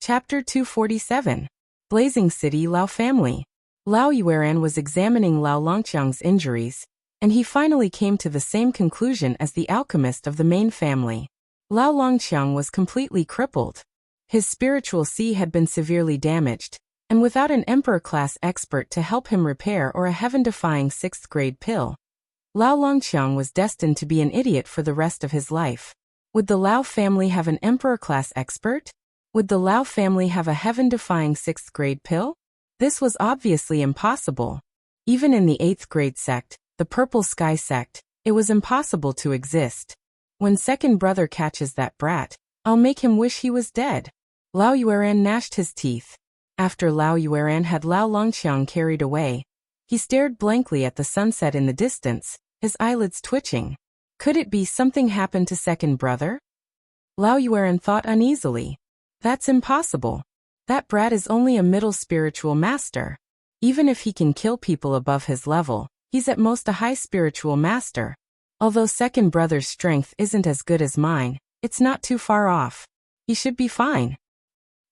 Chapter 247. Blazing City Lao Family. Lao Yueran was examining Lao Longqiang's injuries, and he finally came to the same conclusion as the alchemist of the main family. Lao Longqiang was completely crippled. His spiritual sea had been severely damaged, and without an emperor-class expert to help him repair or a heaven-defying 6th-grade pill, Lao Longqiang was destined to be an idiot for the rest of his life. Would the Lao family have an emperor-class expert? Would the Lao family have a heaven-defying 6th-grade pill? This was obviously impossible. Even in the 8th-grade sect, the Purple Sky sect, it was impossible to exist. When second brother catches that brat, I'll make him wish he was dead. Lao Yueran gnashed his teeth. After Lao Yueran had Lao Longqiang carried away, he stared blankly at the sunset in the distance, his eyelids twitching. Could it be something happened to second brother? Lao Yueran thought uneasily. That's impossible. That brat is only a middle spiritual master. Even if he can kill people above his level, he's at most a high spiritual master. Although second brother's strength isn't as good as mine, it's not too far off. He should be fine.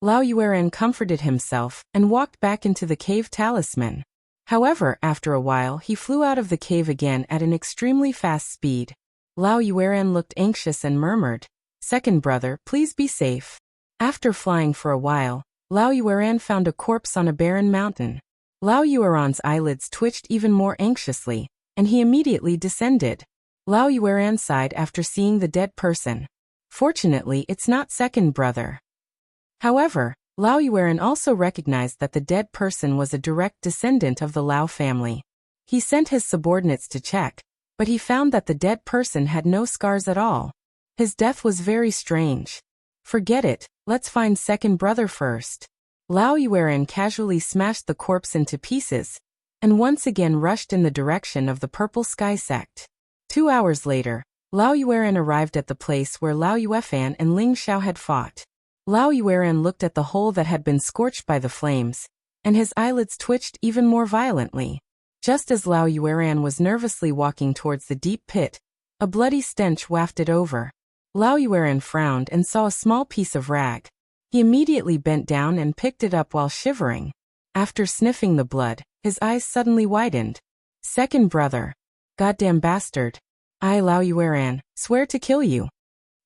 Lao Yueran comforted himself and walked back into the cave talisman. However, after a while he flew out of the cave again at an extremely fast speed. Lao Yueran looked anxious and murmured, "Second brother, please be safe." After flying for a while, Lao Yueran found a corpse on a barren mountain. Lao Yueran's eyelids twitched even more anxiously, and he immediately descended. Lao Yueran sighed after seeing the dead person. Fortunately, it's not second brother. However, Lao Yueran also recognized that the dead person was a direct descendant of the Lao family. He sent his subordinates to check, but he found that the dead person had no scars at all. His death was very strange. Forget it, let's find second brother first. Lao Yueran casually smashed the corpse into pieces, and once again rushed in the direction of the Purple Sky sect. 2 hours later, Lao Yueran arrived at the place where Lao Yuefan and Ling Xiao had fought. Lao Yueran looked at the hole that had been scorched by the flames, and his eyelids twitched even more violently. Just as Lao Yueran was nervously walking towards the deep pit, a bloody stench wafted over. Lao Yueran frowned and saw a small piece of rag. He immediately bent down and picked it up while shivering. After sniffing the blood, his eyes suddenly widened. Second brother. Goddamn bastard. I, Lao Yueran, swear to kill you.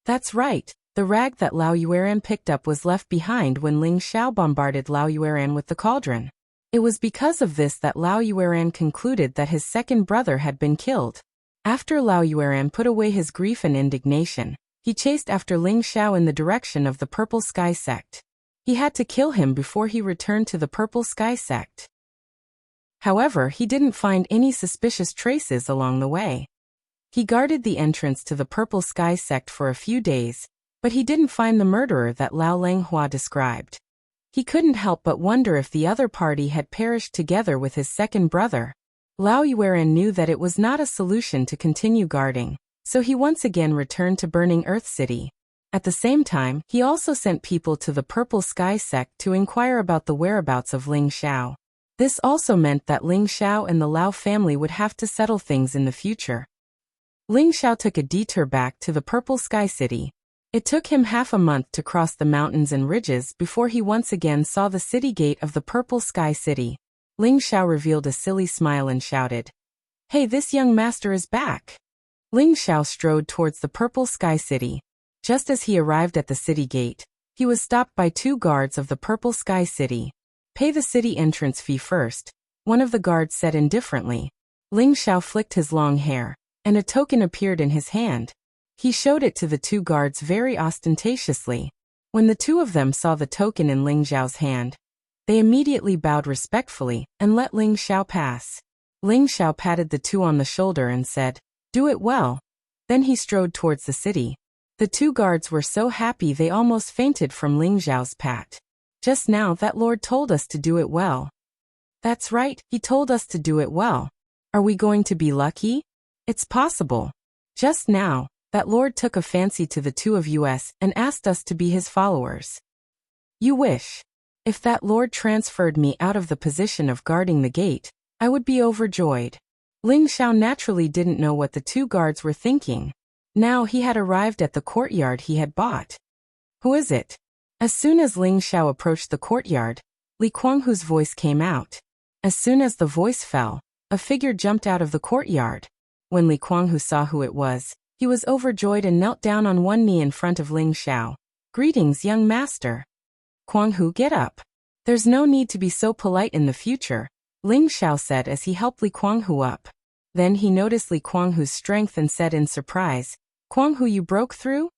That's right, the rag that Lao Yueran picked up was left behind when Ling Xiao bombarded Lao Yueran with the cauldron. It was because of this that Lao Yueran concluded that his second brother had been killed. After Lao Yueran put away his grief and indignation, he chased after Ling Xiao in the direction of the Purple Sky sect. He had to kill him before he returned to the Purple Sky sect. However, he didn't find any suspicious traces along the way. He guarded the entrance to the Purple Sky sect for a few days, but he didn't find the murderer that Lao Langhua described. He couldn't help but wonder if the other party had perished together with his second brother. Lao Yueran knew that it was not a solution to continue guarding, so he once again returned to Burning Earth City. At the same time, he also sent people to the Purple Sky sect to inquire about the whereabouts of Ling Xiao. This also meant that Ling Xiao and the Lao family would have to settle things in the future. Ling Xiao took a detour back to the Purple Sky City. It took him half a month to cross the mountains and ridges before he once again saw the city gate of the Purple Sky City. Ling Xiao revealed a silly smile and shouted, "Hey, this young master is back!" Ling Xiao strode towards the Purple Sky City. Just as he arrived at the city gate, he was stopped by 2 guards of the Purple Sky City. "Pay the city entrance fee first," one of the guards said indifferently. Ling Xiao flicked his long hair, and a token appeared in his hand. He showed it to the 2 guards very ostentatiously. When the 2 of them saw the token in Ling Xiao's hand, they immediately bowed respectfully and let Ling Xiao pass. Ling Xiao patted the 2 on the shoulder and said, "Do it well." Then he strode towards the city. The 2 guards were so happy they almost fainted from Ling Xiao's pat. "Just now that lord told us to do it well." "That's right, he told us to do it well. Are we going to be lucky?" "It's possible. Just now, that lord took a fancy to the 2 of us and asked us to be his followers." "You wish. If that lord transferred me out of the position of guarding the gate, I would be overjoyed." Ling Xiao naturally didn't know what the 2 guards were thinking. Now he had arrived at the courtyard he had bought. "Who is it?" As soon as Ling Xiao approached the courtyard, Li Kuanghu's voice came out. As soon as the voice fell, a figure jumped out of the courtyard. When Li Kuanghu saw who it was, he was overjoyed and knelt down on one knee in front of Ling Xiao. "Greetings, young master." "Kuanghu, get up. There's no need to be so polite in the future," Ling Xiao said as he helped Li Kuanghu up. Then he noticed Li Kuanghu's strength and said in surprise, "Kuanghu, you broke through?"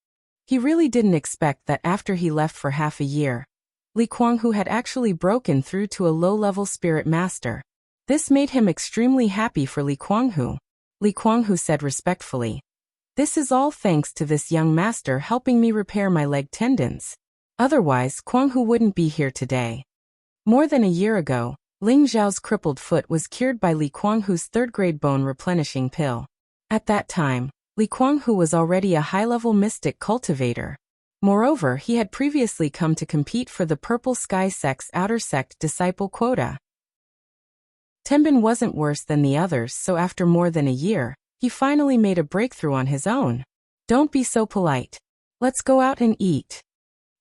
He really didn't expect that after he left for half a year, Li Kuanghu had actually broken through to a low-level spirit master. This made him extremely happy for Li Kuanghu. Li Kuanghu said respectfully, "This is all thanks to this young master helping me repair my leg tendons. Otherwise, Kuanghu wouldn't be here today." More than a year ago, Ling Zhao's crippled foot was cured by Li Kuanghu's third-grade bone replenishing pill. At that time, Li Kuanghu was already a high-level mystic cultivator. Moreover, he had previously come to compete for the Purple Sky Sect's Outer Sect disciple quota. Tenbin wasn't worse than the others, so after more than a year, he finally made a breakthrough on his own. "Don't be so polite. Let's go out and eat,"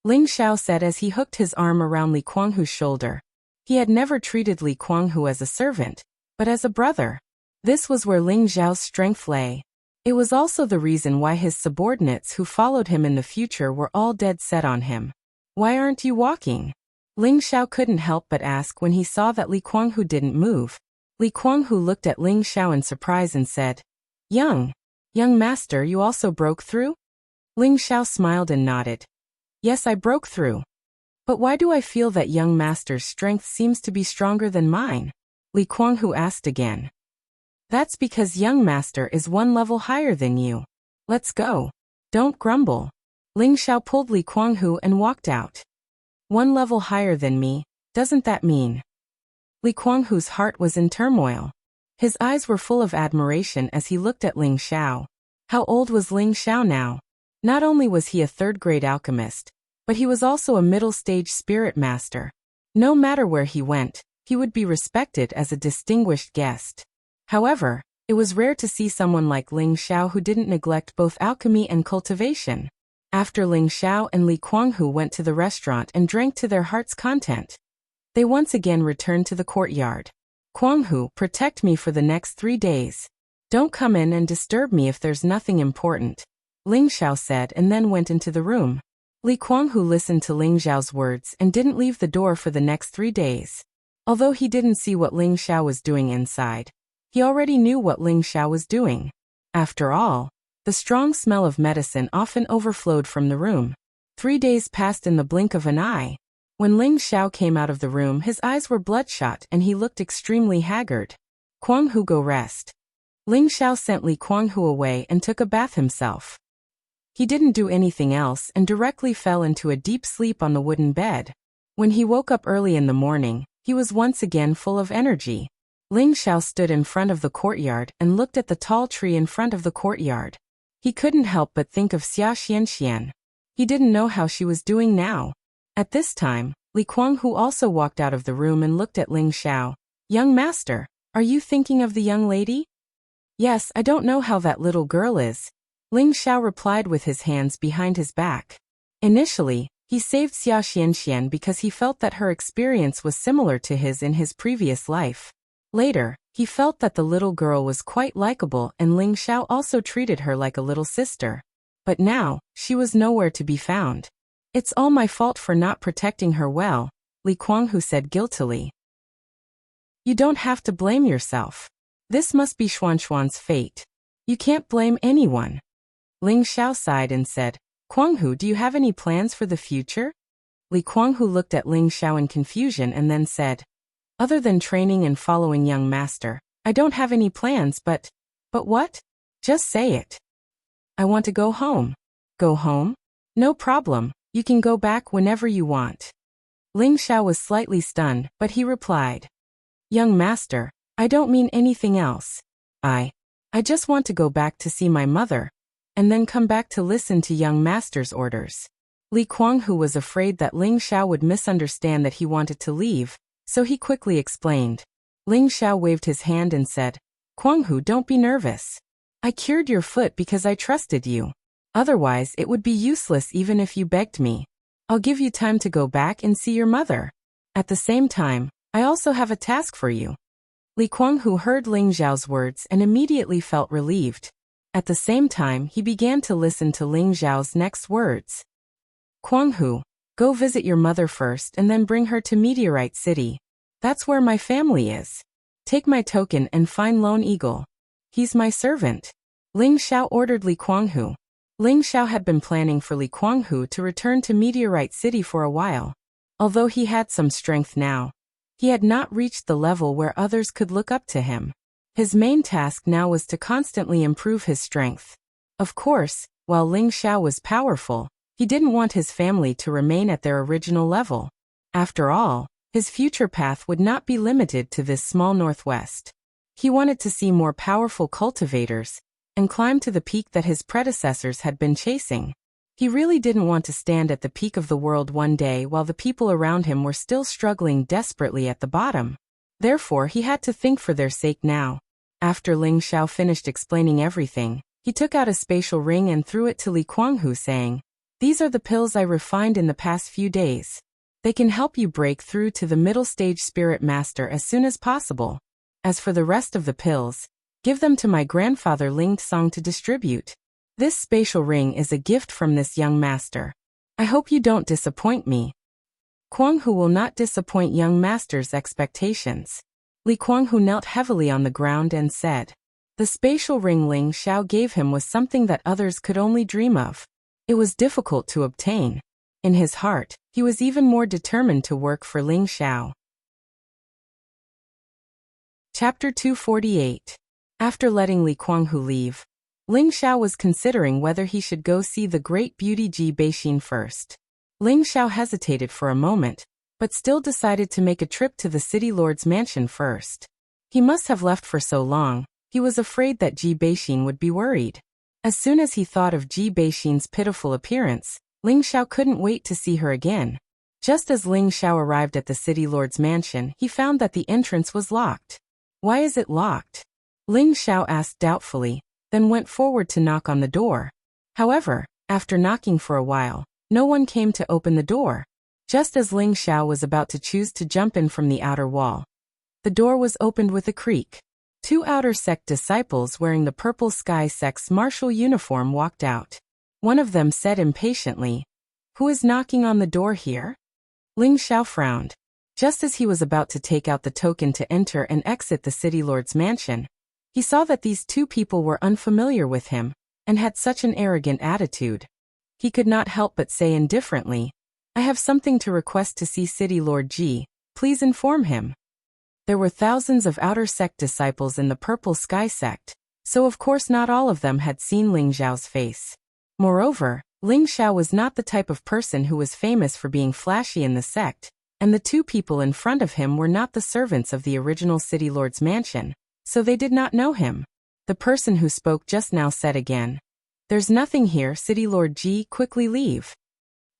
Ling Xiao said as he hooked his arm around Li Kuanghu's shoulder. He had never treated Li Kuanghu as a servant, but as a brother. This was where Ling Zhao's strength lay. It was also the reason why his subordinates who followed him in the future were all dead set on him. "Why aren't you walking?" Ling Xiao couldn't help but ask when he saw that Li Kuanghu didn't move. Li Kuanghu looked at Ling Xiao in surprise and said, Young master, you also broke through?" Ling Xiao smiled and nodded. "Yes, I broke through. But why do I feel that young master's strength seems to be stronger than mine?" Li Kuanghu asked again. "That's because young master is one level higher than you. Let's go. Don't grumble." Ling Xiao pulled Li Kuanghu and walked out. "One level higher than me, doesn't that mean?" Li Kuanghu's heart was in turmoil. His eyes were full of admiration as he looked at Ling Xiao. How old was Ling Xiao now? Not only was he a third-grade alchemist, but he was also a middle-stage spirit master. No matter where he went, he would be respected as a distinguished guest. However, it was rare to see someone like Ling Xiao who didn't neglect both alchemy and cultivation. After Ling Xiao and Li Kuanghu went to the restaurant and drank to their heart's content, they once again returned to the courtyard. "Kuanghu, protect me for the next 3 days. Don't come in and disturb me if there's nothing important," Ling Xiao said and then went into the room. Li Kuanghu listened to Ling Xiao's words and didn't leave the door for the next 3 days. Although he didn't see what Ling Xiao was doing inside, he already knew what Ling Xiao was doing. After all, the strong smell of medicine often overflowed from the room. 3 days passed in the blink of an eye. When Ling Xiao came out of the room, his eyes were bloodshot and he looked extremely haggard. "Kuanghu, go rest." Ling Xiao sent Li Kuanghu away and took a bath himself. He didn't do anything else and directly fell into a deep sleep on the wooden bed. When he woke up early in the morning, he was once again full of energy. Ling Xiao stood in front of the courtyard and looked at the tall tree in front of the courtyard. He couldn't help but think of Xia Xianxian. He didn't know how she was doing now. At this time, Li Kuanghu also walked out of the room and looked at Ling Xiao. "Young master, are you thinking of the young lady?" "Yes, I don't know how that little girl is," Ling Xiao replied with his hands behind his back. Initially, he saved Xia Xianxian because he felt that her experience was similar to his in his previous life. Later, he felt that the little girl was quite likable and Ling Xiao also treated her like a little sister. But now, she was nowhere to be found. "It's all my fault for not protecting her well," Li Kuanghu said guiltily. "You don't have to blame yourself. This must be Xuanxuan's fate. You can't blame anyone." Ling Xiao sighed and said, "Kuanghu, do you have any plans for the future?" Li Kuanghu looked at Ling Xiao in confusion and then said, "Other than training and following young master, I don't have any plans, but what? Just say it." "I want to go home." "Go home? No problem, you can go back whenever you want." Ling Xiao was slightly stunned, but he replied, "Young master, I don't mean anything else. I just want to go back to see my mother, and then come back to listen to young master's orders." Li Kuanghu was afraid that Ling Xiao would misunderstand that he wanted to leave, so he quickly explained. Ling Xiao waved his hand and said, "Kuanghu, don't be nervous. I cured your foot because I trusted you. Otherwise, it would be useless even if you begged me. I'll give you time to go back and see your mother. At the same time, I also have a task for you." Li Kuanghu heard Ling Xiao's words and immediately felt relieved. At the same time, he began to listen to Ling Xiao's next words. "Kuanghu, go visit your mother first and then bring her to Meteorite City. That's where my family is. Take my token and find Lone Eagle. He's my servant." Ling Xiao ordered Li Kuanghu. Ling Xiao had been planning for Li Kuanghu to return to Meteorite City for a while. Although he had some strength now, he had not reached the level where others could look up to him. His main task now was to constantly improve his strength. Of course, while Ling Xiao was powerful, he didn't want his family to remain at their original level. After all, his future path would not be limited to this small northwest. He wanted to see more powerful cultivators and climb to the peak that his predecessors had been chasing. He really didn't want to stand at the peak of the world one day while the people around him were still struggling desperately at the bottom. Therefore, he had to think for their sake now. After Ling Xiao finished explaining everything, he took out a spatial ring and threw it to Li Kuanghu, saying, "These are the pills I refined in the past few days. They can help you break through to the middle stage spirit master as soon as possible. As for the rest of the pills, give them to my grandfather Ling Tsang to distribute. This spatial ring is a gift from this young master. I hope you don't disappoint me." Kuanghu will not disappoint young master's expectations. Li Kuanghu knelt heavily on the ground and said, the spatial ring Ling Xiao gave him was something that others could only dream of. It was difficult to obtain. In his heart, he was even more determined to work for Ling Xiao. Chapter 248. After letting Li Kuanghu leave, Ling Xiao was considering whether he should go see the great beauty Ji Beixin first. Ling Xiao hesitated for a moment, but still decided to make a trip to the city lord's mansion first. He must have left for so long, he was afraid that Ji Beixin would be worried. As soon as he thought of Ji Beixin's pitiful appearance, Ling Xiao couldn't wait to see her again. Just as Ling Xiao arrived at the city lord's mansion, he found that the entrance was locked. "Why is it locked?" Ling Xiao asked doubtfully, then went forward to knock on the door. However, after knocking for a while, no one came to open the door. Just as Ling Xiao was about to choose to jump in from the outer wall, the door was opened with a creak. 2 outer sect disciples wearing the purple sky sect's martial uniform walked out. One of them said impatiently, "Who is knocking on the door here?" Ling Xiao frowned. Just as he was about to take out the token to enter and exit the city lord's mansion, he saw that these 2 people were unfamiliar with him and had such an arrogant attitude. He could not help but say indifferently, "I have something to request to see City Lord Ji. Please inform him." There were thousands of outer sect disciples in the purple sky sect, so of course not all of them had seen Ling Xiao's face. Moreover, Ling Xiao was not the type of person who was famous for being flashy in the sect, and the 2 people in front of him were not the servants of the original City Lord's mansion, so they did not know him. The person who spoke just now said again, "There's nothing here, City Lord Ji, quickly leave."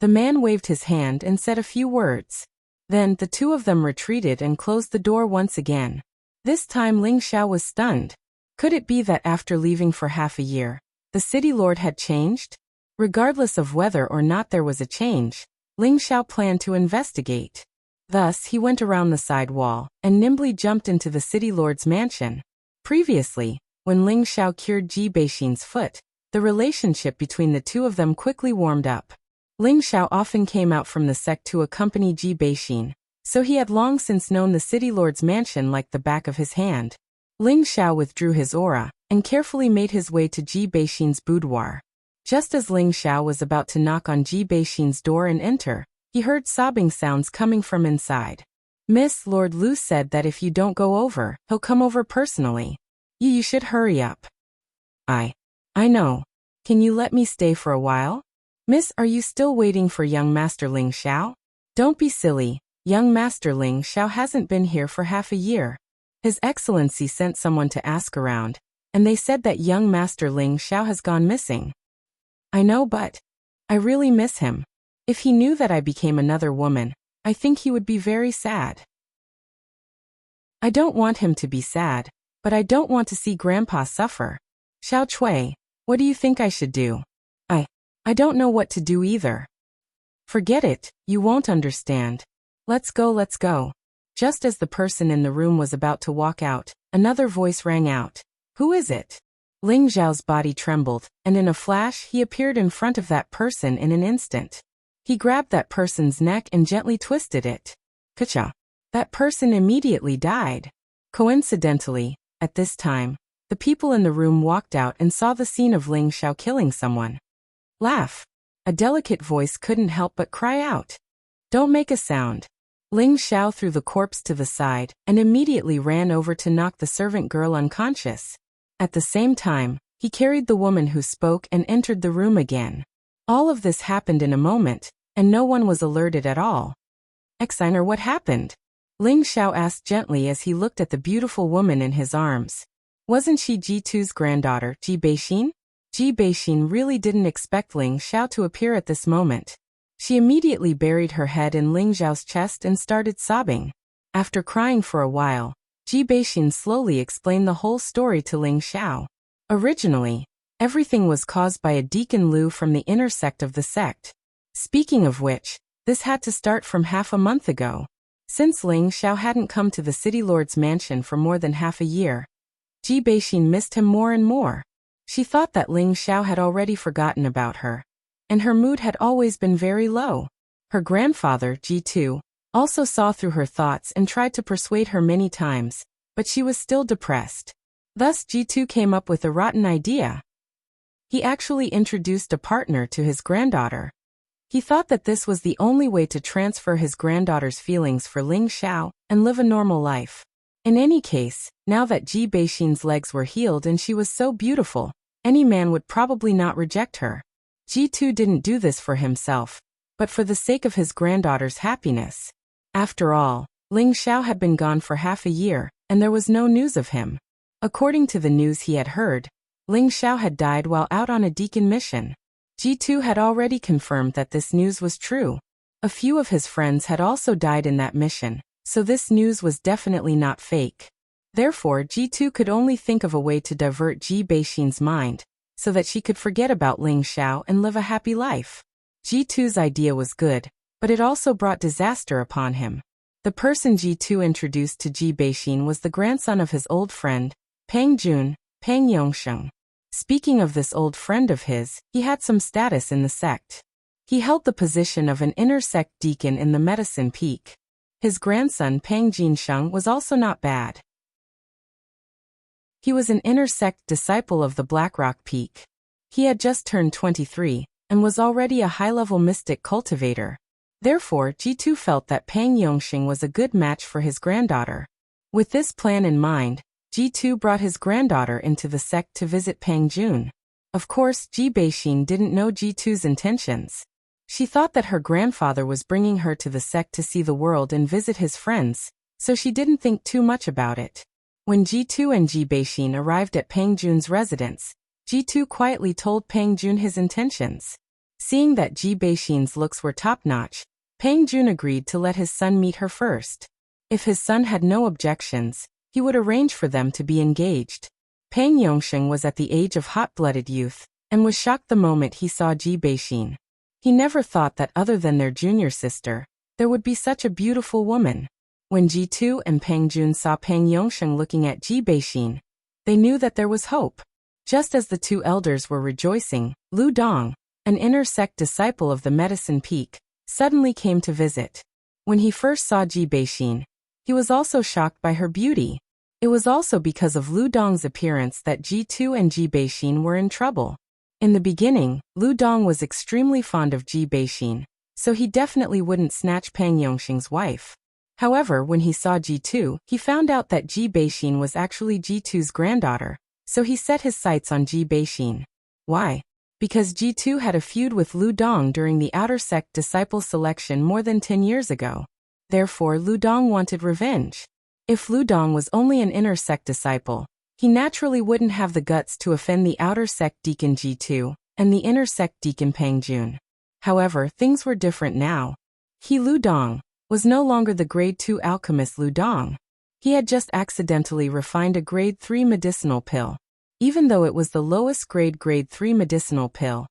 The man waved his hand and said a few words. Then the 2 of them retreated and closed the door once again. This time Ling Xiao was stunned. Could it be that after leaving for half a year, the City Lord had changed? Regardless of whether or not there was a change, Ling Xiao planned to investigate. Thus he went around the side wall and nimbly jumped into the City Lord's mansion. Previously, when Ling Xiao cured Ji Beixin's foot, the relationship between the 2 of them quickly warmed up. Ling Xiao often came out from the sect to accompany Ji Beixin, so he had long since known the City Lord's mansion like the back of his hand. Ling Xiao withdrew his aura and carefully made his way to Ji Beixin's boudoir. Just as Ling Xiao was about to knock on Ji Beixin's door and enter, he heard sobbing sounds coming from inside. "Miss, Lord Lu said that if you don't go over, he'll come over personally. You should hurry up." I know. Can you let me stay for a while? Miss, are you still waiting for young Master Ling Xiao? Don't be silly. Young Master Ling Xiao hasn't been here for half a year. His Excellency sent someone to ask around, and they said that young Master Ling Xiao has gone missing. I know, but I really miss him. If he knew that I became another woman, I think he would be very sad. I don't want him to be sad, but I don't want to see Grandpa suffer. Xiao Cui, what do you think I should do? I don't know what to do either. Forget it, you won't understand. Let's go, let's go. Just as the person in the room was about to walk out, another voice rang out. Who is it? Ling Xiao's body trembled, and in a flash he appeared in front of that person in an instant. He grabbed that person's neck and gently twisted it. Kacha! That person immediately died. Coincidentally, at this time, the people in the room walked out and saw the scene of Ling Xiao killing someone. Laugh. A delicate voice couldn't help but cry out. Don't make a sound. Ling Xiao threw the corpse to the side and immediately ran over to knock the servant girl unconscious. At the same time, he carried the woman who spoke and entered the room again. All of this happened in a moment, and no one was alerted at all. Exiner, what happened? Ling Xiao asked gently as he looked at the beautiful woman in his arms. Wasn't she Ji2's granddaughter, Ji Beixin? Ji Beixin really didn't expect Ling Xiao to appear at this moment. She immediately buried her head in Ling Xiao's chest and started sobbing. After crying for a while, Ji Beixin slowly explained the whole story to Ling Xiao. Originally, everything was caused by a Deacon Lu from the inner sect of the sect. Speaking of which, this had to start from half a month ago. Since Ling Xiao hadn't come to the city lord's mansion for more than half a year, Ji Beixin missed him more and more. She thought that Ling Xiao had already forgotten about her, and her mood had always been very low. Her grandfather, Ji2, also saw through her thoughts and tried to persuade her many times, but she was still depressed. Thus Ji2 came up with a rotten idea. He actually introduced a partner to his granddaughter. He thought that this was the only way to transfer his granddaughter's feelings for Ling Xiao and live a normal life. In any case, now that Ji Beixin's legs were healed and she was so beautiful, any man would probably not reject her. Ji2 didn't do this for himself, but for the sake of his granddaughter's happiness. After all, Ling Xiao had been gone for half a year, and there was no news of him. According to the news he had heard, Ling Xiao had died while out on a deacon mission. Ji2 had already confirmed that this news was true. A few of his friends had also died in that mission, so this news was definitely not fake. Therefore, Ji2 could only think of a way to divert Ji Beixin's mind, so that she could forget about Ling Xiao and live a happy life. Ji2's idea was good, but it also brought disaster upon him. The person Ji2 introduced to Ji Beixin was the grandson of his old friend, Pang Jun, Pang Yongsheng. Speaking of this old friend of his, he had some status in the sect. He held the position of an inner sect deacon in the Medicine Peak. His grandson Pang Jinsheng was also not bad. He was an inner sect disciple of the Blackrock Peak. He had just turned 23, and was already a high-level mystic cultivator. Therefore, Ji2 felt that Pang Yongsheng was a good match for his granddaughter. With this plan in mind, Ji2 brought his granddaughter into the sect to visit Pang Jun. Of course, Ji Beixin didn't know Ji2's intentions. She thought that her grandfather was bringing her to the sect to see the world and visit his friends, so she didn't think too much about it. When Ji2 and Ji Beixin arrived at Pang Jun's residence, Ji2 quietly told Pang Jun his intentions. Seeing that Ji Beixin's looks were top-notch, Pang Jun agreed to let his son meet her first. If his son had no objections, he would arrange for them to be engaged. Pang Yongsheng was at the age of hot-blooded youth, and was shocked the moment he saw Ji Beixin. He never thought that other than their junior sister, there would be such a beautiful woman. When Ji2 and Pang Jun saw Pang Yongsheng looking at Ji Beixin, they knew that there was hope. Just as the two elders were rejoicing, Lu Dong, an inner sect disciple of the Medicine Peak, suddenly came to visit. When he first saw Ji Beixin, he was also shocked by her beauty. It was also because of Lu Dong's appearance that Ji2 and Ji Beixin were in trouble. In the beginning, Lu Dong was extremely fond of Ji Beixin, so he definitely wouldn't snatch Pang Yongsheng's wife. However, when he saw Ji2, he found out that Ji Beixin was actually Ji2's granddaughter, so he set his sights on Ji Beixin. Why? Because Ji2 had a feud with Lu Dong during the outer sect disciple selection more than 10 years ago. Therefore, Lu Dong wanted revenge. If Lu Dong was only an inner sect disciple, he naturally wouldn't have the guts to offend the outer sect deacon Ji2 and the inner sect deacon Pang Jun. However, things were different now. He, Lu Dong, was no longer the grade 2 alchemist Lu Dong. He had just accidentally refined a grade 3 medicinal pill. Even though it was the lowest grade 3 medicinal pill,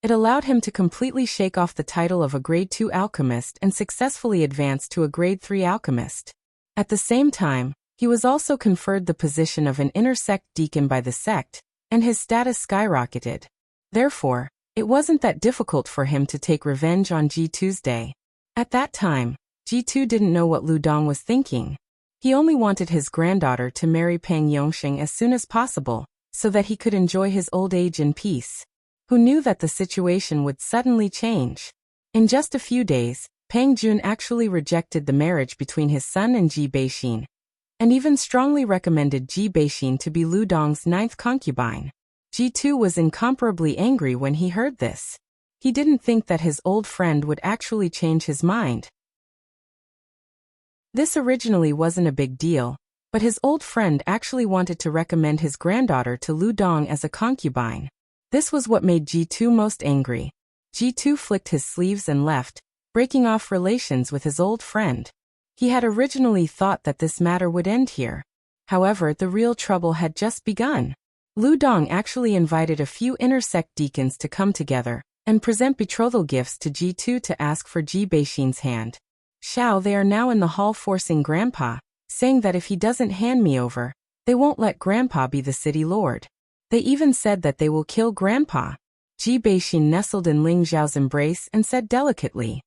It allowed him to completely shake off the title of a Grade 2 alchemist and successfully advance to a Grade 3 alchemist. At the same time, he was also conferred the position of an inter-sect deacon by the sect, and his status skyrocketed. Therefore, it wasn't that difficult for him to take revenge on G2's day. At that time, G2 didn't know what Lu Dong was thinking. He only wanted his granddaughter to marry Pang Yongxing as soon as possible, so that he could enjoy his old age in peace. Who knew that the situation would suddenly change? In just a few days, Pang Jun actually rejected the marriage between his son and Ji Beixin, and even strongly recommended Ji Beixin to be Lu Dong's 9th concubine. G2 was incomparably angry when he heard this. He didn't think that his old friend would actually change his mind. This originally wasn't a big deal, but his old friend actually wanted to recommend his granddaughter to Lu Dong as a concubine. This was what made G2 most angry. G2 flicked his sleeves and left, breaking off relations with his old friend. He had originally thought that this matter would end here. However, the real trouble had just begun. Lu Dong actually invited a few inter-sect deacons to come together and present betrothal gifts to G2 to ask for Ji Beixin's hand. They are now in the hall forcing Grandpa, saying that if he doesn't hand me over, they won't let Grandpa be the city lord. They even said that they will kill Grandpa. Ji Beixin nestled in Ling Xiao's embrace and said delicately,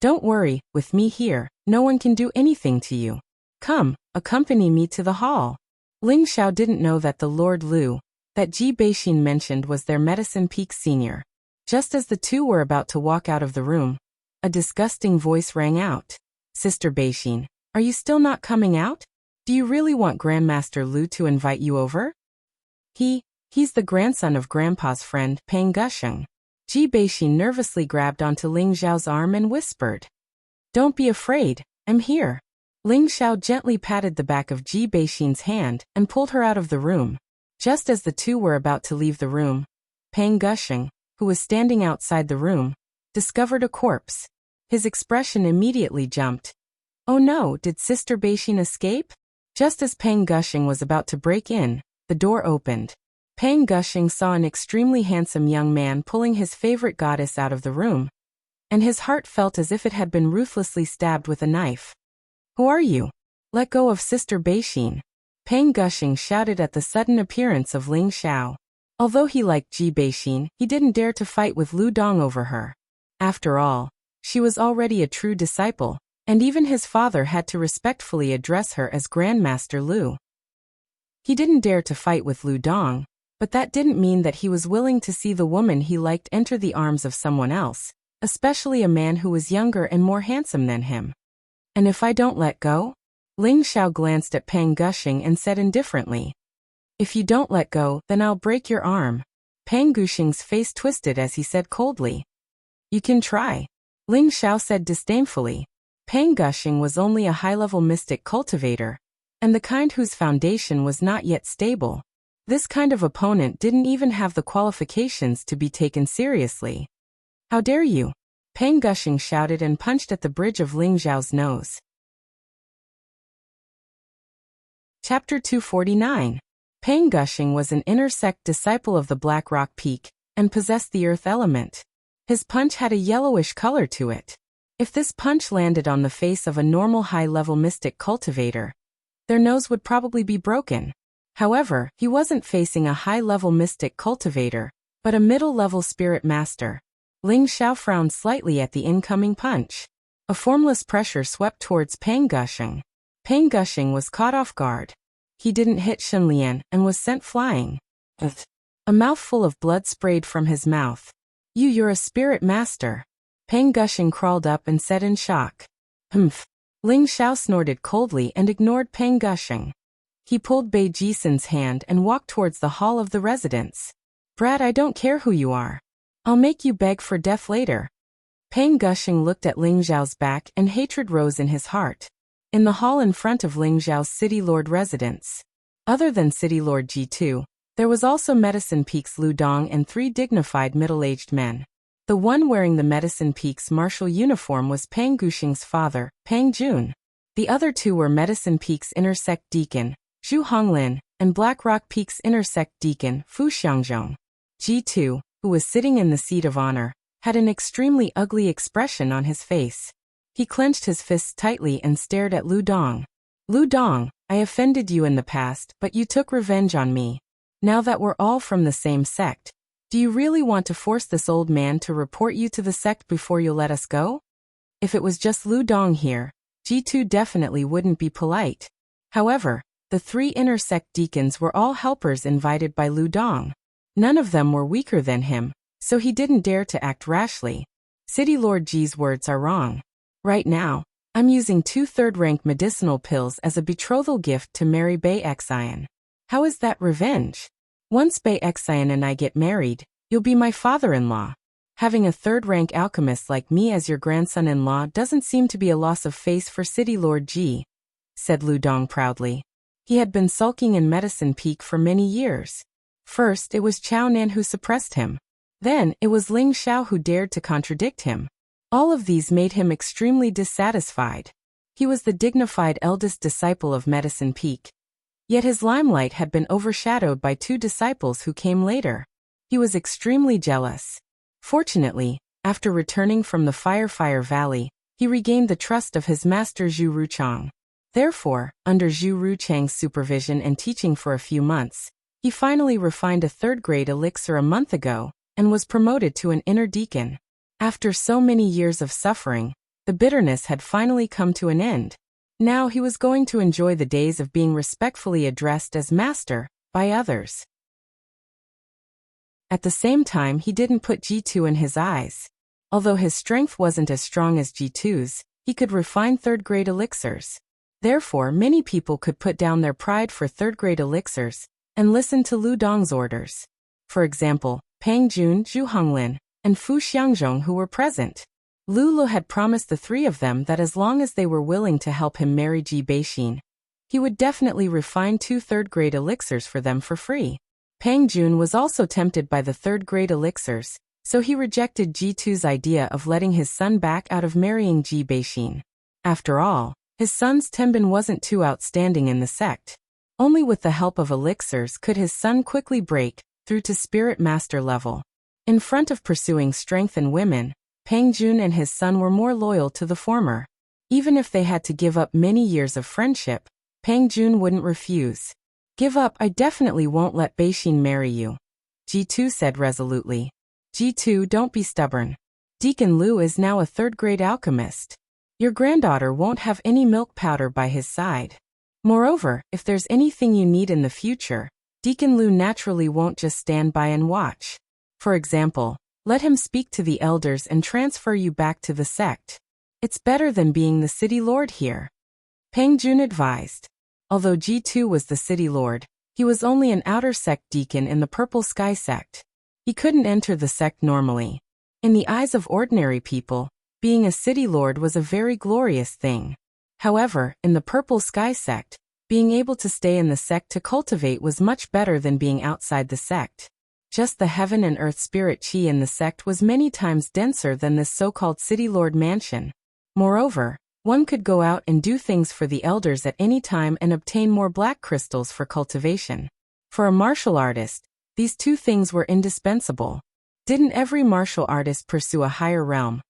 "Don't worry, with me here, no one can do anything to you. Come, accompany me to the hall." Ling Xiao didn't know that the Lord Lu, that Ji Beixin mentioned, was their Medicine Peak senior. Just as the two were about to walk out of the room, a disgusting voice rang out. "Sister Beixin, are you still not coming out? Do you really want Grandmaster Lu to invite you over?" He's the grandson of Grandpa's friend, Pang Gusheng. Ji Beixin nervously grabbed onto Ling Xiao's arm and whispered, "Don't be afraid, I'm here." Ling Xiao gently patted the back of Ji Beixin's hand and pulled her out of the room. Just as the two were about to leave the room, Pang Gusheng, who was standing outside the room, discovered a corpse. His expression immediately jumped. Oh no, did Sister Beixin escape? Just as Pang Gusheng was about to break in, the door opened. Pang Gusheng saw an extremely handsome young man pulling his favorite goddess out of the room, and his heart felt as if it had been ruthlessly stabbed with a knife. "Who are you? Let go of Sister Beixin," Pang Gusheng shouted at the sudden appearance of Ling Xiao. Although he liked Ji Beixin, he didn't dare to fight with Lu Dong over her. After all, she was already a true disciple, and even his father had to respectfully address her as Grandmaster Lu. He didn't dare to fight with Lu Dong, but that didn't mean that he was willing to see the woman he liked enter the arms of someone else, especially a man who was younger and more handsome than him. "And if I don't let go?" Ling Xiao glanced at Pang Gusheng and said indifferently, "If you don't let go, then I'll break your arm." Pang Gusheng's face twisted as he said coldly, "You can try," Ling Xiao said disdainfully. Pang Gusheng was only a high-level mystic cultivator, and the kind whose foundation was not yet stable. This kind of opponent didn't even have the qualifications to be taken seriously. "How dare you!" Pang Gusheng shouted and punched at the bridge of Ling Xiao's nose. Chapter 249. Pang Gusheng was an inter-sect disciple of the Black Rock Peak, and possessed the earth element. His punch had a yellowish color to it. If this punch landed on the face of a normal high-level mystic cultivator, their nose would probably be broken. However, he wasn't facing a high-level mystic cultivator, but a middle-level spirit master. Ling Xiao frowned slightly at the incoming punch. A formless pressure swept towards Pang Gusheng. Pang Gusheng was caught off guard. He didn't hit Shenlian and was sent flying. A mouthful of blood sprayed from his mouth. You're a spirit master." Pang Gusheng crawled up and said in shock. "Humph." Ling Xiao snorted coldly and ignored Pang Gusheng. He pulled Bei Jisen's hand and walked towards the hall of the residence. "Brad, I don't care who you are. I'll make you beg for death later." Pang Gusheng looked at Ling Xiao's back and hatred rose in his heart. In the hall in front of Ling Xiao's City Lord residence, other than City Lord G2, there was also Medicine Peak's Lu Dong and 3 dignified middle-aged men. The one wearing the Medicine Peak's martial uniform was Pang Gusheng's father, Pang Jun. The other 2 were Medicine Peak's intersect deacon, Zhu Honglin, and Black Rock Peak's intersect deacon, Fu Xiangzhong. G2, who was sitting in the seat of honor, had an extremely ugly expression on his face. He clenched his fists tightly and stared at Lu Dong. Lu Dong, I offended you in the past, but you took revenge on me. Now that we're all from the same sect, do you really want to force this old man to report you to the sect before you let us go? If it was just Lu Dong here, G2 definitely wouldn't be polite. However, the 3 inner sect deacons were all helpers invited by Lu Dong. None of them were weaker than him, so he didn't dare to act rashly. City Lord Ji's words are wrong. Right now, I'm using 2 third-rank medicinal pills as a betrothal gift to marry Bei Xian. How is that revenge? Once Bei Xian and I get married, you'll be my father-in-law. Having a third-rank alchemist like me as your grandson-in-law doesn't seem to be a loss of face for City Lord Ji, said Lu Dong proudly. He had been sulking in Medicine Peak for many years. First, it was Chao Nan who suppressed him. Then, it was Ling Xiao who dared to contradict him. All of these made him extremely dissatisfied. He was the dignified eldest disciple of Medicine Peak. Yet his limelight had been overshadowed by 2 disciples who came later. He was extremely jealous. Fortunately, after returning from the Fire Valley, he regained the trust of his master Zhu Ruchang. Therefore, under Zhu Ruchang's supervision and teaching for a few months, he finally refined a 3rd-grade elixir a month ago, and was promoted to an inner deacon. After so many years of suffering, the bitterness had finally come to an end. Now he was going to enjoy the days of being respectfully addressed as master by others. At the same time, he didn't put G2 in his eyes. Although his strength wasn't as strong as G2's, he could refine 3rd-grade elixirs. Therefore, many people could put down their pride for 3rd-grade elixirs and listen to Lu Dong's orders. For example, Pang Jun, Zhu Honglin, and Fu Xiangzhong who were present. Lu Lu had promised the 3 of them that as long as they were willing to help him marry Ji Beixin, he would definitely refine 2 3rd-grade elixirs for them for free. Pang Jun was also tempted by the 3rd-grade elixirs, so he rejected G2's idea of letting his son back out of marrying Ji Beixin. After all, his son's Tenbin wasn't too outstanding in the sect. Only with the help of elixirs could his son quickly break through to spirit master level. In front of pursuing strength in women, Pang Jun and his son were more loyal to the former. Even if they had to give up many years of friendship, Pang Jun wouldn't refuse. Give up, I definitely won't let Beixin marry you, G2 said resolutely. G2, don't be stubborn. Deacon Lu is now a 3rd-grade alchemist. Your granddaughter won't have any milk powder by his side. Moreover, if there's anything you need in the future, Deacon Lu naturally won't just stand by and watch. For example, let him speak to the elders and transfer you back to the sect. It's better than being the city lord here, Pang Jun advised. Although G2 was the city lord, he was only an outer sect deacon in the Purple Sky sect. He couldn't enter the sect normally. In the eyes of ordinary people, being a city lord was a very glorious thing. However, in the Purple Sky sect, being able to stay in the sect to cultivate was much better than being outside the sect. Just the heaven and earth spirit chi in the sect was many times denser than this so-called city lord mansion. Moreover, one could go out and do things for the elders at any time and obtain more black crystals for cultivation. For a martial artist, these 2 things were indispensable. Didn't every martial artist pursue a higher realm,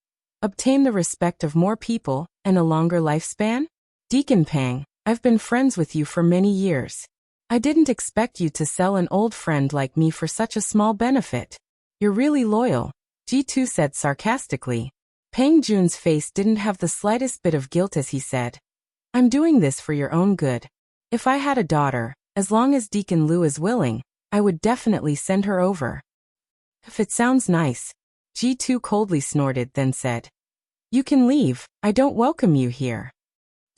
obtain the respect of more people, and a longer lifespan? Deacon Pang, I've been friends with you for many years. I didn't expect you to sell an old friend like me for such a small benefit. You're really loyal, G2 said sarcastically. Pang Jun's face didn't have the slightest bit of guilt as he said, I'm doing this for your own good. If I had a daughter, as long as Deacon Lu is willing, I would definitely send her over. If it sounds nice, G2 coldly snorted, then said, You can leave, I don't welcome you here.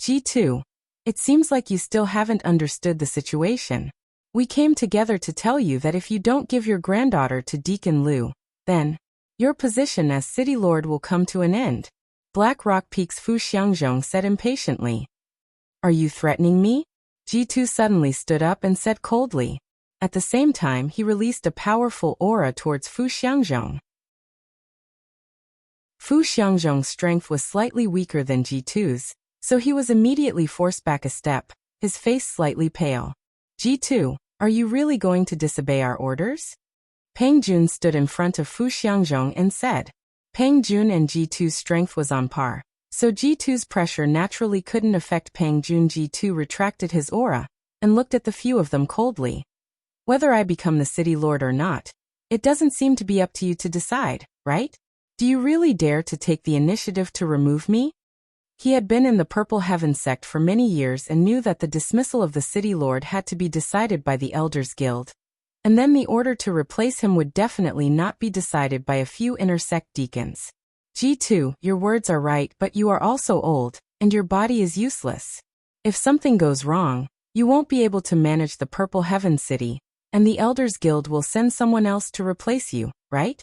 G2, it seems like you still haven't understood the situation. We came together to tell you that if you don't give your granddaughter to Deacon Lu, then your position as city lord will come to an end, Black Rock Peak's Fu Xiangzhong said impatiently. Are you threatening me? G2 suddenly stood up and said coldly. At the same time, he released a powerful aura towards Fu Xiangzhong. Fu Xiangzhong's strength was slightly weaker than G2's, so he was immediately forced back a step, his face slightly pale. G2, are you really going to disobey our orders? Peng Jun stood in front of Fu Xiangzhong and said. Peng Jun and G2's strength was on par, so G2's pressure naturally couldn't affect Peng Jun. G2 retracted his aura and looked at the few of them coldly. Whether I become the city lord or not, it doesn't seem to be up to you to decide, right? Do you really dare to take the initiative to remove me? He had been in the Purple Heaven sect for many years and knew that the dismissal of the city lord had to be decided by the Elders Guild. And then the order to replace him would definitely not be decided by a few inner sect deacons. G2, your words are right, but you are also old, and your body is useless. If something goes wrong, you won't be able to manage the Purple Heaven City, and the Elders Guild will send someone else to replace you, right?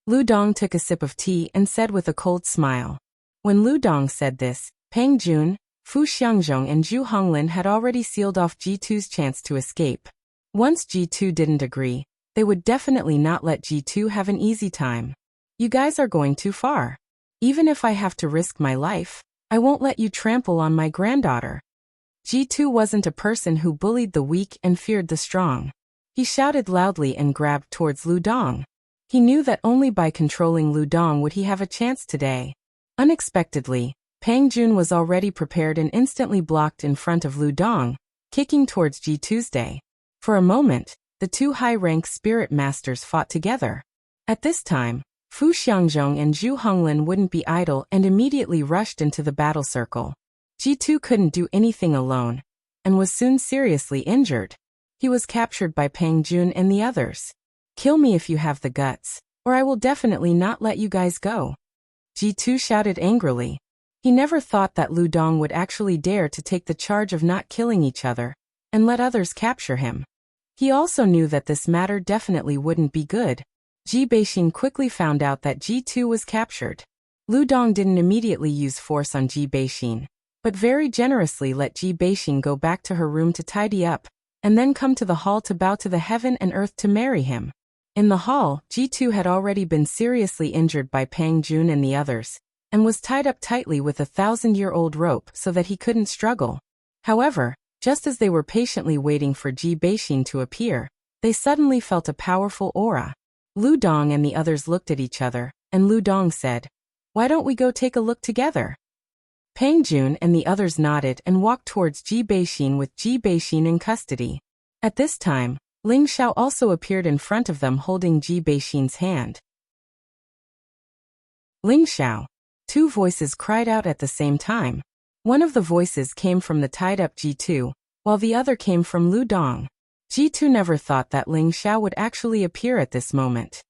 Lu Dong took a sip of tea and said with a cold smile. When Lu Dong said this, Peng Jun, Fu Xiangzhong and Zhu Honglin had already sealed off G2's chance to escape. Once G2 didn't agree, they would definitely not let G2 have an easy time. You guys are going too far. Even if I have to risk my life, I won't let you trample on my granddaughter. G2 wasn't a person who bullied the weak and feared the strong. He shouted loudly and grabbed towards Lu Dong. He knew that only by controlling Lu Dong would he have a chance today. Unexpectedly, Peng Jun was already prepared and instantly blocked in front of Lu Dong, kicking towards G2's day. For a moment, the two high-rank spirit masters fought together. At this time, Fu Xiangzhong and Zhu Honglin wouldn't be idle and immediately rushed into the battle circle. G2 couldn't do anything alone, and was soon seriously injured. He was captured by Peng Jun and the others. Kill me if you have the guts, or I will definitely not let you guys go. G2 shouted angrily. He never thought that Lu Dong would actually dare to take the charge of not killing each other, and let others capture him. He also knew that this matter definitely wouldn't be good. Ji Beixin quickly found out that G2 was captured. Lu Dong didn't immediately use force on Ji Beixin, but very generously let Ji Beixin go back to her room to tidy up, and then come to the hall to bow to the heaven and earth to marry him. In the hall, G2 had already been seriously injured by Peng Jun and the others, and was tied up tightly with a 1,000-year-old rope so that he couldn't struggle. However, just as they were patiently waiting for Ji Beixin to appear, they suddenly felt a powerful aura. Lu Dong and the others looked at each other, and Lu Dong said, "Why don't we go take a look together?" Peng Jun and the others nodded and walked towards Ji Beixin with Ji Beixin in custody. At this time, Ling Xiao also appeared in front of them holding Ji Beixin's hand. Ling Xiao. Two voices cried out at the same time. One of the voices came from the tied-up G2, while the other came from Lu Dong. G2 never thought that Ling Xiao would actually appear at this moment.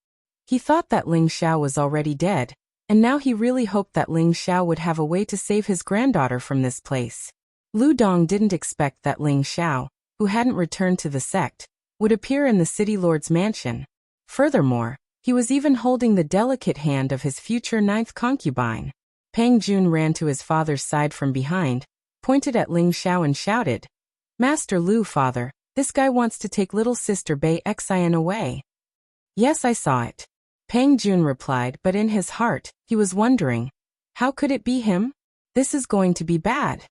He thought that Ling Xiao was already dead, and now he really hoped that Ling Xiao would have a way to save his granddaughter from this place. Lu Dong didn't expect that Ling Xiao, who hadn't returned to the sect, would appear in the city lord's mansion. Furthermore, he was even holding the delicate hand of his future 9th concubine. Peng Jun ran to his father's side from behind, pointed at Ling Xiao and shouted, "Master Lu, father, this guy wants to take little sister Bei Xian away." "Yes, I saw it," Peng Jun replied, but in his heart, he was wondering, how could it be him? This is going to be bad.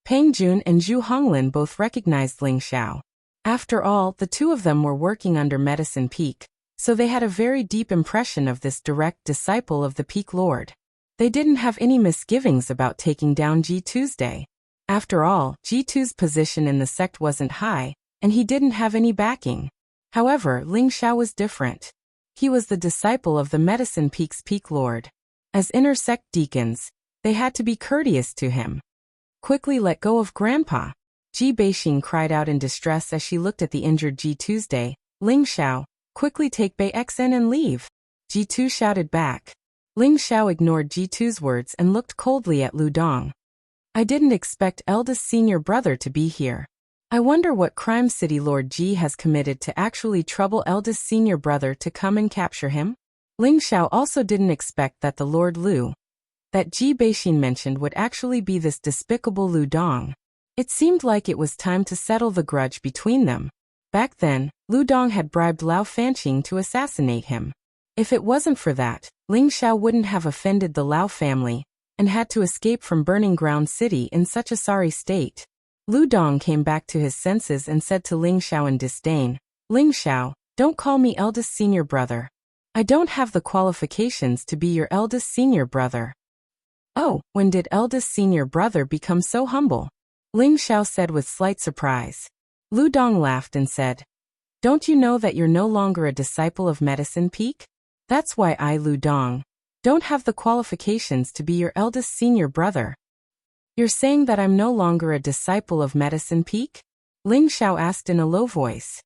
Peng Jun and Zhu Honglin both recognized Ling Xiao. After all, the two of them were working under Medicine Peak, so they had a very deep impression of this direct disciple of the Peak Lord. They didn't have any misgivings about taking down G2's day. After all, G2's position in the sect wasn't high, and he didn't have any backing. However, Ling Xiao was different. He was the disciple of the Medicine Peak's Peak Lord. As inner sect deacons, they had to be courteous to him. "Quickly let go of Grandpa," Ji Beixin cried out in distress as she looked at the injured G2's day. "Ling Xiao, quickly take Bei Xen and leave," G2 shouted back. Ling Xiao ignored G2's words and looked coldly at Lu Dong. "I didn't expect eldest senior brother to be here. I wonder what crime City Lord Ji has committed to actually trouble eldest senior brother to come and capture him." Ling Xiao also didn't expect that the Lord Lu, that Ji Beixin mentioned, would actually be this despicable Lu Dong. It seemed like it was time to settle the grudge between them. Back then, Lu Dong had bribed Lao Fanqing to assassinate him. If it wasn't for that, Ling Xiao wouldn't have offended the Lao family, and had to escape from Burning Ground City in such a sorry state. Lu Dong came back to his senses and said to Ling Xiao in disdain, "Ling Xiao, Don't call me eldest senior brother. I don't have the qualifications to be your eldest senior brother. Oh, when did eldest senior brother become so humble? Ling Xiao said with slight surprise. Lu Dong laughed and said, don't you know that you're no longer a disciple of Medicine Peak? That's why I, Lu Dong, don't have the qualifications to be your eldest senior brother. You're saying that I'm no longer a disciple of Medicine Peak? Ling Xiao asked in a low voice.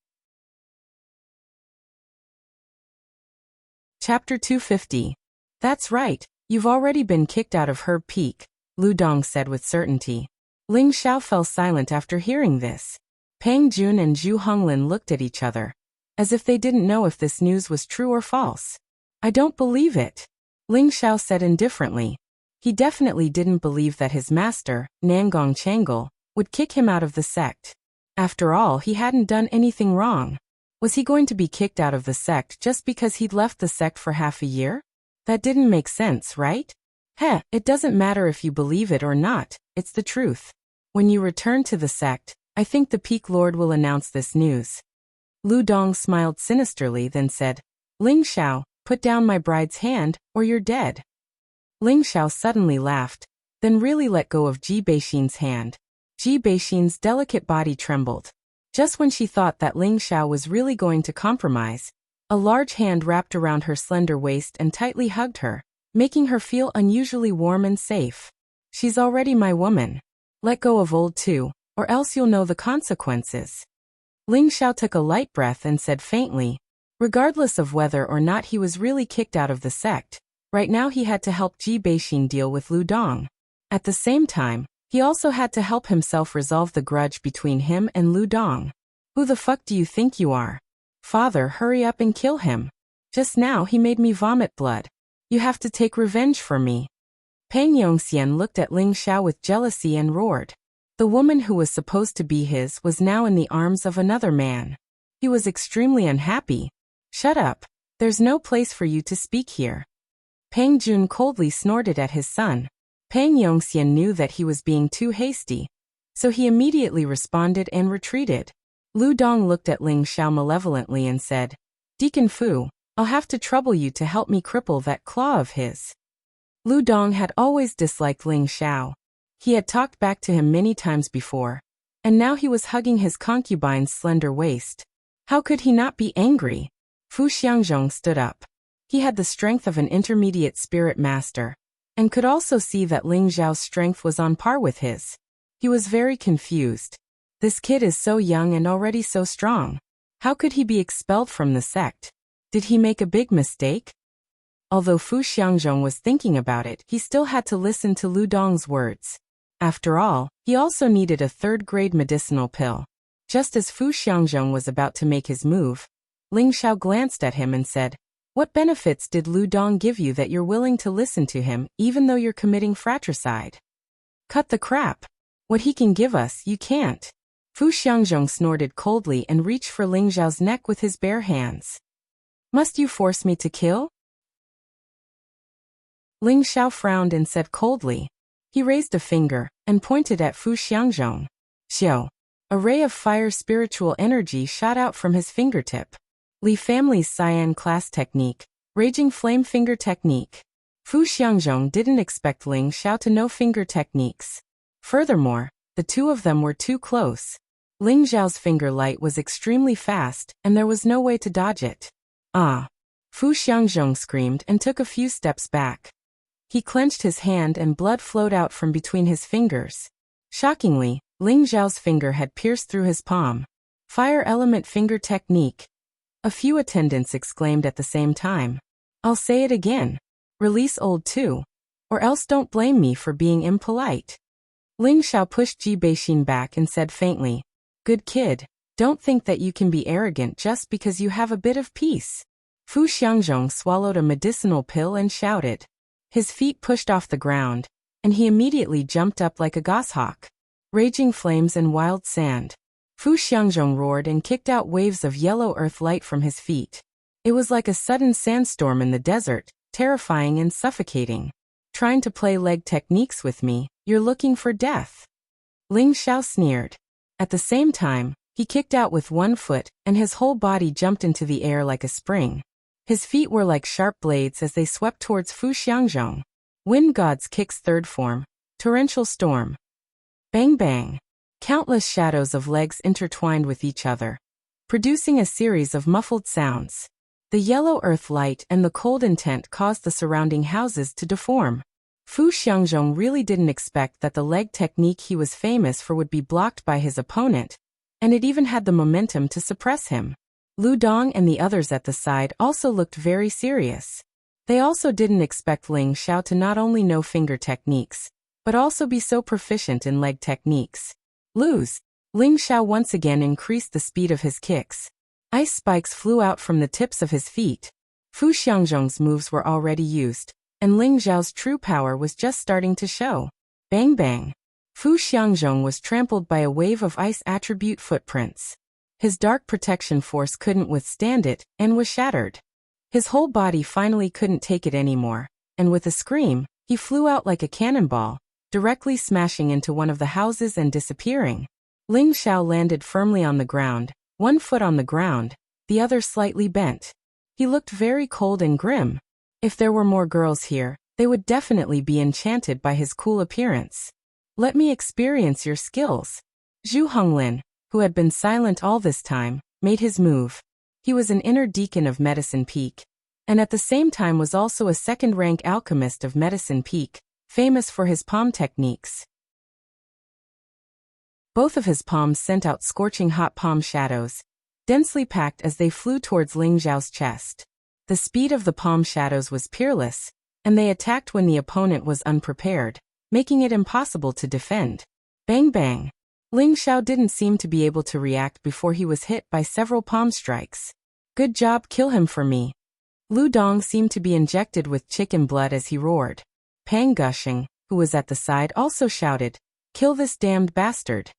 Chapter 250. That's right, you've already been kicked out of Herb Peak, Lu Dong said with certainty. Ling Xiao fell silent after hearing this. Pang Jun and Zhu Honglin looked at each other, as if they didn't know if this news was true or false. I don't believe it, Ling Xiao said indifferently. He definitely didn't believe that his master, Nangong Changle, would kick him out of the sect. After all, he hadn't done anything wrong. Was he going to be kicked out of the sect just because he'd left the sect for half a year? That didn't make sense, right? Heh, it doesn't matter if you believe it or not, it's the truth. When you return to the sect, I think the Peak Lord will announce this news. Lu Dong smiled sinisterly, then said, Ling Xiao, put down my bride's hand, or you're dead. Ling Xiao suddenly laughed, then really let go of Ji Beixin's hand. Ji Beixin's delicate body trembled. Just when she thought that Ling Xiao was really going to compromise, a large hand wrapped around her slender waist and tightly hugged her, making her feel unusually warm and safe. She's already my woman. Let go of old too, or else you'll know the consequences. Ling Xiao took a light breath and said faintly, regardless of whether or not he was really kicked out of the sect, right now he had to help Ji Beixin deal with Lu Dong. At the same time, he also had to help himself resolve the grudge between him and Lu Dong. Who the fuck do you think you are? Father, hurry up and kill him. Just now he made me vomit blood. You have to take revenge for me. Pang Yongxian looked at Ling Xiao with jealousy and roared. The woman who was supposed to be his was now in the arms of another man. He was extremely unhappy. Shut up. There's no place for you to speak here. Pang Jun coldly snorted at his son. Pang Yongxian knew that he was being too hasty, so he immediately responded and retreated. Lu Dong looked at Ling Xiao malevolently and said, Deacon Fu, I'll have to trouble you to help me cripple that claw of his. Lu Dong had always disliked Ling Xiao. He had talked back to him many times before, and now he was hugging his concubine's slender waist. How could he not be angry? Fu Xiangzhong stood up. He had the strength of an intermediate spirit master, and could also see that Ling Xiao's strength was on par with his. He was very confused. This kid is so young and already so strong. How could he be expelled from the sect? Did he make a big mistake? Although Fu Xiangzhong was thinking about it, he still had to listen to Lu Dong's words. After all, he also needed a third-grade medicinal pill. Just as Fu Xiangzhong was about to make his move, Ling Xiao glanced at him and said, What benefits did Lu Dong give you that you're willing to listen to him even though you're committing fratricide? Cut the crap. What he can give us, you can't. Fu Xiangzhong snorted coldly and reached for Ling Xiao's neck with his bare hands. Must you force me to kill? Ling Xiao frowned and said coldly. He raised a finger and pointed at Fu Xiangzhong. Xiao. A ray of fire spiritual energy shot out from his fingertip. Li family's Cyan class technique, Raging Flame Finger Technique. Fu Xiangzhong didn't expect Ling Xiao to know finger techniques. Furthermore, the two of them were too close. Ling Xiao's finger light was extremely fast, and there was no way to dodge it. Ah! Fu Xiangzhong screamed and took a few steps back. He clenched his hand and blood flowed out from between his fingers. Shockingly, Ling Xiao's finger had pierced through his palm. Fire element finger technique. A few attendants exclaimed at the same time. I'll say it again. Release old too. Or else don't blame me for being impolite. Ling Xiao pushed Ji Beixin back and said faintly, Good kid, don't think that you can be arrogant just because you have a bit of peace. Fu Xiangzhong swallowed a medicinal pill and shouted. His feet pushed off the ground, and he immediately jumped up like a goshawk. Raging flames and wild sand. Fu Xiangzhong roared and kicked out waves of yellow earth light from his feet. It was like a sudden sandstorm in the desert, terrifying and suffocating. Trying to play leg techniques with me, you're looking for death. Ling Xiao sneered. At the same time, He kicked out with one foot, and his whole body jumped into the air like a spring. His feet were like sharp blades as they swept towards Fu Xiangzhong. Wind God's Kick's third form, Torrential Storm. Bang bang. Countless shadows of legs intertwined with each other, producing a series of muffled sounds. The yellow earth light and the cold intent caused the surrounding houses to deform. Fu Xiangzhong really didn't expect that the leg technique he was famous for would be blocked by his opponent, and it even had the momentum to suppress him. Lu Dong and the others at the side also looked very serious. They also didn't expect Ling Xiao to not only know finger techniques, but also be so proficient in leg techniques. Lose. Ling Xiao once again increased the speed of his kicks. Ice spikes flew out from the tips of his feet. Fu Xiangzhong's moves were already used, and Ling Xiao's true power was just starting to show. Bang bang. Fu Xiangzhong was trampled by a wave of ice attribute footprints. His dark protection force couldn't withstand it, and was shattered. His whole body finally couldn't take it anymore, and with a scream, he flew out like a cannonball, directly smashing into one of the houses and disappearing. Ling Xiao landed firmly on the ground, one foot on the ground, the other slightly bent. He looked very cold and grim. If there were more girls here, they would definitely be enchanted by his cool appearance. Let me experience your skills. Zhu Honglin, who had been silent all this time, made his move. He was an inner deacon of Medicine Peak, and at the same time was also a second-rank alchemist of Medicine Peak, famous for his palm techniques. Both of his palms sent out scorching hot palm shadows, densely packed as they flew towards Ling Xiao's chest. The speed of the palm shadows was peerless, and they attacked when the opponent was unprepared, making it impossible to defend. Bang bang. Ling Xiao didn't seem to be able to react before he was hit by several palm strikes. Good job, kill him for me. Lu Dong seemed to be injected with chicken blood as he roared. Pang Gushing, who was at the side, also shouted, "Kill this damned bastard."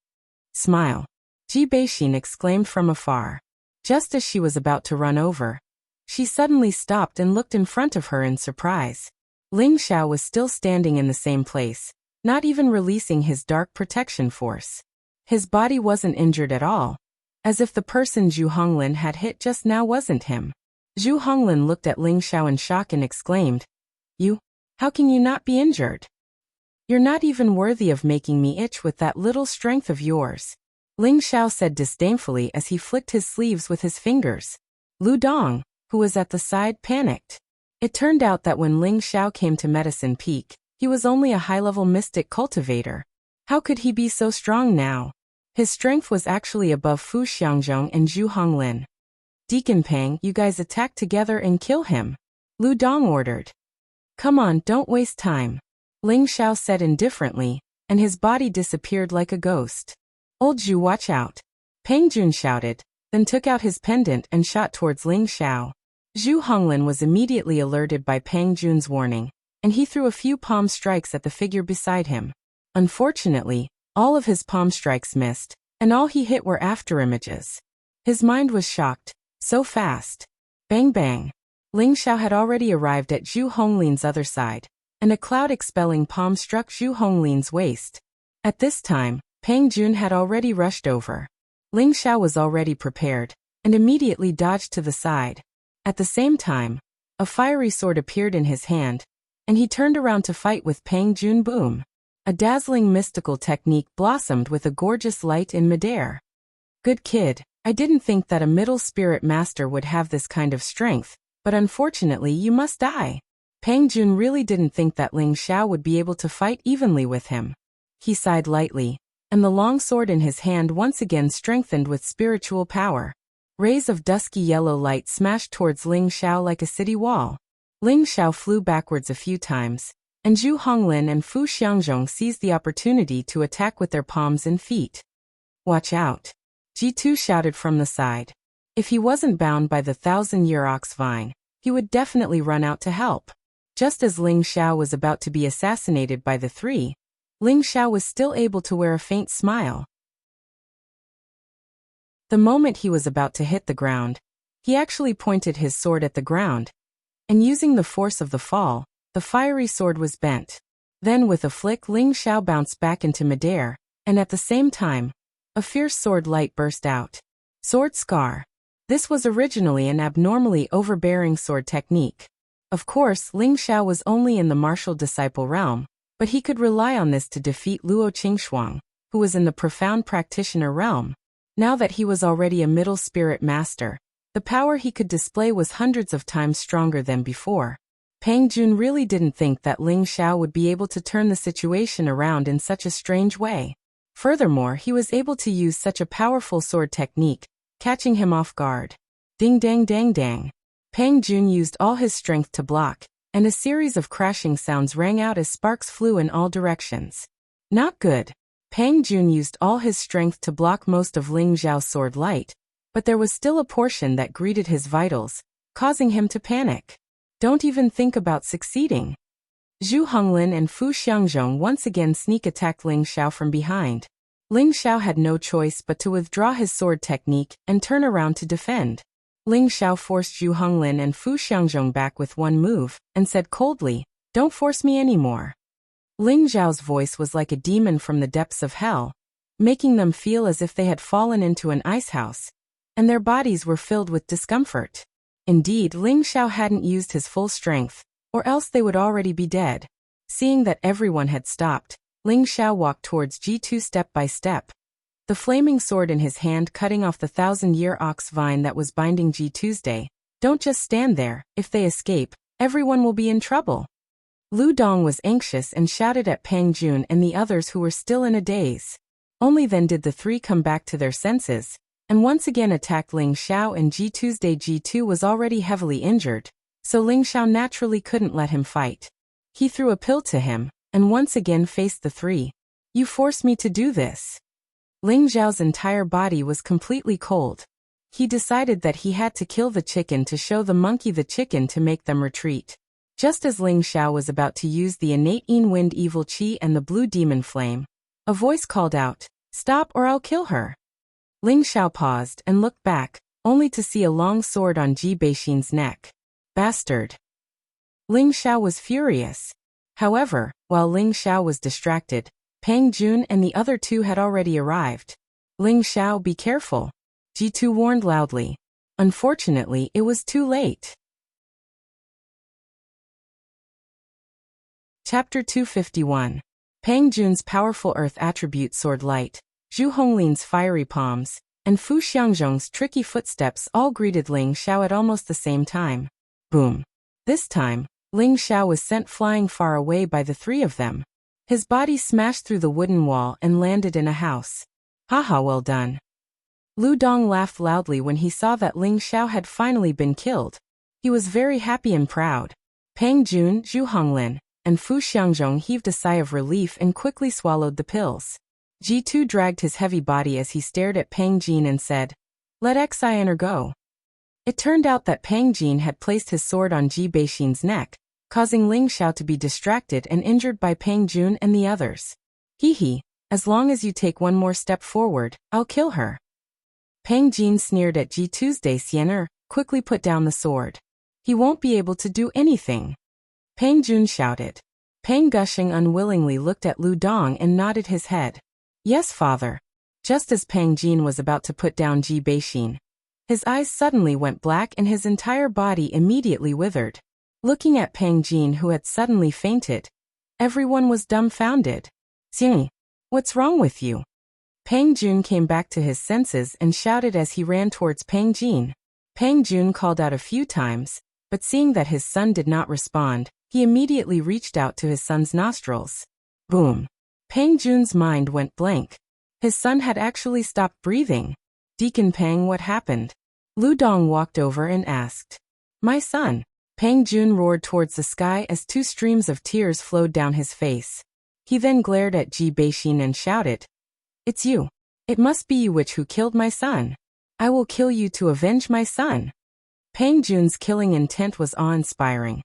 Smile. Ji Beixin exclaimed from afar. Just as she was about to run over, she suddenly stopped and looked in front of her in surprise. Ling Xiao was still standing in the same place, not even releasing his dark protection force. His body wasn't injured at all, as if the person Zhu Honglin had hit just now wasn't him. Zhu Honglin looked at Ling Xiao in shock and exclaimed, "You? How can you not be injured? You're not even worthy of making me itch with that little strength of yours," Ling Xiao said disdainfully as he flicked his sleeves with his fingers. Lu Dong, who was at the side, panicked. It turned out that when Ling Xiao came to Medicine Peak, he was only a high-level mystic cultivator. How could he be so strong now? His strength was actually above Fu Xiangzhong and Zhu Honglin. "Deacon Pang, you guys attack together and kill him," Lu Dong ordered. "Come on, don't waste time," Ling Xiao said indifferently, and his body disappeared like a ghost. "Old Zhu, watch out," Pang Jun shouted, then took out his pendant and shot towards Ling Xiao. Zhu Honglin was immediately alerted by Pang Jun's warning, and he threw a few palm strikes at the figure beside him. Unfortunately, all of his palm strikes missed, and all he hit were afterimages. His mind was shocked. So fast. Bang bang. Ling Xiao had already arrived at Zhu Honglin's other side, and a cloud-expelling palm struck Zhu Honglin's waist. At this time, Pang Jun had already rushed over. Ling Xiao was already prepared, and immediately dodged to the side. At the same time, a fiery sword appeared in his hand, and he turned around to fight with Pang Jun. Boom. A dazzling mystical technique blossomed with a gorgeous light in midair. "Good kid, I didn't think that a middle spirit master would have this kind of strength, but unfortunately you must die." Pang Jun really didn't think that Ling Xiao would be able to fight evenly with him. He sighed lightly, and the long sword in his hand once again strengthened with spiritual power. Rays of dusky yellow light smashed towards Ling Xiao like a city wall. Ling Xiao flew backwards a few times, and Zhu Honglin and Fu Xiangzhong seized the opportunity to attack with their palms and feet. "Watch out," G2 shouted from the side. If he wasn't bound by the 1,000-year ox vine, he would definitely run out to help. Just as Ling Xiao was about to be assassinated by the three, Ling Xiao was still able to wear a faint smile. The moment he was about to hit the ground, he actually pointed his sword at the ground, and using the force of the fall, the fiery sword was bent. Then with a flick, Ling Xiao bounced back into midair, and at the same time, A fierce sword light burst out. Sword scar. This was originally an abnormally overbearing sword technique. Of course, Ling Xiao was only in the martial disciple realm, but he could rely on this to defeat Luo Qingxuang, who was in the profound practitioner realm. Now that he was already a middle spirit master, the power he could display was hundreds of times stronger than before. Pang Jun really didn't think that Ling Xiao would be able to turn the situation around in such a strange way. Furthermore, he was able to use such a powerful sword technique, catching him off guard. Ding dang dang dang. Pang Jun used all his strength to block, and a series of crashing sounds rang out as sparks flew in all directions. Not good. Pang Jun used all his strength to block most of Ling Xiao's sword light, but there was still a portion that greeted his vitals, causing him to panic. Don't even think about succeeding. Zhu Honglin and Fu Xiangzhong once again sneak attacked Ling Xiao from behind. Ling Xiao had no choice but to withdraw his sword technique and turn around to defend. Ling Xiao forced Zhu Honglin and Fu Xiangzhong back with one move, and said coldly, "Don't force me anymore." Ling Xiao's voice was like a demon from the depths of hell, making them feel as if they had fallen into an icehouse, and their bodies were filled with discomfort. Indeed, Ling Xiao hadn't used his full strength, or else they would already be dead. Seeing that everyone had stopped, Ling Xiao walked towards G2 step by step, the flaming sword in his hand cutting off the 1,000-year ox vine that was binding G2's. Don't just stand there. If they escape, everyone will be in trouble. Lu Dong was anxious and shouted at Pang Jun and the others who were still in a daze. Only then did the three come back to their senses, and once again attacked Ling Xiao and G2's. G2 was already heavily injured, so Ling Xiao naturally couldn't let him fight. He threw a pill to him, and once again faced the three. "You forced me to do this." Ling Xiao's entire body was completely cold. He decided that he had to kill the chicken to show the monkey the chicken to make them retreat. Just as Ling Xiao was about to use the innate Yin Wind Evil Qi and the blue demon flame, a voice called out, "Stop or I'll kill her." Ling Xiao paused and looked back, only to see a long sword on Ji Beixin's neck. Bastard. Ling Xiao was furious. However, while Ling Xiao was distracted, Pang Jun and the other two had already arrived. "Ling Xiao, be careful," G2 warned loudly. Unfortunately, it was too late. Chapter 251. Pang Jun's powerful earth attribute sword light, Zhu Honglin's fiery palms, and Fu Xiangzhong's tricky footsteps all greeted Ling Xiao at almost the same time. Boom. This time, Ling Xiao was sent flying far away by the three of them. His body smashed through the wooden wall and landed in a house. Haha, well done. Lu Dong laughed loudly when he saw that Ling Xiao had finally been killed. He was very happy and proud. Pang Jun, Zhu Honglin, and Fu Xiangzhong heaved a sigh of relief and quickly swallowed the pills. G2 dragged his heavy body as he stared at Pang Jin and said, "Let Xianer go." It turned out that Pang Jin had placed his sword on Ji Beixin's neck, causing Ling Xiao to be distracted and injured by Pang Jun and the others. Hee, as long as you take one more step forward, I'll kill her. Pang Jin sneered at G2's. Xianer quickly put down the sword. He won't be able to do anything. Pang Jun shouted. Pang Gushing unwillingly looked at Lu Dong and nodded his head. "Yes, father." Just as Pang Jin was about to put down Ji Beixin, his eyes suddenly went black and his entire body immediately withered. Looking at Pang Jin, who had suddenly fainted, everyone was dumbfounded. "Xing, what's wrong with you?" Pang Jun came back to his senses and shouted as he ran towards Pang Jin. Pang Jun called out a few times, but seeing that his son did not respond, he immediately reached out to his son's nostrils. Boom. Pang Jun's mind went blank. His son had actually stopped breathing. "Deacon Pang, what happened?" Lu Dong walked over and asked. "My son." Pang Jun roared towards the sky as two streams of tears flowed down his face. He then glared at Ji Beixin and shouted, "It's you. It must be you witch who killed my son. I will kill you to avenge my son." Pang Jun's killing intent was awe-inspiring,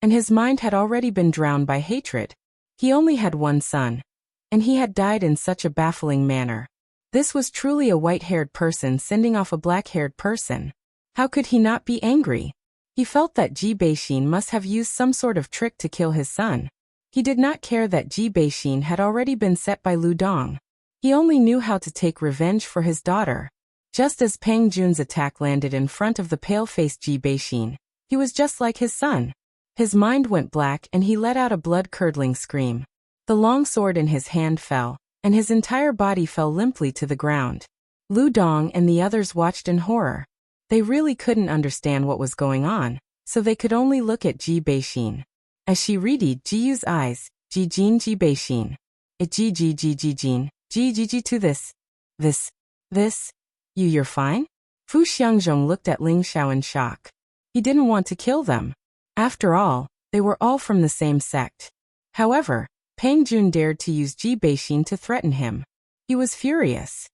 and his mind had already been drowned by hatred. He only had one son, and he had died in such a baffling manner. This was truly a white-haired person sending off a black-haired person. How could he not be angry? He felt that Ji Beixin must have used some sort of trick to kill his son. He did not care that Ji Beixin had already been set by Lu Dong. He only knew how to take revenge for his daughter. Just as Pang Jun's attack landed in front of the pale-faced Ji Beixin, he was just like his son. His mind went black and he let out a blood-curdling scream. The long sword in his hand fell, and his entire body fell limply to the ground. Lu Dong and the others watched in horror. They really couldn't understand what was going on, so they could only look at Ji Beixin. As she readied Ji-Yu's eyes, Ji Jin Ji Beixin. It Ji Ji Ji Ji Jin, Ji Ji Ji to this. You're fine? Fu Xiangzhong looked at Ling Xiao in shock. He didn't want to kill them. After all, they were all from the same sect. However, Pang Jun dared to use Ji Beixin to threaten him. He was furious.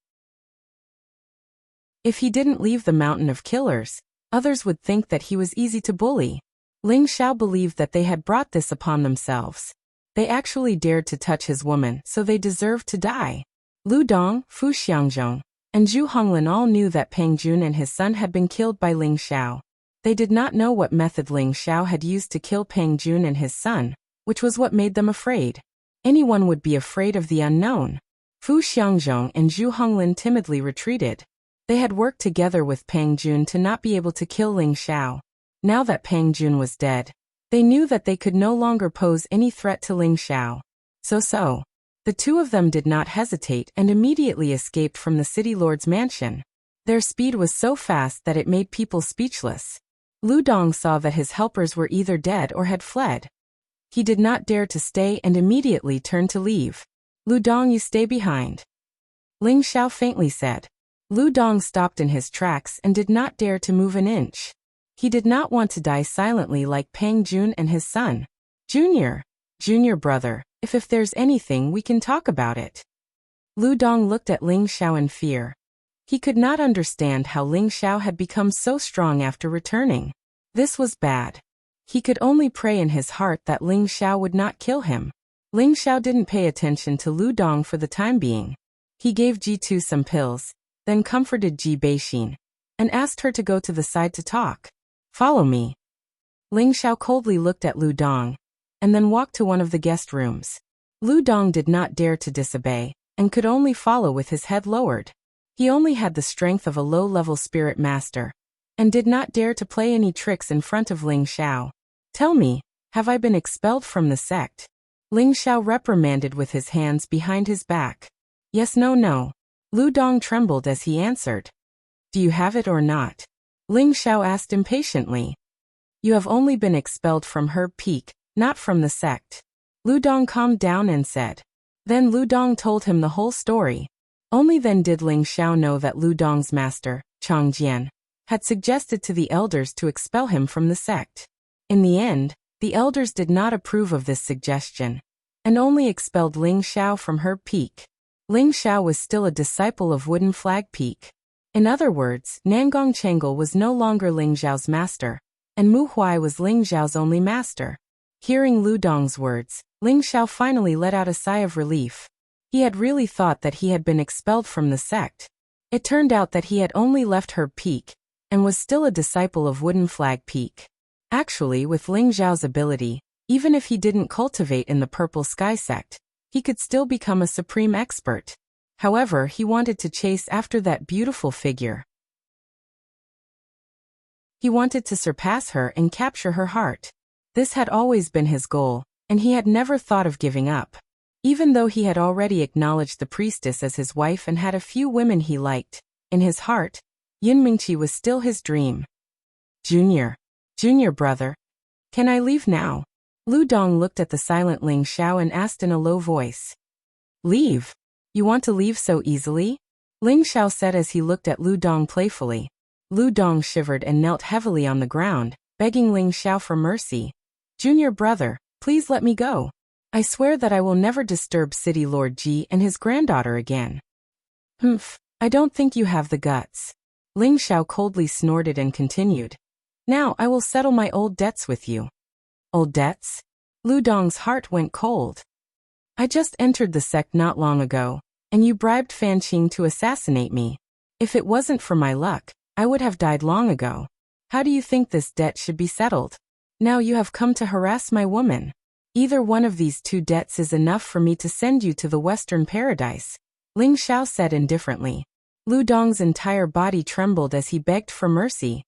If he didn't leave the mountain of killers, others would think that he was easy to bully. Ling Xiao believed that they had brought this upon themselves. They actually dared to touch his woman, so they deserved to die. Lu Dong, Fu Xiangzhong, and Zhu Honglin all knew that Pang Jun and his son had been killed by Ling Xiao. They did not know what method Ling Xiao had used to kill Pang Jun and his son, which was what made them afraid. Anyone would be afraid of the unknown. Fu Xiangzhong and Zhu Honglin timidly retreated. They had worked together with Pang Jun to not be able to kill Ling Xiao. Now that Pang Jun was dead, they knew that they could no longer pose any threat to Ling Xiao. So, the two of them did not hesitate and immediately escaped from the city lord's mansion. Their speed was so fast that it made people speechless. Lu Dong saw that his helpers were either dead or had fled. He did not dare to stay and immediately turned to leave. Lu Dong, you stay behind. Ling Xiao faintly said. Lu Dong stopped in his tracks and did not dare to move an inch. He did not want to die silently like Pang Jun and his son. Junior brother, if there's anything we can talk about it. Lu Dong looked at Ling Xiao in fear. He could not understand how Ling Xiao had become so strong after returning. This was bad. He could only pray in his heart that Ling Xiao would not kill him. Ling Xiao didn't pay attention to Lu Dong for the time being. He gave Ji2 some pills, then comforted Ji Beixin, and asked her to go to the side to talk. Follow me. Ling Xiao coldly looked at Lu Dong, and then walked to one of the guest rooms. Lu Dong did not dare to disobey, and could only follow with his head lowered. He only had the strength of a low-level spirit master, and did not dare to play any tricks in front of Ling Xiao. Tell me, have I been expelled from the sect? Ling Xiao reprimanded with his hands behind his back. Yes, no. Lu Dong trembled as he answered. Do you have it or not? Ling Xiao asked impatiently. You have only been expelled from Herb Peak, not from the sect. Lu Dong calmed down and said. Then Lu Dong told him the whole story. Only then did Ling Xiao know that Lu Dong's master, Chang Jian, had suggested to the elders to expel him from the sect. In the end, the elders did not approve of this suggestion, and only expelled Ling Xiao from Herb Peak. Ling Xiao was still a disciple of Wooden Flag Peak. In other words, Nangong Chengal was no longer Ling Xiao's master, and Mu Huai was Ling Xiao's only master. Hearing Lu Dong's words, Ling Xiao finally let out a sigh of relief. He had really thought that he had been expelled from the sect. It turned out that he had only left Herb Peak, and was still a disciple of Wooden Flag Peak. Actually, with Ling Xiao's ability, even if he didn't cultivate in the Purple Sky sect, he could still become a supreme expert. However, he wanted to chase after that beautiful figure. He wanted to surpass her and capture her heart. This had always been his goal, and he had never thought of giving up. Even though he had already acknowledged the priestess as his wife and had a few women he liked, in his heart, Yunmingqi was still his dream. Junior brother, can I leave now? Lu Dong looked at the silent Ling Xiao and asked in a low voice. Leave? You want to leave so easily? Ling Xiao said as he looked at Lu Dong playfully. Lu Dong shivered and knelt heavily on the ground, begging Ling Xiao for mercy. Junior brother, please let me go. I swear that I will never disturb City Lord Ji and his granddaughter again. Humph, I don't think you have the guts. Ling Xiao coldly snorted and continued. Now I will settle my old debts with you. Old debts? Lu Dong's heart went cold. I just entered the sect not long ago, and you bribed Fan Qing to assassinate me. If it wasn't for my luck, I would have died long ago. How do you think this debt should be settled? Now you have come to harass my woman. Either one of these two debts is enough for me to send you to the Western Paradise, Ling Xiao said indifferently. Lu Dong's entire body trembled as he begged for mercy.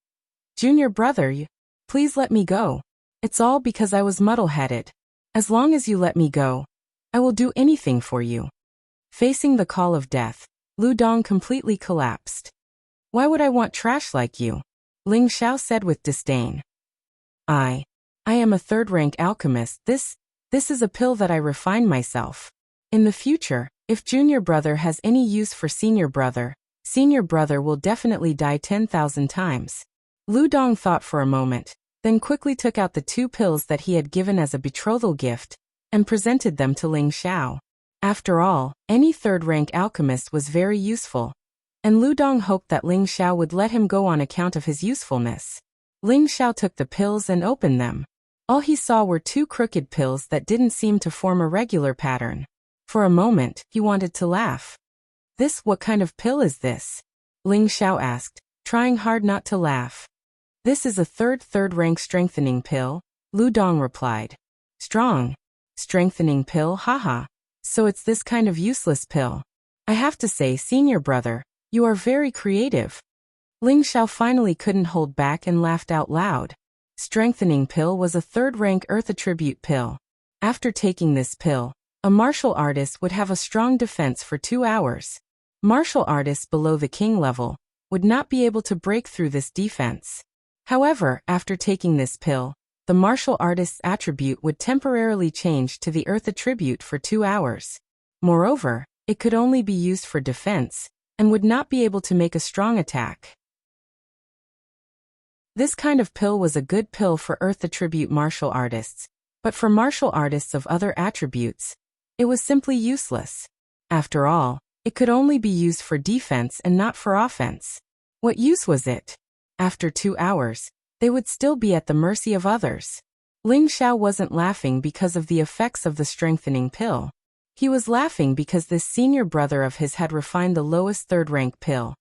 Junior brother, please let me go. It's all because I was muddle-headed. As long as you let me go, I will do anything for you. Facing the call of death, Lu Dong completely collapsed. Why would I want trash like you? Ling Xiao said with disdain. I am a third-rank alchemist. This is a pill that I refine myself. In the future, if junior brother has any use for senior brother will definitely die 10,000 times. Lu Dong thought for a moment, then quickly took out the 2 pills that he had given as a betrothal gift, and presented them to Ling Xiao. After all, any third-rank alchemist was very useful, and Lu Dong hoped that Ling Xiao would let him go on account of his usefulness. Ling Xiao took the pills and opened them. All he saw were 2 crooked pills that didn't seem to form a regular pattern. For a moment, he wanted to laugh. What kind of pill is this? Ling Xiao asked, trying hard not to laugh. This is a third-rank strengthening pill, Lu Dong replied. Strengthening pill, haha. So it's this kind of useless pill. I have to say, senior brother, you are very creative. Ling Xiao finally couldn't hold back and laughed out loud. Strengthening pill was a 3rd-rank earth attribute pill. After taking this pill, a martial artist would have a strong defense for 2 hours. Martial artists below the king level would not be able to break through this defense. However, after taking this pill, the martial artist's attribute would temporarily change to the earth attribute for 2 hours. Moreover, it could only be used for defense, and would not be able to make a strong attack. This kind of pill was a good pill for earth attribute martial artists, but for martial artists of other attributes, it was simply useless. After all, it could only be used for defense and not for offense. What use was it? After 2 hours, they would still be at the mercy of others. Ling Xiao wasn't laughing because of the effects of the strengthening pill. He was laughing because this senior brother of his had refined the lowest 3rd-rank pill,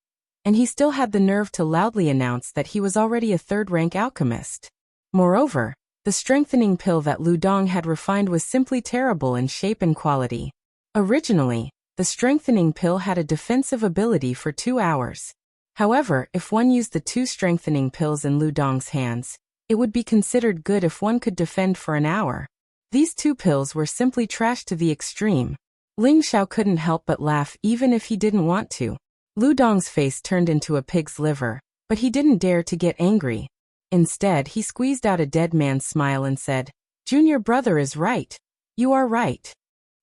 and he still had the nerve to loudly announce that he was already a 3rd-rank alchemist. Moreover, the strengthening pill that Lu Dong had refined was simply terrible in shape and quality. Originally, the strengthening pill had a defensive ability for 2 hours. However, if one used the 2 strengthening pills in Lu Dong's hands, it would be considered good if one could defend for an hour. These 2 pills were simply trash to the extreme. Ling Xiao couldn't help but laugh even if he didn't want to. Lu Dong's face turned into a pig's liver, but he didn't dare to get angry. Instead, he squeezed out a dead man's smile and said, "Junior brother is right. You are right."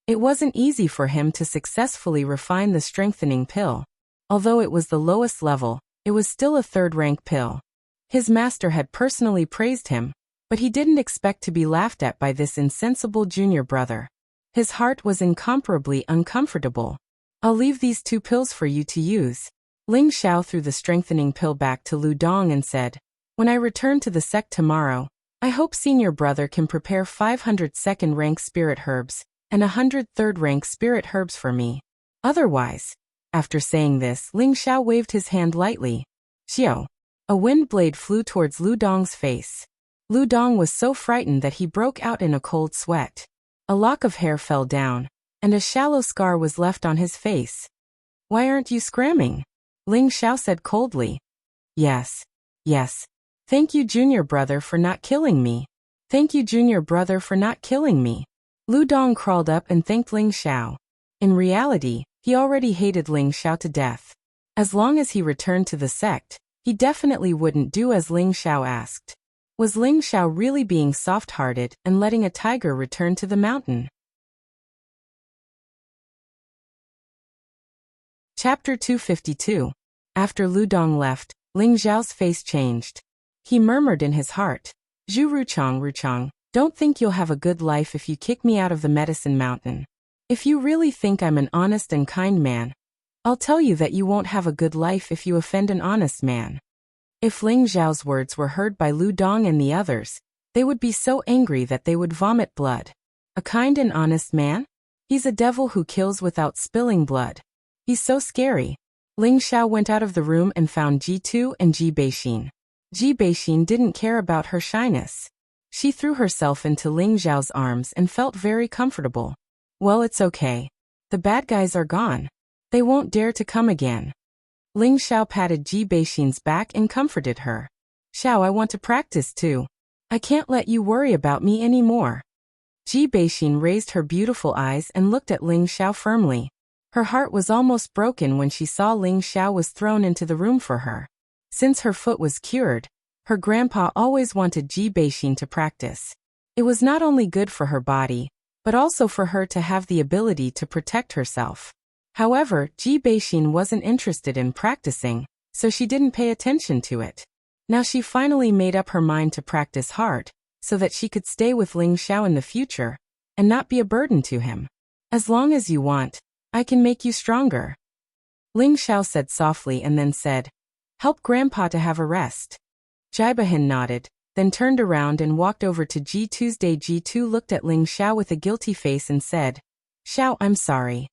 It wasn't easy for him to successfully refine the strengthening pill. Although it was the lowest level, it was still a 3rd-rank pill. His master had personally praised him, but he didn't expect to be laughed at by this insensible junior brother. His heart was incomparably uncomfortable. "I'll leave these 2 pills for you to use." Ling Xiao threw the strengthening pill back to Lu Dong and said, "When I return to the sect tomorrow, I hope senior brother can prepare 500 2nd-rank spirit herbs and 100 3rd-rank spirit herbs for me. Otherwise..." After saying this, Ling Xiao waved his hand lightly. Xiao. A wind blade flew towards Lu Dong's face. Lu Dong was so frightened that he broke out in a cold sweat. A lock of hair fell down, and a shallow scar was left on his face. "Why aren't you scramming?" Ling Xiao said coldly. Yes. Thank you, junior brother, for not killing me. Thank you, junior brother, for not killing me." Lu Dong crawled up and thanked Ling Xiao. In reality, he already hated Ling Xiao to death. As long as he returned to the sect, he definitely wouldn't do as Ling Xiao asked. Was Ling Xiao really being soft-hearted and letting a tiger return to the mountain? Chapter 252. After Lu Dong left, Ling Xiao's face changed. He murmured in his heart, "Zhu Ruchang, don't think you'll have a good life if you kick me out of the medicine mountain. If you really think I'm an honest and kind man, I'll tell you that you won't have a good life if you offend an honest man." If Ling Xiao's words were heard by Lu Dong and the others, they would be so angry that they would vomit blood. A kind and honest man? He's a devil who kills without spilling blood. He's so scary. Ling Xiao went out of the room and found Ji2 and Ji Beixin. Ji Beixin didn't care about her shyness. She threw herself into Ling Xiao's arms and felt very comfortable. "Well, it's okay. The bad guys are gone. They won't dare to come again. Ling Xiao patted Ji Beixin's back and comforted her. Xiao, I want to practice too. I can't let you worry about me anymore. Ji Beixin raised her beautiful eyes and looked at Ling Xiao firmly. Her heart was almost broken when she saw Ling Xiao was thrown into the room for her. Since her foot was cured, her grandpa always wanted Ji Beixin to practice. It was not only good for her body, but also for her to have the ability to protect herself. However, Ji Beixin wasn't interested in practicing, so she didn't pay attention to it. Now she finally made up her mind to practice hard, so that she could stay with Ling Xiao in the future, and not be a burden to him. As long as you want, I can make you stronger. Ling Xiao said softly and then said, help Grandpa to have a rest. Jibahin nodded, then turned around and walked over to Ji Tuesday. Ji Tu looked at Ling Xiao with a guilty face and said, Xiao, I'm sorry.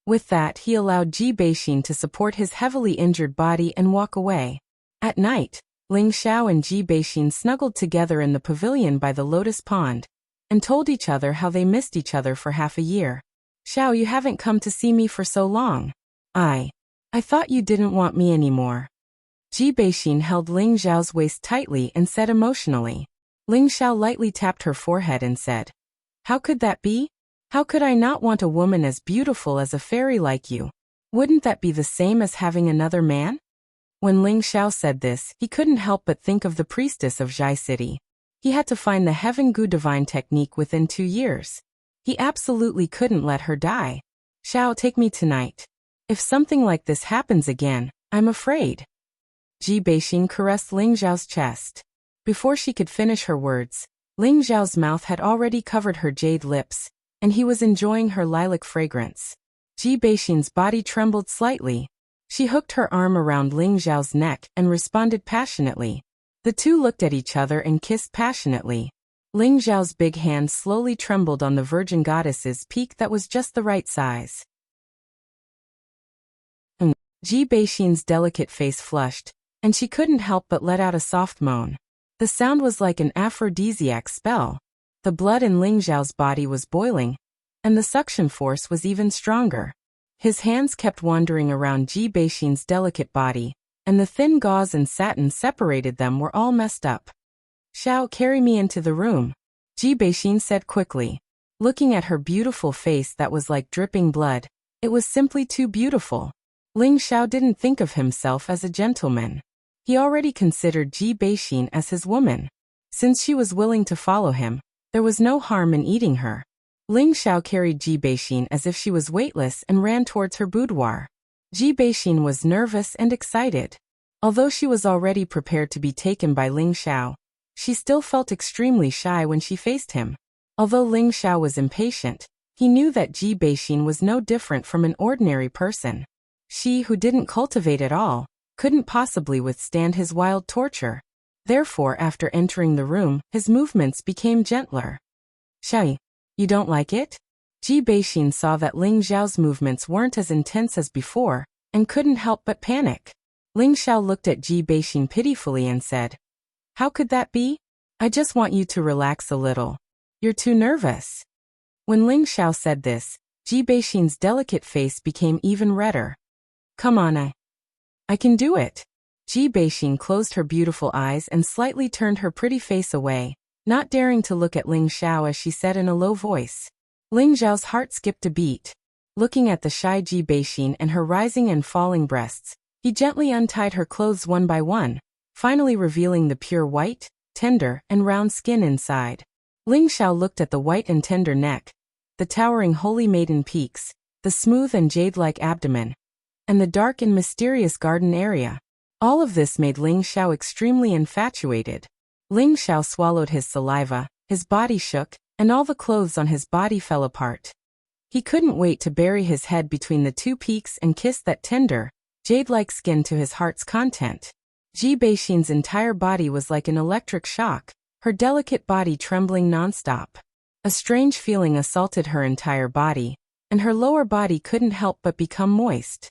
With that, he allowed Ji Beixin to support his heavily injured body and walk away. At night, Ling Xiao and Ji Beixin snuggled together in the pavilion by the lotus pond, and told each other how they missed each other for half a year. Xiao, you haven't come to see me for so long. I thought you didn't want me anymore. Ji Beixin held Ling Xiao's waist tightly and said emotionally. Ling Xiao lightly tapped her forehead and said, how could that be? How could I not want a woman as beautiful as a fairy like you? Wouldn't that be the same as having another man? When Ling Xiao said this, he couldn't help but think of the priestess of Zhai City. He had to find the Heaven Gu divine technique within 2 years. He absolutely couldn't let her die. Xiao, take me tonight. If something like this happens again, I'm afraid. Ji Beixin caressed Ling Xiao's chest. Before she could finish her words, Ling Xiao's mouth had already covered her jade lips, and he was enjoying her lilac fragrance. Ji Beixin's body trembled slightly. She hooked her arm around Ling Xiao's neck and responded passionately. The two looked at each other and kissed passionately. Ling Xiao's big hand slowly trembled on the Virgin Goddess's peak that was just the right size. Ji Beixin's delicate face flushed, and she couldn't help but let out a soft moan. The sound was like an aphrodisiac spell. The blood in Ling Xiao's body was boiling, and the suction force was even stronger. His hands kept wandering around Ji Beixin's delicate body, and the thin gauze and satin separated them were all messed up. Xiao, carry me into the room, Ji Beixin said quickly. Looking at her beautiful face that was like dripping blood, it was simply too beautiful. Ling Xiao didn't think of himself as a gentleman. He already considered Ji Beixin as his woman. Since she was willing to follow him, there was no harm in eating her. Ling Xiao carried Ji Beixin as if she was weightless and ran towards her boudoir. Ji Beixin was nervous and excited. Although she was already prepared to be taken by Ling Xiao, she still felt extremely shy when she faced him. Although Ling Xiao was impatient, he knew that Ji Beixin was no different from an ordinary person. She, who didn't cultivate at all, couldn't possibly withstand his wild torture. Therefore, after entering the room, his movements became gentler. Xiao, you don't like it? Ji Beixin saw that Ling Xiao's movements weren't as intense as before, and couldn't help but panic. Ling Xiao looked at Ji Beixin pitifully and said, how could that be? I just want you to relax a little. You're too nervous. When Ling Xiao said this, Ji Beixin's delicate face became even redder. Come on, I can do it. Ji Beixin closed her beautiful eyes and slightly turned her pretty face away, not daring to look at Ling Xiao as she said in a low voice. Ling Xiao's heart skipped a beat. Looking at the shy Ji Beixin and her rising and falling breasts, he gently untied her clothes one by one, finally revealing the pure white, tender, and round skin inside. Ling Xiao looked at the white and tender neck, the towering holy maiden peaks, the smooth and jade-like abdomen, and the dark and mysterious garden area. All of this made Ling Xiao extremely infatuated. Ling Xiao swallowed his saliva, his body shook, and all the clothes on his body fell apart. He couldn't wait to bury his head between the two peaks and kiss that tender, jade-like skin to his heart's content. Ji Beixin's entire body was like an electric shock, her delicate body trembling non-stop. A strange feeling assaulted her entire body, and her lower body couldn't help but become moist.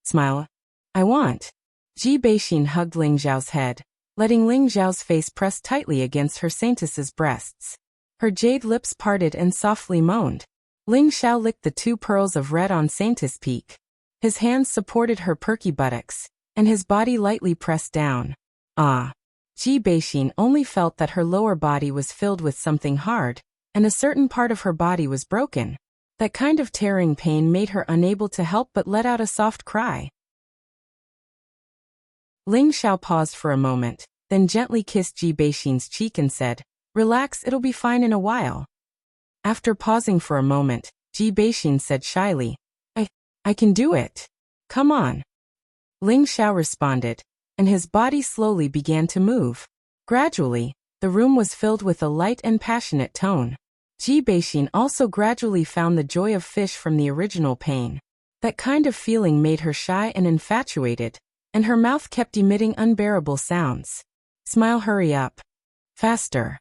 Smile. I want. Ji Beixin hugged Ling Xiao's head, letting Ling Xiao's face press tightly against her saintess's breasts. Her jade lips parted and softly moaned. Ling Xiao licked the 2 pearls of red on Saintess' peak. His hands supported her perky buttocks, and his body lightly pressed down. Ah! Ji Beixin only felt that her lower body was filled with something hard, and a certain part of her body was broken. That kind of tearing pain made her unable to help but let out a soft cry. Ling Xiao paused for a moment, then gently kissed Ji Beixin's cheek and said, "Relax, it'll be fine in a while." After pausing for a moment, Ji Beixin said shyly, I can do it. Come on." Ling Xiao responded, and his body slowly began to move. Gradually, the room was filled with a light and passionate tone. Ji Beixin also gradually found the joy of fish from the original pain. That kind of feeling made her shy and infatuated, and her mouth kept emitting unbearable sounds. "Smile, hurry up. Faster."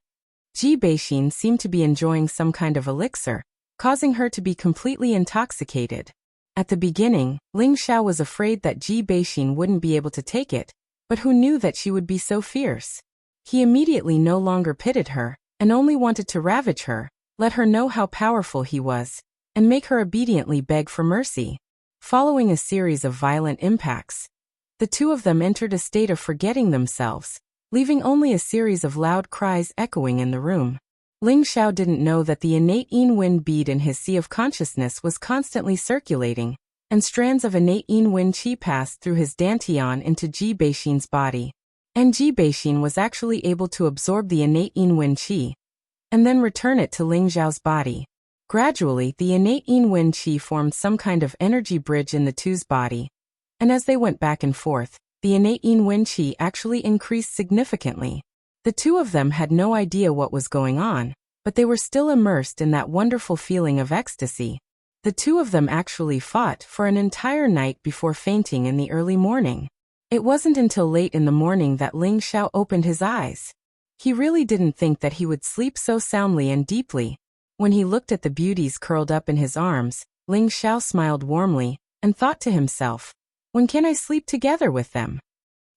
Ji Beixin seemed to be enjoying some kind of elixir, causing her to be completely intoxicated. At the beginning, Ling Xiao was afraid that Ji Beixin wouldn't be able to take it, but who knew that she would be so fierce? He immediately no longer pitied her, and only wanted to ravage her, let her know how powerful he was, and make her obediently beg for mercy. Following a series of violent impacts, the two of them entered a state of forgetting themselves, leaving only a series of loud cries echoing in the room. Ling Xiao didn't know that the innate Yin Wind bead in his sea of consciousness was constantly circulating, and strands of innate Yin Wind qi passed through his dantian into Ji Beixin's body. And Ji Beixin was actually able to absorb the innate Yin Wind qi, and then return it to Ling Xiao's body. Gradually, the innate Yin Wind qi formed some kind of energy bridge in the two's body, and as they went back and forth, the innate Yin Wind qi actually increased significantly. The two of them had no idea what was going on, but they were still immersed in that wonderful feeling of ecstasy. The two of them actually fought for an entire night before fainting in the early morning. It wasn't until late in the morning that Ling Xiao opened his eyes. He really didn't think that he would sleep so soundly and deeply. When he looked at the beauties curled up in his arms, Ling Xiao smiled warmly, and thought to himself, "When can I sleep together with them?"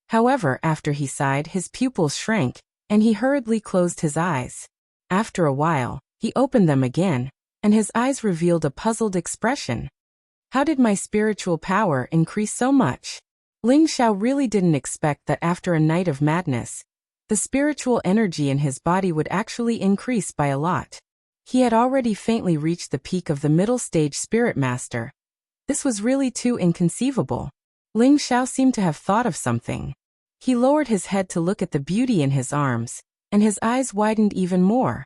However, after he sighed, his pupils shrank, and he hurriedly closed his eyes. After a while, he opened them again, and his eyes revealed a puzzled expression. How did my spiritual power increase so much? Ling Xiao really didn't expect that after a night of madness, the spiritual energy in his body would actually increase by a lot. He had already faintly reached the peak of the middle stage spirit master. This was really too inconceivable. Ling Xiao seemed to have thought of something. He lowered his head to look at the beauty in his arms, and his eyes widened even more.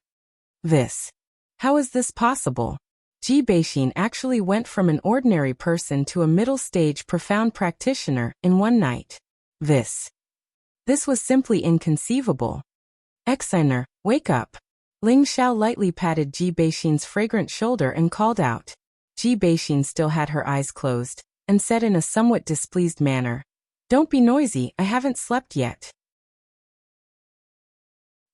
How is this possible? Ji Beixin actually went from an ordinary person to a middle-stage profound practitioner in one night. This was simply inconceivable. Exiner, wake up. Ling Xiao lightly patted Ji Beixin's fragrant shoulder and called out. Ji Beixin still had her eyes closed, and said in a somewhat displeased manner, "Don't be noisy, I haven't slept yet."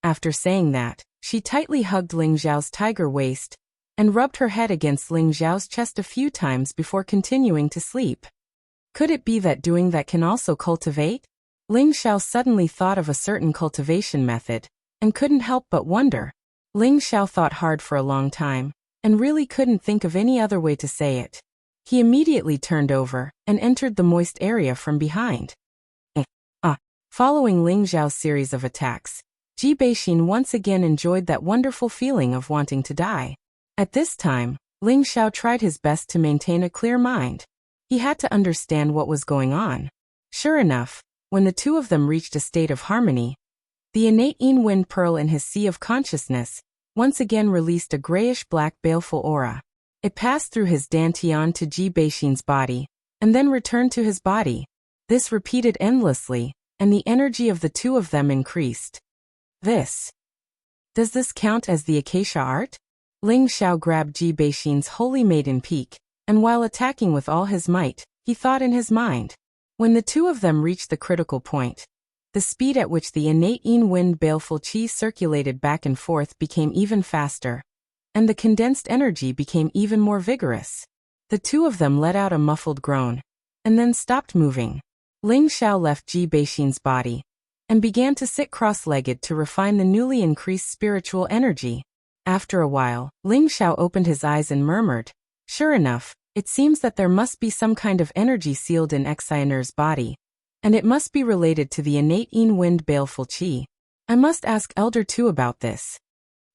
After saying that, she tightly hugged Ling Xiao's tiger waist, and rubbed her head against Ling Xiao's chest a few times before continuing to sleep. Could it be that doing that can also cultivate? Ling Xiao suddenly thought of a certain cultivation method, and couldn't help but wonder. Ling Xiao thought hard for a long time, and really couldn't think of any other way to say it. He immediately turned over, and entered the moist area from behind. Following Ling Xiao's series of attacks, Ji Beixin once again enjoyed that wonderful feeling of wanting to die. At this time, Ling Xiao tried his best to maintain a clear mind. He had to understand what was going on. Sure enough, when the two of them reached a state of harmony, the innate Yin Wind pearl in his sea of consciousness once again released a grayish-black baleful aura. It passed through his dantian to Ji Beixin's body, and then returned to his body. This repeated endlessly, and the energy of the two of them increased. Does this count as the Acacia art? Ling Xiao grabbed Ji Beixin's holy maiden peak, and while attacking with all his might, he thought in his mind. When the two of them reached the critical point, the speed at which the innate Yin Wind baleful qi circulated back and forth became even faster, and the condensed energy became even more vigorous. The two of them let out a muffled groan, and then stopped moving. Ling Xiao left Ji Beixin's body, and began to sit cross-legged to refine the newly increased spiritual energy. After a while, Ling Xiao opened his eyes and murmured, "Sure enough, It seems that there must be some kind of energy sealed in Xianer's body, and it must be related to the innate wind baleful qi. I must ask Elder Tu about this.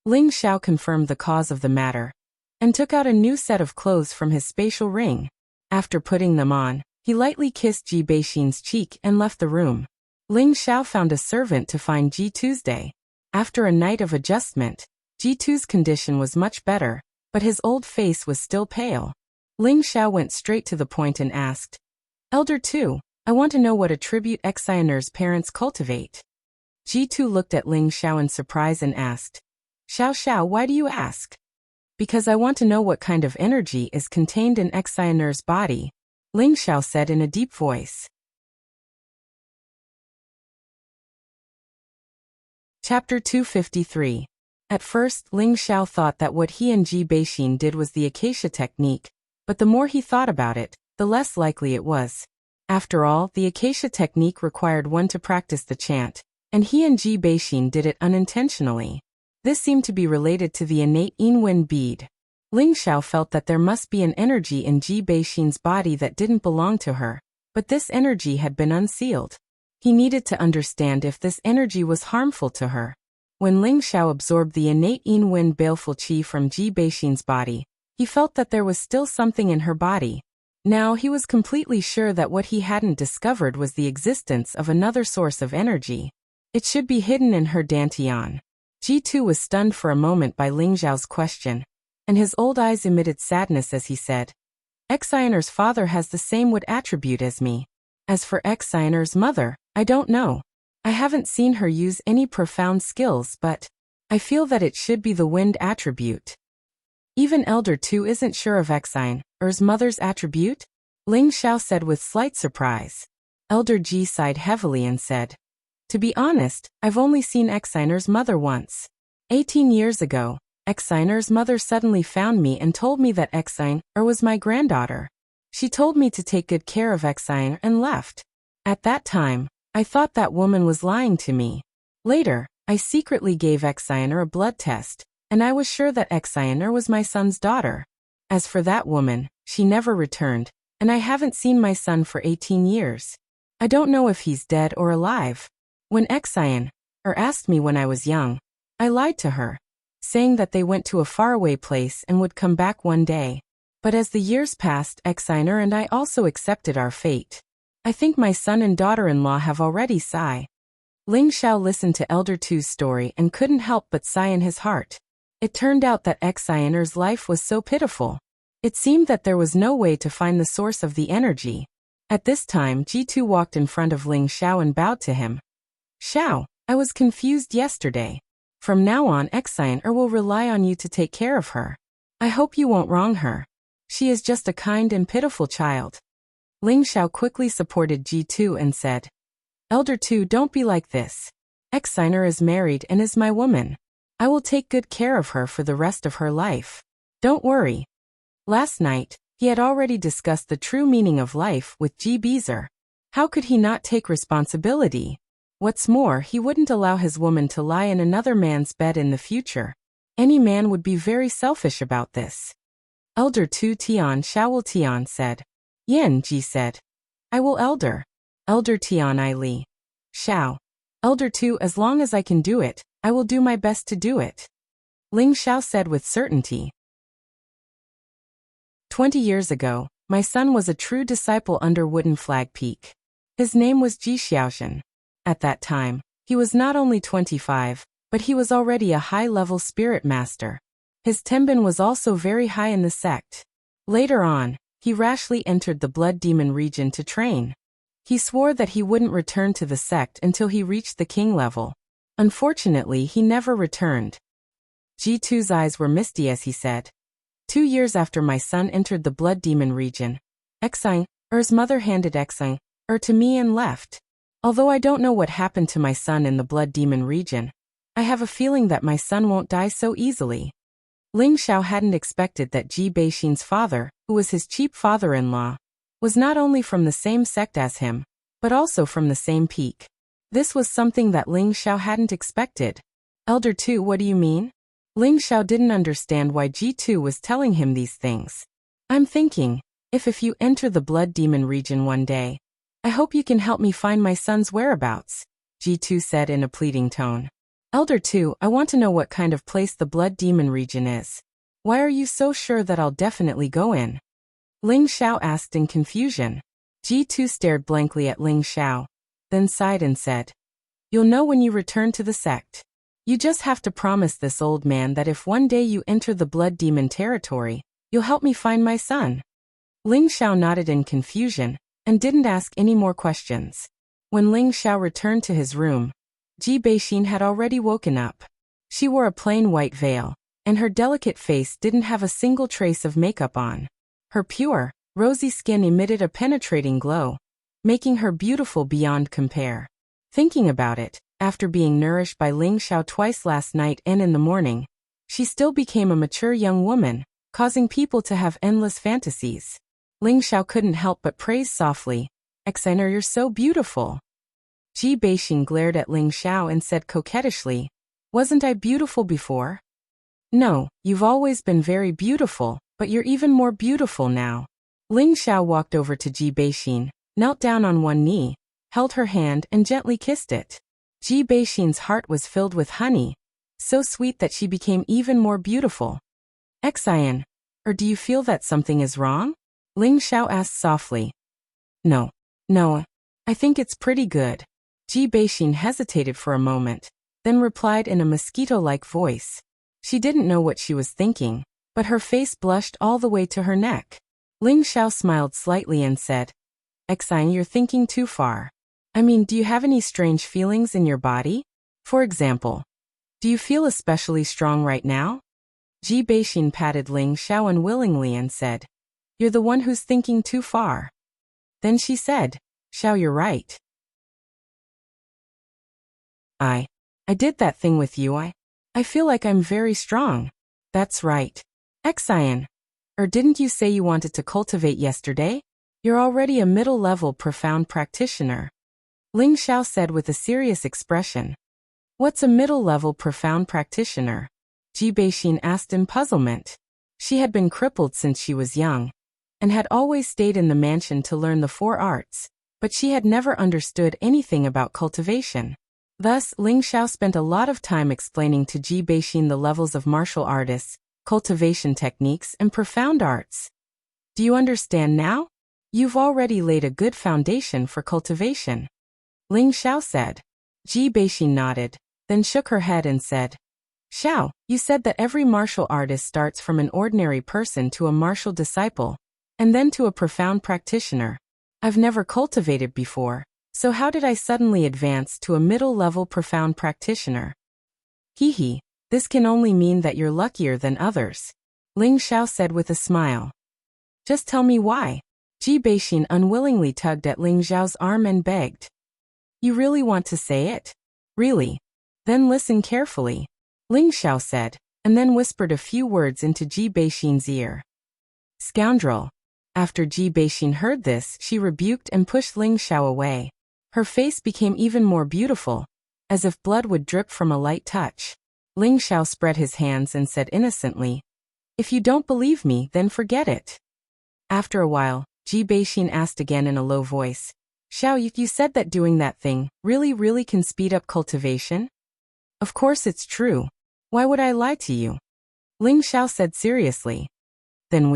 Ling Xiao confirmed the cause of the matter, and took out a new set of clothes from his spatial ring. After putting them on, he lightly kissed Ji Beixin's cheek and left the room. Ling Xiao found a servant to find Ji Tuesday. After a night of adjustment, Ji Tu's condition was much better, but his old face was still pale. Ling Xiao went straight to the point and asked, Elder Tu, I want to know what attribute Xianer's parents cultivate. Ji Tu looked at Ling Xiao in surprise and asked, Xiao, why do you ask? Because I want to know what kind of energy is contained in Xianer's body, Ling Xiao said in a deep voice. Chapter 253. At first, Ling Xiao thought that what he and Ji Beixin did was the acacia technique, but the more he thought about it, the less likely it was. After all, the acacia technique required one to practice the chant, and he and Ji Beixin did it unintentionally. This seemed to be related to the innate wind bead. Ling Xiao felt that there must be an energy in Ji Beixin's body that didn't belong to her, but this energy had been unsealed. He needed to understand if this energy was harmful to her. When Ling Xiao absorbed the innate wind baleful qi from Ji Beixin's body, he felt that there was still something in her body. Now he was completely sure that what he hadn't discovered was the existence of another source of energy. It should be hidden in her dantian. Ji Tu was stunned for a moment by Ling Xiao's question, and his old eyes emitted sadness as he said, Xianer's father has the same wood attribute as me. As for Xianer's mother, I don't know. I haven't seen her use any profound skills, but I feel that it should be the wind attribute. Even Elder Tu isn't sure of Xianer's mother's attribute? Ling Xiao said with slight surprise. Elder Ji sighed heavily and said, To be honest, I've only seen Xianer's mother once. 18 years ago, Xianer's mother suddenly found me and told me that Xianer was my granddaughter. She told me to take good care of Xianer and left. At that time, I thought that woman was lying to me. Later, I secretly gave Xianer a blood test, and I was sure that Xianer was my son's daughter. As for that woman, she never returned, and I haven't seen my son for 18 years. I don't know if he's dead or alive. When Xianer asked me when I was young, I lied to her, saying that they went to a faraway place and would come back one day. But as the years passed, Xianer and I also accepted our fate. I think my son and daughter-in-law have already sighed. Ling Xiao listened to Elder Tu's story and couldn't help but sigh in his heart. It turned out that Xianer's life was so pitiful. It seemed that there was no way to find the source of the energy. At this time, Ji Tu walked in front of Ling Xiao and bowed to him. Xiao, I was confused yesterday. From now on, Xianer will rely on you to take care of her. I hope you won't wrong her. She is just a kind and pitiful child. Ling Xiao quickly supported Ji Tu and said, Elder Tu, don't be like this. Xianer is married and is my woman. I will take good care of her for the rest of her life. Don't worry. Last night, he had already discussed the true meaning of life with Ji Beezer. How could he not take responsibility? What's more, he wouldn't allow his woman to lie in another man's bed in the future. Any man would be very selfish about this. Elder Tu Tian Xiao Tian said. Yin, Ji said. I will elder. Elder Tian I Li. Xiao. Elder Tu, as long as I can do it, I will do my best to do it. Ling Xiao said with certainty. 20 years ago, my son was a true disciple under Wooden Flag Peak. His name was Ji Xiaozhen. At that time, he was not only 25, but he was already a high-level spirit master. His tenbin was also very high in the sect. Later on, he rashly entered the blood demon region to train. He swore that he wouldn't return to the sect until he reached the king level. Unfortunately, he never returned. Ji Tu's eyes were misty as he said, 2 years after my son entered the blood demon region, Xianer's mother handed Xianer to me and left. Although I don't know what happened to my son in the blood demon region, I have a feeling that my son won't die so easily. Ling Xiao hadn't expected that Ji Beixin's father, who was his cheap father-in-law, was not only from the same sect as him, but also from the same peak. This was something that Ling Xiao hadn't expected. Elder Tu, what do you mean? Ling Xiao didn't understand why Ji Tu was telling him these things. I'm thinking, If you enter the blood demon region one day, I hope you can help me find my son's whereabouts, G2 said in a pleading tone. Elder 2, I want to know what kind of place the blood demon region is. Why are you so sure that I'll definitely go in? Ling Xiao asked in confusion. G2 stared blankly at Ling Xiao, then sighed and said, You'll know when you return to the sect. You just have to promise this old man that if one day you enter the blood demon territory, you'll help me find my son. Ling Xiao nodded in confusion and didn't ask any more questions. When Ling Xiao returned to his room, Ji Beixin had already woken up. She wore a plain white veil, and her delicate face didn't have a single trace of makeup on. Her pure, rosy skin emitted a penetrating glow, making her beautiful beyond compare. Thinking about it, after being nourished by Ling Xiao twice last night and in the morning, she still became a mature young woman, causing people to have endless fantasies. Ling Xiao couldn't help but praise softly, Exiner, you're so beautiful. Ji Beixin glared at Ling Xiao and said coquettishly, Wasn't I beautiful before? No, you've always been very beautiful, but you're even more beautiful now. Ling Xiao walked over to Ji Beixin, knelt down on one knee, held her hand and gently kissed it. Ji Beixin's heart was filled with honey, so sweet that she became even more beautiful. Xian, or do you feel that something is wrong? Ling Xiao asked softly. No, I think it's pretty good. Ji Beixin hesitated for a moment, then replied in a mosquito-like voice. She didn't know what she was thinking, but her face blushed all the way to her neck. Ling Xiao smiled slightly and said, Xian, you're thinking too far. I mean, do you have any strange feelings in your body? For example, do you feel especially strong right now? Ji Beixin patted Ling Xiao unwillingly and said, You're the one who's thinking too far. Then she said, Xiao, you're right. I did that thing with you. I feel like I'm very strong. That's right. Xian, or didn't you say you wanted to cultivate yesterday? You're already a middle-level profound practitioner. Ling Xiao said with a serious expression. What's a middle-level profound practitioner? Ji Beixin asked in puzzlement. She had been crippled since she was young, and had always stayed in the mansion to learn the 4 arts, but she had never understood anything about cultivation. Thus, Ling Xiao spent a lot of time explaining to Ji Beixin the levels of martial artists, cultivation techniques, and profound arts. Do you understand now? You've already laid a good foundation for cultivation. Ling Xiao said. Ji Beixin nodded, then shook her head and said, Xiao, you said that every martial artist starts from an ordinary person to a martial disciple, and then to a profound practitioner. I've never cultivated before, so how did I suddenly advance to a middle-level profound practitioner? Hee, this can only mean that you're luckier than others. Ling Xiao said with a smile. Just tell me why. Ji Beixin unwillingly tugged at Ling Xiao's arm and begged. You really want to say it? Really? Then listen carefully. Ling Xiao said, and then whispered a few words into Ji Beixin's ear. Scoundrel. After Ji Beixin heard this, she rebuked and pushed Ling Xiao away. Her face became even more beautiful, as if blood would drip from a light touch. Ling Xiao spread his hands and said innocently, If you don't believe me, then forget it. After a while, Ji Beixin asked again in a low voice, Xiao, you said that doing that thing really can speed up cultivation? Of course it's true. Why would I lie to you? Ling Xiao said seriously. Then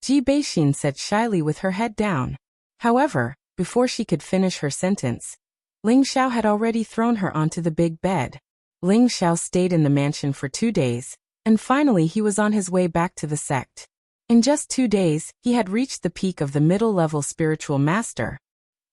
Ji Beixin said shyly with her head down. However, before she could finish her sentence, Ling Xiao had already thrown her onto the big bed. Ling Xiao stayed in the mansion for 2 days, and finally he was on his way back to the sect. In just 2 days, he had reached the peak of the middle-level spiritual master.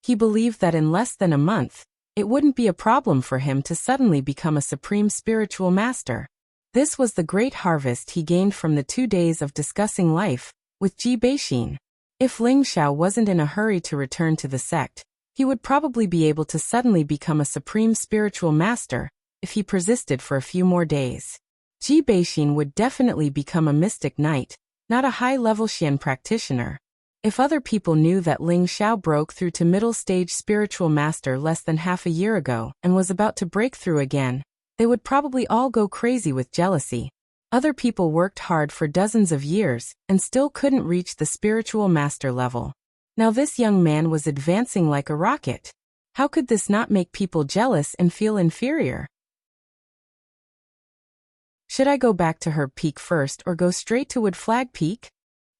He believed that in less than a month, it wouldn't be a problem for him to suddenly become a supreme spiritual master. This was the great harvest he gained from the 2 days of discussing life with Ji Beixin. If Ling Xiao wasn't in a hurry to return to the sect, he would probably be able to suddenly become a supreme spiritual master if he persisted for a few more days. Ji Beixin would definitely become a mystic knight, not a high-level Xian practitioner. If other people knew that Ling Xiao broke through to middle-stage spiritual master less than half a year ago and was about to break through again, they would probably all go crazy with jealousy. Other people worked hard for dozens of years and still couldn't reach the spiritual master level. Now this young man was advancing like a rocket. How could this not make people jealous and feel inferior? Should I go back to Herb Peak first or go straight to Wood Flag Peak?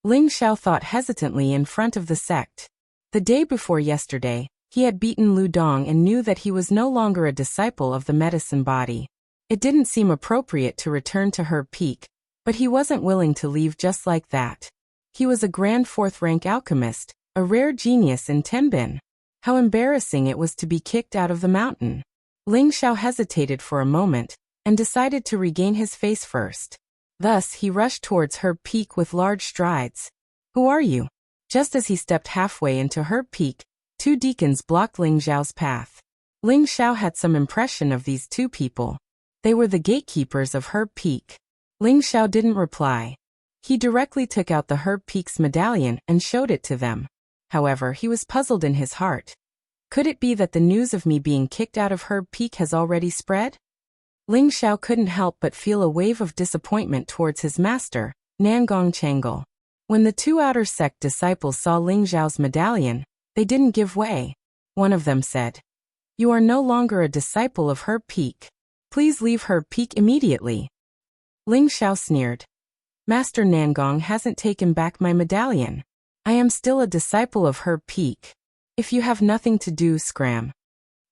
Ling Xiao thought hesitantly in front of the sect. The day before yesterday, he had beaten Lu Dong and knew that he was no longer a disciple of the medicine body. It didn't seem appropriate to return to Herb Peak, but he wasn't willing to leave just like that. He was a grand 4th-rank alchemist, a rare genius in Tenbin. How embarrassing it was to be kicked out of the mountain. Ling Xiao hesitated for a moment and decided to regain his face first. Thus, he rushed towards Herb Peak with large strides. Who are you? Just as he stepped halfway into Herb Peak, 2 deacons blocked Ling Xiao's path. Ling Xiao had some impression of these 2 people. They were the gatekeepers of Herb Peak. Ling Xiao didn't reply. He directly took out the Herb Peak's medallion and showed it to them. However, he was puzzled in his heart. Could it be that the news of me being kicked out of Herb Peak has already spread? Ling Xiao couldn't help but feel a wave of disappointment towards his master, Nangong Changle. When the 2 outer sect disciples saw Ling Xiao's medallion, they didn't give way. One of them said, "You are no longer a disciple of Herb Peak. Please leave Herb Peak immediately." Ling Xiao sneered. "Master Nangong hasn't taken back my medallion. I am still a disciple of Herb Peak. If you have nothing to do, scram."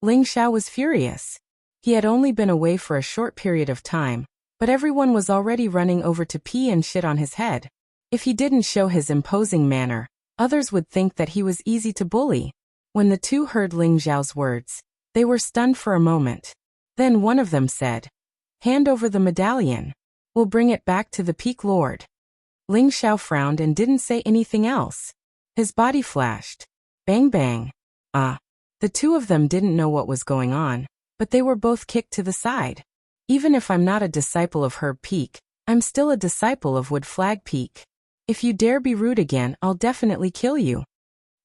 Ling Xiao was furious. He had only been away for a short period of time, but everyone was already running over to pee and shit on his head. If he didn't show his imposing manner, others would think that he was easy to bully. When the 2 heard Ling Xiao's words, they were stunned for a moment. Then one of them said, "Hand over the medallion. We'll bring it back to the Peak Lord." Ling Xiao frowned and didn't say anything else. His body flashed. Bang bang. The 2 of them didn't know what was going on, but they were both kicked to the side. Even if I'm not a disciple of Herb Peak, I'm still a disciple of Wood Flag Peak. If you dare be rude again, I'll definitely kill you.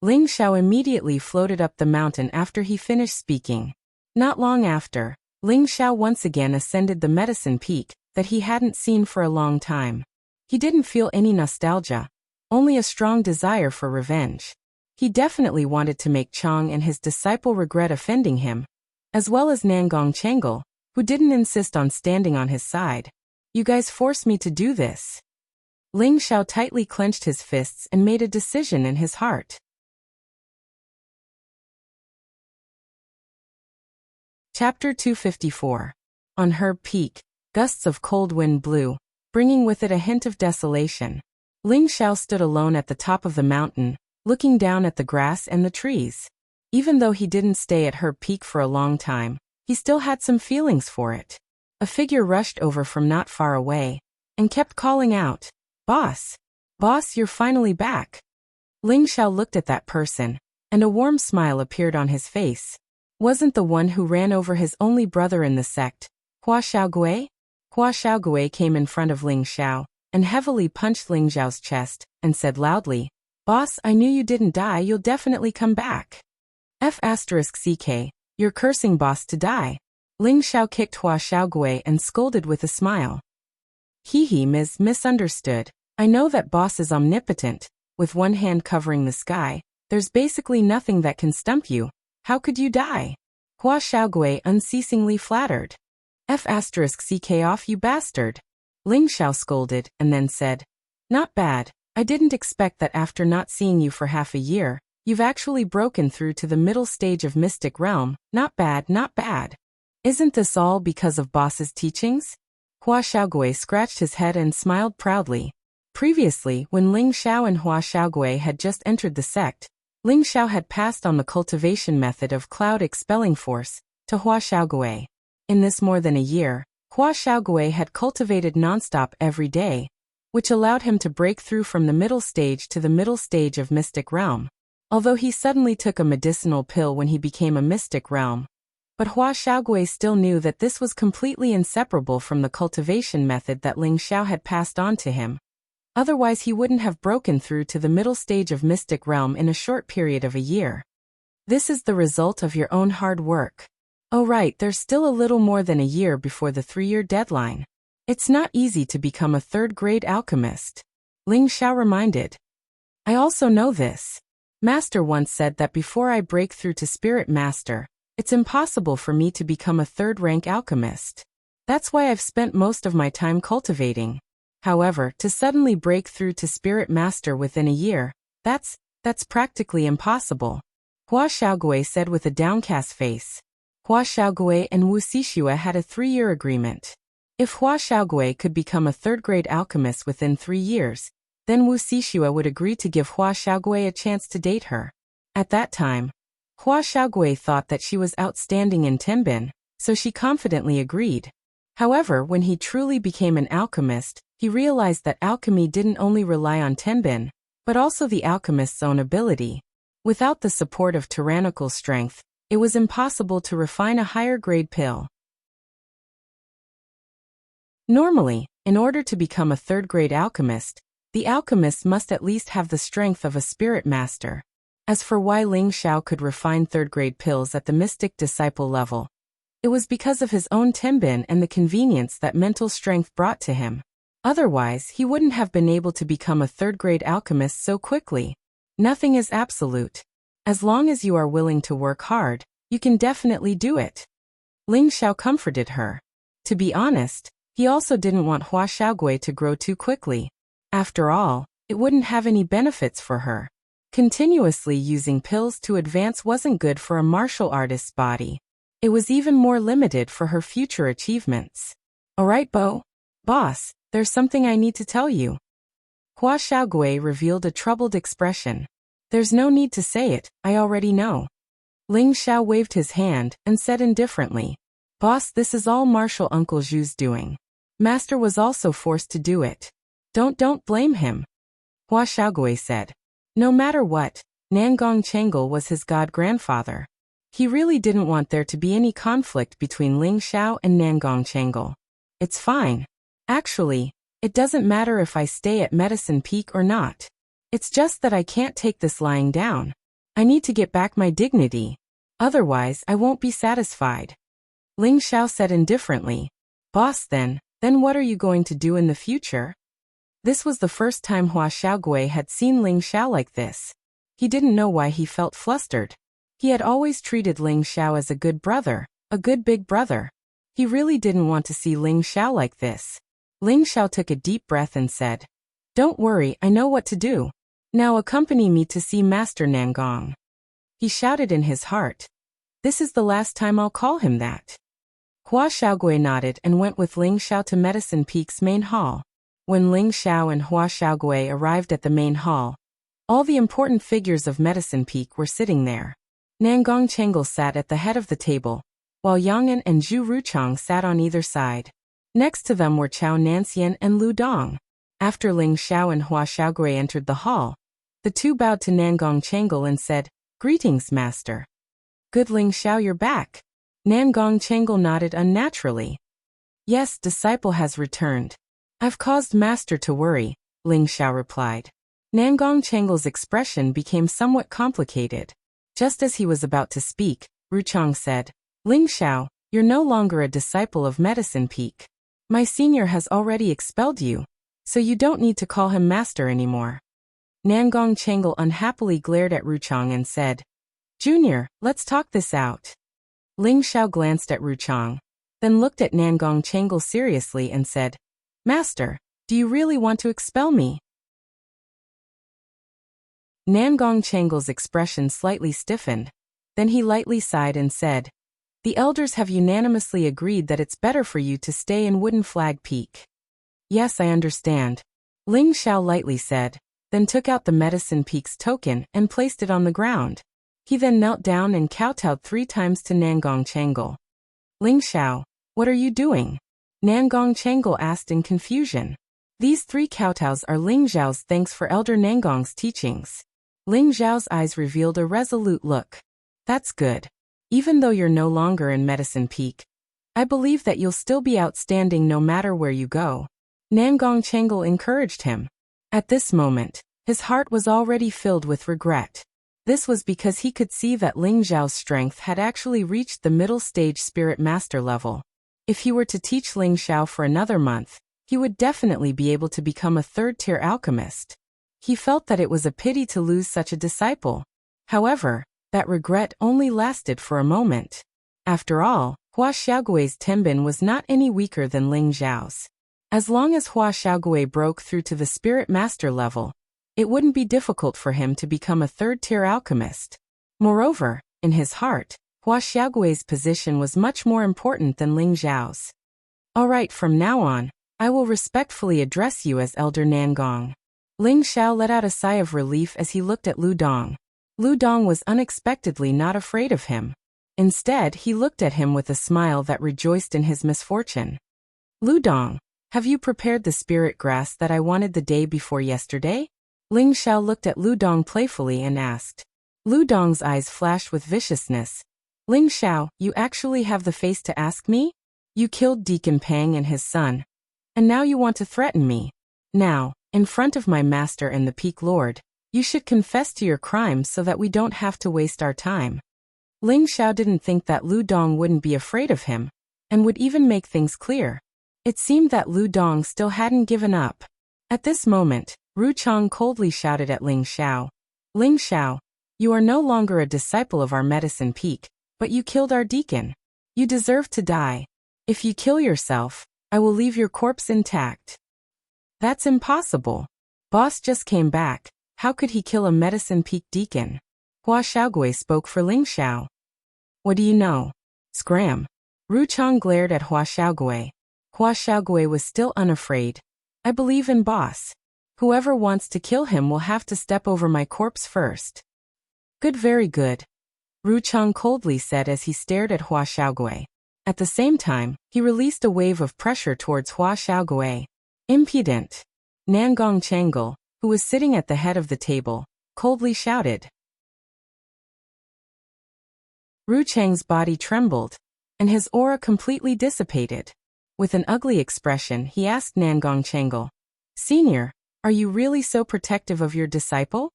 Ling Xiao immediately floated up the mountain after he finished speaking. Not long after, Ling Xiao once again ascended the medicine peak that he hadn't seen for a long time. He didn't feel any nostalgia, only a strong desire for revenge. He definitely wanted to make Chang and his disciple regret offending him, as well as Nangong Changle, who didn't insist on standing on his side. "You guys forced me to do this." Ling Xiao tightly clenched his fists and made a decision in his heart. Chapter 254. On Herb Peak, gusts of cold wind blew, bringing with it a hint of desolation. Ling Xiao stood alone at the top of the mountain, looking down at the grass and the trees. Even though he didn't stay at Herb Peak for a long time, he still had some feelings for it. A figure rushed over from not far away and kept calling out, "Boss! Boss, you're finally back." Ling Xiao looked at that person, and a warm smile appeared on his face. Wasn't the one who ran over his only brother in the sect, Hua Xiaogui? Hua Xiaogui came in front of Ling Xiao and heavily punched Ling Xiao's chest and said loudly, "Boss, I knew you didn't die, you'll definitely come back." F***CK, you're cursing boss to die. Ling Xiao kicked Hua Xiaogui and scolded with a smile. He misunderstood. I know that boss is omnipotent. With one hand covering the sky, there's basically nothing that can stump you. How could you die? Hua Xiaogui unceasingly flattered. F***CK off, you bastard. Ling Xiao scolded and then said, "Not bad. I didn't expect that after not seeing you for half a year, you've actually broken through to the middle stage of Mystic Realm. Not bad, not bad. Isn't this all because of boss's teachings?" Hua Xiaogui scratched his head and smiled proudly. Previously, when Ling Xiao and Hua Xiaogui had just entered the sect, Ling Xiao had passed on the cultivation method of cloud expelling force to Hua Xiaogui. In this more than a year, Hua Xiaogui had cultivated nonstop every day, which allowed him to break through from the middle stage to the middle stage of Mystic Realm. Although he suddenly took a medicinal pill when he became a Mystic Realm, but Hua Xiaogui still knew that this was completely inseparable from the cultivation method that Ling Xiao had passed on to him. Otherwise he wouldn't have broken through to the middle stage of Mystic Realm in a short period of a year. This is the result of your own hard work. Oh right, there's still a little more than a year before the 3-year deadline. It's not easy to become a third-grade alchemist. Ling Xiao reminded. I also know this. Master once said that before I break through to Spirit Master, it's impossible for me to become a third-rank alchemist. That's why I've spent most of my time cultivating. However, to suddenly break through to Spirit Master within a year, that's practically impossible. Hua Xiaogui said with a downcast face. Hua Xiaogui and Wu Xixue had a 3-year agreement. If Hua Xiaogui could become a third-grade alchemist within 3 years, then Wu Xixue would agree to give Hua Xiaogui a chance to date her. At that time, Hua Xiaogui thought that she was outstanding in Tenbin, so she confidently agreed. However, when he truly became an alchemist, he realized that alchemy didn't only rely on Tenbin, but also the alchemist's own ability. Without the support of tyrannical strength, it was impossible to refine a higher-grade pill. Normally, in order to become a third-grade alchemist, the alchemist must at least have the strength of a spirit master. As for why Ling Xiao could refine third-grade pills at the mystic disciple level, it was because of his own Tenbin and the convenience that mental strength brought to him. Otherwise, he wouldn't have been able to become a third-grade alchemist so quickly. Nothing is absolute. As long as you are willing to work hard, you can definitely do it. Ling Xiao comforted her. To be honest, he also didn't want Hua Xiaogui to grow too quickly. After all, it wouldn't have any benefits for her. Continuously using pills to advance wasn't good for a martial artist's body. It was even more limited for her future achievements. Alright, Boss, there's something I need to tell you. Hua Xiaogui revealed a troubled expression. There's no need to say it, I already know. Ling Xiao waved his hand and said indifferently. Boss, this is all Martial Uncle Zhu's doing. Master was also forced to do it. Don't blame him. Hua Xiaogui said. No matter what, Nangong Chengal was his god-grandfather. He really didn't want there to be any conflict between Ling Xiao and Nangong Chengal. It's fine. Actually, it doesn't matter if I stay at Medicine Peak or not. It's just that I can't take this lying down. I need to get back my dignity. Otherwise, I won't be satisfied. Ling Xiao said indifferently. Boss, then what are you going to do in the future? This was the first time Hua Xiaogui had seen Ling Xiao like this. He didn't know why he felt flustered. He had always treated Ling Xiao as a good brother, a good big brother. He really didn't want to see Ling Xiao like this. Ling Xiao took a deep breath and said, Don't worry, I know what to do. Now accompany me to see Master Nangong. He shouted in his heart. This is the last time I'll call him that. Hua Xiaogui nodded and went with Ling Xiao to Medicine Peak's main hall. When Ling Xiao and Hua Xiaogui arrived at the main hall, all the important figures of Medicine Peak were sitting there. Nangong Chengal sat at the head of the table, while Yang'an and Zhu Ruchang sat on either side. Next to them were Chao Nanxian and Lu Dong. After Ling Xiao and Hua Xiaogui entered the hall, the two bowed to Nangong Chengal and said, Greetings, Master. Good, Ling Xiao, you're back. Nangong Chengal nodded unnaturally. Yes, disciple has returned. I've caused Master to worry, Ling Xiao replied. Nangong Chengal's expression became somewhat complicated. Just as he was about to speak, Ruchang said, Ling Xiao, you're no longer a disciple of Medicine Peak. My senior has already expelled you, so you don't need to call him Master anymore. Nangong Chengal unhappily glared at Ruchang and said, Junior, let's talk this out. Ling Xiao glanced at Ruchang, then looked at Nangong Chengal seriously and said, Master, do you really want to expel me? Nangong Chengal's expression slightly stiffened. Then he lightly sighed and said, The elders have unanimously agreed that it's better for you to stay in Wooden Flag Peak. Yes, I understand. Ling Xiao lightly said, then took out the Medicine Peak's token and placed it on the ground. He then knelt down and kowtowed 3 times to Nangong Chengal. Ling Xiao, what are you doing? Nangong Chengal asked in confusion. These 3 kowtows are Ling Xiao's thanks for Elder Nangong's teachings. Ling Xiao's eyes revealed a resolute look. That's good. Even though you're no longer in Medicine Peak, I believe that you'll still be outstanding no matter where you go. Nangong Chengal encouraged him. At this moment, his heart was already filled with regret. This was because he could see that Ling Xiao's strength had actually reached the middle stage spirit master level. If he were to teach Ling Xiao for another month, he would definitely be able to become a third-tier alchemist. He felt that it was a pity to lose such a disciple. However, that regret only lasted for a moment. After all, Hua Xiaogui's Tenbin was not any weaker than Ling Xiao's. As long as Hua Xiaogui broke through to the Spirit Master level, it wouldn't be difficult for him to become a third-tier alchemist. Moreover, in his heart, Hua Xiaogui's position was much more important than Ling Xiao's. Alright, from now on, I will respectfully address you as Elder Nangong. Ling Xiao let out a sigh of relief as he looked at Lu Dong. Lu Dong was unexpectedly not afraid of him. Instead, he looked at him with a smile that rejoiced in his misfortune. Lu Dong, have you prepared the spirit grass that I wanted the day before yesterday? Ling Xiao looked at Lu Dong playfully and asked. Lu Dong's eyes flashed with viciousness. Ling Xiao, you actually have the face to ask me? You killed Deacon Pang and his son. And now you want to threaten me. Now, in front of my master and the Peak Lord, you should confess to your crimes so that we don't have to waste our time. Ling Xiao didn't think that Lu Dong wouldn't be afraid of him, and would even make things clear. It seemed that Lu Dong still hadn't given up. At this moment, Ru Chang coldly shouted at Ling Xiao. Ling Xiao, you are no longer a disciple of our medicine peak, but you killed our deacon. You deserve to die. If you kill yourself, I will leave your corpse intact. That's impossible. Boss just came back. How could he kill a medicine peak deacon? Hua Xiaogui spoke for Ling Xiao. What do you know? Scram. Ru Chang glared at Hua Xiaogui. Hua Xiaogui was still unafraid. I believe in boss. Whoever wants to kill him will have to step over my corpse first. Good, very good. Ru Chang coldly said as he stared at Hua Xiaogui. At the same time, he released a wave of pressure towards Hua Xiaogui. Impudent. Nangong Changle, who was sitting at the head of the table, coldly shouted. Ru Chang's body trembled, and his aura completely dissipated. With an ugly expression, he asked Nangong Changle, Senior, are you really so protective of your disciple?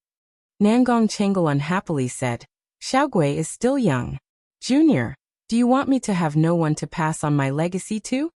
Nangong Changle unhappily said, Xiaogui is still young. Junior, do you want me to have no one to pass on my legacy to?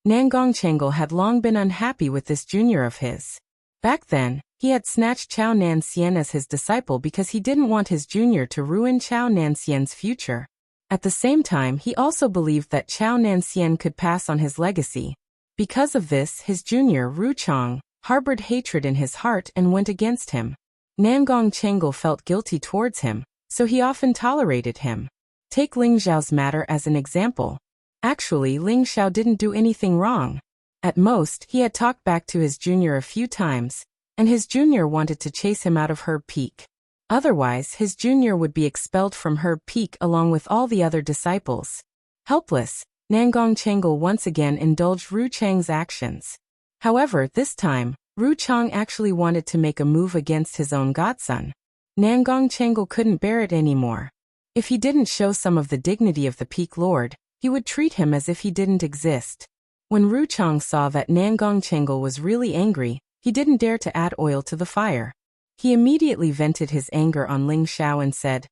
Nangong Changle had long been unhappy with this junior of his. Back then, he had snatched Chao Nanxian as his disciple because he didn't want his junior to ruin Chao Nanxian's future. At the same time, he also believed that Chao Nanxian could pass on his legacy. Because of this, his junior, Ru Chang, harbored hatred in his heart and went against him. Nangong Changle felt guilty towards him, so he often tolerated him. Take Ling Xiao's matter as an example. Actually, Ling Xiao didn't do anything wrong. At most, he had talked back to his junior a few times, and his junior wanted to chase him out of Herb Peak. Otherwise, his junior would be expelled from Herb Peak along with all the other disciples. Helpless, Nangong Changle once again indulged Ru Chang's actions. However, this time, Ru Chang actually wanted to make a move against his own godson. Nangong Changle couldn't bear it anymore. If he didn't show some of the dignity of the Peak Lord, he would treat him as if he didn't exist. When Ru Chang saw that Nangong Changle was really angry, he didn't dare to add oil to the fire. He immediately vented his anger on Ling Xiao and said,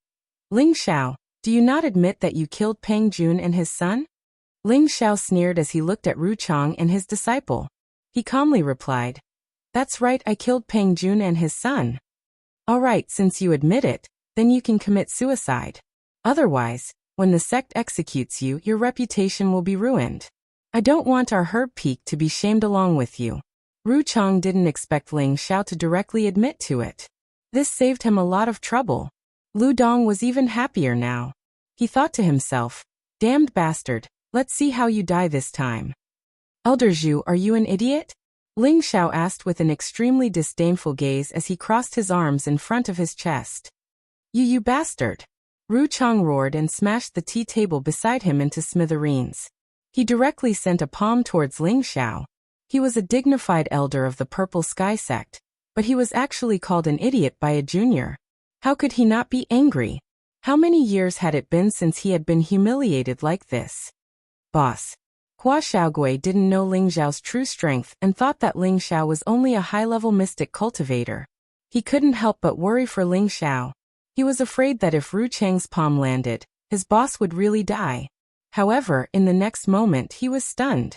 Ling Xiao, do you not admit that you killed Peng Jun and his son? Ling Xiao sneered as he looked at Ru Chang and his disciple. He calmly replied, That's right, I killed Peng Jun and his son. All right, since you admit it, then you can commit suicide. Otherwise, when the sect executes you, your reputation will be ruined. I don't want our Herb Peak to be shamed along with you. Ru Chang didn't expect Ling Xiao to directly admit to it. This saved him a lot of trouble. Lu Dong was even happier now. He thought to himself, Damned bastard, let's see how you die this time. Elder Zhu, are you an idiot? Ling Xiao asked with an extremely disdainful gaze as he crossed his arms in front of his chest. You bastard! Ru Chang roared and smashed the tea table beside him into smithereens. He directly sent a palm towards Ling Xiao. He was a dignified elder of the Purple Sky sect, but he was actually called an idiot by a junior. How could he not be angry? How many years had it been since he had been humiliated like this? Boss. Hua Xiaogui didn't know Ling Xiao's true strength and thought that Ling Xiao was only a high-level mystic cultivator. He couldn't help but worry for Ling Xiao. He was afraid that if Ru Chang's palm landed, his boss would really die. However, in the next moment he was stunned.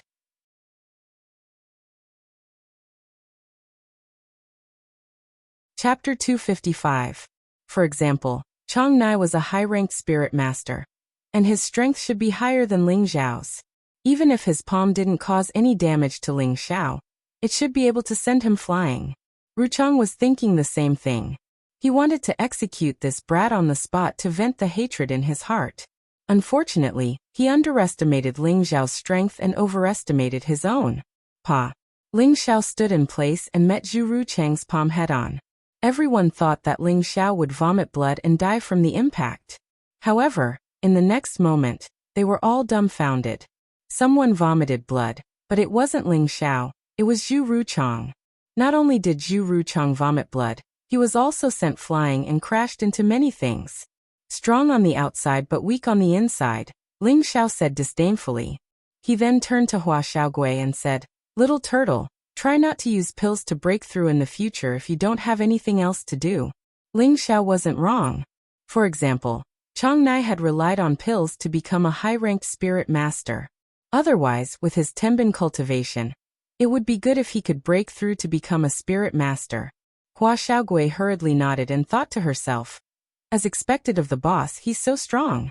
Chapter 255. For example, Chang Nai was a high-ranked spirit master, and his strength should be higher than Ling Xiao's. Even if his palm didn't cause any damage to Ling Xiao, it should be able to send him flying. Ruchang was thinking the same thing. He wanted to execute this brat on the spot to vent the hatred in his heart. Unfortunately, he underestimated Ling Xiao's strength and overestimated his own. Pa. Ling Xiao stood in place and met Zhu Ruchang's palm head-on. Everyone thought that Ling Xiao would vomit blood and die from the impact. However, in the next moment, they were all dumbfounded. Someone vomited blood, but it wasn't Ling Xiao, it was Zhu Ruchang. Not only did Zhu Ruchang vomit blood, he was also sent flying and crashed into many things. Strong on the outside but weak on the inside, Ling Xiao said disdainfully. He then turned to Hua Xiaogui and said, "Little turtle, try not to use pills to break through in the future if you don't have anything else to do." Ling Xiao wasn't wrong. For example, Chang Nai had relied on pills to become a high-ranked spirit master. Otherwise, with his Tenbin cultivation, it would be good if he could break through to become a spirit master. Hua Xiaogui hurriedly nodded and thought to herself, as expected of the boss, he's so strong.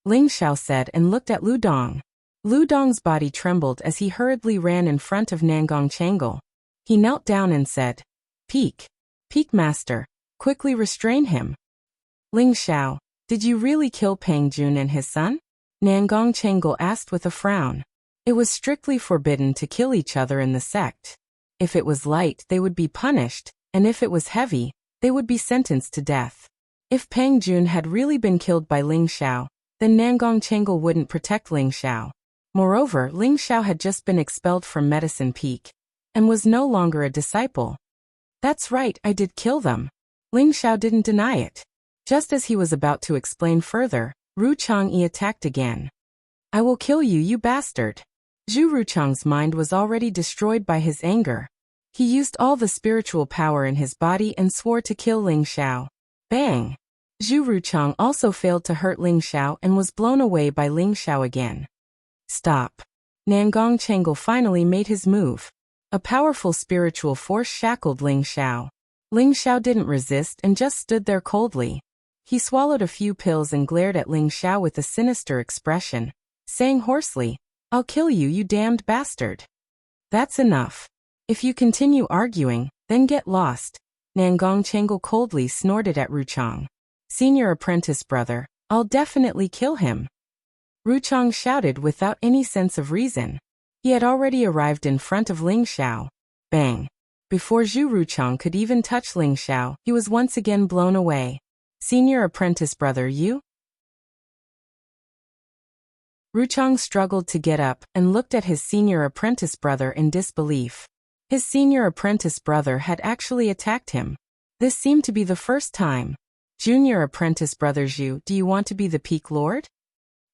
Ling Xiao said and looked at Lu Dong. Lu Dong's body trembled as he hurriedly ran in front of Nangong Changle. He knelt down and said, "Peak. Peak master, quickly restrain him." "Ling Xiao, did you really kill Pang Jun and his son?" Nangong Changle asked with a frown. It was strictly forbidden to kill each other in the sect. If it was light, they would be punished, and if it was heavy, they would be sentenced to death. If Pang Jun had really been killed by Ling Xiao, then Nangong Changle wouldn't protect Ling Xiao. Moreover, Ling Xiao had just been expelled from Medicine Peak, and was no longer a disciple. "That's right, I did kill them." Ling Xiao didn't deny it. Just as he was about to explain further, Ru Chang'e attacked again. "I will kill you, you bastard." Zhu Ruchang's mind was already destroyed by his anger. He used all the spiritual power in his body and swore to kill Ling Xiao. Bang! Zhu Ruchang also failed to hurt Ling Xiao and was blown away by Ling Xiao again. "Stop." Nangong Changle finally made his move. A powerful spiritual force shackled Ling Xiao. Ling Xiao didn't resist and just stood there coldly. He swallowed a few pills and glared at Ling Xiao with a sinister expression, saying hoarsely, "I'll kill you, you damned bastard." "That's enough. If you continue arguing, then get lost." Nangong Changle coldly snorted at Ruchang. "Senior apprentice brother, I'll definitely kill him." Ruchang shouted without any sense of reason. He had already arrived in front of Ling Xiao. Bang! Before Zhu Ruchang could even touch Ling Xiao, he was once again blown away. "Senior apprentice brother, you?" Ruchang struggled to get up and looked at his senior apprentice brother in disbelief. His senior apprentice brother had actually attacked him. This seemed to be the first time. "Junior apprentice brother Zhu, do you want to be the Peak Lord?"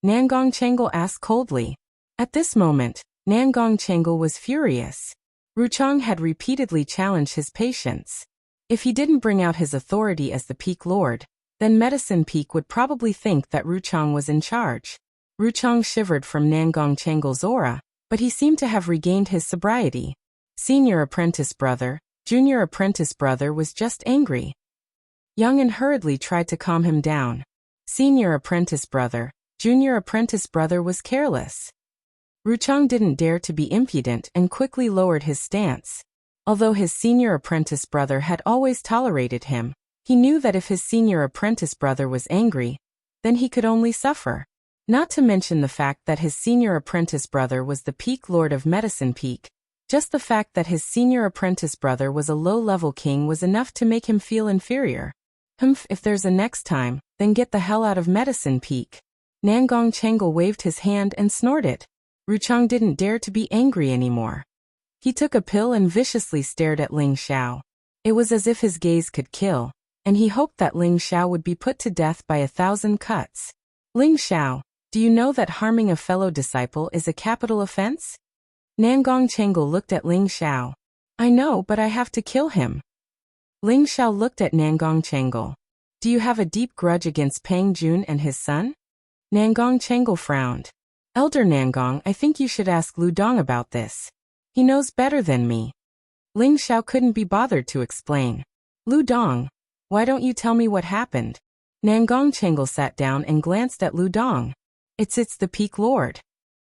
Nangong Changle asked coldly. At this moment, Nangong Changle was furious. Ruchang had repeatedly challenged his patience. If he didn't bring out his authority as the Peak Lord, then Medicine Peak would probably think that Ruchang was in charge. Ruchang shivered from Nangong Changle's aura, but he seemed to have regained his sobriety. Senior apprentice brother, junior apprentice brother was just angry. Young and hurriedly tried to calm him down. Senior apprentice brother, junior apprentice brother was careless. Ruchang didn't dare to be impudent and quickly lowered his stance. Although his senior apprentice brother had always tolerated him, he knew that if his senior apprentice brother was angry, then he could only suffer. Not to mention the fact that his senior apprentice brother was the Peak Lord of Medicine Peak. Just the fact that his senior apprentice brother was a low-level king was enough to make him feel inferior. If there's a next time, then get the hell out of Medicine Peak." Nangong Changle waved his hand and snorted. Ruchang didn't dare to be angry anymore. He took a pill and viciously stared at Ling Xiao. It was as if his gaze could kill, and he hoped that Ling Xiao would be put to death by 1,000 cuts. "Ling Xiao, do you know that harming a fellow disciple is a capital offense?" Nangong Changle looked at Ling Xiao. "I know, but I have to kill him." Ling Xiao looked at Nangong Changle. "Do you have a deep grudge against Pang Jun and his son?" Nangong Changle frowned. Elder Nangong, I think you should ask Lu Dong about this. He knows better than me. Ling Xiao couldn't be bothered to explain. Lu Dong, why don't you tell me what happened? Nangong Chengal sat down and glanced at Lu Dong. It's the Peak Lord.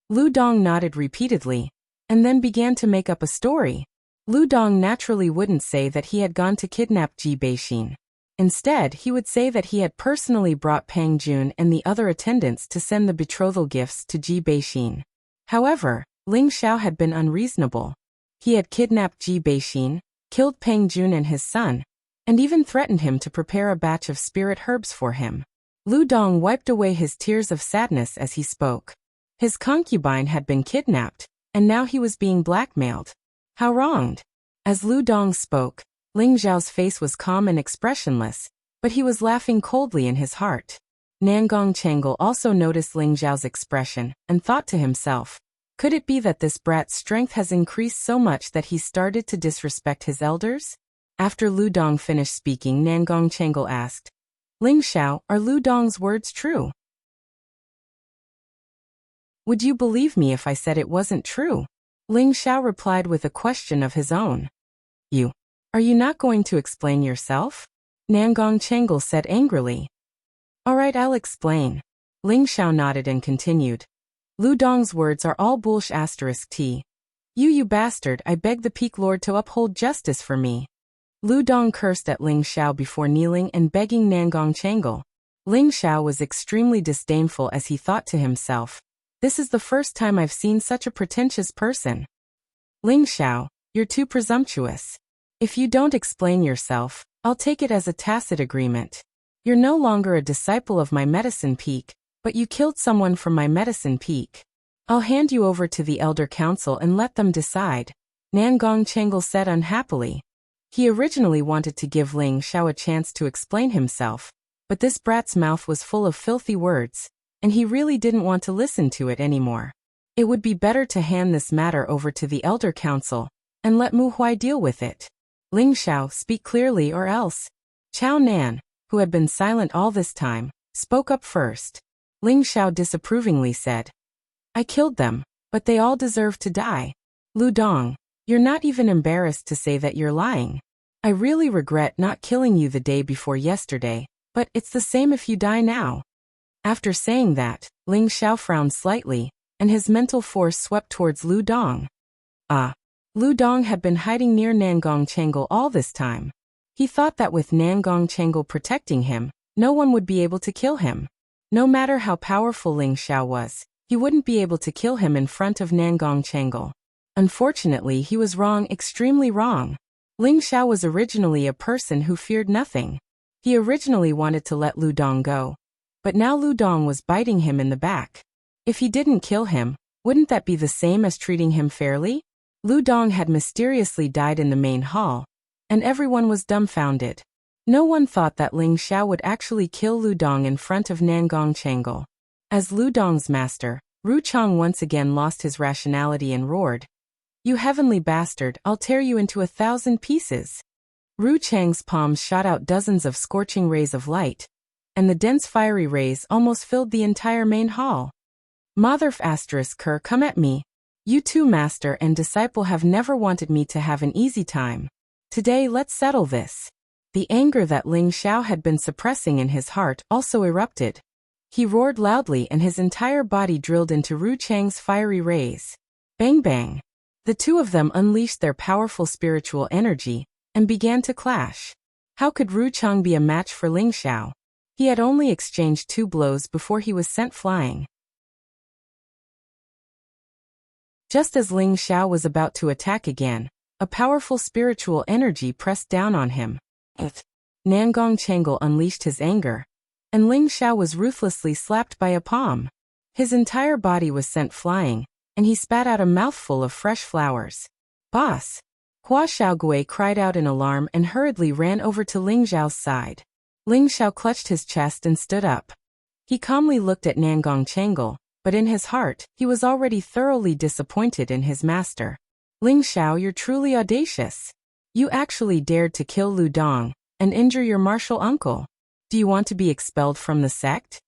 Lu Dong nodded repeatedly, and then began to make up a story. Lu Dong naturally wouldn't say that he had gone to kidnap Ji Beixin. Instead, he would say that he had personally brought Pang Jun and the other attendants to send the betrothal gifts to Ji Beixin. However, Ling Xiao had been unreasonable. He had kidnapped Ji Beixin, killed Pang Jun and his son, and even threatened him to prepare a batch of spirit herbs for him. Lu Dong wiped away his tears of sadness as he spoke. His concubine had been kidnapped, and now he was being blackmailed. How wronged! As Lu Dong spoke, Ling Xiao's face was calm and expressionless, but he was laughing coldly in his heart. Nangong Chengal also noticed Ling Xiao's expression and thought to himself, could it be that this brat's strength has increased so much that he started to disrespect his elders? After Lu Dong finished speaking, Nangong Chengal asked, Ling Xiao, are Lu Dong's words true? Would you believe me if I said it wasn't true? Ling Xiao replied with a question of his own. Are you not going to explain yourself? Nangong Chengal said angrily. All right, I'll explain. Ling Xiao nodded and continued. Lu Dong's words are all bullsh*t. You bastard, I beg the Peak Lord to uphold justice for me. Lu Dong cursed at Ling Xiao before kneeling and begging Nangong Chengal. Ling Xiao was extremely disdainful as he thought to himself, this is the first time I've seen such a pretentious person. Ling Xiao, you're too presumptuous. If you don't explain yourself, I'll take it as a tacit agreement. You're no longer a disciple of my medicine peak, but you killed someone from my medicine peak. I'll hand you over to the Elder Council and let them decide, Nangong Chengal said unhappily. He originally wanted to give Ling Xiao a chance to explain himself, but this brat's mouth was full of filthy words, and he really didn't want to listen to it anymore. It would be better to hand this matter over to the Elder Council and let Mu Huai deal with it. Ling Xiao, speak clearly or else. Chao Nan, who had been silent all this time, spoke up first. Ling Xiao disapprovingly said, I killed them, but they all deserve to die. Lu Dong, you're not even embarrassed to say that you're lying. I really regret not killing you the day before yesterday, but it's the same if you die now. After saying that, Ling Xiao frowned slightly, and his mental force swept towards Lu Dong. Lu Dong had been hiding near Nangong Chengal all this time. He thought that with Nangong Chengal protecting him, no one would be able to kill him. No matter how powerful Ling Xiao was, he wouldn't be able to kill him in front of Nangong Chengal. Unfortunately, he was wrong, extremely wrong. Ling Xiao was originally a person who feared nothing. He originally wanted to let Lu Dong go, but now Lu Dong was biting him in the back. If he didn't kill him, wouldn't that be the same as treating him fairly? Lu Dong had mysteriously died in the main hall, and everyone was dumbfounded. No one thought that Ling Xiao would actually kill Lu Dong in front of Nangong Chengal. As Lu Dong's master, Ru Chang once again lost his rationality and roared, You heavenly bastard, I'll tear you into 1,000 pieces. Ru Chang's palms shot out dozens of scorching rays of light, and the dense fiery rays almost filled the entire main hall. Motherf asterisk Kerr, come at me. You two, master and disciple, have never wanted me to have an easy time. Today let's settle this. The anger that Ling Xiao had been suppressing in his heart also erupted. He roared loudly and his entire body drilled into Ru Chang's fiery rays. Bang bang. The two of them unleashed their powerful spiritual energy and began to clash. How could Ru Chang be a match for Ling Xiao? He had only exchanged 2 blows before he was sent flying. Just as Ling Xiao was about to attack again, a powerful spiritual energy pressed down on him. Nangong Chengal unleashed his anger, and Ling Xiao was ruthlessly slapped by a palm. His entire body was sent flying, and he spat out a mouthful of fresh flowers. Boss! Hua Xiaogui cried out in alarm and hurriedly ran over to Ling Xiao's side. Ling Xiao clutched his chest and stood up. He calmly looked at Nangong Chengal, but in his heart, he was already thoroughly disappointed in his master. Ling Xiao, you're truly audacious. You actually dared to kill Lu Dong and injure your martial uncle. Do you want to be expelled from the sect?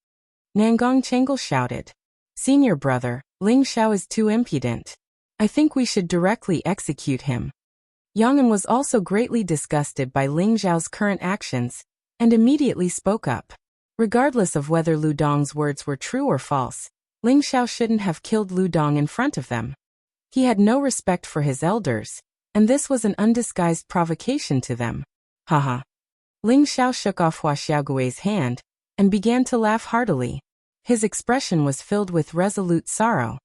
Nangong Chengal shouted. Senior brother, Ling Xiao is too impudent. I think we should directly execute him. Yang An was also greatly disgusted by Ling Xiao's current actions, and immediately spoke up. Regardless of whether Lu Dong's words were true or false, Ling Xiao shouldn't have killed Lu Dong in front of them. He had no respect for his elders, and this was an undisguised provocation to them. Haha. Ling Xiao shook off Hua Xiaogui's hand, and began to laugh heartily. His expression was filled with resolute sorrow.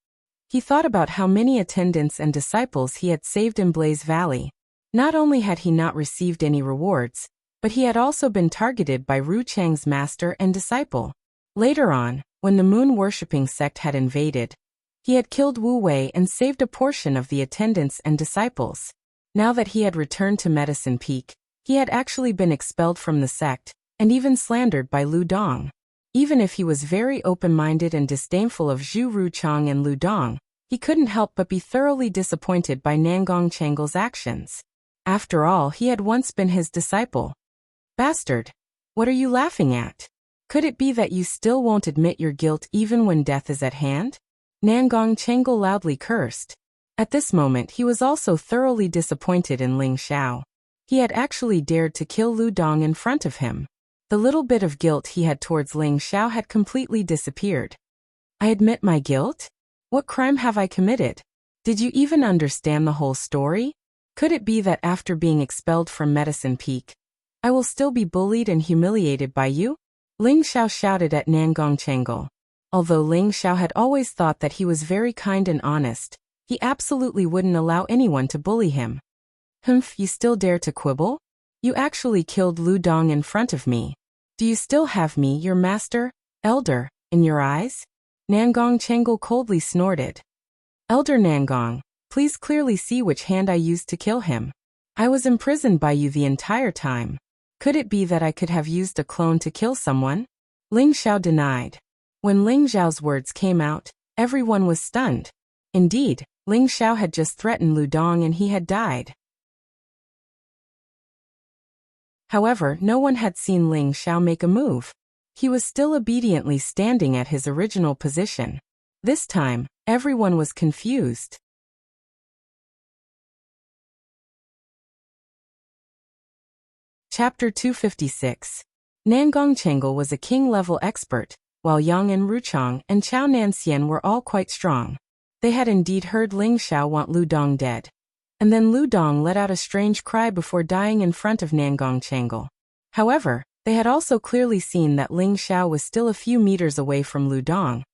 He thought about how many attendants and disciples he had saved in Blaze Valley. Not only had he not received any rewards, but he had also been targeted by Ru Chang's master and disciple. Later on, when the moon-worshipping sect had invaded, he had killed Wu Wei and saved a portion of the attendants and disciples. Now that he had returned to Medicine Peak, he had actually been expelled from the sect, and even slandered by Lu Dong. Even if he was very open-minded and disdainful of Zhu Ruchang and Lu Dong, he couldn't help but be thoroughly disappointed by Nangong Chengle's actions. After all, he had once been his disciple. Bastard! What are you laughing at? Could it be that you still won't admit your guilt even when death is at hand? Nangong Chengle loudly cursed. At this moment he was also thoroughly disappointed in Ling Xiao. He had actually dared to kill Lu Dong in front of him. The little bit of guilt he had towards Ling Xiao had completely disappeared. I admit my guilt? What crime have I committed? Did you even understand the whole story? Could it be that after being expelled from Medicine Peak, I will still be bullied and humiliated by you? Ling Xiao shouted at Nangong Chengle. Although Ling Xiao had always thought that he was very kind and honest, he absolutely wouldn't allow anyone to bully him. Humph, you still dare to quibble? You actually killed Lu Dong in front of me. Do you still have me, your master, elder, in your eyes? Nangong Chengle coldly snorted. Elder Nangong, please clearly see which hand I used to kill him. I was imprisoned by you the entire time. Could it be that I could have used a clone to kill someone? Ling Xiao denied. When Ling Xiao's words came out, everyone was stunned. Indeed, Ling Xiao had just threatened Lu Dong and he had died. However, no one had seen Ling Xiao make a move. He was still obediently standing at his original position. This time, everyone was confused. Chapter 256. Nangong Chengle was a king-level expert, while Yang and Ruchang and Chao Nanxian were all quite strong. They had indeed heard Ling Xiao want Lu Dong dead. And then Lu Dong let out a strange cry before dying in front of Nangong Chengle. However, they had also clearly seen that Ling Xiao was still a few meters away from Lu Dong,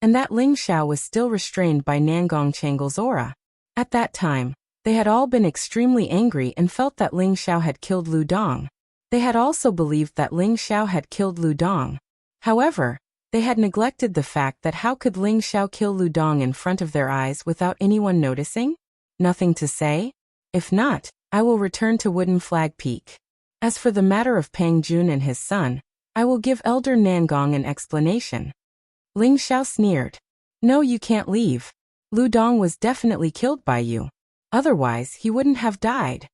and that Ling Xiao was still restrained by Nangong Chengle's aura. At that time, they had all been extremely angry and felt that Ling Xiao had killed Lu Dong. They had also believed that Ling Xiao had killed Lu Dong. However, they had neglected the fact that how could Ling Xiao kill Lu Dong in front of their eyes without anyone noticing? Nothing to say? If not, I will return to Wooden Flag Peak. As for the matter of Pang Jun and his son, I will give Elder Nangong an explanation. Ling Xiao sneered. No, you can't leave. Lu Dong was definitely killed by you. Otherwise, he wouldn't have died.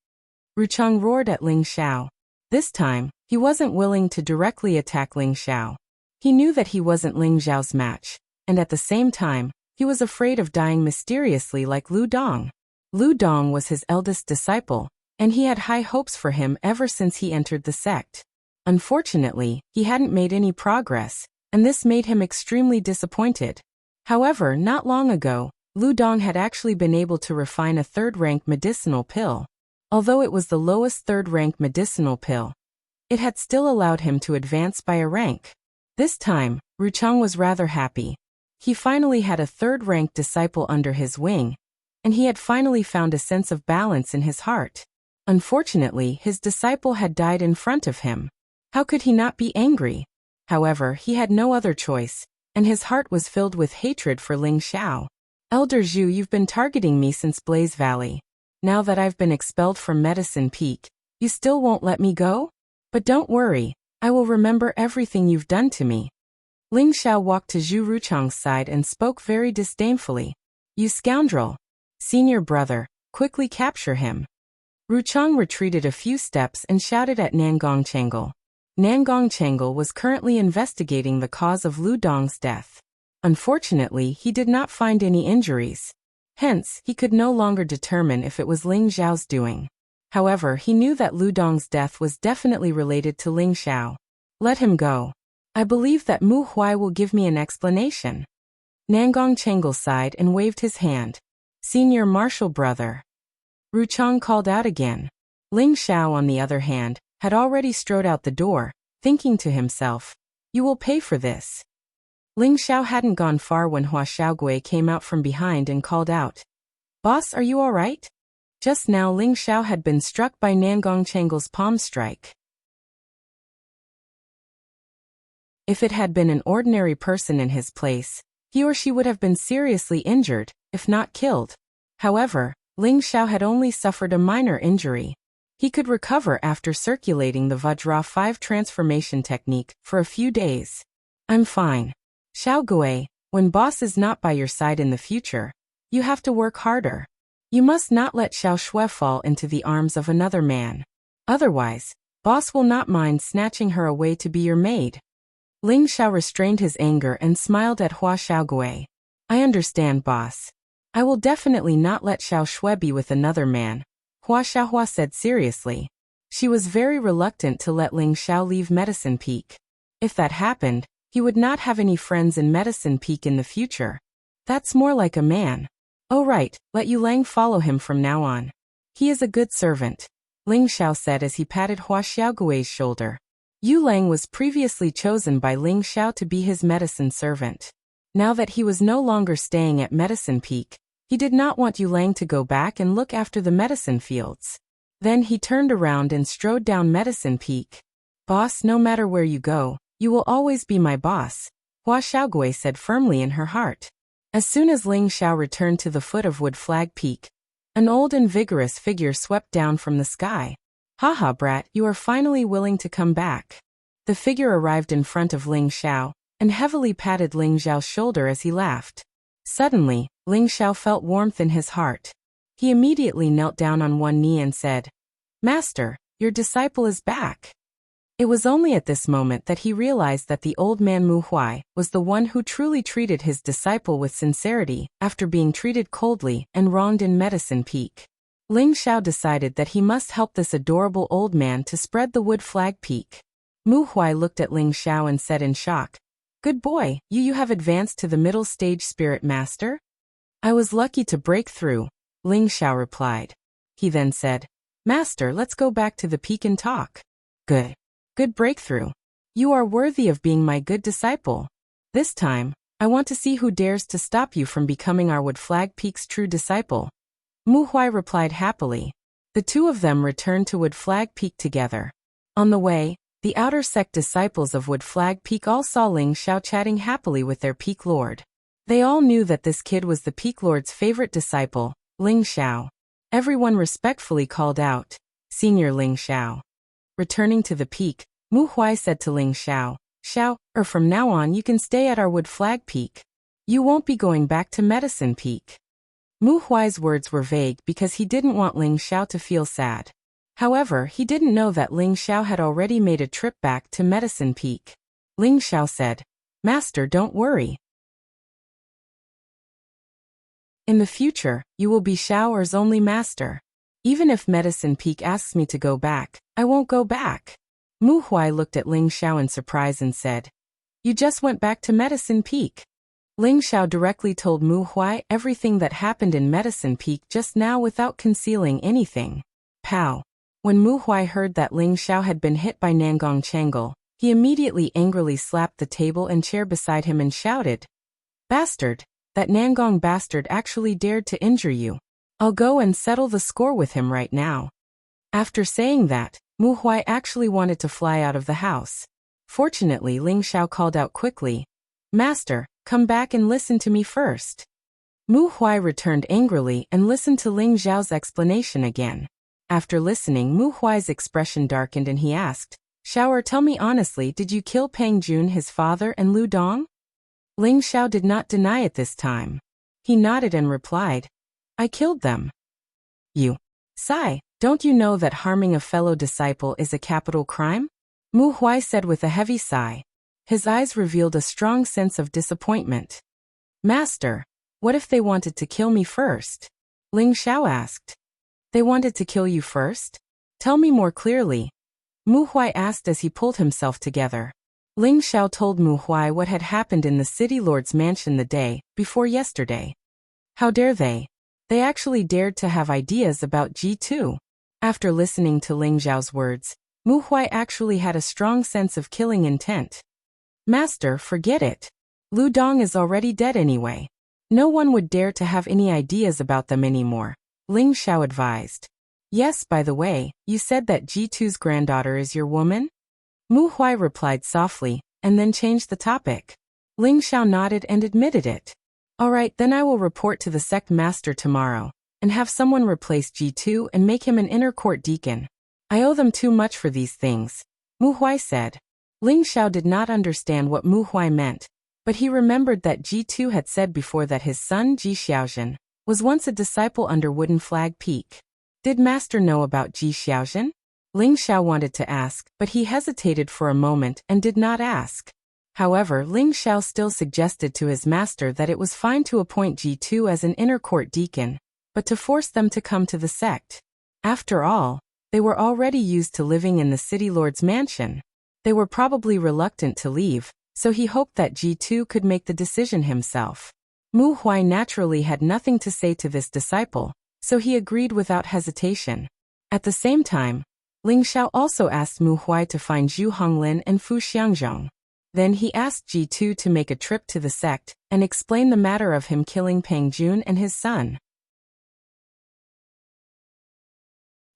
Ruchang roared at Ling Xiao. This time, he wasn't willing to directly attack Ling Xiao. He knew that he wasn't Ling Xiao's match, and at the same time, he was afraid of dying mysteriously like Lu Dong. Lu Dong was his eldest disciple, and he had high hopes for him ever since he entered the sect. Unfortunately, he hadn't made any progress, and this made him extremely disappointed. However, not long ago, Lu Dong had actually been able to refine a third-rank medicinal pill. Although it was the lowest third-rank medicinal pill, it had still allowed him to advance by a rank. This time, Ruchang was rather happy. He finally had a third-rank disciple under his wing, and he had finally found a sense of balance in his heart. Unfortunately, his disciple had died in front of him. How could he not be angry? However, he had no other choice, and his heart was filled with hatred for Ling Xiao. Elder Zhu, you've been targeting me since Blaze Valley. Now that I've been expelled from Medicine Peak, you still won't let me go? But don't worry, I will remember everything you've done to me. Ling Xiao walked to Zhu Ruchang's side and spoke very disdainfully. You scoundrel! Senior brother, quickly capture him. Ruchang retreated a few steps and shouted at Nangong Chengle. Nangong Chengle was currently investigating the cause of Lu Dong's death. Unfortunately, he did not find any injuries. Hence, he could no longer determine if it was Ling Xiao's doing. However, he knew that Lu Dong's death was definitely related to Ling Xiao. Let him go. I believe that Mu Huai will give me an explanation. Nangong Chengal sighed and waved his hand. Senior Marshal Brother. Ru Chang called out again. Ling Xiao, on the other hand, had already strode out the door, thinking to himself, "You will pay for this." Ling Xiao hadn't gone far when Hua Xiaogui came out from behind and called out, "Boss, are you all right?" Just now Ling Xiao had been struck by Nangong Chengal's palm strike. If it had been an ordinary person in his place, he or she would have been seriously injured, if not killed. However, Ling Xiao had only suffered a minor injury. He could recover after circulating the Vajra 5 transformation technique for a few days. "I'm fine. Xiaogui, when boss is not by your side in the future, you have to work harder. You must not let Xiao Shui fall into the arms of another man. Otherwise, boss will not mind snatching her away to be your maid." Ling Xiao restrained his anger and smiled at Hua Xiaogui. "I understand, boss. I will definitely not let Xiao Shui be with another man," Hua Xiaohua said seriously. She was very reluctant to let Ling Xiao leave Medicine Peak. If that happened, he would not have any friends in Medicine Peak in the future. That's more like a man. "Oh right, let Yu Lang follow him from now on. He is a good servant," Ling Xiao said as he patted Hua Xiaogui's shoulder. Yu Lang was previously chosen by Ling Xiao to be his medicine servant. Now that he was no longer staying at Medicine Peak, he did not want Yu Lang to go back and look after the medicine fields. Then he turned around and strode down Medicine Peak. "Boss, no matter where you go, you will always be my boss," Hua Xiaogui said firmly in her heart. As soon as Ling Xiao returned to the foot of Wood Flag Peak, an old and vigorous figure swept down from the sky. "Haha, brat, you are finally willing to come back." The figure arrived in front of Ling Xiao and heavily patted Ling Xiao's shoulder as he laughed. Suddenly, Ling Xiao felt warmth in his heart. He immediately knelt down on one knee and said, "Master, your disciple is back." It was only at this moment that he realized that the old man Mu Huai was the one who truly treated his disciple with sincerity after being treated coldly and wronged in Medicine Peak. Ling Xiao decided that he must help this adorable old man to spread the Wood Flag Peak. Mu Huai looked at Ling Xiao and said in shock, "Good boy, you have advanced to the middle stage, Spirit Master?" "I was lucky to break through," Ling Xiao replied. He then said, "Master, let's go back to the peak and talk." "Good. Good breakthrough. You are worthy of being my good disciple. This time, I want to see who dares to stop you from becoming our Wood Flag Peak's true disciple." Mu Huai replied happily. The two of them returned to Wood Flag Peak together. On the way, the outer sect disciples of Wood Flag Peak all saw Ling Xiao chatting happily with their Peak Lord. They all knew that this kid was the Peak Lord's favorite disciple, Ling Xiao. Everyone respectfully called out, "Senior Ling Xiao." Returning to the peak, Mu Huai said to Ling Xiao, From now on you can stay at our Wood Flag Peak. You won't be going back to Medicine Peak." Mu Huai's words were vague because he didn't want Ling Xiao to feel sad. However, he didn't know that Ling Xiao had already made a trip back to Medicine Peak. Ling Xiao said, "Master, don't worry. In the future, you will be Xiao's only master. Even if Medicine Peak asks me to go back, I won't go back." Mu Huai looked at Ling Xiao in surprise and said, "You just went back to Medicine Peak?" Ling Xiao directly told Mu Huai everything that happened in Medicine Peak just now without concealing anything. Pow! When Mu Huai heard that Ling Xiao had been hit by Nangong Chengal, he immediately angrily slapped the table and chair beside him and shouted, "Bastard! That Nangong bastard actually dared to injure you. I'll go and settle the score with him right now." After saying that, Mu Huai actually wanted to fly out of the house. Fortunately, Ling Xiao called out quickly, "Master, come back and listen to me first." Mu Huai returned angrily and listened to Ling Xiao's explanation again. After listening, Mu Huai's expression darkened and he asked, "Xiao, tell me honestly, did you kill Peng Jun, his father, and Lu Dong?" Ling Xiao did not deny it this time. He nodded and replied, "I killed them." "You? Sai, don't you know that harming a fellow disciple is a capital crime?" Mu Huai said with a heavy sigh. His eyes revealed a strong sense of disappointment. Master, what if they wanted to kill me first? Ling Xiao asked. They wanted to kill you first? Tell me more clearly. Mu Huai asked as he pulled himself together. Ling Xiao told Mu Huai what had happened in the city lord's mansion the day before yesterday. How dare they? They actually dared to have ideas about G2. After listening to Ling Xiao's words, Mu Huai actually had a strong sense of killing intent. Master, forget it. Lu Dong is already dead anyway. No one would dare to have any ideas about them anymore, Ling Xiao advised. Yes, by the way, you said that G2's granddaughter is your woman? Mu Huai replied softly, and then changed the topic. Ling Xiao nodded and admitted it. Alright, then I will report to the sect master tomorrow, and have someone replace G2 and make him an inner court deacon. I owe them too much for these things, Mu Huai said. Ling Xiao did not understand what Mu Huai meant, but he remembered that G2 had said before that his son Ji Xiaozhen was once a disciple under Wooden Flag Peak. Did Master know about Ji Xiaozhen? Ling Xiao wanted to ask, but he hesitated for a moment and did not ask. However, Ling Xiao still suggested to his master that it was fine to appoint G2 as an inner court deacon, but to force them to come to the sect. After all, they were already used to living in the city lord's mansion. They were probably reluctant to leave, so he hoped that G2 could make the decision himself. Mu Huai naturally had nothing to say to this disciple, so he agreed without hesitation. At the same time, Ling Xiao also asked Mu Huai to find Zhu Honglin and Fu Xiangzhong. Then he asked G2 to make a trip to the sect and explain the matter of him killing Peng Jun and his son.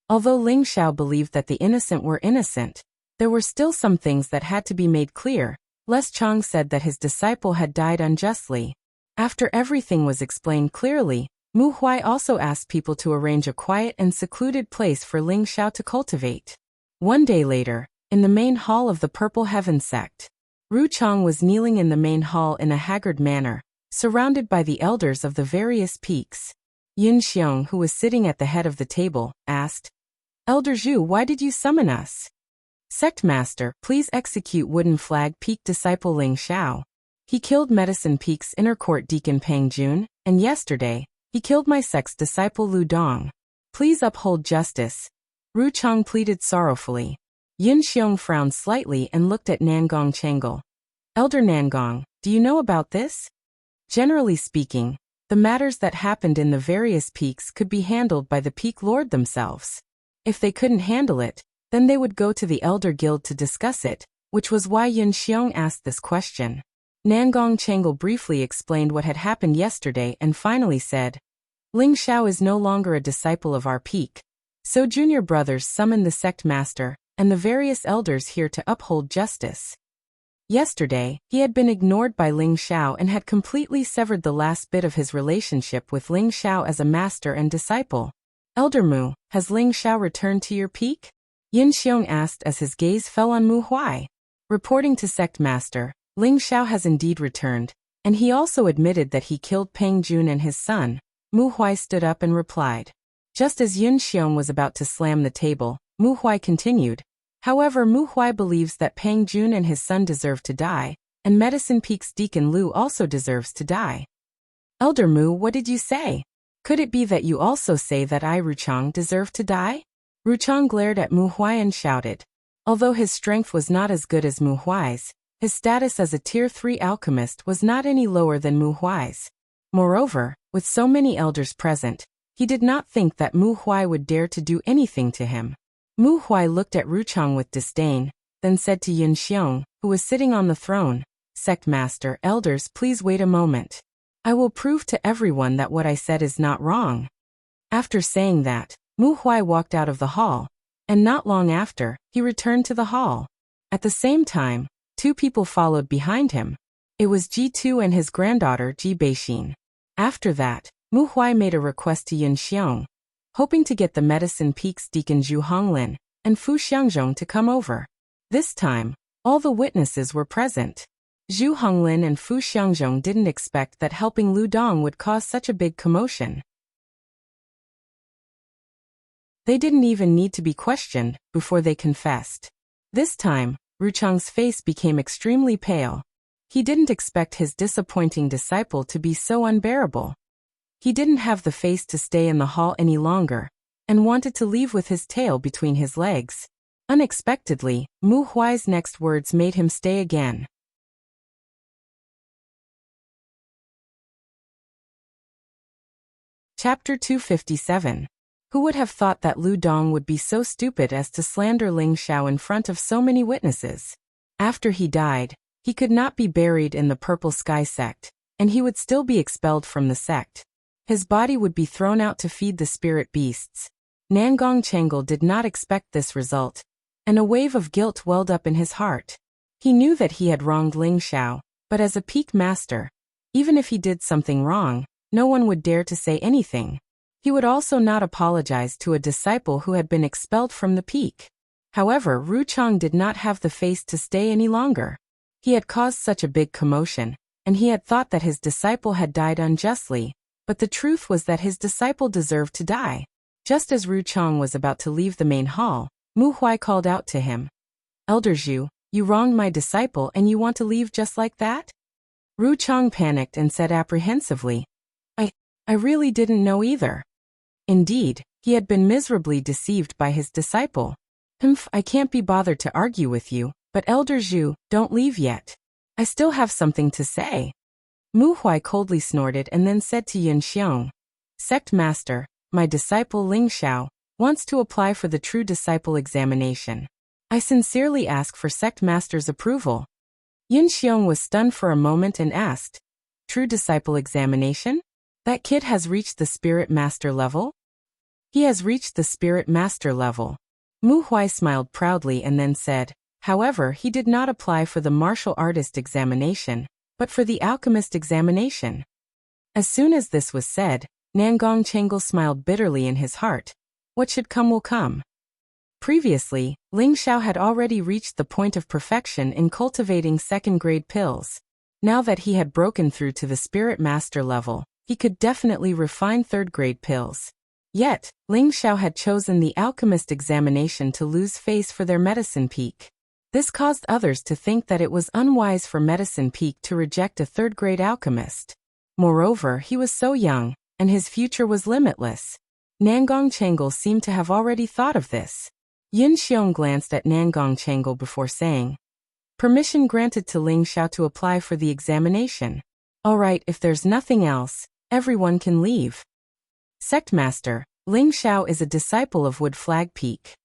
Although Ling Xiao believed that the innocent were innocent, there were still some things that had to be made clear. Les Chang said that his disciple had died unjustly. After everything was explained clearly, Mu Huai also asked people to arrange a quiet and secluded place for Ling Xiao to cultivate. One day later, in the main hall of the Purple Heaven sect, Ru Chang was kneeling in the main hall in a haggard manner, surrounded by the elders of the various peaks. Yun Xiong, who was sitting at the head of the table, asked, Elder Zhu, why did you summon us? Sect Master, please execute Wooden Flag Peak disciple Ling Xiao. He killed Medicine Peak's inner court deacon Peng Jun, and yesterday, he killed my sect's disciple Lu Dong. Please uphold justice. Ru Chang pleaded sorrowfully. Yun Xiong frowned slightly and looked at Nangong Chengal. Elder Nangong, do you know about this? Generally speaking, the matters that happened in the various peaks could be handled by the peak lord themselves. If they couldn't handle it, then they would go to the Elder Guild to discuss it, which was why Yun Xiong asked this question. Nangong Chengal briefly explained what had happened yesterday and finally said, Ling Xiao is no longer a disciple of our peak, so junior brothers summoned the sect master and the various elders here to uphold justice. Yesterday, he had been ignored by Ling Xiao and had completely severed the last bit of his relationship with Ling Xiao as a master and disciple. Elder Mu, has Ling Xiao returned to your peak? Yin Xiong asked as his gaze fell on Mu Huai. Reporting to sect master, Ling Xiao has indeed returned, and he also admitted that he killed Peng Jun and his son. Mu Huai stood up and replied. Just as Yun Xiong was about to slam the table, Mu Huai continued. However, Mu Huai believes that Peng Jun and his son deserve to die, and Medicine Peak's Deacon Lu also deserves to die. Elder Mu, what did you say? Could it be that you also say that I, Ruchang, deserve to die? Ruchang glared at Mu Huai and shouted. Although his strength was not as good as Mu Huai's, his status as a Tier 3 alchemist was not any lower than Mu Huai's. Moreover, with so many elders present, he did not think that Mu Huai would dare to do anything to him. Mu Huai looked at Ruchang with disdain, then said to Yun Xiong, who was sitting on the throne, Sect Master, elders, please wait a moment. I will prove to everyone that what I said is not wrong. After saying that, Mu Huai walked out of the hall, and not long after, he returned to the hall. At the same time, two people followed behind him. It was Ji2 and his granddaughter Ji Beixin. After that, Mu Huai made a request to Yun Xiong, hoping to get the Medicine Peak's Deacon Zhu Honglin and Fu Xiangzhong to come over. This time, all the witnesses were present. Zhu Honglin and Fu Xiangzhong didn't expect that helping Lu Dong would cause such a big commotion. They didn't even need to be questioned before they confessed. This time, Ruchang's face became extremely pale. He didn't expect his disappointing disciple to be so unbearable. He didn't have the face to stay in the hall any longer, and wanted to leave with his tail between his legs. Unexpectedly, Mu Huai's next words made him stay again. Chapter 257. Who would have thought that Lu Dong would be so stupid as to slander Ling Xiao in front of so many witnesses? After he died, he could not be buried in the Purple Sky sect, and he would still be expelled from the sect. His body would be thrown out to feed the spirit beasts. Nangong Chengal did not expect this result, and a wave of guilt welled up in his heart. He knew that he had wronged Ling Xiao, but as a peak master, even if he did something wrong, no one would dare to say anything. He would also not apologize to a disciple who had been expelled from the peak. However, Ru Chang did not have the face to stay any longer. He had caused such a big commotion, and he had thought that his disciple had died unjustly, but the truth was that his disciple deserved to die. Just as Ru Chang was about to leave the main hall, Mu Huai called out to him. "Elder Zhu, you wronged my disciple and you want to leave just like that?" Ru Chang panicked and said apprehensively, I really didn't know either. Indeed, he had been miserably deceived by his disciple. I can't be bothered to argue with you, but Elder Zhu, don't leave yet. I still have something to say. Mu Huai coldly snorted and then said to Yin Xiong, "Sect Master, my disciple Ling Xiao wants to apply for the True Disciple examination. I sincerely ask for Sect Master's approval." Yin Xiong was stunned for a moment and asked, "True Disciple examination? That kid has reached the Spirit Master level?" "He has reached the Spirit Master level." Mu Huai smiled proudly and then said, "However, he did not apply for the Martial Artist examination, but for the Alchemist examination." As soon as this was said, Nangong Chengal smiled bitterly in his heart. What should come will come. Previously, Ling Xiao had already reached the point of perfection in cultivating second-grade pills. Now that he had broken through to the Spirit Master level, he could definitely refine third-grade pills. Yet, Ling Xiao had chosen the Alchemist examination to lose face for their Medicine Peak. This caused others to think that it was unwise for Medicine Peak to reject a third-grade alchemist. Moreover, he was so young, and his future was limitless. Nangong Chengal seemed to have already thought of this. Yin Xiong glanced at Nangong Chengal before saying, "Permission granted to Ling Xiao to apply for the examination. All right, if there's nothing else, everyone can leave." "Sect Master, Ling Xiao is a disciple of Wood Flag Peak.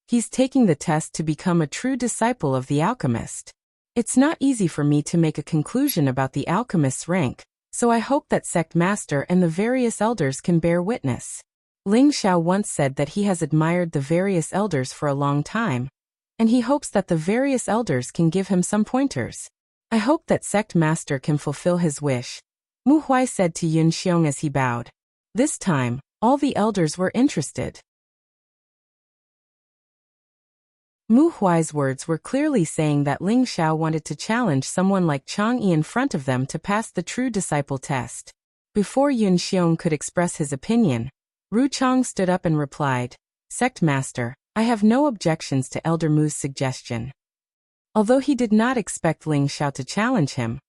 He's taking the test to become a true disciple of the alchemist. It's not easy for me to make a conclusion about the alchemist's rank, so I hope that Sect Master and the various elders can bear witness. Ling Xiao once said that he has admired the various elders for a long time, and he hopes that the various elders can give him some pointers. I hope that Sect Master can fulfill his wish," Mu Huai said to Yin Xiong as he bowed. This time, all the elders were interested. Mu Huai's words were clearly saying that Ling Xiao wanted to challenge someone like Chang Yi in front of them to pass the True Disciple test. Before Yin Xiong could express his opinion, Ru Chang stood up and replied, "Sect Master, I have no objections to Elder Mu's suggestion." Although he did not expect Ling Xiao to challenge him,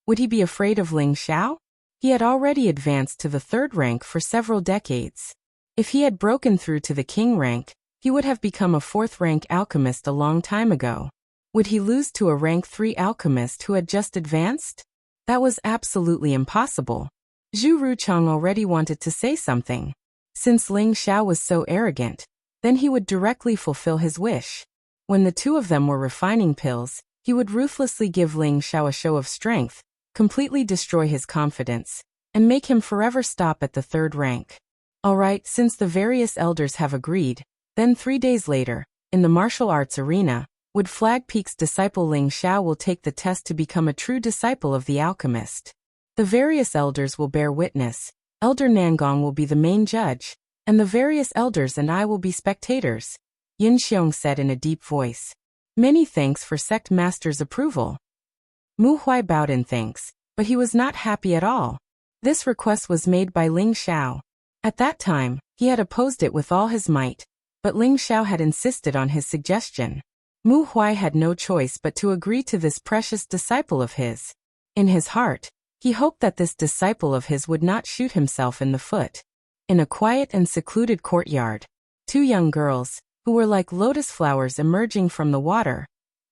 would he be afraid of Ling Xiao? He had already advanced to the third rank for several decades. If he had broken through to the king rank, he would have become a fourth-rank alchemist a long time ago. Would he lose to a rank 3 alchemist who had just advanced? That was absolutely impossible. Zhu Ruchang already wanted to say something. Since Ling Xiao was so arrogant, then he would directly fulfill his wish. When the two of them were refining pills, he would ruthlessly give Ling Xiao a show of strength, completely destroy his confidence, and make him forever stop at the third rank. Alright, since the various elders have agreed, then 3 days later, in the martial arts arena, Wood Flag Peak's disciple Ling Xiao will take the test to become a true disciple of the alchemist. The various elders will bear witness, Elder Nangong will be the main judge, and the various elders and I will be spectators, Yin Xiong said in a deep voice. Many thanks for Sect Master's approval. Mu Huai bowed in thanks, but he was not happy at all. This request was made by Ling Xiao. At that time, he had opposed it with all his might, but Ling Xiao had insisted on his suggestion. Mu Huai had no choice but to agree to this precious disciple of his. In his heart, he hoped that this disciple of his would not shoot himself in the foot. In a quiet and secluded courtyard, two young girls, who were like lotus flowers emerging from the water,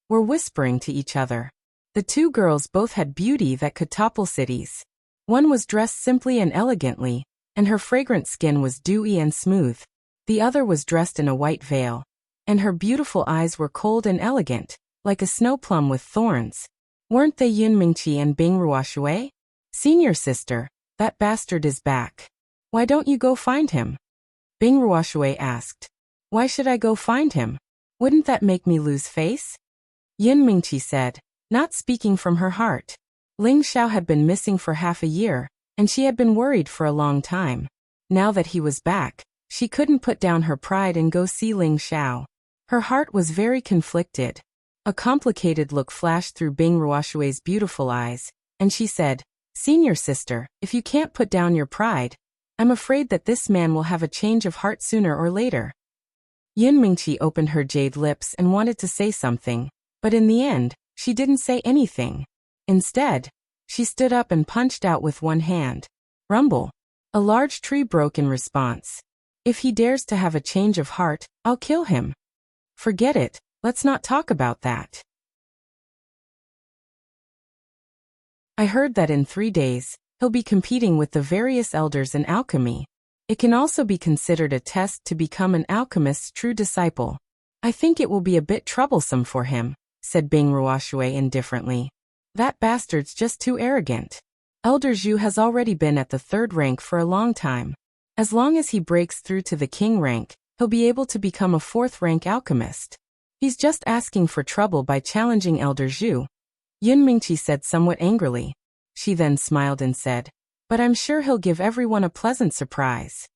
were whispering to each other. The two girls both had beauty that could topple cities. One was dressed simply and elegantly, and her fragrant skin was dewy and smooth. The other was dressed in a white veil, and her beautiful eyes were cold and elegant, like a snow plum with thorns. Weren't they Yun Mingqi and Bing Ruoshui? Senior sister, that bastard is back. Why don't you go find him? Bing Ruoshui asked. Why should I go find him? Wouldn't that make me lose face? Yun Mingqi said, not speaking from her heart. Ling Xiao had been missing for half a year, and she had been worried for a long time. Now that he was back, she couldn't put down her pride and go see Ling Xiao. Her heart was very conflicted. A complicated look flashed through Bing Ruoshui's beautiful eyes, and she said, Senior sister, if you can't put down your pride, I'm afraid that this man will have a change of heart sooner or later. Yun Mingqi opened her jade lips and wanted to say something, but in the end, she didn't say anything. Instead, she stood up and punched out with one hand. Rumble. A large tree broke in response. If he dares to have a change of heart, I'll kill him. Forget it, let's not talk about that. I heard that in 3 days, he'll be competing with the various elders in alchemy. It can also be considered a test to become an alchemist's true disciple. I think it will be a bit troublesome for him, said Bing Ruoshui indifferently. That bastard's just too arrogant. Elder Zhu has already been at the 3rd rank for a long time. As long as he breaks through to the king rank, he'll be able to become a 4th rank alchemist. He's just asking for trouble by challenging Elder Zhu. Yun Mingqi said somewhat angrily. She then smiled and said, but I'm sure he'll give everyone a pleasant surprise.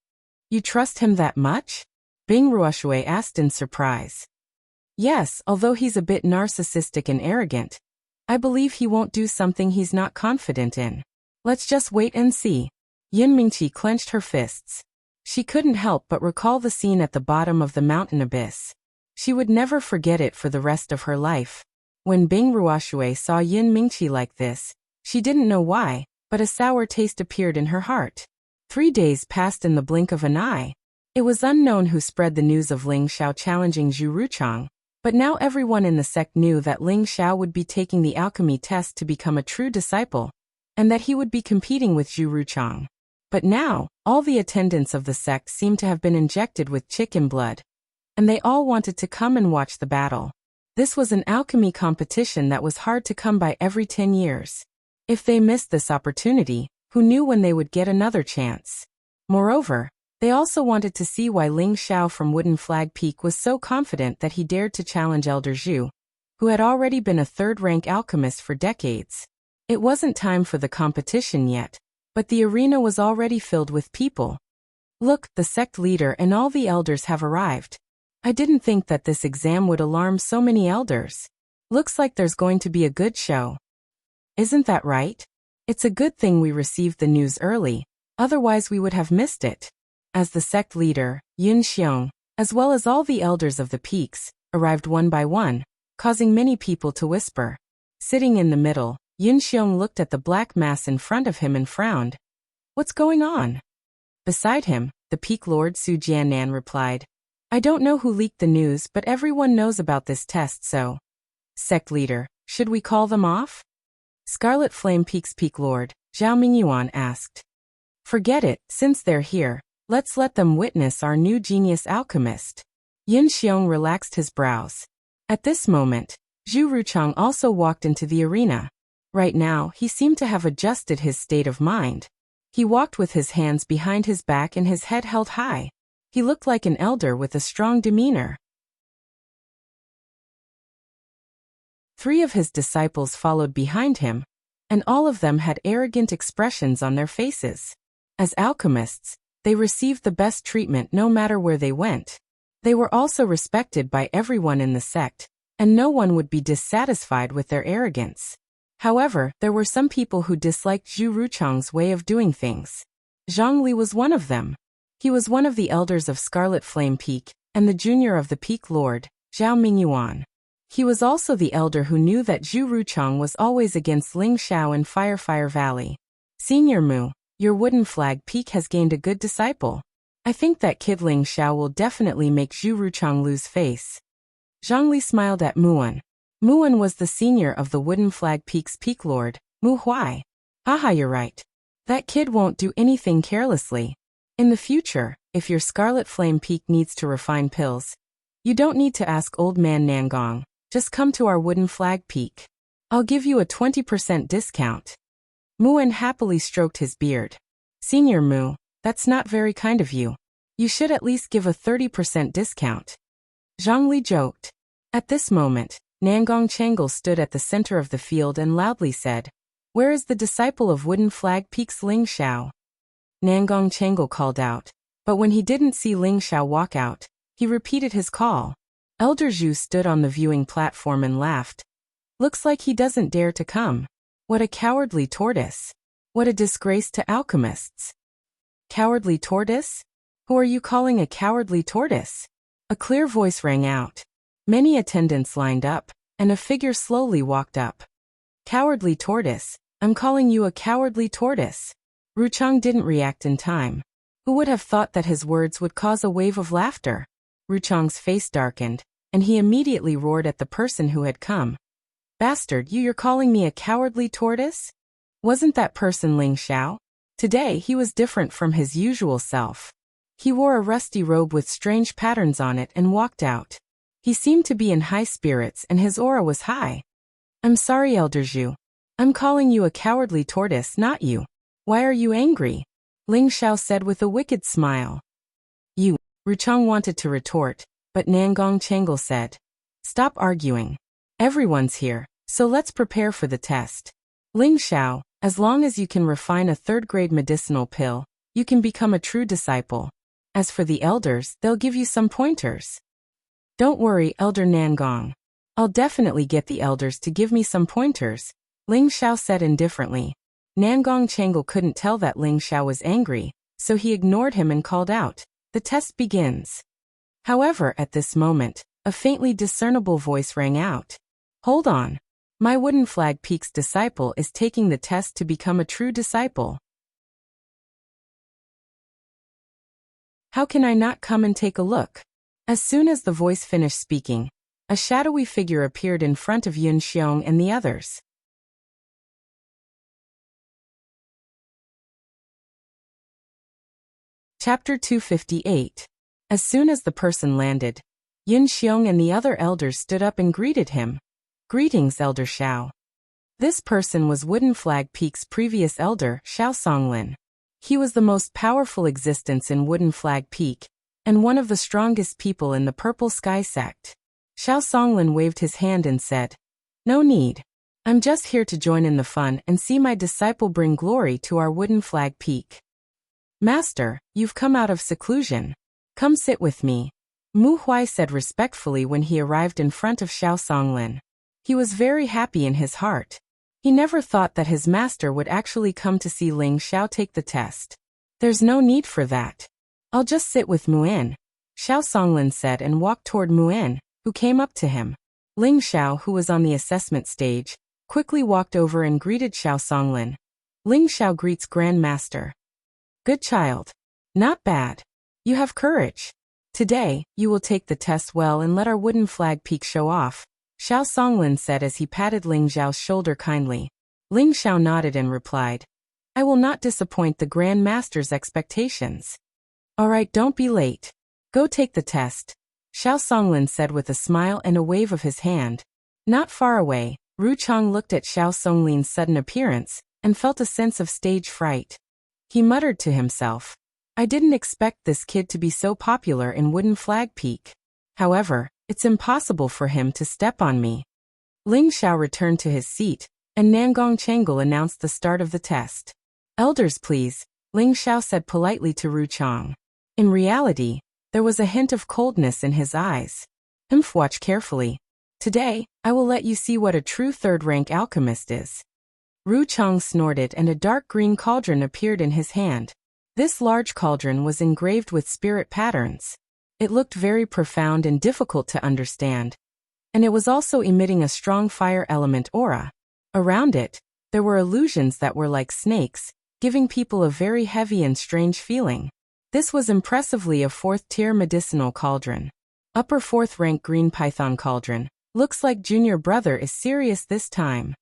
You trust him that much? Bing Ruoshui asked in surprise. Yes, although he's a bit narcissistic and arrogant, I believe he won't do something he's not confident in. Let's just wait and see. Yun Mingqi clenched her fists. She couldn't help but recall the scene at the bottom of the mountain abyss. She would never forget it for the rest of her life. When Bing Ruoshui saw Yun Mingqi like this, she didn't know why, but a sour taste appeared in her heart. 3 days passed in the blink of an eye. It was unknown who spread the news of Ling Xiao challenging Zhu Ruchang, but now everyone in the sect knew that Ling Xiao would be taking the alchemy test to become a true disciple, and that he would be competing with Zhu Ruchang. But now, all the attendants of the sect seemed to have been injected with chicken blood, and they all wanted to come and watch the battle. This was an alchemy competition that was hard to come by every 10 years. If they missed this opportunity, who knew when they would get another chance? Moreover, they also wanted to see why Ling Xiao from Wooden Flag Peak was so confident that he dared to challenge Elder Zhu, who had already been a 3rd-rank alchemist for decades. It wasn't time for the competition yet, but the arena was already filled with people. Look, the sect leader and all the elders have arrived. I didn't think that this exam would alarm so many elders. Looks like there's going to be a good show. Isn't that right? It's a good thing we received the news early, otherwise we would have missed it. As the sect leader, Yun Xiong, as well as all the elders of the peaks, arrived one by one, causing many people to whisper. Sitting in the middle, Yun Xiong looked at the black mass in front of him and frowned. What's going on? Beside him, the peak lord Su Jiannan replied, I don't know who leaked the news, but everyone knows about this test, so. Sect leader, should we call them off? Scarlet Flame Peak's peak lord, Zhao Mingyuan asked. Forget it, since they're here, let's let them witness our new genius alchemist. Yin Xiong relaxed his brows. At this moment, Zhu Ruchang also walked into the arena. Right now, he seemed to have adjusted his state of mind. He walked with his hands behind his back and his head held high. He looked like an elder with a strong demeanor. 3 of his disciples followed behind him, and all of them had arrogant expressions on their faces. As alchemists, they received the best treatment no matter where they went. They were also respected by everyone in the sect, and no one would be dissatisfied with their arrogance. However, there were some people who disliked Zhu Ruchang's way of doing things. Zhang Li was one of them. He was one of the elders of Scarlet Flame Peak, and the junior of the Peak Lord, Zhao Mingyuan. He was also the elder who knew that Zhu Ruchang was always against Ling Xiao in Firefire Valley. Senior Mu, your wooden flag peak has gained a good disciple. I think that kid Ling Xiao will definitely make Zhu Ruchang lose face. Zhongli smiled at Muan. Muan was the senior of the Wooden Flag Peak's peak lord, Mu Huai. Haha, you're right. That kid won't do anything carelessly. In the future, if your Scarlet Flame Peak needs to refine pills, you don't need to ask old man Nangong, just come to our Wooden Flag Peak. I'll give you a 20% discount. Muan happily stroked his beard. Senior Mu, that's not very kind of you. You should at least give a 30% discount. Zhongli joked. At this moment, Nangong Chengal stood at the center of the field and loudly said, "Where is the disciple of Wooden Flag Peak's Ling Xiao?" Nangong Chengal called out, but when he didn't see Ling Xiao walk out, he repeated his call. Elder Zhu stood on the viewing platform and laughed. Looks like he doesn't dare to come. What a cowardly tortoise. What a disgrace to alchemists. Cowardly tortoise? Who are you calling a cowardly tortoise? A clear voice rang out. Many attendants lined up, and a figure slowly walked up. Cowardly tortoise, I'm calling you a cowardly tortoise. Ruchang didn't react in time. Who would have thought that his words would cause a wave of laughter? Ruchang's face darkened, and he immediately roared at the person who had come. Bastard, you're calling me a cowardly tortoise? Wasn't that person Ling Xiao? Today he was different from his usual self. He wore a rusty robe with strange patterns on it and walked out. He seemed to be in high spirits and his aura was high. I'm sorry, Elder Zhu. I'm calling you a cowardly tortoise, not you. Why are you angry? Ling Xiao said with a wicked smile. You, Ruchang wanted to retort, but Nangong Chengal said. Stop arguing. Everyone's here, so let's prepare for the test. Ling Xiao, as long as you can refine a third-grade medicinal pill, you can become a true disciple. As for the elders, they'll give you some pointers. Don't worry, Elder Nangong. I'll definitely get the elders to give me some pointers, Ling Xiao said indifferently. Nangong Chengal couldn't tell that Ling Xiao was angry, so he ignored him and called out, "The test begins." However, at this moment, a faintly discernible voice rang out. Hold on. My Wooden Flag Peak's disciple is taking the test to become a true disciple. How can I not come and take a look? As soon as the voice finished speaking, a shadowy figure appeared in front of Yun Xiong and the others. Chapter 258. As soon as the person landed, Yun Xiong and the other elders stood up and greeted him. Greetings, Elder Xiao. This person was Wooden Flag Peak's previous elder, Xiao Songlin. He was the most powerful existence in Wooden Flag Peak, and one of the strongest people in the Purple Sky sect. Xiao Songlin waved his hand and said, "No need. I'm just here to join in the fun and see my disciple bring glory to our Wooden Flag Peak." Master, you've come out of seclusion. Come sit with me, Mu Huai said respectfully when he arrived in front of Xiao Songlin. He was very happy in his heart. He never thought that his master would actually come to see Ling Xiao take the test. There's no need for that. I'll just sit with Muan, Xiao Songlin said and walked toward Muan, who came up to him. Ling Xiao, who was on the assessment stage, quickly walked over and greeted Xiao Songlin. Ling Xiao greets Grand Master. Good child. Not bad. You have courage. Today, you will take the test well and let our Wooden Flag Peak show off, Xiao Songlin said as he patted Ling Xiao's shoulder kindly. Ling Xiao nodded and replied, I will not disappoint the Grand Master's expectations. All right, don't be late. Go take the test, Xiao Songlin said with a smile and a wave of his hand. Not far away, Ruchang looked at Xiao Songlin's sudden appearance and felt a sense of stage fright. He muttered to himself, I didn't expect this kid to be so popular in Wooden Flag Peak. However, it's impossible for him to step on me. Ling Xiao returned to his seat, and Nangong Chengal announced the start of the test. Elders, please, Ling Xiao said politely to Ruchang. In reality, there was a hint of coldness in his eyes. Watch carefully. Today, I will let you see what a true third-rank alchemist is. Ruchang snorted and a dark green cauldron appeared in his hand. This large cauldron was engraved with spirit patterns. It looked very profound and difficult to understand. and it was also emitting a strong fire element aura. Around it, there were illusions that were like snakes, giving people a very heavy and strange feeling. This was impressively a 4th-tier medicinal cauldron. Upper 4th rank green python cauldron. Looks like junior brother is serious this time.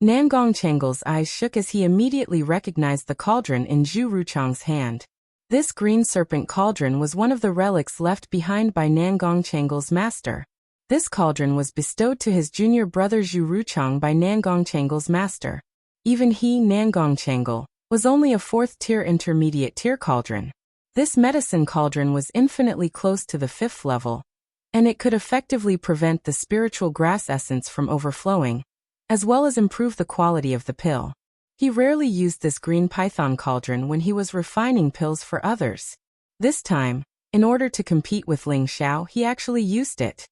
Nangong Chengle's eyes shook as he immediately recognized the cauldron in Zhu Ruchang's hand. This green serpent cauldron was one of the relics left behind by Nangong Chengle's master. This cauldron was bestowed to his junior brother Zhu Ruchang by Nangong Chengle's master. Even he, Nangong Chengle, was only a 4th-tier intermediate-tier cauldron. This medicine cauldron was infinitely close to the 5th level, and it could effectively prevent the spiritual grass essence from overflowing, as well as improve the quality of the pill. He rarely used this green python cauldron when he was refining pills for others. This time, in order to compete with Ling Xiao, he actually used it.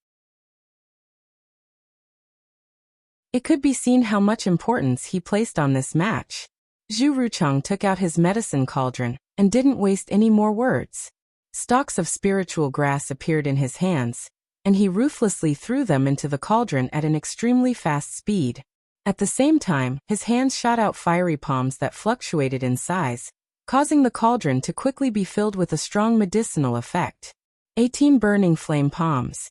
It could be seen how much importance he placed on this match. Zhu Ruchang took out his medicine cauldron and didn't waste any more words. Stalks of spiritual grass appeared in his hands, and he ruthlessly threw them into the cauldron at an extremely fast speed. At the same time, his hands shot out fiery palms that fluctuated in size, causing the cauldron to quickly be filled with a strong medicinal effect. 18 burning flame palms.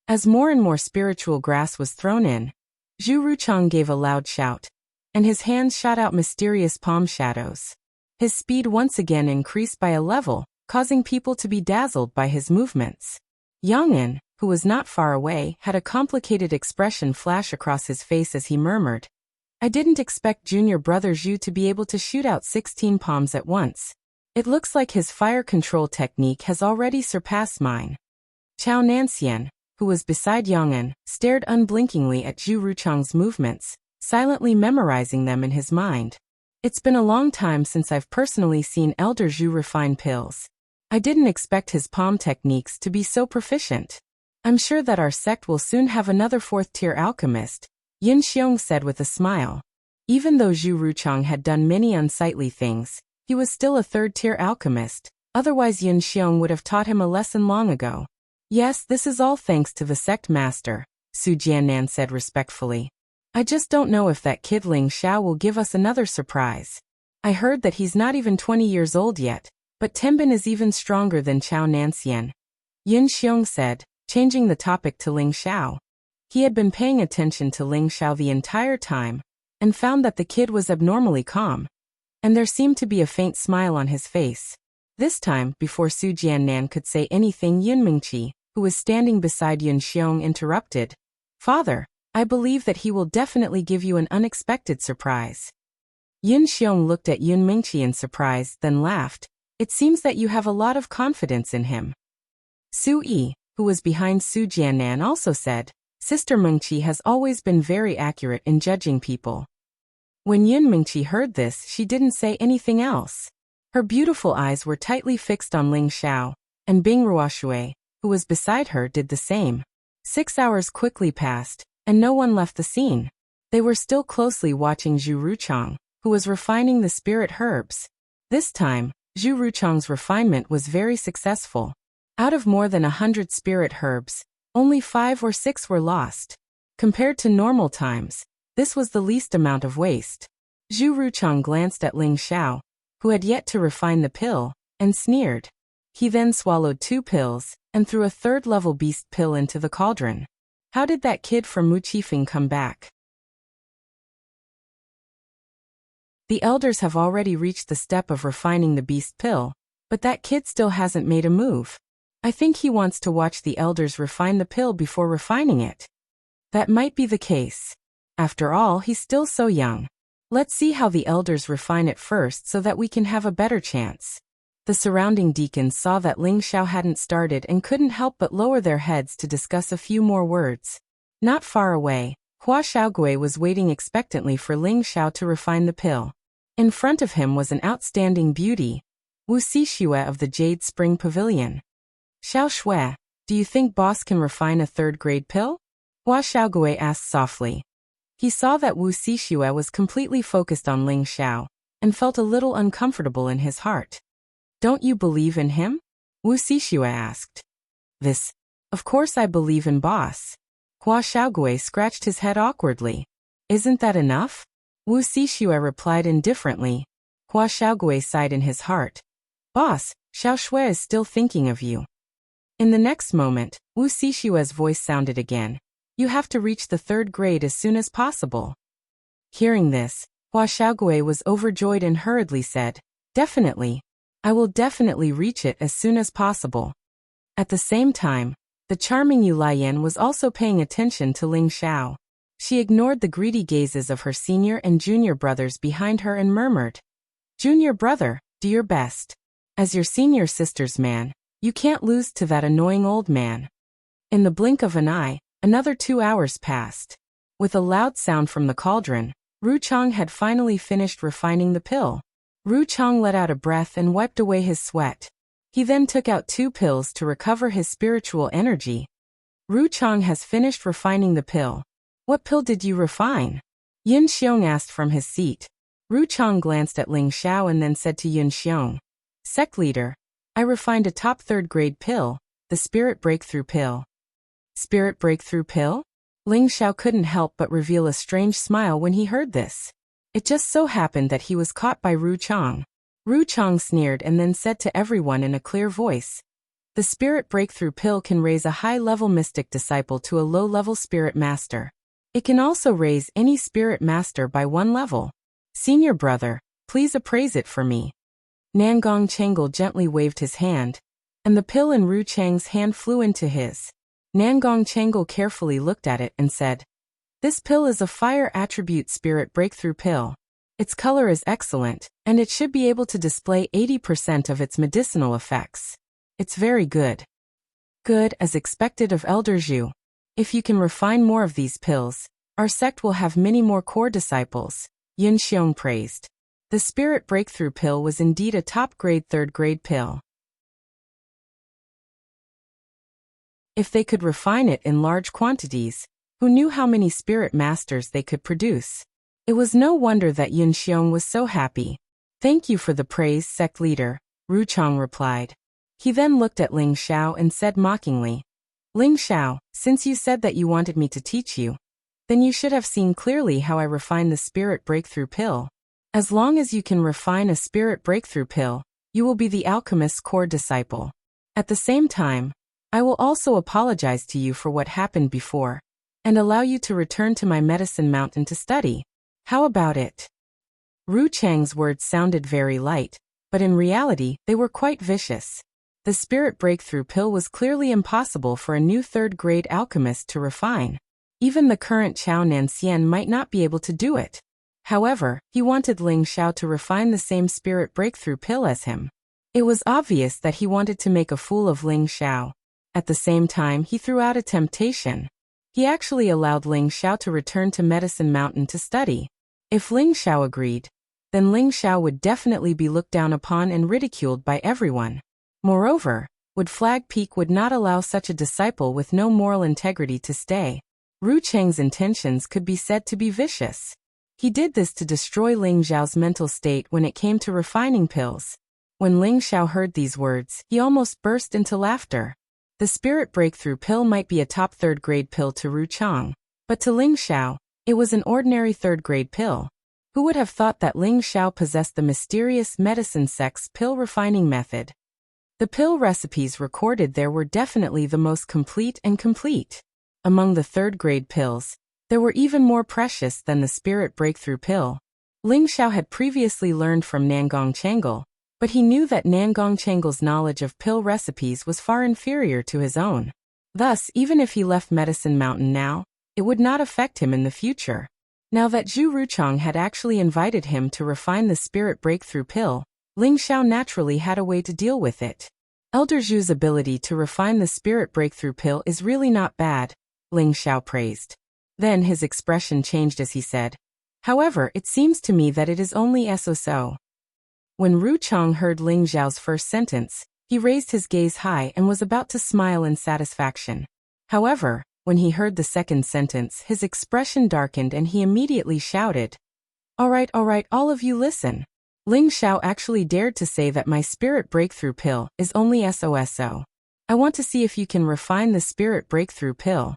As more and more spiritual grass was thrown in, Zhu Ruchang gave a loud shout, and his hands shot out mysterious palm shadows. His speed once again increased by a level, causing people to be dazzled by his movements. Yang'an, who was not far away, had a complicated expression flash across his face as he murmured, "I didn't expect junior brother Zhu to be able to shoot out 16 palms at once. It looks like his fire control technique has already surpassed mine." Chao Nanxian, who was beside Yang'an, stared unblinkingly at Zhu Ruchang's movements, silently memorizing them in his mind. "It's been a long time since I've personally seen Elder Zhu refine pills. I didn't expect his palm techniques to be so proficient. I'm sure that our sect will soon have another 4th-tier alchemist," Yin Xiong said with a smile. Even though Zhu Ruchang had done many unsightly things, he was still a 3rd-tier alchemist, otherwise Yin Xiong would have taught him a lesson long ago. "Yes, this is all thanks to the sect master," Su Jiannan said respectfully. "I just don't know if that kid Ling Xiao will give us another surprise. I heard that he's not even 20 years old yet, but Tenbin is even stronger than Chao Nanxian," Yin Xiong said, changing the topic to Ling Xiao. He had been paying attention to Ling Xiao the entire time, and found that the kid was abnormally calm, and there seemed to be a faint smile on his face. This time, before Su Jiannan could say anything, Yun Mingqi, who was standing beside Yin Xiong, interrupted. "Father, I believe that he will definitely give you an unexpected surprise." Yin Xiong looked at Yun Mingqi in surprise, then laughed. "It seems that you have a lot of confidence in him." Su Yi, who was behind Su Jiannan, also said, "Sister Mingqi has always been very accurate in judging people." When Yun Mingqi heard this, she didn't say anything else. Her beautiful eyes were tightly fixed on Ling Xiao, and Bing Ruoshui, who was beside her, did the same. 6 hours quickly passed, and no one left the scene. They were still closely watching Zhu Ruchang, who was refining the spirit herbs. This time, Zhu Ruchang's refinement was very successful. Out of more than 100 spirit herbs, only 5 or 6 were lost. Compared to normal times, this was the least amount of waste. Zhu Ruchang glanced at Ling Xiao, who had yet to refine the pill, and sneered. He then swallowed 2 pills, and threw a 3rd-level beast pill into the cauldron. How did that kid from Wuxia come back? The elders have already reached the step of refining the beast pill, but that kid still hasn't made a move. I think he wants to watch the elders refine the pill before refining it. That might be the case. After all, he's still so young. Let's see how the elders refine it first so that we can have a better chance. The surrounding deacons saw that Ling Xiao hadn't started and couldn't help but lower their heads to discuss a few more words. Not far away, Hua Xiaogui was waiting expectantly for Ling Xiao to refine the pill. In front of him was an outstanding beauty, Wu Xixue of the Jade Spring Pavilion. "Xiao Shui, do you think boss can refine a 3rd-grade pill?" Hua Xiaogui asked softly. He saw that Wu Xixue was completely focused on Ling Xiao, and felt a little uncomfortable in his heart. "Don't you believe in him?" Wu Xixue asked. "Of course I believe in boss." Hua Xiaogui scratched his head awkwardly. Isn't that enough? Wu Xixue replied indifferently. Hua Xiaogui sighed in his heart. Boss, Xiao Shui is still thinking of you. In the next moment, Wu Xixue's voice sounded again. You have to reach the 3rd grade as soon as possible. Hearing this, Hua Xiaogui was overjoyed and hurriedly said, Definitely. I will definitely reach it as soon as possible. At the same time, the charming Yu Lian was also paying attention to Ling Xiao. She ignored the greedy gazes of her senior and junior brothers behind her and murmured, Junior brother, do your best. As your senior sister's man, you can't lose to that annoying old man. In the blink of an eye, another 2 hours passed. With a loud sound from the cauldron, Ru Chong had finally finished refining the pill. Ru Chong let out a breath and wiped away his sweat. He then took out 2 pills to recover his spiritual energy. Ru Chong has finished refining the pill. What pill did you refine? Yin Xiong asked from his seat. Ru Chong glanced at Ling Xiao and then said to Yin Xiong, Sect leader, I refined a top 3rd grade pill, the Spirit Breakthrough Pill. Spirit Breakthrough Pill? Ling Xiao couldn't help but reveal a strange smile when he heard this. It just so happened that he was caught by Ru Chong. Ru Chong sneered and then said to everyone in a clear voice, The Spirit Breakthrough Pill can raise a high-level mystic disciple to a low-level spirit master. It can also raise any spirit master by 1 level. Senior brother, please appraise it for me. Nangong Chengal gently waved his hand, and the pill in Ru Chang's hand flew into his. Nangong Chengal carefully looked at it and said, This pill is a fire attribute spirit breakthrough pill. Its color is excellent, and it should be able to display 80% of its medicinal effects. It's very good. Good as expected of Elder Zhu. If you can refine more of these pills, our sect will have many more core disciples, Yin Xiong praised. The Spirit Breakthrough Pill was indeed a top-grade 3rd grade pill. If they could refine it in large quantities, who knew how many spirit masters they could produce? It was no wonder that Yin Xiong was so happy. Thank you for the praise, sect leader, Ru Chong replied. He then looked at Ling Xiao and said mockingly, Ling Xiao, since you said that you wanted me to teach you, then you should have seen clearly how I refine the Spirit Breakthrough Pill. As long as you can refine a Spirit Breakthrough Pill, you will be the alchemist's core disciple. At the same time, I will also apologize to you for what happened before, and allow you to return to my medicine mountain to study. How about it? Ru Chang's words sounded very light, but in reality, they were quite vicious. The Spirit Breakthrough Pill was clearly impossible for a new 3rd grade alchemist to refine. Even the current Chao Nanxian might not be able to do it. However, he wanted Ling Xiao to refine the same Spirit Breakthrough Pill as him. It was obvious that he wanted to make a fool of Ling Xiao. At the same time, he threw out a temptation. He actually allowed Ling Xiao to return to Medicine Mountain to study. If Ling Xiao agreed, then Ling Xiao would definitely be looked down upon and ridiculed by everyone. Moreover, Wood Flag Peak would not allow such a disciple with no moral integrity to stay. Ru Cheng's intentions could be said to be vicious. He did this to destroy Ling Xiao's mental state when it came to refining pills. When Ling Xiao heard these words, he almost burst into laughter. The Spirit Breakthrough Pill might be a top 3rd grade pill to Ru Chang, but to Ling Xiao, it was an ordinary 3rd grade pill. Who would have thought that Ling Xiao possessed the mysterious medicine sect's pill refining method? The pill recipes recorded there were definitely the most complete. Among the 3rd grade pills, there were even more precious than the Spirit Breakthrough Pill. Ling Xiao had previously learned from Nangong Chengal, but he knew that Nangong Chengal's knowledge of pill recipes was far inferior to his own. Thus, even if he left Medicine Mountain now, it would not affect him in the future. Now that Zhu Ruchang had actually invited him to refine the Spirit Breakthrough Pill, Ling Xiao naturally had a way to deal with it. Elder Zhu's ability to refine the Spirit Breakthrough Pill is really not bad, Ling Xiao praised. Then his expression changed as he said, However, it seems to me that it is only so. When Ru Chang heard Ling Xiao's first sentence, he raised his gaze high and was about to smile in satisfaction. However, when he heard the second sentence, his expression darkened and he immediately shouted, all right, all of you listen. Ling Xiao actually dared to say that my Spirit Breakthrough Pill is only so. I want to see if you can refine the Spirit Breakthrough Pill.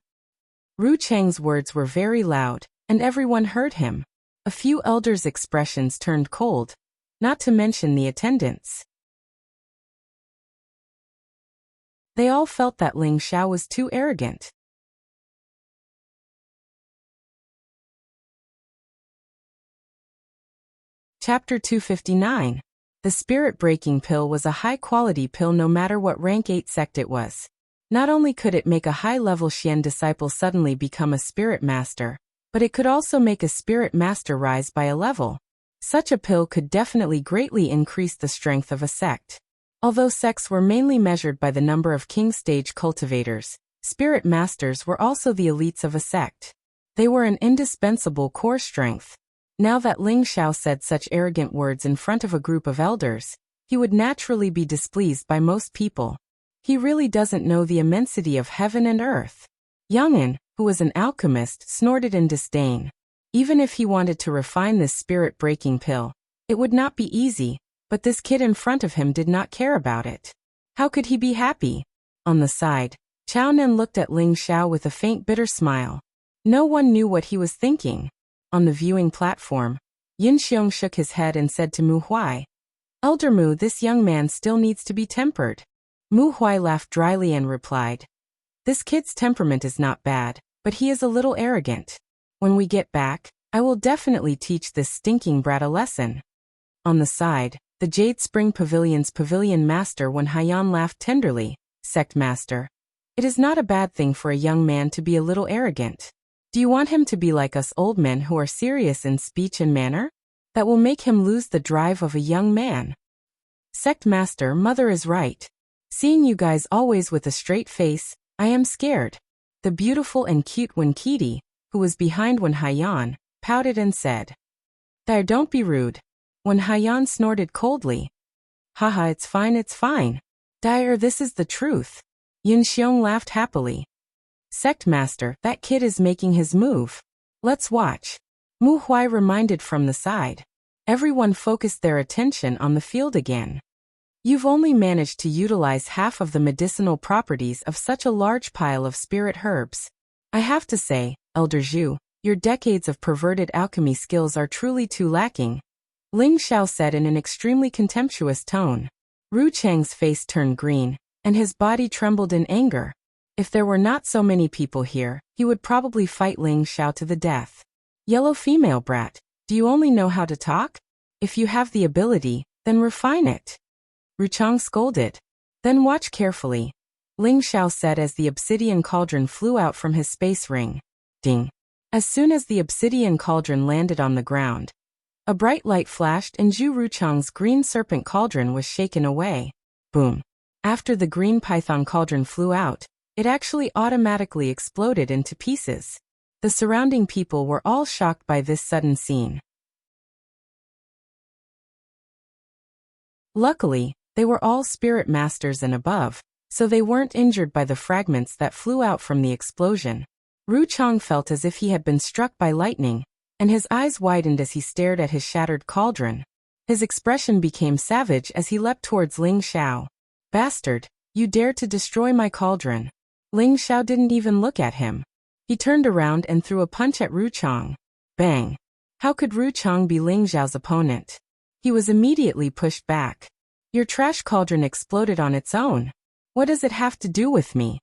Ru Cheng's words were very loud, and everyone heard him. A few elders' expressions turned cold, not to mention the attendants. They all felt that Ling Xiao was too arrogant. Chapter 259. The spirit-breaking pill was a high-quality pill no matter what rank 8 sect it was. Not only could it make a high-level Xian disciple suddenly become a spirit master, but it could also make a spirit master rise by a level. Such a pill could definitely greatly increase the strength of a sect. Although sects were mainly measured by the number of king stage cultivators, spirit masters were also the elites of a sect. They were an indispensable core strength. Now that Ling Xiao said such arrogant words in front of a group of elders, he would naturally be displeased by most people. He really doesn't know the immensity of heaven and earth. Young'an, who was an alchemist, snorted in disdain. Even if he wanted to refine this spirit-breaking pill, it would not be easy, but this kid in front of him did not care about it. How could he be happy? On the side, Chao Nen looked at Ling Xiao with a faint bitter smile. No one knew what he was thinking. On the viewing platform, Yin Xiong shook his head and said to Mu Huai, "Elder Mu, this young man still needs to be tempered." Mu Huai laughed dryly and replied, "This kid's temperament is not bad, but he is a little arrogant. When we get back, I will definitely teach this stinking brat a lesson." On the side, the Jade Spring Pavilion's pavilion master Wen Haiyan laughed tenderly, "Sect master, it is not a bad thing for a young man to be a little arrogant. Do you want him to be like us old men who are serious in speech and manner? That will make him lose the drive of a young man." "Sect master, mother is right. Seeing you guys always with a straight face, I am scared." The beautiful and cute Wen Qidi, who was behind Wen Haiyan, pouted and said, "There, don't be rude." Wen Haiyan snorted coldly. "Haha, it's fine. Dire, this is the truth." Yin Xiong laughed happily. "Sect master, that kid is making his move. Let's watch." Mu Huai reminded from the side. Everyone focused their attention on the field again. "You've only managed to utilize half of the medicinal properties of such a large pile of spirit herbs. I have to say, Elder Zhu, your decades of perverted alchemy skills are truly too lacking," Ling Xiao said in an extremely contemptuous tone. Ru Cheng's face turned green, and his body trembled in anger. If there were not so many people here, he would probably fight Ling Xiao to the death. "Yellow female brat, do you only know how to talk? If you have the ability, then refine it." Ru Cheng scolded. "Then watch carefully," Ling Xiao said as the obsidian cauldron flew out from his space ring. Ding. As soon as the obsidian cauldron landed on the ground, a bright light flashed and Zhu Ruchang's green serpent cauldron was shaken away. Boom. After the green python cauldron flew out, it actually automatically exploded into pieces. The surrounding people were all shocked by this sudden scene. Luckily, they were all spirit masters and above, so they weren't injured by the fragments that flew out from the explosion. Ru Chang felt as if he had been struck by lightning, and his eyes widened as he stared at his shattered cauldron. His expression became savage as he leapt towards Ling Xiao. "Bastard, you dare to destroy my cauldron." Ling Xiao didn't even look at him. He turned around and threw a punch at Ru Chang. Bang! How could Ru Chang be Ling Xiao's opponent? He was immediately pushed back. "Your trash cauldron exploded on its own. What does it have to do with me?"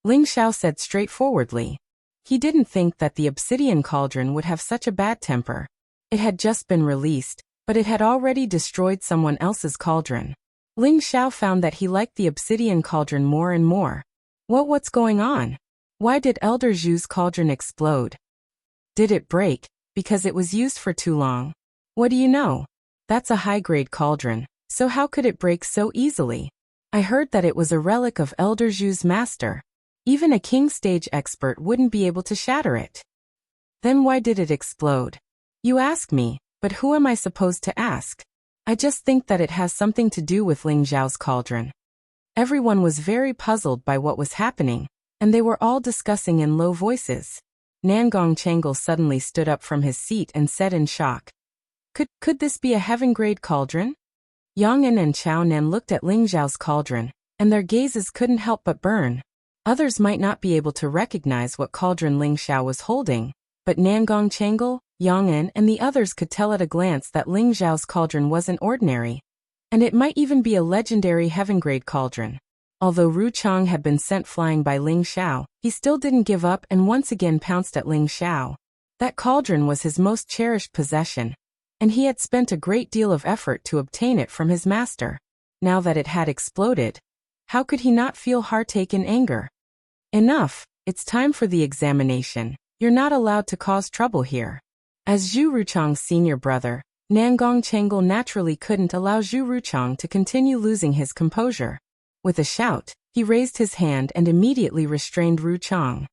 Ling Xiao said straightforwardly. He didn't think that the obsidian cauldron would have such a bad temper. It had just been released, but it had already destroyed someone else's cauldron. Ling Xiao found that he liked the obsidian cauldron more and more. What's going on? Why did Elder Zhu's cauldron explode? Did it break because it was used for too long? What do you know? That's a high-grade cauldron, so how could it break so easily? I heard that it was a relic of Elder Zhu's master. Even a king stage expert wouldn't be able to shatter it. Then why did it explode? You ask me, but who am I supposed to ask? I just think that it has something to do with Ling Xiao's cauldron. Everyone was very puzzled by what was happening, and they were all discussing in low voices. Nangong Changle suddenly stood up from his seat and said in shock, Could this be a heaven-grade cauldron? Yang En and Chao Nen looked at Ling Xiao's cauldron, and their gazes couldn't help but burn. Others might not be able to recognize what cauldron Ling Xiao was holding, but Nangong Chengal, Yang En, and the others could tell at a glance that Ling Xiao's cauldron wasn't ordinary, and it might even be a legendary heaven-grade cauldron. Although Ru Chang had been sent flying by Ling Xiao, he still didn't give up and once again pounced at Ling Xiao. That cauldron was his most cherished possession, and he had spent a great deal of effort to obtain it from his master. Now that it had exploded, how could he not feel heartache and anger? Enough, it's time for the examination. You're not allowed to cause trouble here. As Zhu Ruchang's senior brother, Nangong Chengal naturally couldn't allow Zhu Ruchang to continue losing his composure. With a shout, he raised his hand and immediately restrained Ru Chang.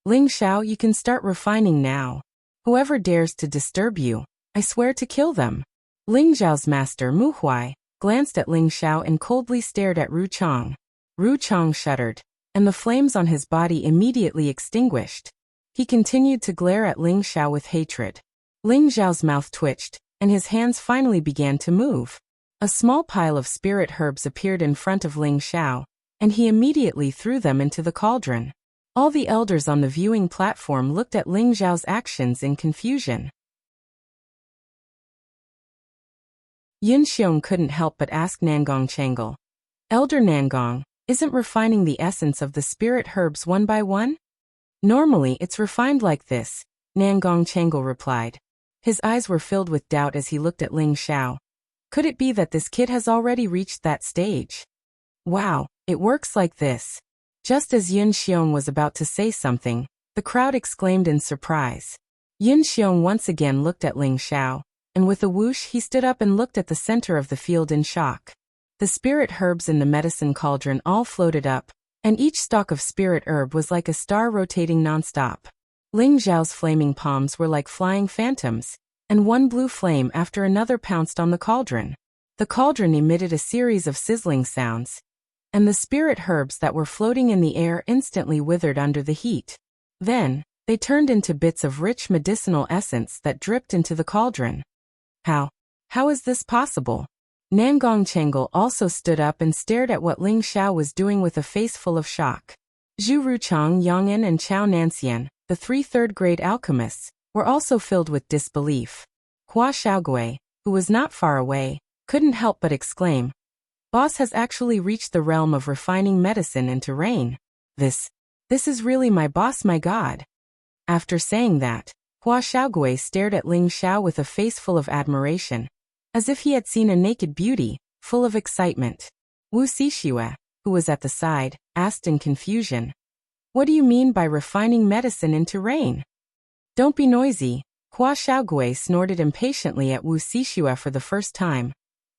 Ling Xiao, you can start refining now. Whoever dares to disturb you, I swear to kill them. Ling Xiao's master Mu Huai glanced at Ling Xiao and coldly stared at Ru Chang. Ru Chang shuddered, and the flames on his body immediately extinguished. He continued to glare at Ling Xiao with hatred. Ling Xiao's mouth twitched, and his hands finally began to move. A small pile of spirit herbs appeared in front of Ling Xiao, and he immediately threw them into the cauldron. All the elders on the viewing platform looked at Ling Xiao's actions in confusion. Yin Xiong couldn't help but ask Nangong Chengal, Elder Nangong, isn't refining the essence of the spirit herbs one by one? Normally it's refined like this, Nangong Chengal replied. His eyes were filled with doubt as he looked at Ling Xiao. Could it be that this kid has already reached that stage? Wow, it works like this. Just as Yin Xiong was about to say something, the crowd exclaimed in surprise. Yin Xiong once again looked at Ling Xiao, and with a whoosh he stood up and looked at the center of the field in shock. The spirit herbs in the medicine cauldron all floated up, and each stalk of spirit herb was like a star rotating nonstop. Ling Xiao's flaming palms were like flying phantoms, and one blue flame after another pounced on the cauldron. The cauldron emitted a series of sizzling sounds, and the spirit herbs that were floating in the air instantly withered under the heat. Then, they turned into bits of rich medicinal essence that dripped into the cauldron. How is this possible? Nangong Chengal also stood up and stared at what Ling Xiao was doing with a face full of shock. Zhu Ruchang, Yang En, and Chao Nanxian, the 3 third-grade alchemists, were also filled with disbelief. Hua Xiaogui, who was not far away, couldn't help but exclaim, Boss has actually reached the realm of refining medicine into rain. This is really my boss, my god. After saying that, Hua Xiaogui stared at Ling Xiao with a face full of admiration, as if he had seen a naked beauty, full of excitement. Wu Xixue, who was at the side, asked in confusion, What do you mean by refining medicine into rain? Don't be noisy. Hua Xiaogui snorted impatiently at Wu Xixue for the first time,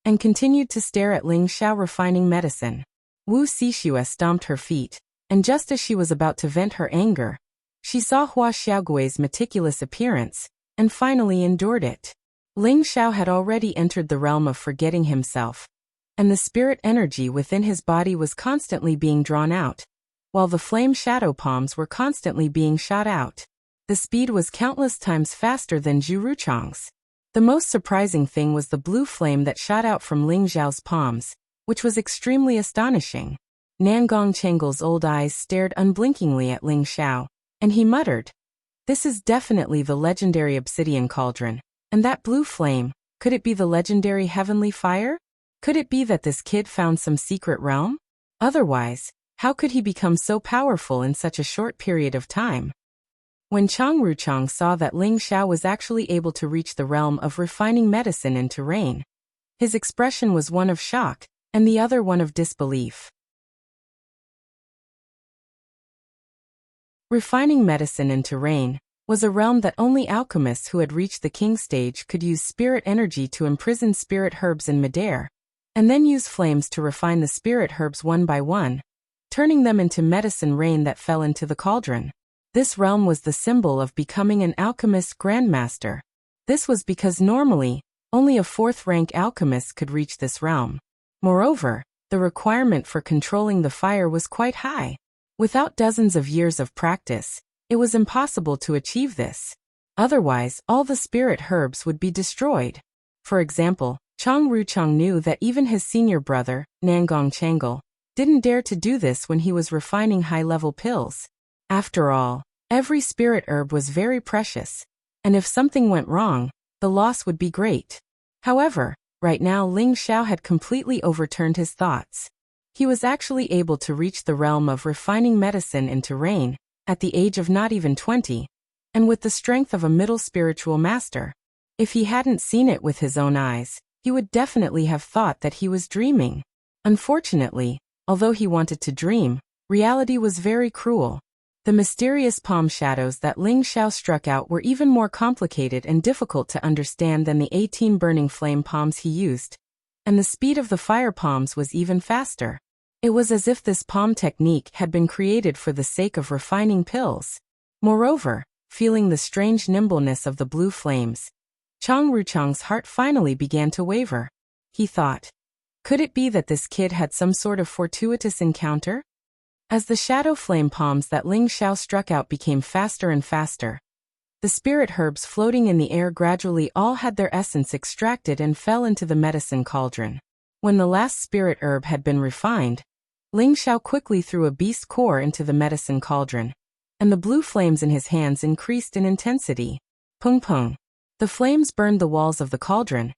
and continued to stare at Ling Xiao refining medicine. Wu Xixue stomped her feet, and just as she was about to vent her anger, she saw Hua Xiaogui's meticulous appearance, and finally endured it. Ling Xiao had already entered the realm of forgetting himself, and the spirit energy within his body was constantly being drawn out, while the flame shadow palms were constantly being shot out. The speed was countless times faster than Zhu Ruchang's. The most surprising thing was the blue flame that shot out from Ling Xiao's palms, which was extremely astonishing. Nangong Chengal's old eyes stared unblinkingly at Ling Xiao, and he muttered, This is definitely the legendary obsidian cauldron. And that blue flame, could it be the legendary heavenly fire? Could it be that this kid found some secret realm? Otherwise, how could he become so powerful in such a short period of time? When Chang Ruchang saw that Ling Xiao was actually able to reach the realm of refining medicine into rain, his expression was one of shock, and the other one of disbelief. Refining medicine into rain was a realm that only alchemists who had reached the king stage could use spirit energy to imprison spirit herbs in midair, and then use flames to refine the spirit herbs one by one, turning them into medicine rain that fell into the cauldron. This realm was the symbol of becoming an alchemist grandmaster. This was because normally, only a 4th-rank alchemist could reach this realm. Moreover, the requirement for controlling the fire was quite high. Without dozens of years of practice, it was impossible to achieve this. Otherwise, all the spirit herbs would be destroyed. For example, Chang Ruchang knew that even his senior brother, Nangong Chengal, didn't dare to do this when he was refining high-level pills. After all, every spirit herb was very precious, and if something went wrong, the loss would be great. However, right now Ling Xiao had completely overturned his thoughts. He was actually able to reach the realm of refining medicine into rain, at the age of not even 20, and with the strength of a middle spiritual master. If he hadn't seen it with his own eyes, he would definitely have thought that he was dreaming. Unfortunately, although he wanted to dream, reality was very cruel. The mysterious palm shadows that Ling Xiao struck out were even more complicated and difficult to understand than the 18 burning flame palms he used, and the speed of the fire palms was even faster. It was as if this palm technique had been created for the sake of refining pills. Moreover, feeling the strange nimbleness of the blue flames, Chang Ruchang's heart finally began to waver. He thought, could it be that this kid had some sort of fortuitous encounter? As the shadow flame palms that Ling Xiao struck out became faster and faster, the spirit herbs floating in the air gradually all had their essence extracted and fell into the medicine cauldron. When the last spirit herb had been refined, Ling Xiao quickly threw a beast core into the medicine cauldron, and the blue flames in his hands increased in intensity. Pung pung. The flames burned the walls of the cauldron,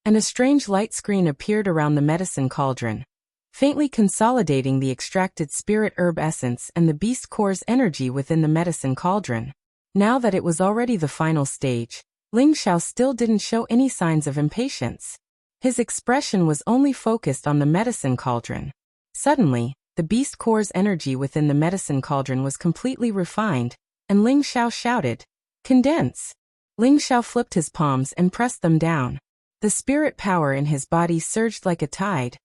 and a strange light screen appeared around the medicine cauldron, faintly consolidating the extracted spirit herb essence and the beast core's energy within the medicine cauldron. Now that it was already the final stage, Ling Xiao still didn't show any signs of impatience. His expression was only focused on the medicine cauldron. Suddenly, the beast core's energy within the medicine cauldron was completely refined, and Ling Xiao shouted, "Condense!" Ling Xiao flipped his palms and pressed them down. The spirit power in his body surged like a tide,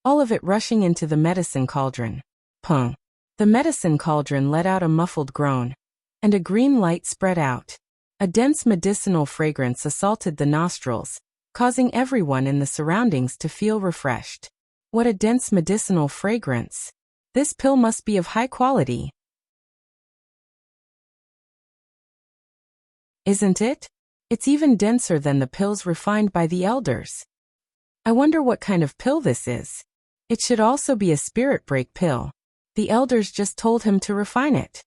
all of it rushing into the medicine cauldron. Pung! The medicine cauldron let out a muffled groan, and a green light spread out. A dense medicinal fragrance assaulted the nostrils, causing everyone in the surroundings to feel refreshed. What a dense medicinal fragrance! This pill must be of high quality. Isn't it? It's even denser than the pills refined by the elders. I wonder what kind of pill this is. It should also be a spirit break pill. The elders just told him to refine it.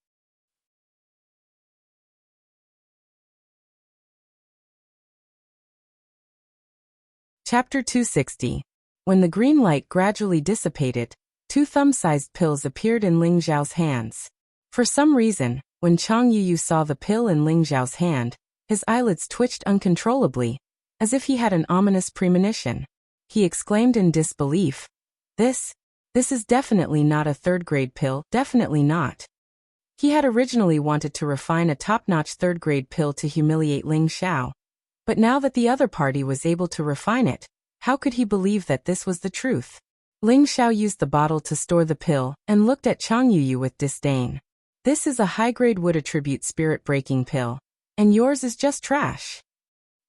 Chapter 260. When the green light gradually dissipated, 2 thumb-sized pills appeared in Ling Xiao's hands. For some reason, when Chang Yuyu saw the pill in Ling Xiao's hand, his eyelids twitched uncontrollably, as if he had an ominous premonition. He exclaimed in disbelief, This is definitely not a 3rd-grade pill, definitely not. He had originally wanted to refine a top-notch 3rd-grade pill to humiliate Ling Xiao, but now that the other party was able to refine it, how could he believe that this was the truth? Ling Xiao used the bottle to store the pill and looked at Chang Yuyu with disdain. This is a high-grade wood attribute spirit-breaking pill, and yours is just trash.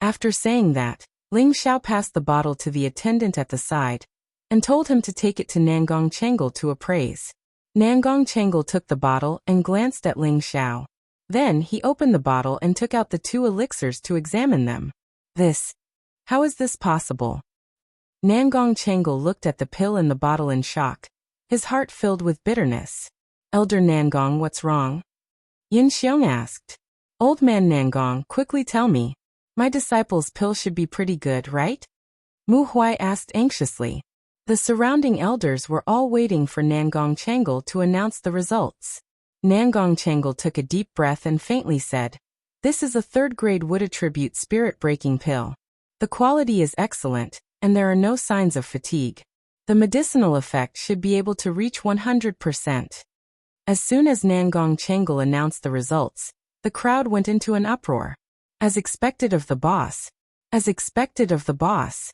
After saying that, Ling Xiao passed the bottle to the attendant at the side, and told him to take it to Nangong Chengle to appraise. Nangong Chengle took the bottle and glanced at Ling Xiao. Then he opened the bottle and took out the 2 elixirs to examine them. How is this possible? Nangong Chengle looked at the pill in the bottle in shock, his heart filled with bitterness. Elder Nangong, what's wrong? Yin Xiong asked. Old man Nangong, quickly tell me. My disciple's pill should be pretty good, right? Mu Huai asked anxiously. The surrounding elders were all waiting for Nangong Chengle to announce the results. Nangong Chengle took a deep breath and faintly said, This is a 3rd-grade wood attribute spirit-breaking pill. The quality is excellent, and there are no signs of fatigue. The medicinal effect should be able to reach 100%. As soon as Nangong Chengle announced the results, the crowd went into an uproar. As expected of the boss. As expected of the boss.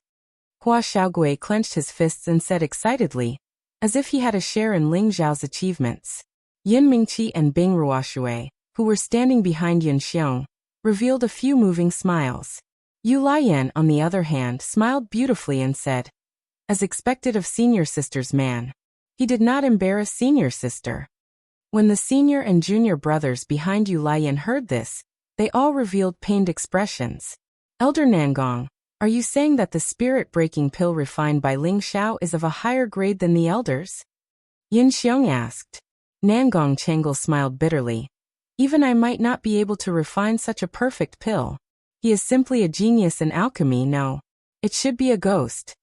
Hua Xiaogui clenched his fists and said excitedly, as if he had a share in Ling Zhao's achievements. Yin Mingqi and Bing Ruoshui, who were standing behind Yin Xiong, revealed a few moving smiles. Yu Laiyan, on the other hand, smiled beautifully and said, as expected of senior sister's man. He did not embarrass senior sister. When the senior and junior brothers behind Yu Laiyan heard this, they all revealed pained expressions. Elder Nangong, are you saying that the spirit-breaking pill refined by Ling Xiao is of a higher grade than the elders? Yin Xiong asked. Nangong Chengal smiled bitterly. Even I might not be able to refine such a perfect pill. He is simply a genius in alchemy. No. It should be a ghost.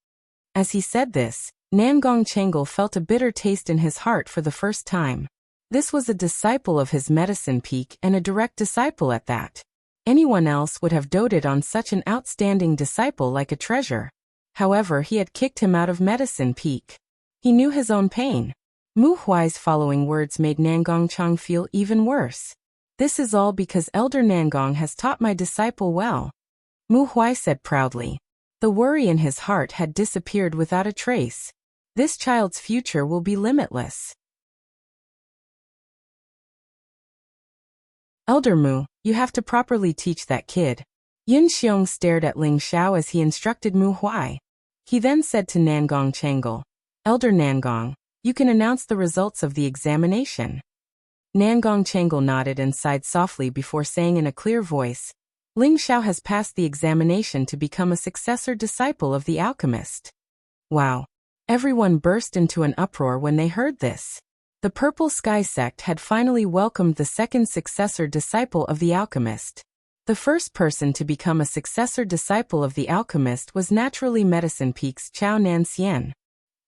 As he said this, Nangong Chengal felt a bitter taste in his heart for the first time. This was a disciple of his medicine peak and a direct disciple at that. Anyone else would have doted on such an outstanding disciple like a treasure. However, he had kicked him out of medicine peak. He knew his own pain. Mu Huai's following words made Nangong Chang feel even worse. This is all because Elder Nangong has taught my disciple well. Mu Huai said proudly. The worry in his heart had disappeared without a trace. This child's future will be limitless. Elder Mu, you have to properly teach that kid. Yin Xiong stared at Ling Xiao as he instructed Mu Huai. He then said to Nangong Chengal, Elder Nangong, you can announce the results of the examination. Nangong Chengal nodded and sighed softly before saying in a clear voice, Ling Xiao has passed the examination to become a successor disciple of the alchemist. Wow! Everyone burst into an uproar when they heard this. The Purple Sky sect had finally welcomed the second successor disciple of the alchemist. The first person to become a successor disciple of the alchemist was naturally Medicine Peak's Chao Nanxian.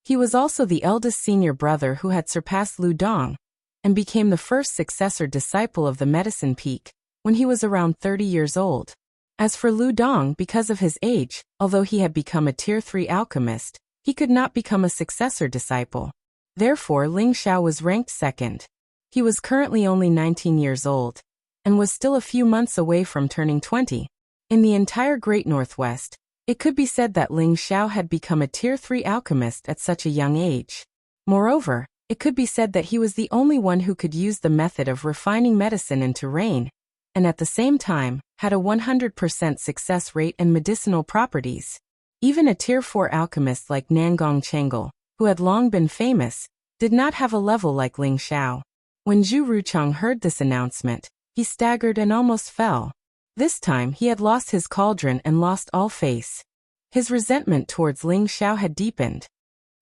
He was also the eldest senior brother who had surpassed Lu Dong, and became the first successor disciple of the Medicine Peak, when he was around 30 years old. As for Lu Dong, because of his age, although he had become a Tier 3 alchemist, he could not become a successor disciple. Therefore Ling Xiao was ranked second. He was currently only 19 years old, and was still a few months away from turning 20. In the entire Great Northwest, it could be said that Ling Xiao had become a Tier 3 alchemist at such a young age. Moreover, it could be said that he was the only one who could use the method of refining medicine into rain, and at the same time, had a 100% success rate and medicinal properties. Even a Tier 4 alchemist like Nangong Chengal, who had long been famous, did not have a level like Ling Xiao. When Zhu Ruchang heard this announcement, he staggered and almost fell. This time he had lost his cauldron and lost all face. His resentment towards Ling Xiao had deepened.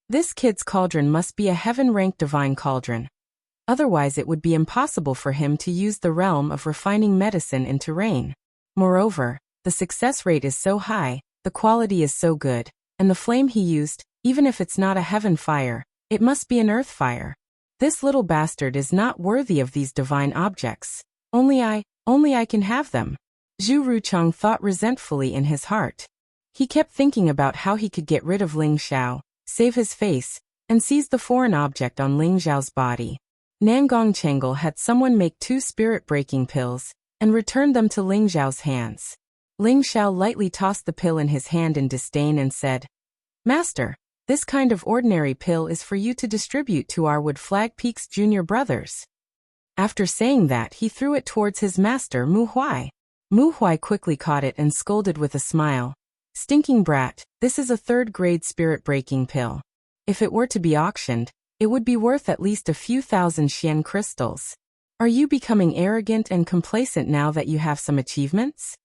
This kid's cauldron must be a heaven-ranked divine cauldron. Otherwise it would be impossible for him to use the realm of refining medicine into rain. Moreover, the success rate is so high, the quality is so good, and the flame he used, even if it's not a heaven fire, it must be an earth fire. This little bastard is not worthy of these divine objects. Only I can have them. Zhu Ruchang thought resentfully in his heart. He kept thinking about how he could get rid of Ling Xiao, save his face, and seize the foreign object on Ling Xiao's body. Nangong Chengal had someone make 2 spirit-breaking pills, and returned them to Ling Xiao's hands. Ling Xiao lightly tossed the pill in his hand in disdain and said, Master, this kind of ordinary pill is for you to distribute to our Wood Flag Peak's junior brothers. After saying that, he threw it towards his master Mu Huai. Mu Huai quickly caught it and scolded with a smile. Stinking brat, this is a 3rd-grade spirit-breaking pill. If it were to be auctioned, it would be worth at least a few thousand Xian crystals. Are you becoming arrogant and complacent now that you have some achievements?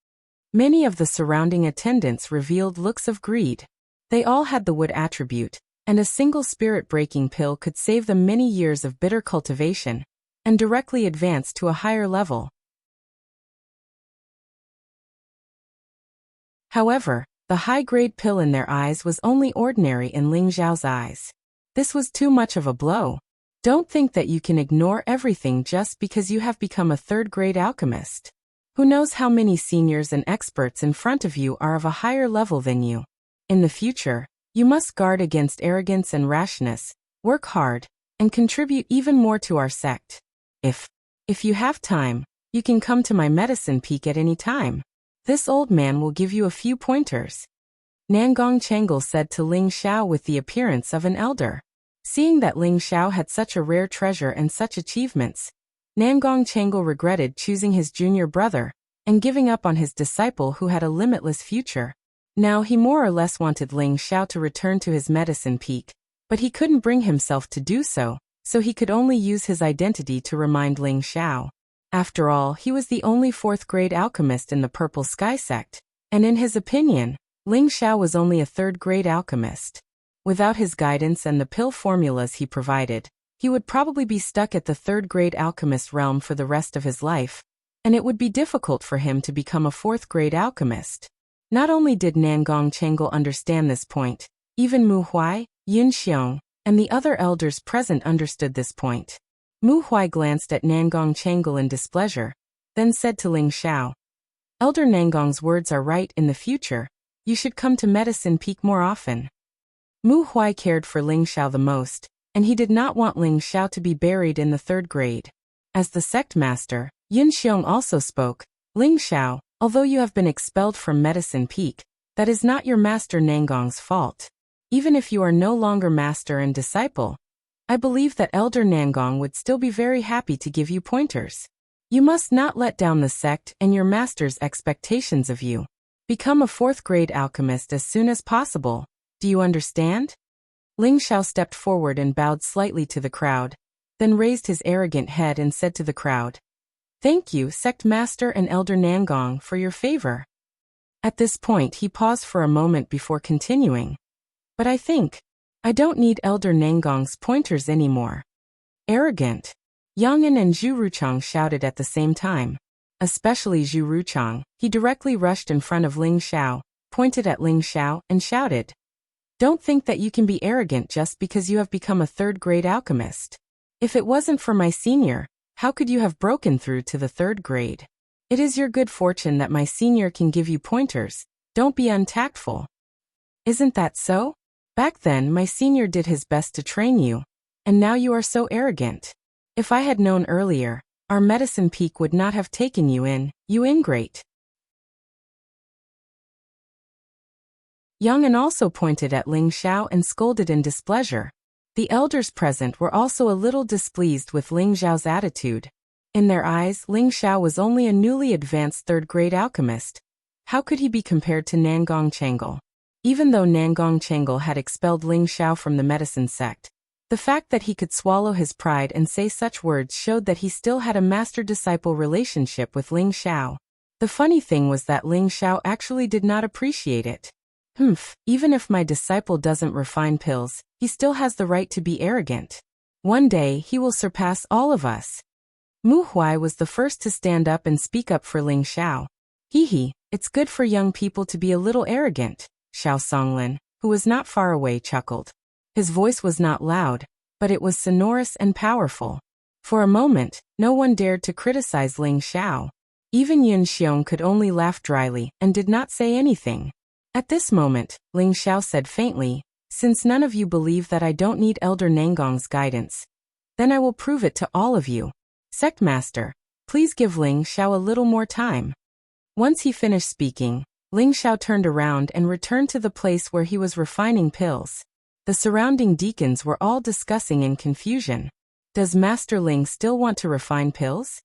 Many of the surrounding attendants revealed looks of greed. They all had the wood attribute, and a single spirit-breaking pill could save them many years of bitter cultivation, and directly advance to a higher level. However, the high-grade pill in their eyes was only ordinary in Ling Xiao's eyes. This was too much of a blow. Don't think that you can ignore everything just because you have become a 3rd-grade alchemist. Who knows how many seniors and experts in front of you are of a higher level than you. In the future, you must guard against arrogance and rashness, work hard, and contribute even more to our sect. If you have time, you can come to my medicine peak at any time. This old man will give you a few pointers. Nangong Chengal said to Ling Xiao with the appearance of an elder. Seeing that Ling Xiao had such a rare treasure and such achievements, Nangong Chengal regretted choosing his junior brother, and giving up on his disciple who had a limitless future. Now he more or less wanted Ling Xiao to return to his medicine peak, but he couldn't bring himself to do so, so he could only use his identity to remind Ling Xiao. After all, he was the only 4th-grade alchemist in the Purple Sky sect, and in his opinion, Ling Xiao was only a 3rd-grade alchemist. Without his guidance and the pill formulas he provided, he would probably be stuck at the third-grade alchemist realm for the rest of his life, and it would be difficult for him to become a fourth-grade alchemist. Not only did Nangong Chengal understand this point, even Mu Huai, Yun Xiong, and the other elders present understood this point. Mu Huai glanced at Nangong Chengal in displeasure, then said to Ling Xiao, "Elder Nangong's words are right. In the future, you should come to Medicine Peak more often." Mu Huai cared for Ling Xiao the most, and he did not want Ling Xiao to be buried in the third grade. As the sect master, Yun Xiong also spoke, "Ling Xiao, although you have been expelled from Medicine Peak, that is not your master Nangong's fault. Even if you are no longer master and disciple, I believe that Elder Nangong would still be very happy to give you pointers. You must not let down the sect and your master's expectations of you. Become a fourth-grade alchemist as soon as possible. Do you understand?" Ling Xiao stepped forward and bowed slightly to the crowd, then raised his arrogant head and said to the crowd, "Thank you, Sect Master and Elder Nangong, for your favor." At this point he paused for a moment before continuing, "But I think I don't need Elder Nangong's pointers anymore." Arrogant. Yang An and Zhu Ruchang shouted at the same time. Especially Zhu Ruchang, he directly rushed in front of Ling Xiao, pointed at Ling Xiao, and shouted, "Don't think that you can be arrogant just because you have become a third-grade alchemist. If it wasn't for my senior, how could you have broken through to the third grade? It is your good fortune that my senior can give you pointers. Don't be untactful. Isn't that so? Back then my senior did his best to train you, and now you are so arrogant. If I had known earlier, our Medicine Peak would not have taken you in, you ingrate." Yang An also pointed at Ling Xiao and scolded in displeasure. The elders present were also a little displeased with Ling Xiao's attitude. In their eyes, Ling Xiao was only a newly advanced third-grade alchemist. How could he be compared to Nangong Chengal? Even though Nangong Chengal had expelled Ling Xiao from the medicine sect, the fact that he could swallow his pride and say such words showed that he still had a master-disciple relationship with Ling Xiao. The funny thing was that Ling Xiao actually did not appreciate it. Even if my disciple doesn't refine pills, he still has the right to be arrogant. One day he will surpass all of us. Mu Huai was the first to stand up and speak up for Ling Xiao. It's good for young people to be a little arrogant, Xiao Songlin, who was not far away, chuckled. His voice was not loud, but it was sonorous and powerful. For a moment, no one dared to criticize Ling Xiao. Even Yun Xiong could only laugh dryly and did not say anything. At this moment, Ling Xiao said faintly, "Since none of you believe that I don't need Elder Nangong's guidance, then I will prove it to all of you. Sect Master, please give Ling Xiao a little more time." Once he finished speaking, Ling Xiao turned around and returned to the place where he was refining pills. The surrounding deacons were all discussing in confusion. Does Master Ling still want to refine pills?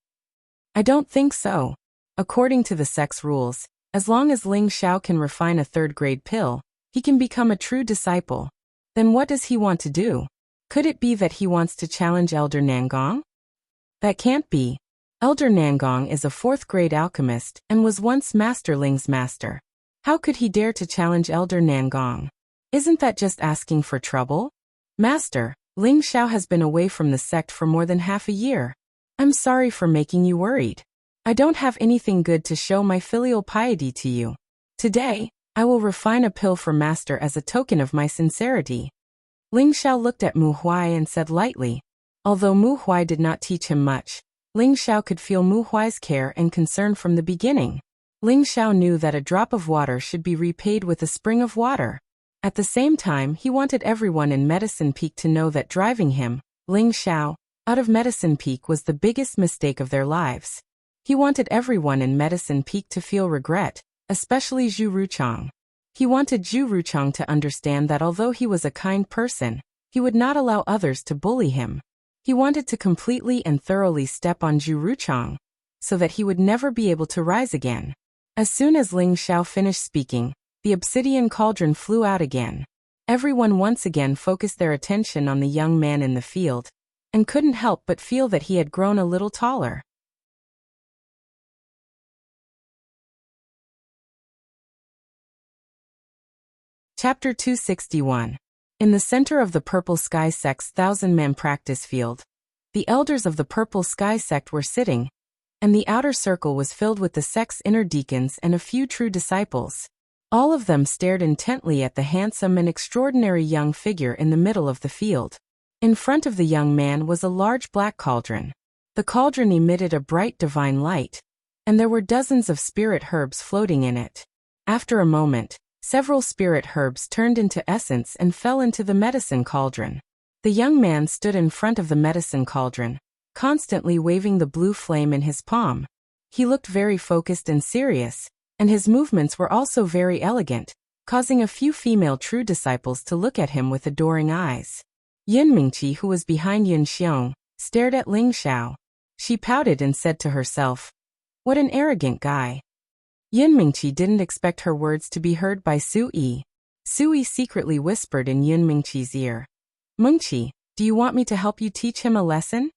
I don't think so. According to the sect's rules, as long as Ling Xiao can refine a third-grade pill, he can become a true disciple. Then what does he want to do? Could it be that he wants to challenge Elder Nangong? That can't be. Elder Nangong is a fourth-grade alchemist and was once Master Ling's master. How could he dare to challenge Elder Nangong? Isn't that just asking for trouble? Master, Ling Xiao has been away from the sect for more than half a year. I'm sorry for making you worried. I don't have anything good to show my filial piety to you. Today, I will refine a pill for Master as a token of my sincerity. Ling Xiao looked at Mu Huai and said lightly. Although Mu Huai did not teach him much, Ling Xiao could feel Mu Huai's care and concern from the beginning. Ling Xiao knew that a drop of water should be repaid with a spring of water. At the same time, he wanted everyone in Medicine Peak to know that driving him, Ling Xiao, out of Medicine Peak was the biggest mistake of their lives. He wanted everyone in Medicine Peak to feel regret, especially Zhu Ruchang. He wanted Zhu Ruchang to understand that although he was a kind person, he would not allow others to bully him. He wanted to completely and thoroughly step on Zhu Ruchang, so that he would never be able to rise again. As soon as Ling Xiao finished speaking, the obsidian cauldron flew out again. Everyone once again focused their attention on the young man in the field, and couldn't help but feel that he had grown a little taller. Chapter 261. In the center of the Purple Sky Sect's 1,000-man practice field, the elders of the Purple Sky Sect were sitting, and the outer circle was filled with the sect's inner deacons and a few true disciples. All of them stared intently at the handsome and extraordinary young figure in the middle of the field. In front of the young man was a large black cauldron. The cauldron emitted a bright divine light, and there were dozens of spirit herbs floating in it. After a moment, several spirit herbs turned into essence and fell into the medicine cauldron. The young man stood in front of the medicine cauldron, constantly waving the blue flame in his palm. He looked very focused and serious, and his movements were also very elegant, causing a few female true disciples to look at him with adoring eyes. Yun Mingqi, who was behind Yun Xiong, stared at Ling Xiao. She pouted and said to herself, "What an arrogant guy." Yun Mingqi didn't expect her words to be heard by Su Yi. Su Yi secretly whispered in Yun Mingqi's ear, "Mingqi, do you want me to help you teach him a lesson?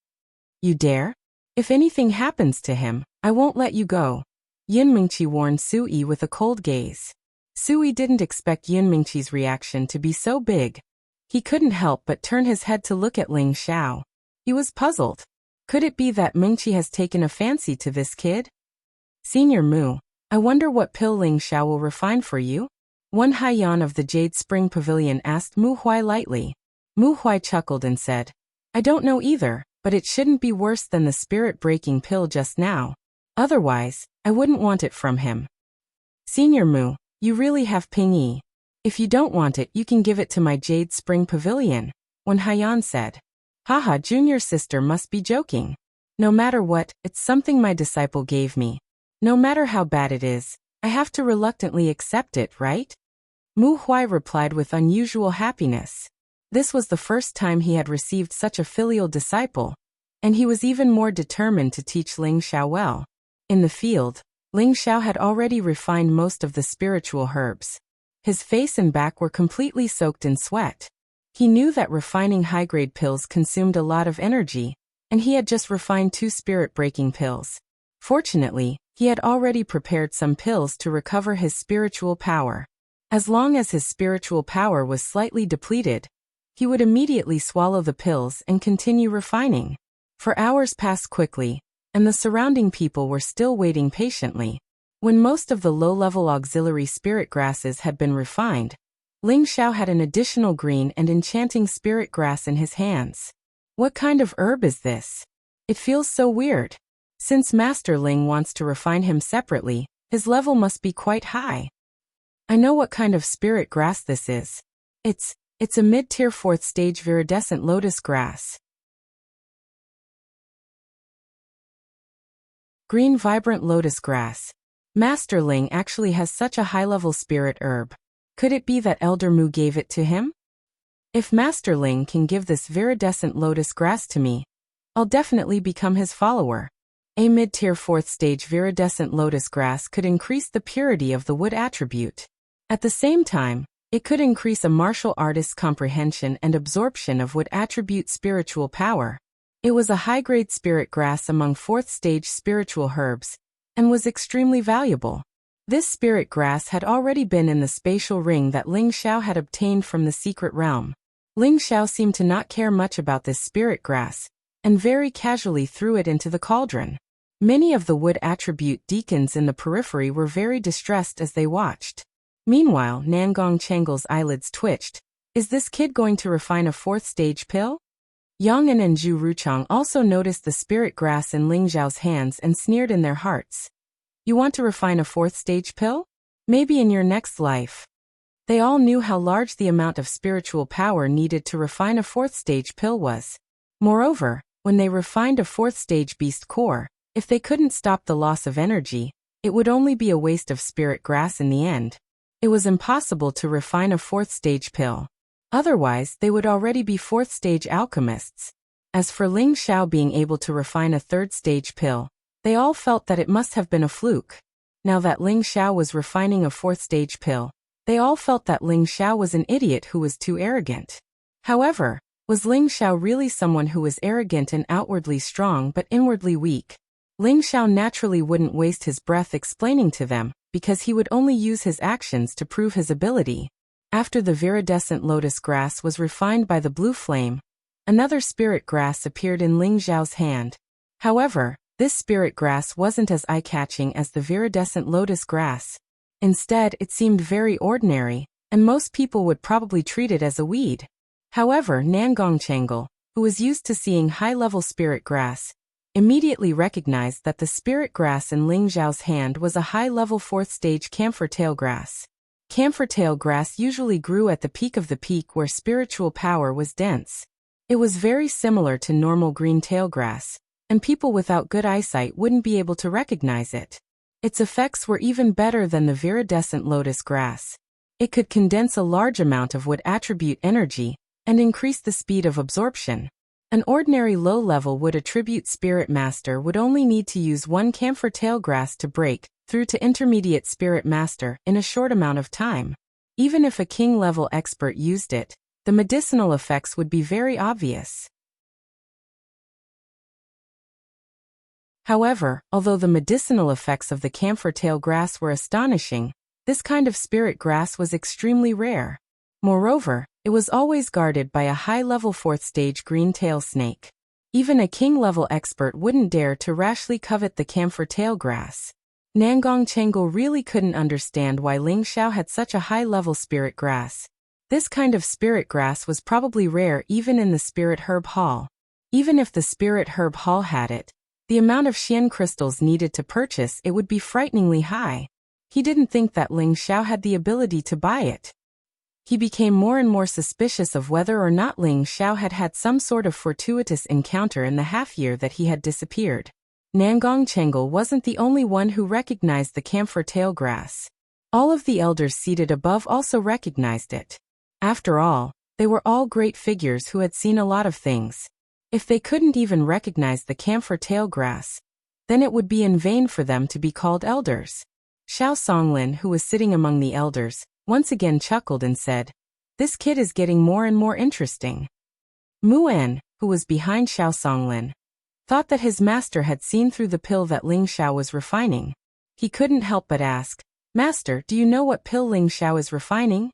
You dare? If anything happens to him, I won't let you go." Yun Mingqi warned Su Yi with a cold gaze. Su Yi didn't expect Yun Mingqi's reaction to be so big. He couldn't help but turn his head to look at Ling Xiao. He was puzzled. Could it be that Mingqi has taken a fancy to this kid? "Senior Mu, I wonder what pill Ling Xiao will refine for you?" One Haiyan of the Jade Spring Pavilion asked Mu Huai lightly. Mu Huai chuckled and said, "I don't know either, but it shouldn't be worse than the spirit-breaking pill just now. Otherwise, I wouldn't want it from him." "Senior Mu, you really have Ping Yi. If you don't want it, you can give it to my Jade Spring Pavilion," one Haiyan said. "Haha, junior sister must be joking. No matter what, it's something my disciple gave me. No matter how bad it is, I have to reluctantly accept it, right?" Mu Huai replied with unusual happiness. This was the first time he had received such a filial disciple, and he was even more determined to teach Ling Xiao well. In the field, Ling Xiao had already refined most of the spiritual herbs. His face and back were completely soaked in sweat. He knew that refining high-grade pills consumed a lot of energy, and he had just refined 2 spirit-breaking pills. Fortunately, he had already prepared some pills to recover his spiritual power. As long as his spiritual power was slightly depleted, he would immediately swallow the pills and continue refining. For hours passed quickly, and the surrounding people were still waiting patiently. When most of the low-level auxiliary spirit grasses had been refined, Ling Xiao had an additional green and enchanting spirit grass in his hands. What kind of herb is this? It feels so weird. Since Master Ling wants to refine him separately, his level must be quite high. I know what kind of spirit grass this is. It's a mid-tier 4th stage viridescent lotus grass. Green vibrant lotus grass. Master Ling actually has such a high-level spirit herb. Could it be that Elder Mu gave it to him? If Master Ling can give this viridescent lotus grass to me, I'll definitely become his follower. A mid-tier 4th stage viridescent lotus grass could increase the purity of the wood attribute. At the same time, it could increase a martial artist's comprehension and absorption of wood attribute spiritual power. It was a high-grade spirit grass among 4th stage spiritual herbs, and was extremely valuable. This spirit grass had already been in the spatial ring that Ling Xiao had obtained from the secret realm. Ling Xiao seemed to not care much about this spirit grass, and very casually threw it into the cauldron. Many of the wood attribute deacons in the periphery were very distressed as they watched. Meanwhile, Nangong Chengle's eyelids twitched. Is this kid going to refine a 4th stage pill? Yang An and Zhu Ruchang also noticed the spirit grass in Ling Xiao's hands and sneered in their hearts. You want to refine a 4th stage pill? Maybe in your next life. They all knew how large the amount of spiritual power needed to refine a 4th stage pill was. Moreover, when they refined a 4th stage beast core, if they couldn't stop the loss of energy, it would only be a waste of spirit grass in the end. It was impossible to refine a 4th stage pill. Otherwise, they would already be 4th stage alchemists. As for Ling Xiao being able to refine a 3rd stage pill, they all felt that it must have been a fluke. Now that Ling Xiao was refining a 4th stage pill, they all felt that Ling Xiao was an idiot who was too arrogant. However, was Ling Xiao really someone who was arrogant and outwardly strong but inwardly weak? Ling Xiao naturally wouldn't waste his breath explaining to them, because he would only use his actions to prove his ability. After the viridescent lotus grass was refined by the blue flame, another spirit grass appeared in Ling Xiao's hand. However, this spirit grass wasn't as eye-catching as the viridescent lotus grass. Instead, it seemed very ordinary, and most people would probably treat it as a weed. However, Nangongchengal, who was used to seeing high-level spirit grass, immediately recognized that the spirit grass in Ling Xiao's hand was a high-level 4th-stage camphor tail grass. Camphor tail grass usually grew at the peak of the peak where spiritual power was dense. It was very similar to normal green tail grass, and people without good eyesight wouldn't be able to recognize it. Its effects were even better than the viridescent lotus grass. It could condense a large amount of wood attribute energy and increase the speed of absorption. An ordinary low-level wood attribute spirit master would only need to use one camphor tail grass to break through to intermediate spirit master in a short amount of time. Even if a king-level expert used it, the medicinal effects would be very obvious. However, although the medicinal effects of the camphor tail grass were astonishing, this kind of spirit grass was extremely rare. Moreover, it was always guarded by a high-level 4th-stage green tail snake. Even a king-level expert wouldn't dare to rashly covet the camphor tail grass. Nangongchengal really couldn't understand why Ling Xiao had such a high-level spirit grass. This kind of spirit grass was probably rare even in the Spirit Herb Hall. Even if the Spirit Herb Hall had it, the amount of Xian crystals needed to purchase it would be frighteningly high. He didn't think that Ling Xiao had the ability to buy it. He became more and more suspicious of whether or not Ling Xiao had had some sort of fortuitous encounter in the half-year that he had disappeared. Nangongchengal wasn't the only one who recognized the camphor tail grass. All of the elders seated above also recognized it. After all, they were all great figures who had seen a lot of things. If they couldn't even recognize the camphor tail grass, then it would be in vain for them to be called elders. Xiao Songlin, who was sitting among the elders, once again chuckled and said, "This kid is getting more and more interesting." Muan, who was behind Xiao Songlin, thought that his master had seen through the pill that Ling Xiao was refining. He couldn't help but ask, "Master, do you know what pill Ling Xiao is refining?"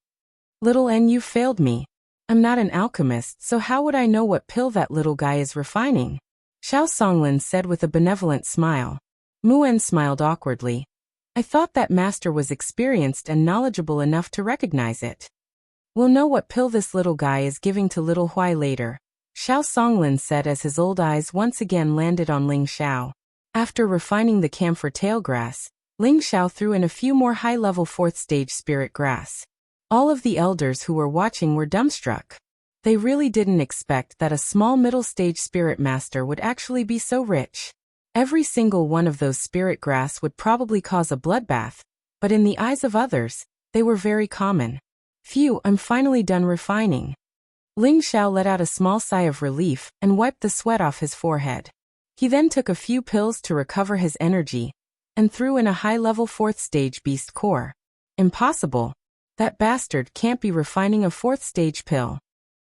"Little N, you failed me. I'm not an alchemist, so how would I know what pill that little guy is refining?" Xiao Songlin said with a benevolent smile. Muan smiled awkwardly. "I thought that master was experienced and knowledgeable enough to recognize it." "We'll know what pill this little guy is giving to little Huai later," Xiao Songlin said as his old eyes once again landed on Ling Xiao. After refining the camphor tail grass, Ling Xiao threw in a few more high-level 4th-stage spirit grass. All of the elders who were watching were dumbstruck. They really didn't expect that a small middle-stage spirit master would actually be so rich. Every single one of those spirit grass would probably cause a bloodbath, but in the eyes of others, they were very common. "Phew, I'm finally done refining." Ling Xiao let out a small sigh of relief and wiped the sweat off his forehead. He then took a few pills to recover his energy and threw in a high-level 4th-stage beast core. Impossible. That bastard can't be refining a 4th-stage pill.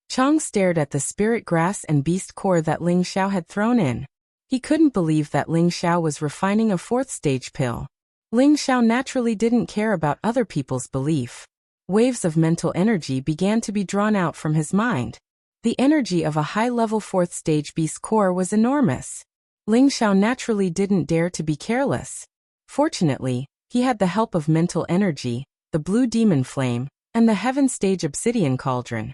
Chang stared at the spirit grass and beast core that Ling Xiao had thrown in. He couldn't believe that Ling Xiao was refining a 4th-stage pill. Ling Xiao naturally didn't care about other people's belief. Waves of mental energy began to be drawn out from his mind. The energy of a high-level 4th-stage beast core was enormous. Ling Xiao naturally didn't dare to be careless. Fortunately, he had the help of mental energy, the blue demon flame, and the heaven-stage obsidian cauldron.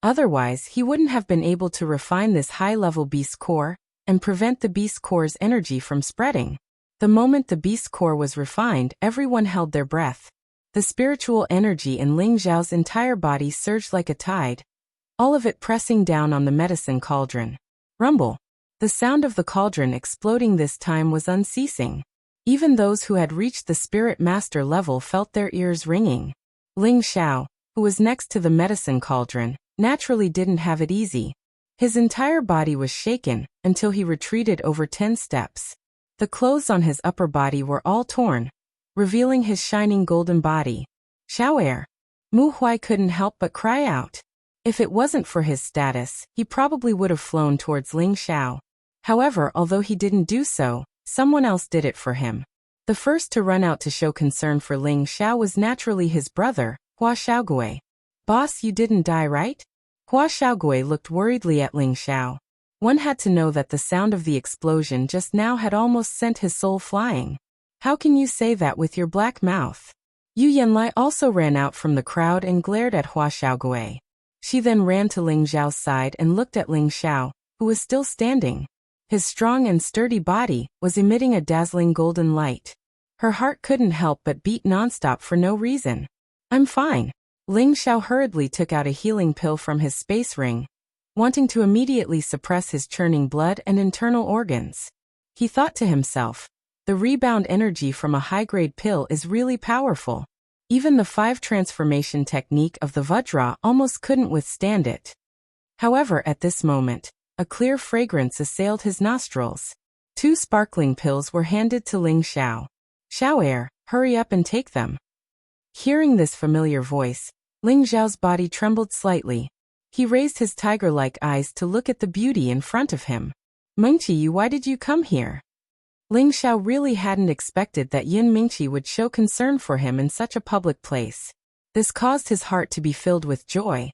Otherwise, he wouldn't have been able to refine this high-level beast core and prevent the beast core's energy from spreading. The moment the beast core was refined, everyone held their breath. The spiritual energy in Ling Xiao's entire body surged like a tide, all of it pressing down on the medicine cauldron. Rumble. The sound of the cauldron exploding this time was unceasing. Even those who had reached the spirit master level felt their ears ringing. Ling Xiao, who was next to the medicine cauldron, naturally didn't have it easy. His entire body was shaken until he retreated over 10 steps. The clothes on his upper body were all torn, revealing his shining golden body. "Xiao-er!" Mu Huai couldn't help but cry out. If it wasn't for his status, he probably would have flown towards Ling Xiao. However, although he didn't do so, someone else did it for him. The first to run out to show concern for Ling Xiao was naturally his brother, Hua Xiaogui. "Boss, you didn't die, right?" Hua Xiaogui looked worriedly at Ling Xiao. One had to know that the sound of the explosion just now had almost sent his soul flying. "How can you say that with your black mouth?" Yu Yanlai also ran out from the crowd and glared at Hua Xiaogui. She then ran to Ling Xiao's side and looked at Ling Xiao, who was still standing. His strong and sturdy body was emitting a dazzling golden light. Her heart couldn't help but beat nonstop for no reason. "I'm fine." Ling Xiao hurriedly took out a healing pill from his space ring, wanting to immediately suppress his churning blood and internal organs. He thought to himself, the rebound energy from a high-grade pill is really powerful. Even the 5 transformation technique of the Vajra almost couldn't withstand it. However, at this moment, a clear fragrance assailed his nostrils. 2 sparkling pills were handed to Ling Xiao. "Xiao, hurry up and take them." Hearing this familiar voice, Ling Xiao's body trembled slightly. He raised his tiger-like eyes to look at the beauty in front of him. "Mingqi, why did you come here?" Ling Xiao really hadn't expected that Yin Mingqi would show concern for him in such a public place. This caused his heart to be filled with joy,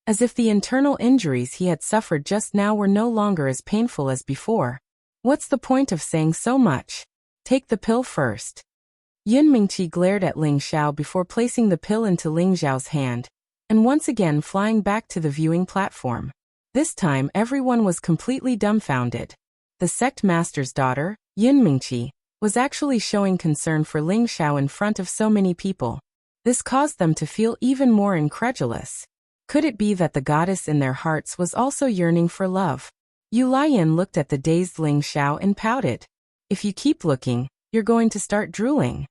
as if the internal injuries he had suffered just now were no longer as painful as before. "What's the point of saying so much? Take the pill first." Yin Mingqi glared at Ling Xiao before placing the pill into Ling Xiao's hand, and once again flying back to the viewing platform. This time everyone was completely dumbfounded. The sect master's daughter, Yin Mingqi, was actually showing concern for Ling Xiao in front of so many people. This caused them to feel even more incredulous. Could it be that the goddess in their hearts was also yearning for love? Yu Lian looked at the dazed Ling Xiao and pouted. "If you keep looking, you're going to start drooling."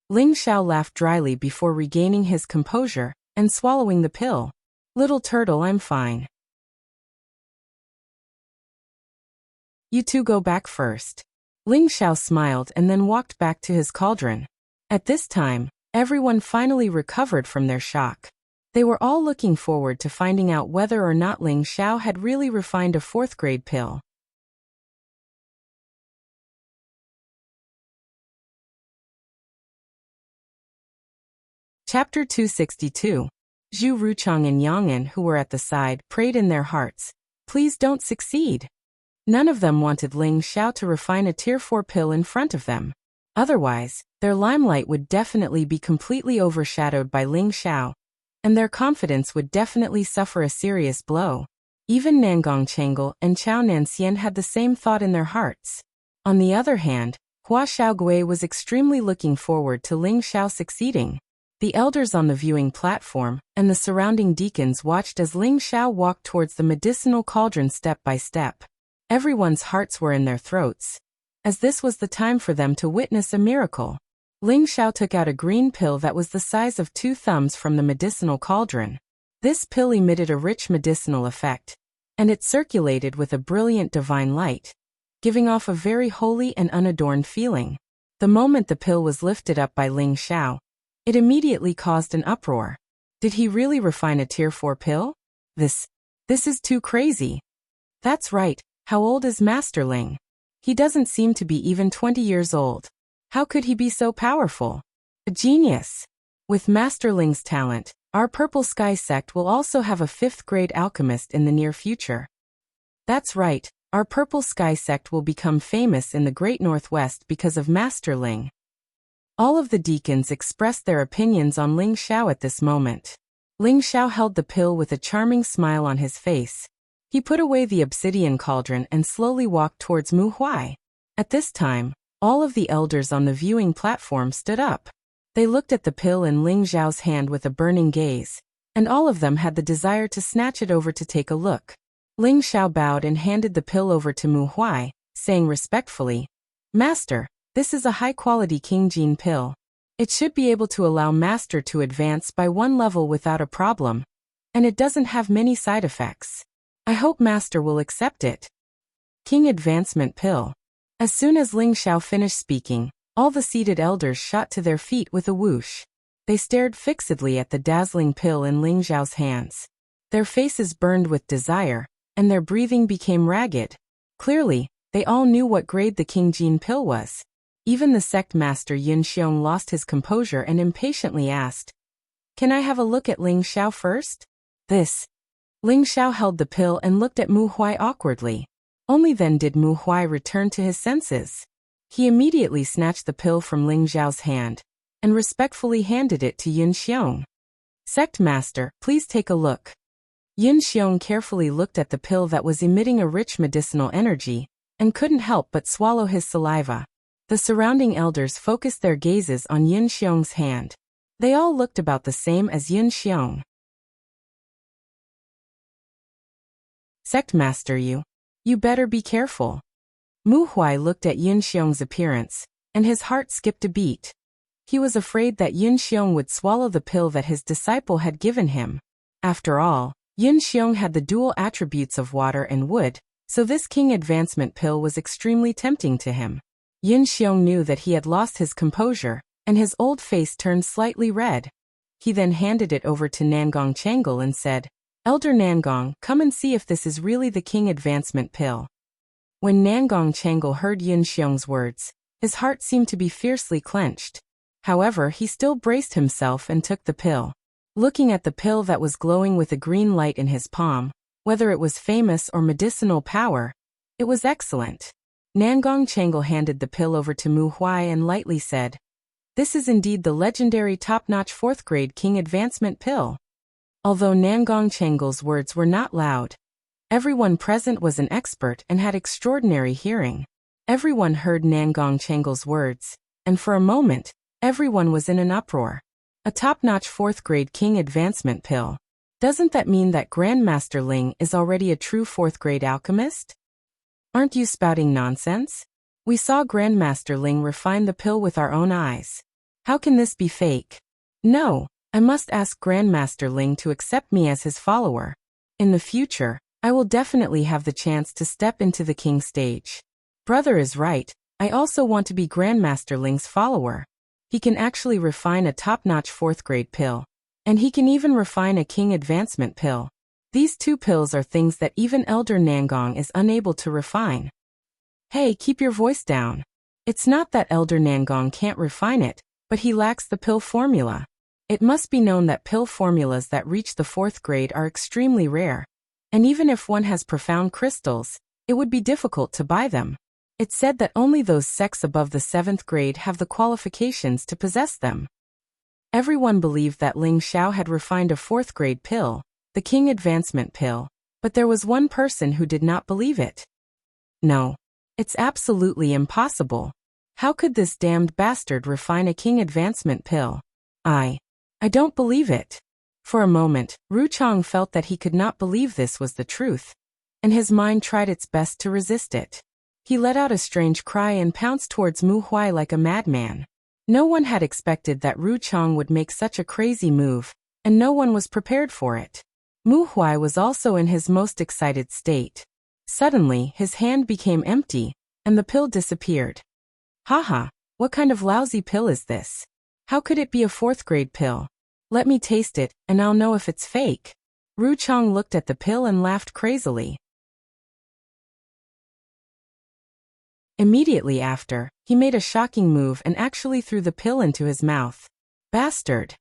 Ling Xiao laughed dryly before regaining his composure and swallowing the pill. "Little turtle, I'm fine. You two go back first." Ling Xiao smiled and then walked back to his cauldron. At this time, everyone finally recovered from their shock. They were all looking forward to finding out whether or not Ling Xiao had really refined a 4th-grade pill. Chapter 262. Zhu Ruchang and Yang'an, who were at the side, prayed in their hearts, "Please don't succeed." None of them wanted Ling Xiao to refine a Tier 4 pill in front of them. Otherwise, their limelight would definitely be completely overshadowed by Ling Xiao, and their confidence would definitely suffer a serious blow. Even Nangong Chengle and Chao Nanxian had the same thought in their hearts. On the other hand, Hua Xiaogui was extremely looking forward to Ling Xiao succeeding. The elders on the viewing platform and the surrounding deacons watched as Ling Xiao walked towards the medicinal cauldron step by step. Everyone's hearts were in their throats, as this was the time for them to witness a miracle. Ling Xiao took out a green pill that was the size of 2 thumbs from the medicinal cauldron. This pill emitted a rich medicinal effect, and it circulated with a brilliant divine light, giving off a very holy and unadorned feeling. The moment the pill was lifted up by Ling Xiao, it immediately caused an uproar. Did he really refine a Tier 4 pill? This is too crazy. That's right, how old is Master Ling? He doesn't seem to be even 20 years old. How could he be so powerful? A genius. With Master Ling's talent, our Purple Sky sect will also have a 5th-grade alchemist in the near future. That's right, our Purple Sky sect will become famous in the Great Northwest because of Master Ling. All of the deacons expressed their opinions on Ling Xiao at this moment. Ling Xiao held the pill with a charming smile on his face. He put away the obsidian cauldron and slowly walked towards Mu Huai. At this time, all of the elders on the viewing platform stood up. They looked at the pill in Ling Xiao's hand with a burning gaze, and all of them had the desire to snatch it over to take a look. Ling Xiao bowed and handed the pill over to Mu Huai, saying respectfully, "Master, this is a high-quality King Jin pill. It should be able to allow Master to advance by 1 level without a problem, and it doesn't have many side effects. I hope Master will accept it." King Advancement Pill. As soon as Ling Xiao finished speaking, all the seated elders shot to their feet with a whoosh. They stared fixedly at the dazzling pill in Ling Xiao's hands. Their faces burned with desire, and their breathing became ragged. Clearly, they all knew what grade the King Jin pill was. Even the sect master Yin Xiong lost his composure and impatiently asked, "Can I have a look at Ling Xiao first?" Ling Xiao held the pill and looked at Mu Huai awkwardly. Only then did Mu Huai return to his senses. He immediately snatched the pill from Ling Xiao's hand and respectfully handed it to Yin Xiong. "Sect master, please take a look." Yin Xiong carefully looked at the pill that was emitting a rich medicinal energy and couldn't help but swallow his saliva. The surrounding elders focused their gazes on Yin Xiong's hand. They all looked about the same as Yin Xiong. "Sect master, you better be careful." Mu Huai looked at Yin Xiong's appearance, and his heart skipped a beat. He was afraid that Yin Xiong would swallow the pill that his disciple had given him. After all, Yin Xiong had the dual attributes of water and wood, so this king advancement pill was extremely tempting to him. Yin Xiong knew that he had lost his composure, and his old face turned slightly red. He then handed it over to Nangong Changle and said, "Elder Nangong, come and see if this is really the king advancement pill." When Nangong Changle heard Yin Xiong's words, his heart seemed to be fiercely clenched. However, he still braced himself and took the pill. Looking at the pill that was glowing with a green light in his palm, whether it was famous or medicinal power, it was excellent. Nangong Changle handed the pill over to Mu Huai and lightly said, "This is indeed the legendary top-notch 4th grade king advancement pill." Although Nangong Changle's words were not loud, everyone present was an expert and had extraordinary hearing. Everyone heard Nangong Changle's words, and for a moment, everyone was in an uproar. A top-notch 4th grade king advancement pill. Doesn't that mean that Grandmaster Ling is already a true 4th grade alchemist? Aren't you spouting nonsense? We saw Grandmaster Ling refine the pill with our own eyes. How can this be fake? No, I must ask Grandmaster Ling to accept me as his follower. In the future, I will definitely have the chance to step into the king stage. Brother is right, I also want to be Grandmaster Ling's follower. He can actually refine a top-notch 4th grade pill. And he can even refine a king advancement pill. These two pills are things that even Elder Nangong is unable to refine. Hey, keep your voice down. It's not that Elder Nangong can't refine it, but he lacks the pill formula. It must be known that pill formulas that reach the 4th grade are extremely rare. And even if one has profound crystals, it would be difficult to buy them. It's said that only those sects above the 7th grade have the qualifications to possess them. Everyone believed that Ling Xiao had refined a 4th grade pill, the king advancement pill, but there was one person who did not believe it. No. It's absolutely impossible. How could this damned bastard refine a king advancement pill? I don't believe it. For a moment, Ruchong felt that he could not believe this was the truth, and his mind tried its best to resist it. He let out a strange cry and pounced towards Mu Huai like a madman. No one had expected that Ruchong would make such a crazy move, and no one was prepared for it. Mu Huai was also in his most excited state. Suddenly, his hand became empty, and the pill disappeared. Haha, what kind of lousy pill is this? How could it be a 4th grade pill? Let me taste it, and I'll know if it's fake. Ruchong looked at the pill and laughed crazily. Immediately after, he made a shocking move and actually threw the pill into his mouth. Bastard!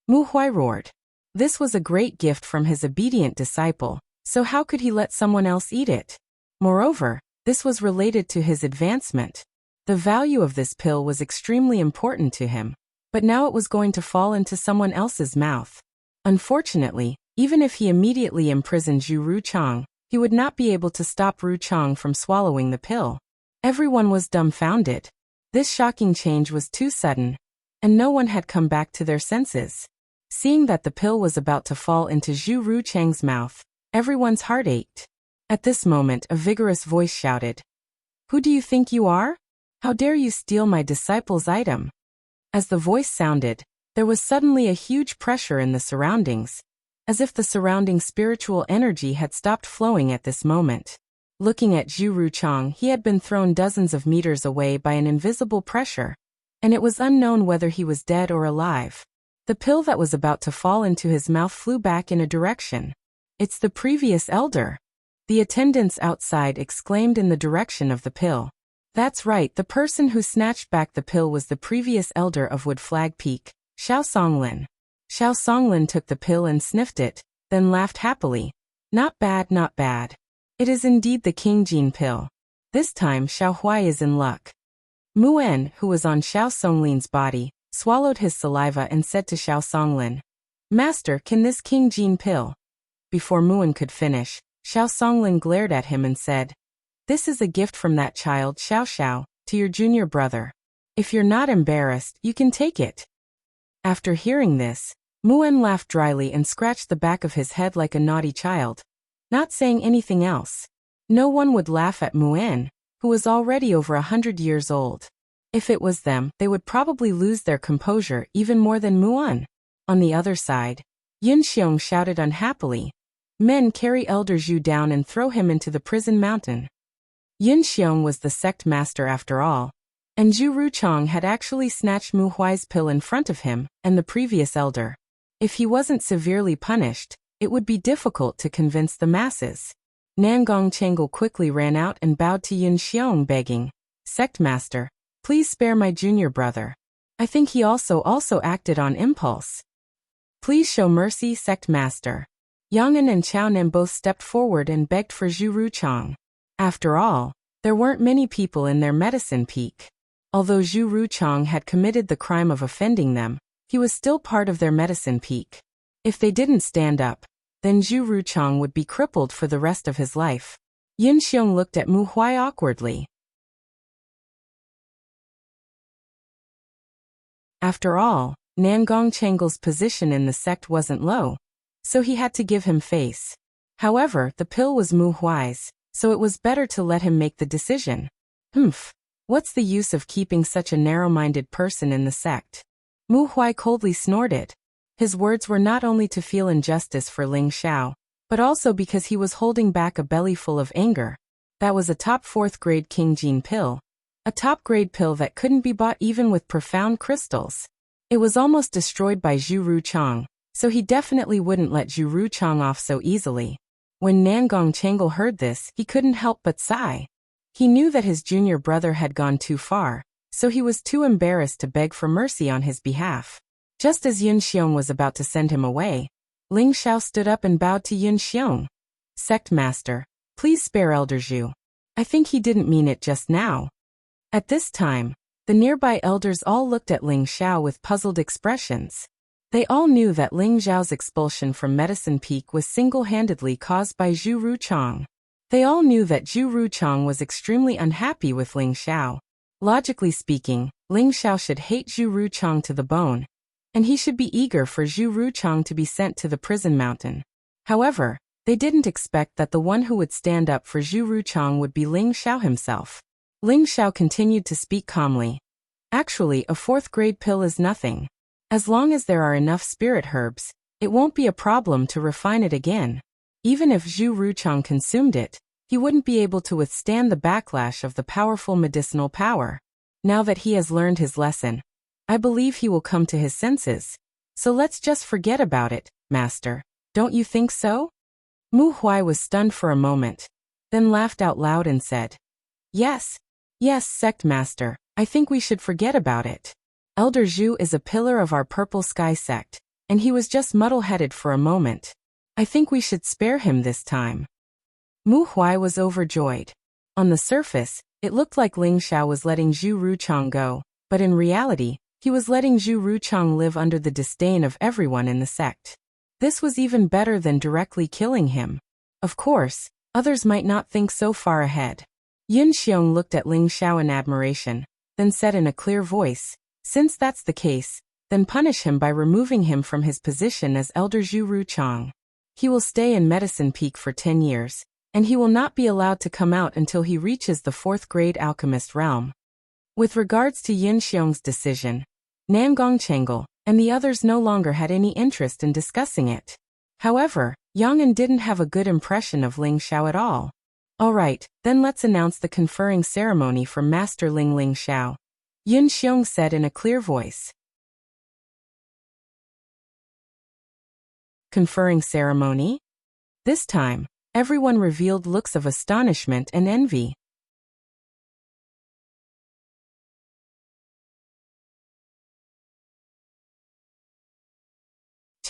Mu Huai roared. This was a great gift from his obedient disciple, so how could he let someone else eat it? Moreover, this was related to his advancement. The value of this pill was extremely important to him, but now it was going to fall into someone else's mouth. Unfortunately, even if he immediately imprisoned Zhu Ruchong, he would not be able to stop Ruchong from swallowing the pill. Everyone was dumbfounded. This shocking change was too sudden, and no one had come back to their senses. Seeing that the pill was about to fall into Zhu Ruchang's mouth, everyone's heart ached. At this moment, a vigorous voice shouted, "Who do you think you are? How dare you steal my disciple's item?" As the voice sounded, there was suddenly a huge pressure in the surroundings, as if the surrounding spiritual energy had stopped flowing at this moment. Looking at Zhu Ruchong, he had been thrown dozens of meters away by an invisible pressure, and it was unknown whether he was dead or alive. The pill that was about to fall into his mouth flew back in a direction. It's the previous elder. The attendants outside exclaimed in the direction of the pill. That's right, the person who snatched back the pill was the previous elder of Wood Flag Peak, Xiao Songlin. Xiao Songlin took the pill and sniffed it, then laughed happily. Not bad, not bad. It is indeed the King Jin pill. This time Xiao Huai is in luck. Mu'en, who was on Xiao Songlin's body, swallowed his saliva and said to Xiao Songlin, Master, can this King Jin pill? Before Mu'en could finish, Xiao Songlin glared at him and said, This is a gift from that child Xiao Xiao, to your junior brother. If you're not embarrassed, you can take it. After hearing this, Mu'en laughed dryly and scratched the back of his head like a naughty child, not saying anything else. No one would laugh at Mu'en, who was already over 100 years old. If it was them, they would probably lose their composure even more than Mu'en. On the other side, Yun Xiong shouted unhappily, Men, carry Elder Zhu down and throw him into the prison mountain. Yun Xiong was the sect master after all, and Zhu Ruchong had actually snatched Mu Huai's pill in front of him and the previous elder. If he wasn't severely punished, it would be difficult to convince the masses. Nangong Chengal quickly ran out and bowed to Yun Xiong, begging, Sect master, please spare my junior brother. I think he also acted on impulse. Please show mercy, sect master. Yang'an and Chaonan both stepped forward and begged for Zhu Ruchong. After all, there weren't many people in their medicine peak. Although Zhu Ruchong had committed the crime of offending them, he was still part of their medicine peak. If they didn't stand up, then Zhu Ruchong would be crippled for the rest of his life. Yun Xiong looked at Mu Huai awkwardly. After all, Nangong Chengal's position in the sect wasn't low, so he had to give him face. However, the pill was Mu Huai's, so it was better to let him make the decision. What's the use of keeping such a narrow-minded person in the sect? Mu Huai coldly snorted. His words were not only to feel injustice for Ling Xiao, but also because he was holding back a belly full of anger. That was a top 4th grade King Jin pill. A top grade pill that couldn't be bought even with profound crystals. It was almost destroyed by Zhu Ruchong, so he definitely wouldn't let Zhu Ruchong off so easily. When Nangong Chengal heard this, he couldn't help but sigh. He knew that his junior brother had gone too far, so he was too embarrassed to beg for mercy on his behalf. Just as Yun Xiong was about to send him away, Ling Xiao stood up and bowed to Yun Xiong. Sect master, please spare Elder Zhu. I think he didn't mean it just now. At this time, the nearby elders all looked at Ling Xiao with puzzled expressions. They all knew that Ling Xiao's expulsion from Medicine Peak was single-handedly caused by Zhu Ruchong. They all knew that Zhu Ruchong was extremely unhappy with Ling Xiao. Logically speaking, Ling Xiao should hate Zhu Ruchong to the bone, and he should be eager for Zhu Ruchong to be sent to the prison mountain. However, they didn't expect that the one who would stand up for Zhu Ruchong would be Ling Xiao himself. Ling Xiao continued to speak calmly. Actually, a 4th grade pill is nothing. As long as there are enough spirit herbs, it won't be a problem to refine it again. Even if Zhu Ruchong consumed it, he wouldn't be able to withstand the backlash of the powerful medicinal power. Now that he has learned his lesson, I believe he will come to his senses. So let's just forget about it, master. Don't you think so? Mu Huai was stunned for a moment, then laughed out loud and said, Yes, sect master, I think we should forget about it. Elder Zhu is a pillar of our Purple Sky sect, and he was just muddle-headed for a moment. I think we should spare him this time. Mu Huai was overjoyed. On the surface, it looked like Ling Xiao was letting Zhu Ruchong go, but in reality, he was letting Zhu Ruchong live under the disdain of everyone in the sect. This was even better than directly killing him. Of course, others might not think so far ahead. Yun Xiong looked at Ling Xiao in admiration, then said in a clear voice, Since that's the case, then punish him by removing him from his position as Elder Zhu Ruchong. He will stay in Medicine Peak for 10 years, and he will not be allowed to come out until he reaches the 4th grade alchemist realm. With regards to Yun Xiong's decision, Nangong Chengal and the others no longer had any interest in discussing it. However, Yang'an didn't have a good impression of Ling Xiao at all. Alright, then let's announce the conferring ceremony for Master Ling Xiao. Yun Xiong said in a clear voice. Conferring ceremony? This time, everyone revealed looks of astonishment and envy.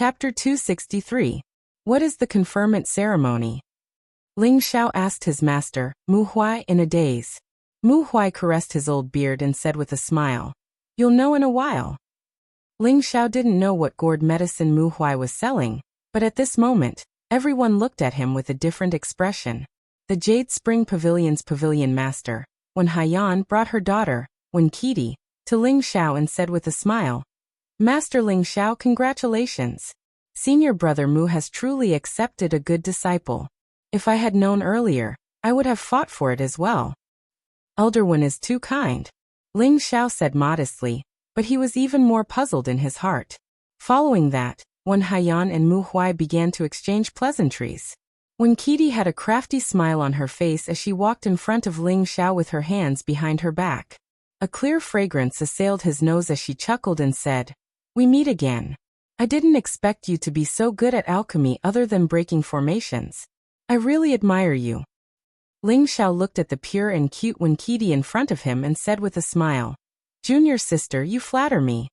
Chapter 263. What is the conferment ceremony? Ling Xiao asked his master, Mu Huai, in a daze. Mu Huai caressed his old beard and said with a smile, "You'll know in a while." Ling Xiao didn't know what gourd medicine Mu Huai was selling, but at this moment, everyone looked at him with a different expression. The Jade Spring Pavilion's pavilion master, Wen Haiyan, brought her daughter, Wen Qidi, to Ling Xiao and said with a smile, "Master Ling Xiao, congratulations. Senior brother Mu has truly accepted a good disciple. If I had known earlier, I would have fought for it as well." "Elder Wen is too kind," Ling Xiao said modestly, but he was even more puzzled in his heart. Following that, Wen Haiyan and Mu Huai began to exchange pleasantries. Wen Qidi had a crafty smile on her face as she walked in front of Ling Xiao with her hands behind her back. A clear fragrance assailed his nose as she chuckled and said, "We meet again. I didn't expect you to be so good at alchemy other than breaking formations. I really admire you." Ling Xiao looked at the pure and cute Wen Qidi in front of him and said with a smile, "Junior sister, you flatter me."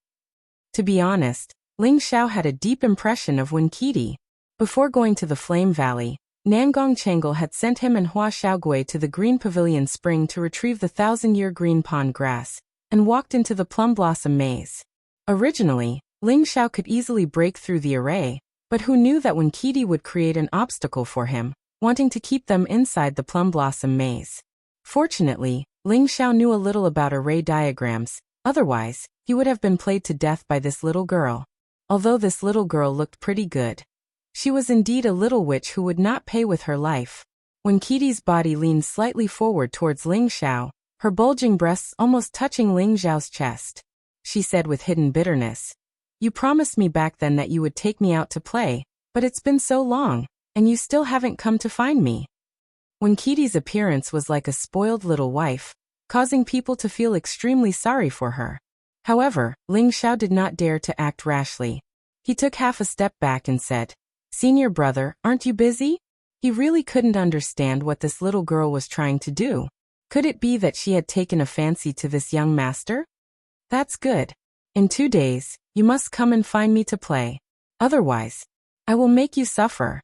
To be honest, Ling Xiao had a deep impression of Wen Qidi. Before going to the Flame Valley, Nangong Chengal had sent him and Hua Xiaogui to the Green Pavilion Spring to retrieve the 1,000-year green pond grass, and walked into the Plum Blossom Maze. Originally, Ling Xiao could easily break through the array, but who knew that Wen Qidi would create an obstacle for him, wanting to keep them inside the Plum Blossom Maze. Fortunately, Ling Xiao knew a little about array diagrams, otherwise, he would have been played to death by this little girl. Although this little girl looked pretty good. She was indeed a little witch who would not pay with her life. When Qidi's body leaned slightly forward towards Ling Xiao, her bulging breasts almost touching Ling Xiao's chest, she said with hidden bitterness, "You promised me back then that you would take me out to play, but it's been so long, and you still haven't come to find me." When Qidi's appearance was like a spoiled little wife, causing people to feel extremely sorry for her. However, Ling Xiao did not dare to act rashly. He took half a step back and said, "Senior brother, aren't you busy?" He really couldn't understand what this little girl was trying to do. Could it be that she had taken a fancy to this young master? "That's good. In 2 days, you must come and find me to play. Otherwise, I will make you suffer."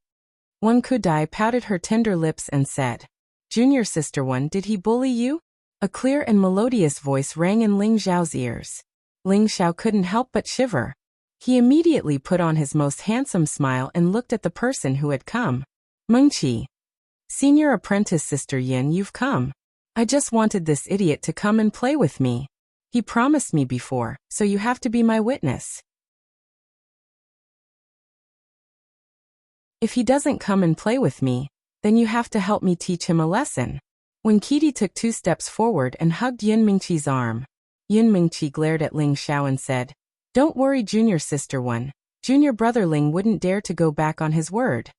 Wen Kudai pouted her tender lips and said, "Junior sister Wen, did he bully you?" A clear and melodious voice rang in Ling Xiao's ears. Ling Xiao couldn't help but shiver. He immediately put on his most handsome smile and looked at the person who had come. "Mengqi. Senior apprentice Sister Yin, you've come. I just wanted this idiot to come and play with me. He promised me before, so you have to be my witness. If he doesn't come and play with me, then you have to help me teach him a lesson." When Qidi took 2 steps forward and hugged Yun Mingqi's arm, Yun Mingqi glared at Ling Xiao and said, "Don't worry, junior sister Wen. Junior brother Ling wouldn't dare to go back on his word."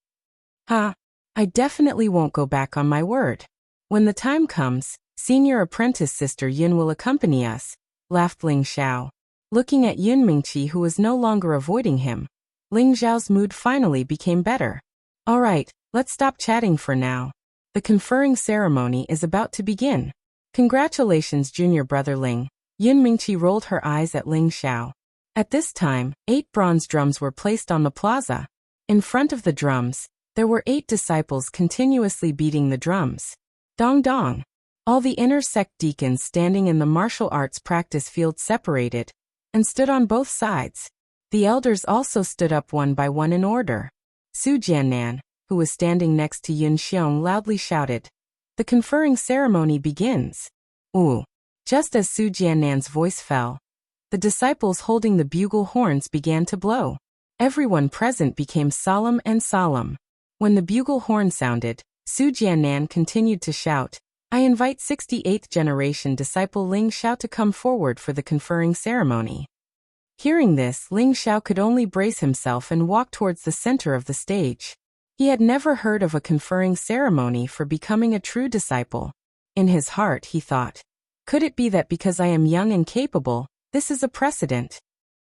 "Huh? I definitely won't go back on my word. When the time comes, senior apprentice sister Yun will accompany us," laughed Ling Xiao. Looking at Yun Mingqi, who was no longer avoiding him, Ling Xiao's mood finally became better. "All right, let's stop chatting for now. The conferring ceremony is about to begin. Congratulations, junior brother Ling." Yun Mingqi rolled her eyes at Ling Xiao. At this time, 8 bronze drums were placed on the plaza. In front of the drums, there were 8 disciples continuously beating the drums. Dong dong. All the inner sect deacons standing in the martial arts practice field separated and stood on both sides. The elders also stood up one by one in order. Su Jiannan, who was standing next to Yun Xiong, loudly shouted, "The conferring ceremony begins." "Ooh." Just as Su Jiannan's voice fell, the disciples holding the bugle horns began to blow. Everyone present became solemn and solemn. When the bugle horn sounded, Su Jiannan continued to shout, "I invite 68th generation disciple Ling Xiao to come forward for the conferring ceremony." Hearing this, Ling Xiao could only brace himself and walk towards the center of the stage. He had never heard of a conferring ceremony for becoming a true disciple. In his heart, he thought, could it be that because I am young and capable, this is a precedent?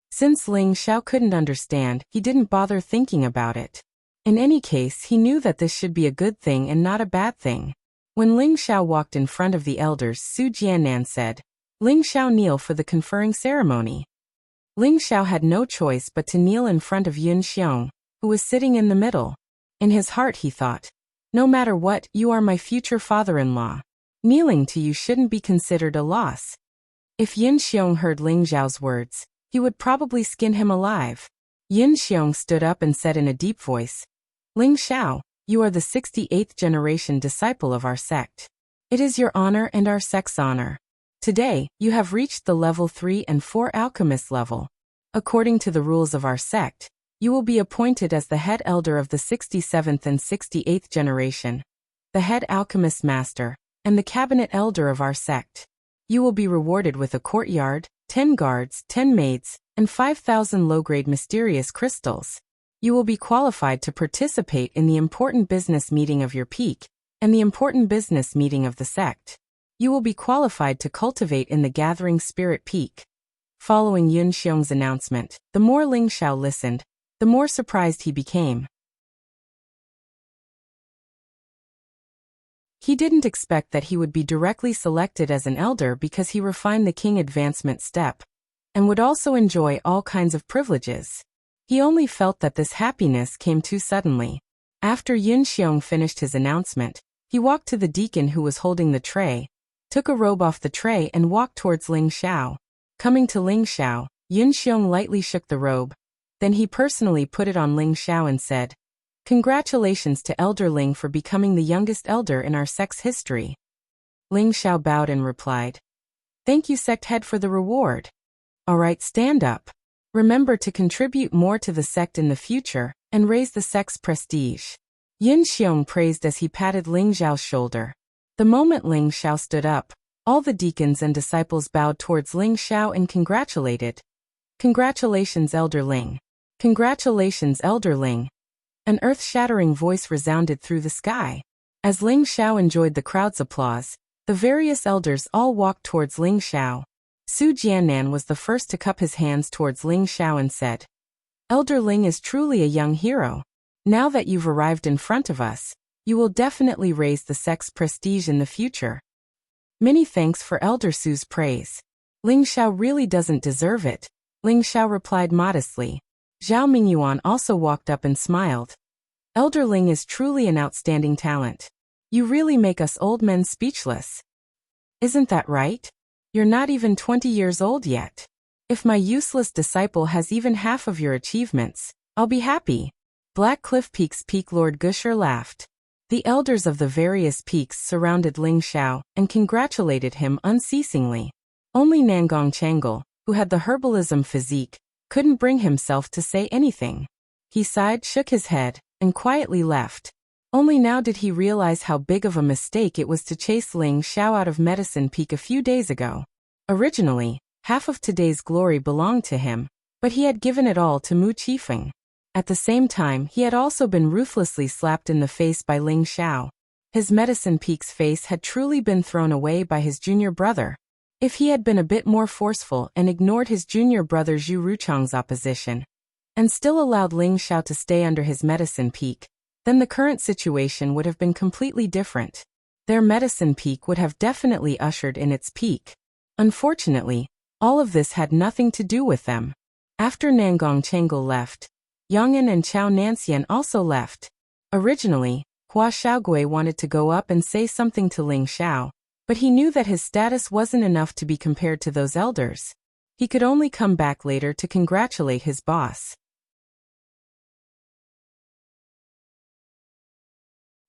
Since Ling Xiao couldn't understand, he didn't bother thinking about it. In any case, he knew that this should be a good thing and not a bad thing. When Ling Xiao walked in front of the elders, Su Jiannan said, "Ling Xiao, kneel for the conferring ceremony." Ling Xiao had no choice but to kneel in front of Yun Xiong, who was sitting in the middle. In his heart he thought, "No matter what, you are my future father-in-law. Kneeling to you shouldn't be considered a loss." If Yun Xiong heard Ling Xiao's words, he would probably skin him alive. Yun Xiong stood up and said in a deep voice, "Ling Xiao, you are the 68th generation disciple of our sect. It is your honor and our sect's honor. Today, you have reached the level 3 and 4 alchemist level. According to the rules of our sect, you will be appointed as the head elder of the 67th and 68th generation, the head alchemist master, and the cabinet elder of our sect. You will be rewarded with a courtyard, 10 guards, 10 maids, and 5,000 low-grade mysterious crystals. You will be qualified to participate in the important business meeting of your peak, and the important business meeting of the sect. You will be qualified to cultivate in the gathering spirit peak." Following Yun Xiong's announcement, the more Ling Xiao listened, the more surprised he became. He didn't expect that he would be directly selected as an elder because he refined the king advancement step, and would also enjoy all kinds of privileges. He only felt that this happiness came too suddenly. After Yun Xiong finished his announcement, he walked to the deacon who was holding the tray, took a robe off the tray and walked towards Ling Xiao. Coming to Ling Xiao, Yun Xiong lightly shook the robe. Then he personally put it on Ling Xiao and said, "Congratulations to Elder Ling for becoming the youngest elder in our sect's history." Ling Xiao bowed and replied, "Thank you, sect head, for the reward. All right, stand up. Remember to contribute more to the sect in the future and raise the sect's prestige." Yun Xiong praised as he patted Ling Xiao's shoulder. The moment Ling Xiao stood up, all the deacons and disciples bowed towards Ling Xiao and congratulated. "Congratulations, Elder Ling. Congratulations, Elder Ling." An earth-shattering voice resounded through the sky. As Ling Xiao enjoyed the crowd's applause, the various elders all walked towards Ling Xiao. Su Jiannan was the first to cup his hands towards Ling Xiao and said, "Elder Ling is truly a young hero. Now that you've arrived in front of us, you will definitely raise the sect's prestige in the future." Many thanks for Elder Su's praise. Ling Xiao really doesn't deserve it, Ling Xiao replied modestly. Zhao Mingyuan also walked up and smiled. "Elder Ling is truly an outstanding talent. You really make us old men speechless." "Isn't that right? You're not even 20 years old yet. If my useless disciple has even half of your achievements, I'll be happy." Black Cliff Peak's Peak Lord Gusher laughed. The elders of the various peaks surrounded Ling Xiao and congratulated him unceasingly. Only Nangong Changle, who had the herbalism physique, couldn't bring himself to say anything. He sighed, shook his head, and quietly left. Only now did he realize how big of a mistake it was to chase Ling Xiao out of Medicine Peak a few days ago. Originally, half of today's glory belonged to him, but he had given it all to Mu Qifeng. At the same time, he had also been ruthlessly slapped in the face by Ling Xiao. His Medicine Peak's face had truly been thrown away by his junior brother. If he had been a bit more forceful and ignored his junior brother Zhu Ruchang's opposition, and still allowed Ling Xiao to stay under his Medicine Peak, then the current situation would have been completely different. Their Medicine Peak would have definitely ushered in its peak. Unfortunately, all of this had nothing to do with them. After Nangong Changle left, Yang'an and Chao Nanxian also left. Originally, Hua Xiaogui wanted to go up and say something to Ling Xiao, but he knew that his status wasn't enough to be compared to those elders. He could only come back later to congratulate his boss.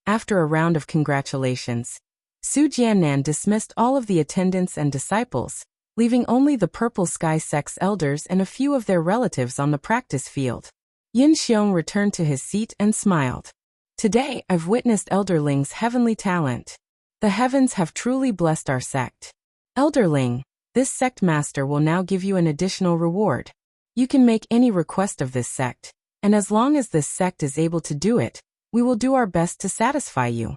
After a round of congratulations, Su Jiannan dismissed all of the attendants and disciples, leaving only the Purple Sky Sect's elders and a few of their relatives on the practice field. Yun Xiong returned to his seat and smiled. "Today I've witnessed Elder Ling's heavenly talent. The heavens have truly blessed our sect. Elder Ling, this sect master will now give you an additional reward. You can make any request of this sect, and as long as this sect is able to do it, we will do our best to satisfy you."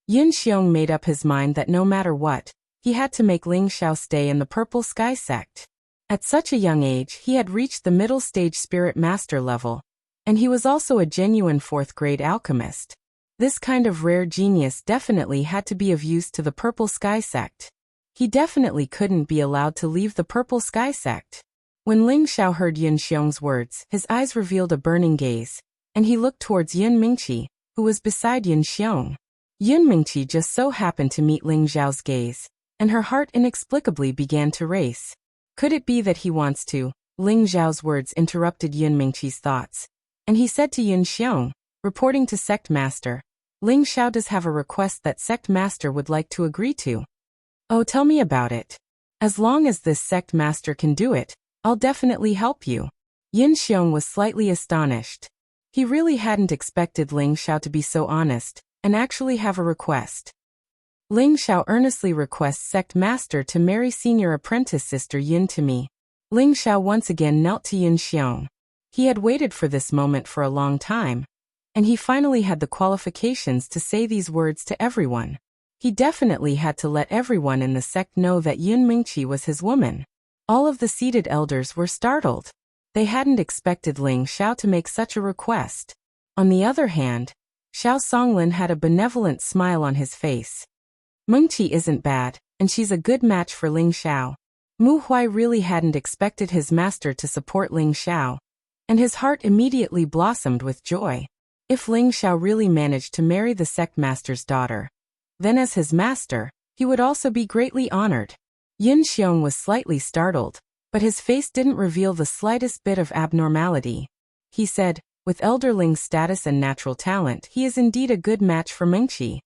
Yun Xiong made up his mind that no matter what, he had to make Ling Xiao stay in the Purple Sky Sect. At such a young age, he had reached the middle stage spirit master level, and he was also a genuine 4th grade alchemist. This kind of rare genius definitely had to be of use to the Purple Sky Sect. He definitely couldn't be allowed to leave the Purple Sky Sect. When Ling Xiao heard Yun Xiong's words, his eyes revealed a burning gaze, and he looked towards Yun Mingqi, who was beside Yun Xiong. Yun Mingqi just so happened to meet Ling Xiao's gaze, and her heart inexplicably began to race. Could it be that he wants to? Ling Xiao's words interrupted Yun Mingqi's thoughts, and he said to Yun Xiong, reporting to Sect Master, Ling Xiao does have a request that Sect Master would like to agree to. Oh, tell me about it. As long as this Sect Master can do it, I'll definitely help you. Yun Xiong was slightly astonished. He really hadn't expected Ling Xiao to be so honest, and actually have a request. Ling Xiao earnestly requests Sect Master to marry senior apprentice sister Yun to me. Ling Xiao once again knelt to Yun Xiong. He had waited for this moment for a long time, and he finally had the qualifications to say these words to everyone. He definitely had to let everyone in the sect know that Yun Mingqi was his woman. All of the seated elders were startled. They hadn't expected Ling Xiao to make such a request. On the other hand, Xiao Songlin had a benevolent smile on his face. Mingqi isn't bad, and she's a good match for Ling Xiao. Mu Huai really hadn't expected his master to support Ling Xiao, and his heart immediately blossomed with joy. If Ling Xiao really managed to marry the sect master's daughter, then as his master, he would also be greatly honored. Yun Xiong was slightly startled, but his face didn't reveal the slightest bit of abnormality. He said, with Elder Ling's status and natural talent, he is indeed a good match for Mingqi.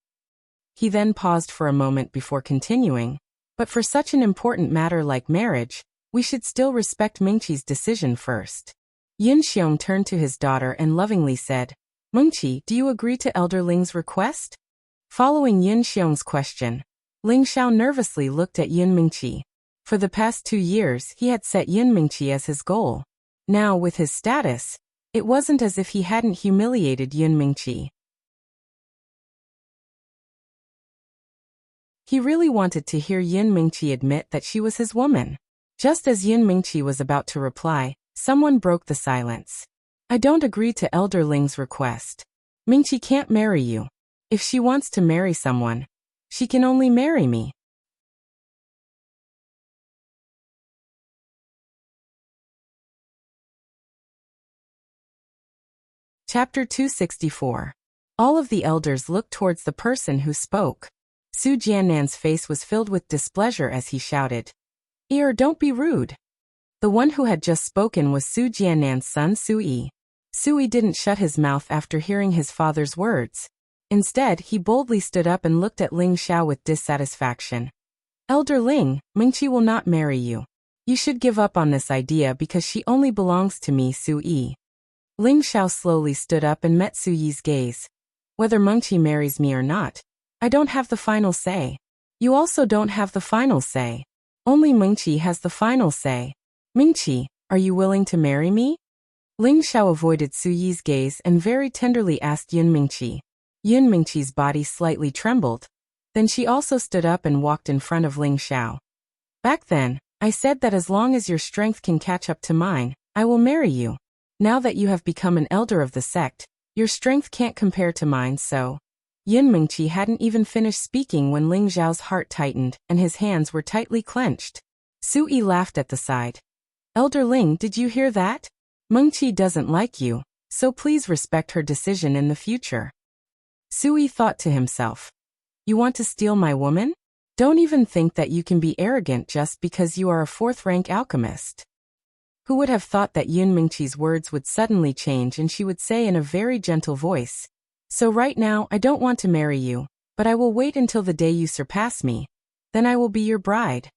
He then paused for a moment before continuing, but for such an important matter like marriage, we should still respect Mingqi's decision first. Yun Xiong turned to his daughter and lovingly said, Mingqi, do you agree to Elder Ling's request? Following Yun Xiong's question, Ling Xiao nervously looked at Yun Mingqi. For the past 2 years, he had set Yun Mingqi as his goal. Now, with his status, it wasn't as if he hadn't humiliated Yun Mingqi. He really wanted to hear Yun Mingqi admit that she was his woman. Just as Yun Mingqi was about to reply, someone broke the silence. I don't agree to Elder Ling's request. Mingqi can't marry you. If she wants to marry someone, she can only marry me. Chapter 264. All of the elders looked towards the person who spoke. Su Jiannan's face was filled with displeasure as he shouted, don't be rude. The one who had just spoken was Su Jiannan's son Sui. Sui didn't shut his mouth after hearing his father's words. Instead, he boldly stood up and looked at Ling Xiao with dissatisfaction. Elder Ling, Mingqi will not marry you. You should give up on this idea because she only belongs to me, Sui. Ling Xiao slowly stood up and met Suyi's gaze. Whether Mingqi marries me or not, I don't have the final say. You also don't have the final say. Only Mingqi has the final say. Mingqi, are you willing to marry me? Ling Xiao avoided Suyi's gaze and very tenderly asked Yun Mingqi. Yun Mingqi's body slightly trembled. Then she also stood up and walked in front of Ling Xiao. Back then, I said that as long as your strength can catch up to mine, I will marry you. Now that you have become an elder of the sect, your strength can't compare to mine, so... Yun Mingqi hadn't even finished speaking when Ling Xiao's heart tightened and his hands were tightly clenched. Sui laughed at the side. Elder Ling, did you hear that? Mingqi doesn't like you, so please respect her decision in the future. Sui thought to himself. You want to steal my woman? Don't even think that you can be arrogant just because you are a 4th-rank alchemist. Who would have thought that Yun Mingqi's words would suddenly change and she would say in a very gentle voice, so right now I don't want to marry you, but I will wait until the day you surpass me. Then I will be your bride.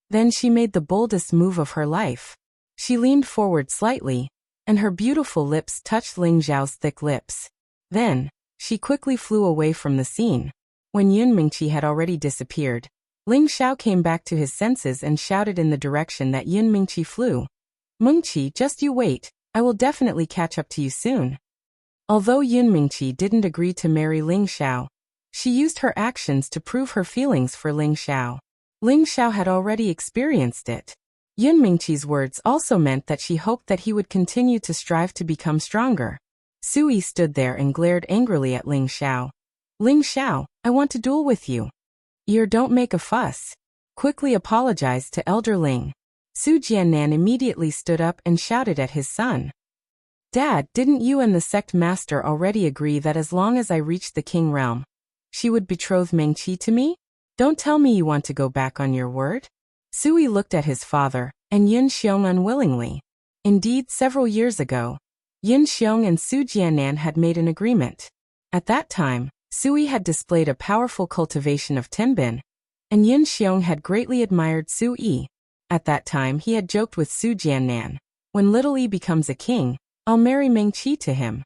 Then she made the boldest move of her life. She leaned forward slightly, and her beautiful lips touched Ling Xiao's thick lips. Then, she quickly flew away from the scene. When Yun Mingqi had already disappeared, Ling Xiao came back to his senses and shouted in the direction that Yun Mingqi flew. Mingqi, just you wait, I will definitely catch up to you soon. Although Yun Mingqi didn't agree to marry Ling Xiao, she used her actions to prove her feelings for Ling Xiao. Ling Xiao had already experienced it. Yun Mingqi's words also meant that she hoped that he would continue to strive to become stronger. Sui stood there and glared angrily at Ling Xiao. Ling Xiao, I want to duel with you. Don't make a fuss. Quickly apologized to Elder Ling. Su Jiannan immediately stood up and shouted at his son. Dad, didn't you and the sect master already agree that as long as I reached the king realm, she would betroth Mengqi to me? Don't tell me you want to go back on your word? Sui looked at his father, and Yun Xiong unwillingly. Indeed, several years ago, Yun Xiong and Su Jiannan had made an agreement. At that time, Sui had displayed a powerful cultivation of Tenbin, and Yun Xiong had greatly admired Su Yi. At that time he had joked with Su Jiannan, when little Yi becomes a king, I'll marry Mengqi to him.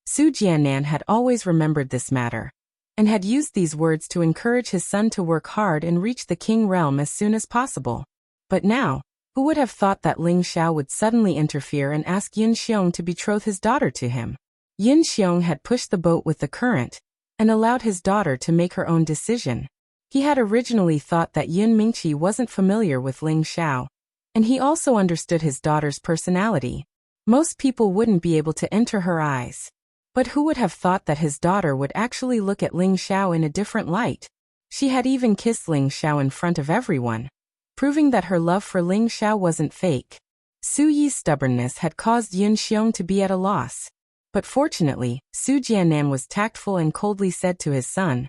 Su Jiannan had always remembered this matter, and had used these words to encourage his son to work hard and reach the king realm as soon as possible. But now, who would have thought that Ling Xiao would suddenly interfere and ask Yun Xiong to betroth his daughter to him? Yun Xiong had pushed the boat with the current, and allowed his daughter to make her own decision. He had originally thought that Yun Mingqi wasn't familiar with Ling Xiao, and he also understood his daughter's personality. Most people wouldn't be able to enter her eyes. But who would have thought that his daughter would actually look at Ling Xiao in a different light? She had even kissed Ling Xiao in front of everyone, proving that her love for Ling Xiao wasn't fake. Su Yi's stubbornness had caused Yun Xiong to be at a loss. But fortunately, Su Jiannan was tactful and coldly said to his son,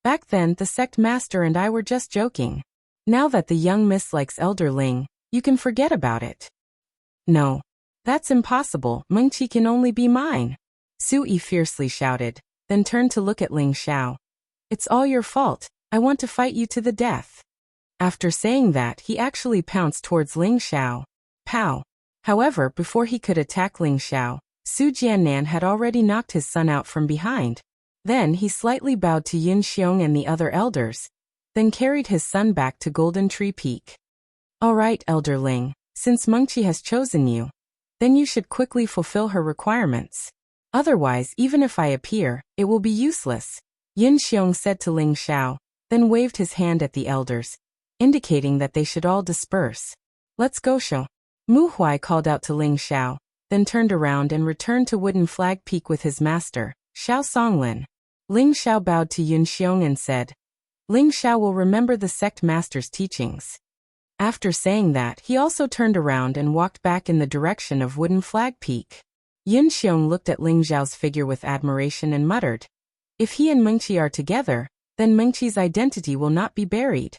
"Back then the sect master and I were just joking. Now that the young miss likes Elder Ling, you can forget about it." "No. That's impossible. Mengqi can only be mine," Su Yi fiercely shouted, then turned to look at Ling Xiao. "It's all your fault. I want to fight you to the death." After saying that, he actually pounced towards Ling Xiao. Pow! However, before he could attack Ling Xiao, Su Jiannan had already knocked his son out from behind. Then he slightly bowed to Yun Xiong and the other elders, then carried his son back to Golden Tree Peak. "All right, Elder Ling, since Mengqi has chosen you, then you should quickly fulfill her requirements. Otherwise, even if I appear, it will be useless," Yun Xiong said to Ling Xiao, then waved his hand at the elders, indicating that they should all disperse. "Let's go, Shou." Mu Huai called out to Ling Xiao, then turned around and returned to Wooden Flag Peak with his master, Xiao Songlin. Ling Xiao bowed to Yun Xiong and said, "Ling Xiao will remember the sect master's teachings." After saying that, he also turned around and walked back in the direction of Wooden Flag Peak. Yun Xiong looked at Ling Xiao's figure with admiration and muttered, "If he and Mengqi are together, then Mengqi's identity will not be buried."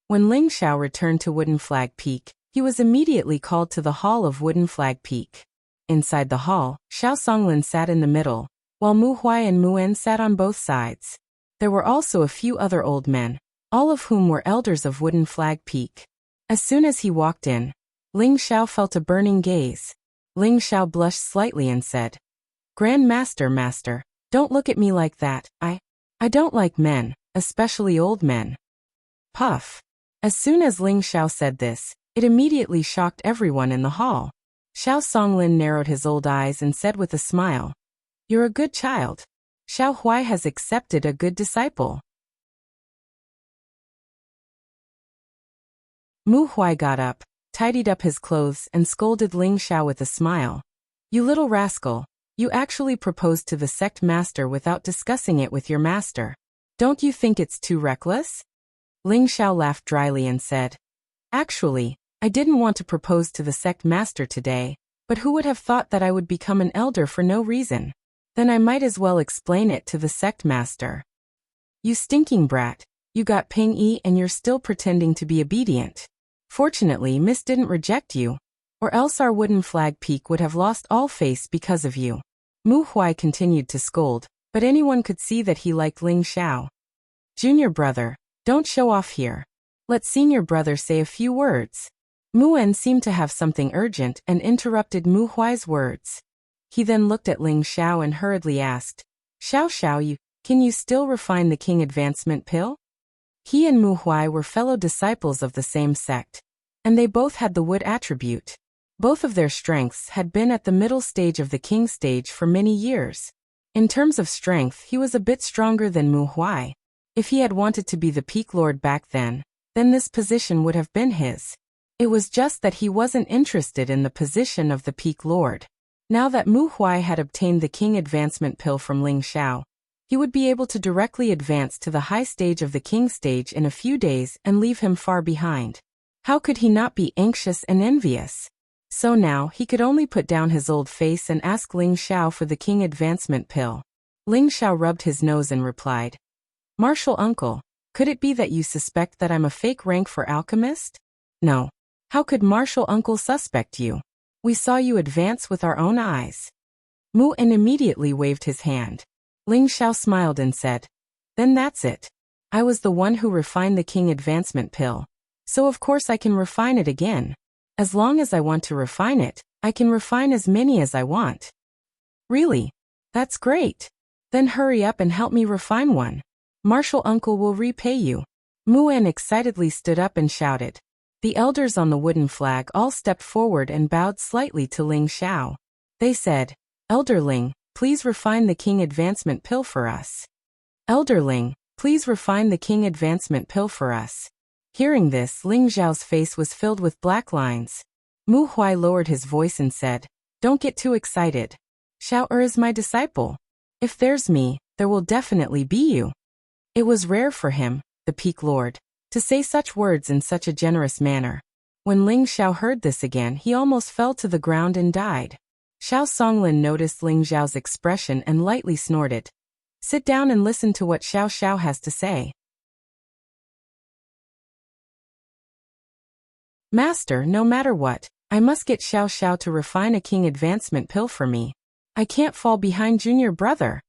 When Ling Xiao returned to Wooden Flag Peak, he was immediately called to the hall of Wooden Flag Peak. Inside the hall, Xiao Songlin sat in the middle, while Mu Huai and Mu En sat on both sides. There were also a few other old men, all of whom were elders of Wooden Flag Peak. As soon as he walked in, Ling Xiao felt a burning gaze. Ling Xiao blushed slightly and said, Grand Master, don't look at me like that. I don't like men, especially old men." Puff. As soon as Ling Xiao said this, it immediately shocked everyone in the hall. Xiao Songlin narrowed his old eyes and said with a smile, "You're a good child. Xiao Huai has accepted a good disciple." Mu Huai got up, tidied up his clothes and scolded Ling Xiao with a smile. "You little rascal, you actually proposed to the sect master without discussing it with your master. Don't you think it's too reckless?" Ling Xiao laughed dryly and said, "Actually, I didn't want to propose to the sect master today, but who would have thought that I would become an elder for no reason? Then I might as well explain it to the sect master." "You stinking brat, you got Ping Yi and you're still pretending to be obedient. Fortunately, Miss didn't reject you, or else our Wooden Flag Peak would have lost all face because of you." Mu Huai continued to scold, but anyone could see that he liked Ling Xiao. "Junior brother, don't show off here. Let senior brother say a few words." Mu En seemed to have something urgent and interrupted Mu Huai's words. He then looked at Ling Xiao and hurriedly asked, Xiao, can you still refine the king advancement pill?" He and Mu Huai were fellow disciples of the same sect, and they both had the wood attribute. Both of their strengths had been at the middle stage of the king stage for many years. In terms of strength, he was a bit stronger than Mu Huai. If he had wanted to be the peak lord back then this position would have been his. It was just that he wasn't interested in the position of the peak lord. Now that Mu Huai had obtained the king advancement pill from Ling Xiao, he would be able to directly advance to the high stage of the king stage in a few days and leave him far behind. How could he not be anxious and envious? So now he could only put down his old face and ask Ling Xiao for the king advancement pill. Ling Xiao rubbed his nose and replied, "Martial uncle, could it be that you suspect that I'm a fake rank for alchemist?" "No. How could martial uncle suspect you? We saw you advance with our own eyes." Mu En immediately waved his hand. Ling Xiao smiled and said, "Then that's it. I was the one who refined the king advancement pill. So of course I can refine it again. As long as I want to refine it, I can refine as many as I want." "Really? That's great. Then hurry up and help me refine one. Martial uncle will repay you." Mu En excitedly stood up and shouted. The elders on the wooden flag all stepped forward and bowed slightly to Ling Xiao. They said, "Elder Ling, please refine the king advancement pill for us. Elder Ling, please refine the king advancement pill for us." Hearing this, Ling Xiao's face was filled with black lines. Mu Huai lowered his voice and said, "Don't get too excited. Xiao is my disciple. If there's me, there will definitely be you." It was rare for him, the Peak Lord, to say such words in such a generous manner. When Ling Xiao heard this again, he almost fell to the ground and died. Xiao Songlin noticed Ling Xiao's expression and lightly snorted. "Sit down and listen to what Xiao Xiao has to say." "Master, no matter what, I must get Xiao Xiao to refine a king advancement pill for me. I can't fall behind junior brother."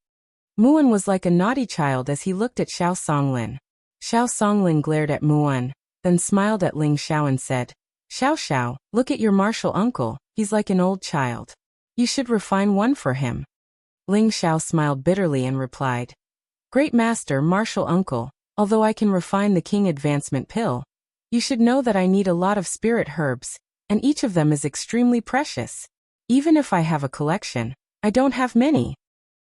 Muan was like a naughty child as he looked at Xiao Songlin. Xiao Songlin glared at Muan, then smiled at Ling Xiao and said, "Xiao Xiao, look at your martial uncle, he's like an old child. You should refine one for him." Ling Xiao smiled bitterly and replied, "Great master martial uncle, although I can refine the king advancement pill, you should know that I need a lot of spirit herbs, and each of them is extremely precious. Even if I have a collection, I don't have many."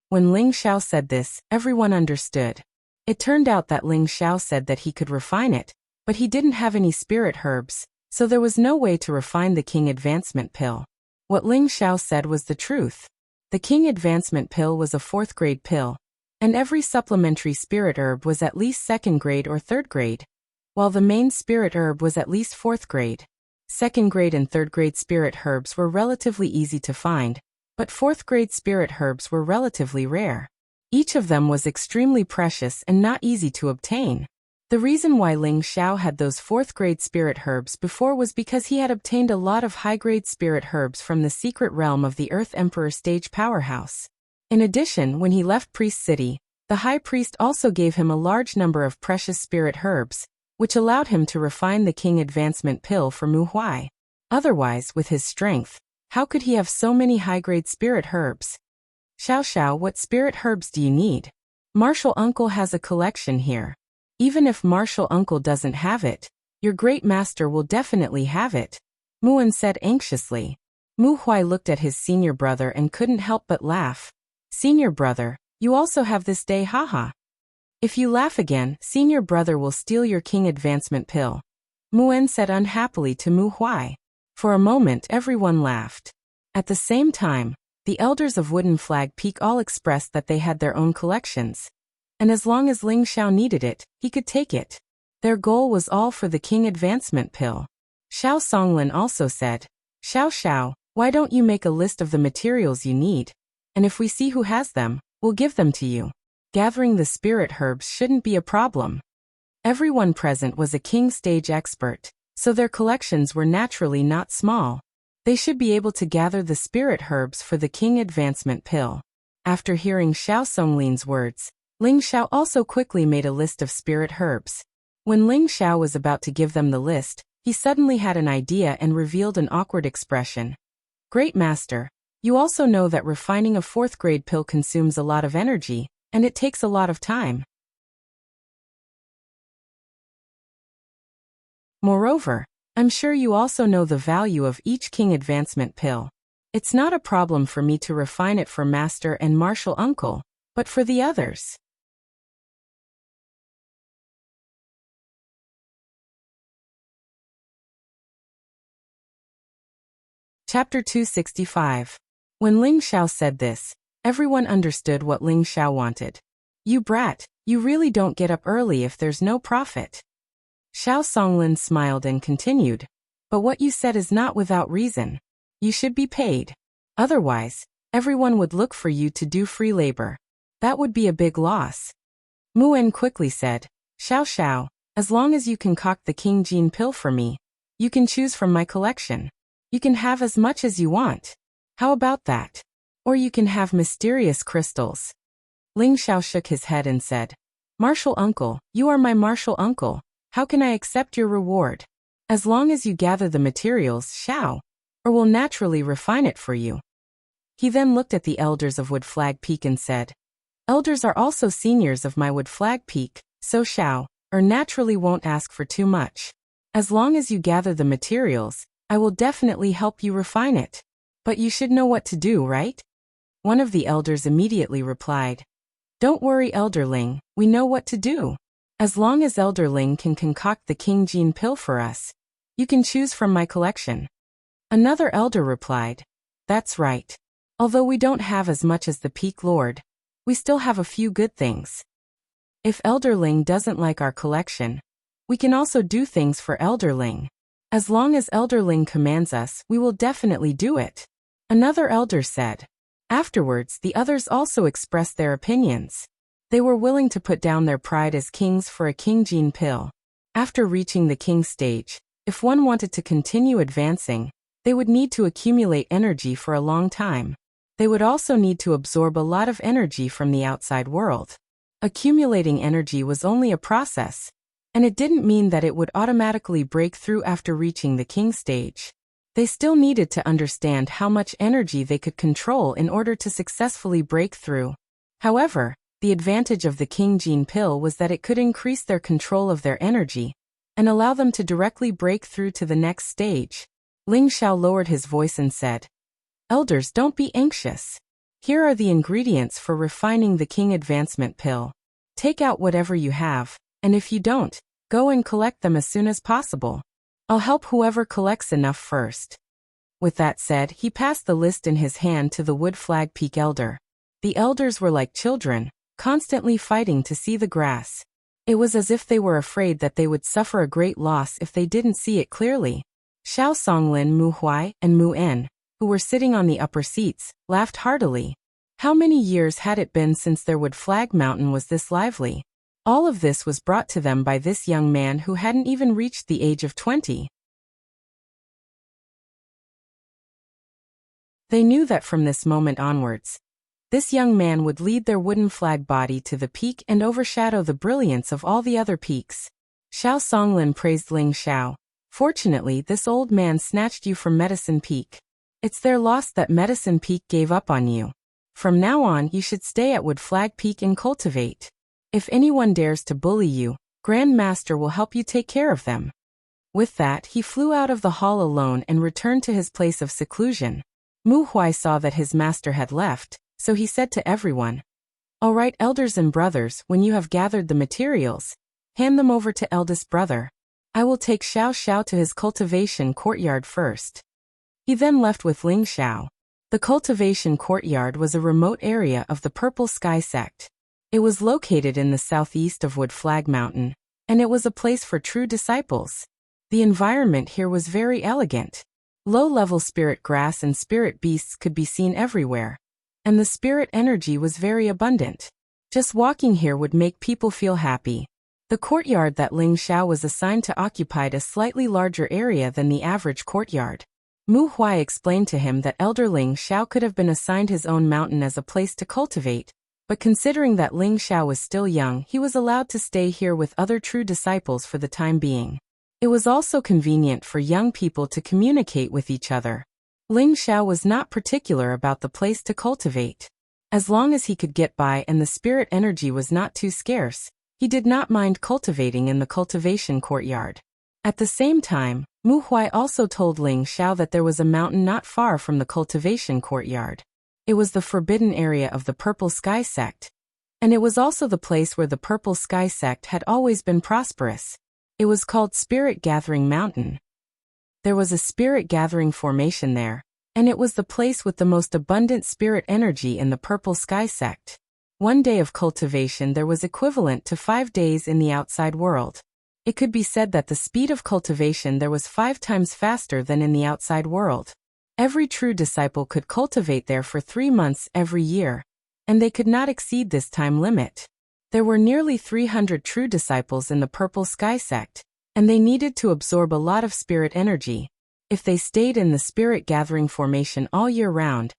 When Ling Xiao said this, everyone understood. It turned out that Ling Xiao said that he could refine it, but he didn't have any spirit herbs, so there was no way to refine the king advancement pill. What Ling Xiao said was the truth. The king advancement pill was a 4th grade pill, and every supplementary spirit herb was at least 2nd grade or 3rd grade, while the main spirit herb was at least 4th grade. 2nd grade and 3rd grade spirit herbs were relatively easy to find, but 4th grade spirit herbs were relatively rare. Each of them was extremely precious and not easy to obtain. The reason why Ling Xiao had those 4th grade spirit herbs before was because he had obtained a lot of high-grade spirit herbs from the secret realm of the Earth Emperor stage powerhouse. In addition, when he left Priest City, the High Priest also gave him a large number of precious spirit herbs, which allowed him to refine the king advancement pill for Mu Huai. Otherwise, with his strength, how could he have so many high-grade spirit herbs? "Xiao Xiao, what spirit herbs do you need? Martial uncle has a collection here. Even if martial uncle doesn't have it, your great master will definitely have it," Muan said anxiously. Mu Huai looked at his senior brother and couldn't help but laugh. "Senior brother, you also have this day, haha. If you laugh again, senior brother will steal your king advancement pill," Muan said unhappily to Mu Huai. For a moment everyone laughed. At the same time, the elders of Wooden Flag Peak all expressed that they had their own collections. And as long as Ling Xiao needed it, he could take it. Their goal was all for the king advancement pill. Xiao Songlin also said, "Xiao Xiao, why don't you make a list of the materials you need? And if we see who has them, we'll give them to you. Gathering the spirit herbs shouldn't be a problem." Everyone present was a king stage expert, so their collections were naturally not small. They should be able to gather the spirit herbs for the king advancement pill. After hearing Xiao Songlin's words, Ling Xiao also quickly made a list of spirit herbs. When Ling Xiao was about to give them the list, he suddenly had an idea and revealed an awkward expression. "Great master, you also know that refining a 4th grade pill consumes a lot of energy, and it takes a lot of time. Moreover, I'm sure you also know the value of each king advancement pill. It's not a problem for me to refine it for master and martial uncle, but for the others." Chapter 265. When Ling Xiao said this, everyone understood what Ling Xiao wanted. You brat, you really don't get up early if there's no profit. Xiao Songlin smiled and continued, but what you said is not without reason. You should be paid. Otherwise, everyone would look for you to do free labor. That would be a big loss. Mu En quickly said, Xiao, as long as you concoct the King Gene pill for me, you can choose from my collection. You can have as much as you want. How about that? Or you can have mysterious crystals. Ling Xiao shook his head and said, Martial uncle, you are my martial uncle. How can I accept your reward? As long as you gather the materials, Xiao, or will naturally refine it for you. He then looked at the elders of Wood Flag Peak and said, Elders are also seniors of my Wood Flag Peak, so Xiao, or naturally won't ask for too much. As long as you gather the materials, I will definitely help you refine it. But you should know what to do, right? One of the elders immediately replied, Don't worry, Elderling, we know what to do. As long as Elderling can concoct the King Gene pill for us, you can choose from my collection. Another elder replied, That's right. Although we don't have as much as the Peak Lord, we still have a few good things. If Elderling doesn't like our collection, we can also do things for Elderling. As long as Elderling commands us, we will definitely do it. Another elder said. Afterwards, the others also expressed their opinions. They were willing to put down their pride as kings for a King Gene pill. After reaching the king stage, if one wanted to continue advancing, they would need to accumulate energy for a long time. They would also need to absorb a lot of energy from the outside world. Accumulating energy was only a process, and it didn't mean that it would automatically break through after reaching the king stage. They still needed to understand how much energy they could control in order to successfully break through. However, the advantage of the King Gene pill was that it could increase their control of their energy and allow them to directly break through to the next stage. Ling Xiao lowered his voice and said, Elders, don't be anxious. Here are the ingredients for refining the King Advancement pill. Take out whatever you have, and if you don't, go and collect them as soon as possible. I'll help whoever collects enough first. With that said, he passed the list in his hand to the Wood Flag Peak elder. The elders were like children, constantly fighting to see the grass. It was as if they were afraid that they would suffer a great loss if they didn't see it clearly. Xiao Songlin, Mu Huai, and Mu En, who were sitting on the upper seats, laughed heartily. How many years had it been since their Wood Flag Mountain was this lively? All of this was brought to them by this young man who hadn't even reached the age of 20. They knew that from this moment onwards, this young man would lead their wooden flag body to the peak and overshadow the brilliance of all the other peaks. Xiao Songlin praised Ling Xiao. Fortunately, this old man snatched you from Medicine Peak. It's their loss that Medicine Peak gave up on you. From now on, you should stay at Wood Flag Peak and cultivate. If anyone dares to bully you, Grand Master will help you take care of them. With that, he flew out of the hall alone and returned to his place of seclusion. Mu Huai saw that his master had left, so he said to everyone, All right, elders and brothers, when you have gathered the materials, hand them over to eldest brother. I will take Xiao Xiao to his cultivation courtyard first. He then left with Ling Xiao. The cultivation courtyard was a remote area of the Purple Sky sect. It was located in the southeast of Wood Flag Mountain, and it was a place for true disciples. The environment here was very elegant. Low-level spirit grass and spirit beasts could be seen everywhere, and the spirit energy was very abundant. Just walking here would make people feel happy. The courtyard that Ling Xiao was assigned to occupied a slightly larger area than the average courtyard. Mu Huai explained to him that Elder Ling Xiao could have been assigned his own mountain as a place to cultivate, but considering that Ling Xiao was still young, he was allowed to stay here with other true disciples for the time being. It was also convenient for young people to communicate with each other. Ling Xiao was not particular about the place to cultivate. As long as he could get by and the spirit energy was not too scarce, he did not mind cultivating in the cultivation courtyard. At the same time, Mu Huai also told Ling Xiao that there was a mountain not far from the cultivation courtyard. It was the forbidden area of the Purple Sky sect, and it was also the place where the Purple Sky sect had always been prosperous. It was called Spirit Gathering Mountain. There was a spirit gathering formation there, and it was the place with the most abundant spirit energy in the Purple Sky sect. 1 day of cultivation there was equivalent to 5 days in the outside world. It could be said that the speed of cultivation there was 5 times faster than in the outside world. Every true disciple could cultivate there for 3 months every year, and they could not exceed this time limit. There were nearly 300 true disciples in the Purple Sky sect, and they needed to absorb a lot of spirit energy. If they stayed in the spirit gathering formation all year round,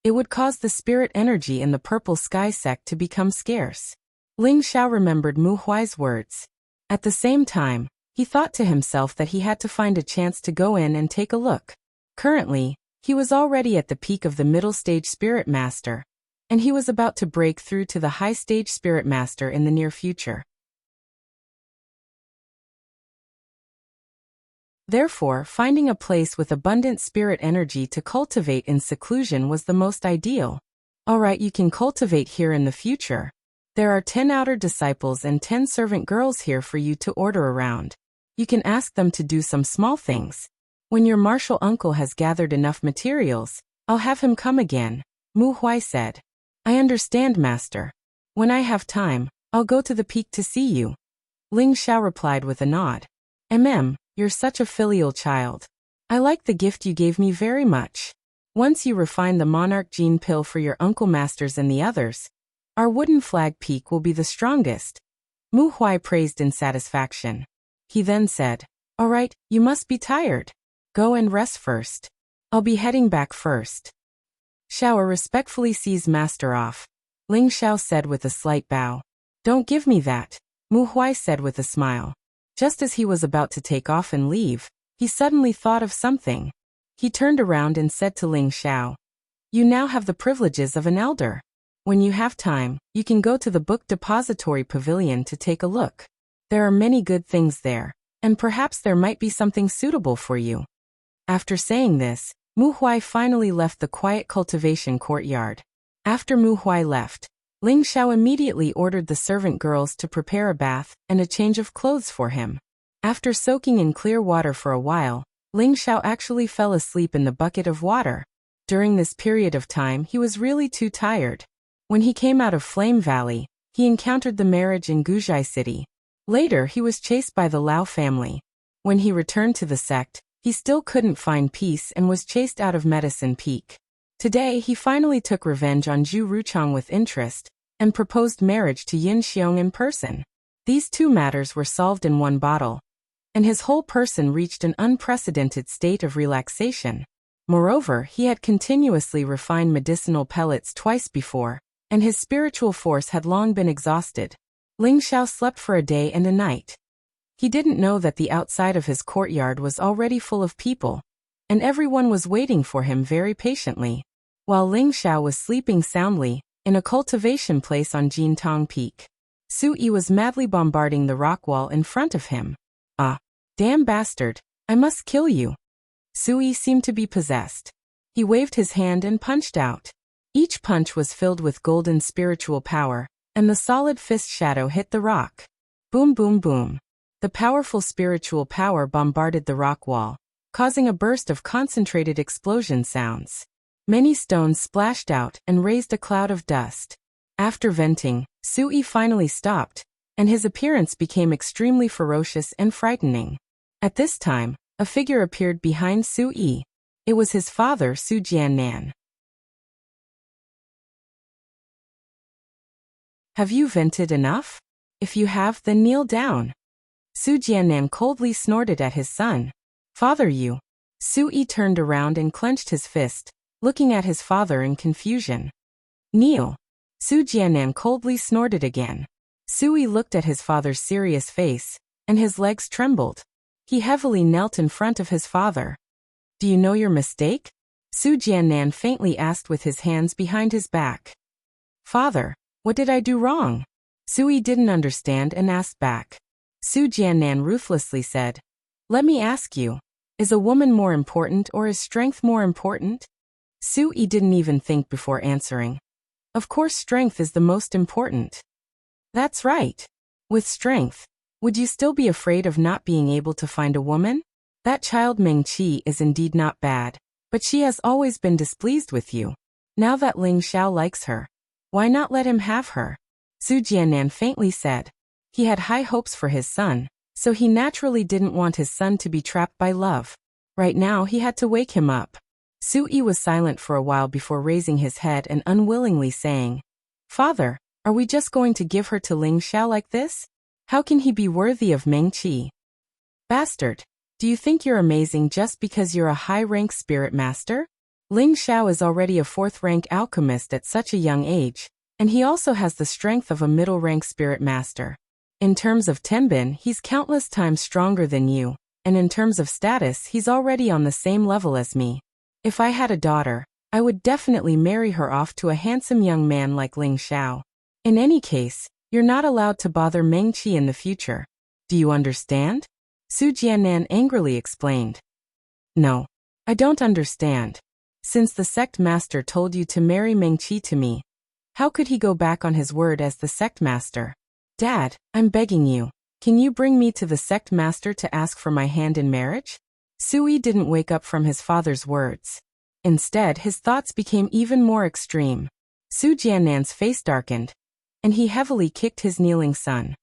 it would cause the spirit energy in the Purple Sky sect to become scarce. Ling Xiao remembered Mu Huai's words. At the same time, he thought to himself that he had to find a chance to go in and take a look. Currently, he was already at the peak of the middle stage spirit master, and he was about to break through to the high stage spirit master in the near future. Therefore, finding a place with abundant spirit energy to cultivate in seclusion was the most ideal. Alright, you can cultivate here in the future. There are 10 outer disciples and 10 servant girls here for you to order around. You can ask them to do some small things. When your martial uncle has gathered enough materials, I'll have him come again, Mu Huai said. I understand, master. When I have time, I'll go to the peak to see you. Ling Xiao replied with a nod. You're such a filial child. I like the gift you gave me very much. Once you refine the monarch gene pill for your uncle masters and the others, our wooden flag peak will be the strongest. Mu Huai praised in satisfaction. He then said, Alright, you must be tired. Go and rest first. I'll be heading back first. Xiao respectfully sees master off. Ling Xiao said with a slight bow. Don't give me that, Mu Huai said with a smile. Just as he was about to take off and leave, he suddenly thought of something. He turned around and said to Ling Xiao, You now have the privileges of an elder. When you have time, you can go to the book depository pavilion to take a look. There are many good things there, and perhaps there might be something suitable for you. After saying this, Mu Huai finally left the quiet cultivation courtyard. After Mu Huai left, Ling Xiao immediately ordered the servant girls to prepare a bath and a change of clothes for him. After soaking in clear water for a while, Ling Xiao actually fell asleep in the bucket of water. During this period of time he was really too tired. When he came out of Flame Valley, he encountered the marriage in Guzhai City. Later he was chased by the Lao family. When he returned to the sect, he still couldn't find peace and was chased out of Medicine Peak. Today he finally took revenge on Zhu Ruchang with interest, and proposed marriage to Yin Xiong in person. These two matters were solved in one bottle, and his whole person reached an unprecedented state of relaxation. Moreover, he had continuously refined medicinal pellets twice before, and his spiritual force had long been exhausted. Ling Xiao slept for a day and a night. He didn't know that the outside of his courtyard was already full of people, and everyone was waiting for him very patiently. While Ling Xiao was sleeping soundly, in a cultivation place on Jintang Peak, Su Yi was madly bombarding the rock wall in front of him. Ah, damn bastard, I must kill you. Su Yi seemed to be possessed. He waved his hand and punched out. Each punch was filled with golden spiritual power, and the solid fist shadow hit the rock. Boom boom boom. The powerful spiritual power bombarded the rock wall, causing a burst of concentrated explosion sounds. Many stones splashed out and raised a cloud of dust. After venting, Su Yi finally stopped, and his appearance became extremely ferocious and frightening. At this time, a figure appeared behind Su Yi. It was his father, Su Jiannan. Have you vented enough? If you have, then kneel down. Su Jiannan coldly snorted at his son. Father, you. Su Yi turned around and clenched his fist, looking at his father in confusion. Kneel. Su Jiannan coldly snorted again. Su Yi looked at his father's serious face, and his legs trembled. He heavily knelt in front of his father. Do you know your mistake? Su Jiannan faintly asked with his hands behind his back. Father, what did I do wrong? Su Yi didn't understand and asked back. Su Jiannan ruthlessly said, Let me ask you, is a woman more important or is strength more important? Su Yi didn't even think before answering. Of course strength is the most important. That's right. With strength, would you still be afraid of not being able to find a woman? That child Meng Qi is indeed not bad, but she has always been displeased with you. Now that Ling Xiao likes her, Why not let him have her? Su Jiannan faintly said. He had high hopes for his son, so he naturally didn't want his son to be trapped by love. Right now he had to wake him up. Su Yi was silent for a while before raising his head and unwillingly saying, Father, are we just going to give her to Ling Xiao like this? How can he be worthy of Meng Qi? Bastard, do you think you're amazing just because you're a high-rank spirit master? Ling Xiao is already a 4th-rank alchemist at such a young age, and he also has the strength of a middle-rank spirit master. In terms of Tenbin, he's countless times stronger than you, and in terms of status, he's already on the same level as me. If I had a daughter, I would definitely marry her off to a handsome young man like Ling Xiao. In any case, you're not allowed to bother Meng Qi in the future. Do you understand? Su Jiannan angrily explained. No, I don't understand. Since the sect master told you to marry Meng Qi to me, how could he go back on his word as the sect master? Dad, I'm begging you. Can you bring me to the sect master to ask for my hand in marriage? Su Yi didn't wake up from his father's words. Instead, his thoughts became even more extreme. Su Jiannan's face darkened, and he heavily kicked his kneeling son.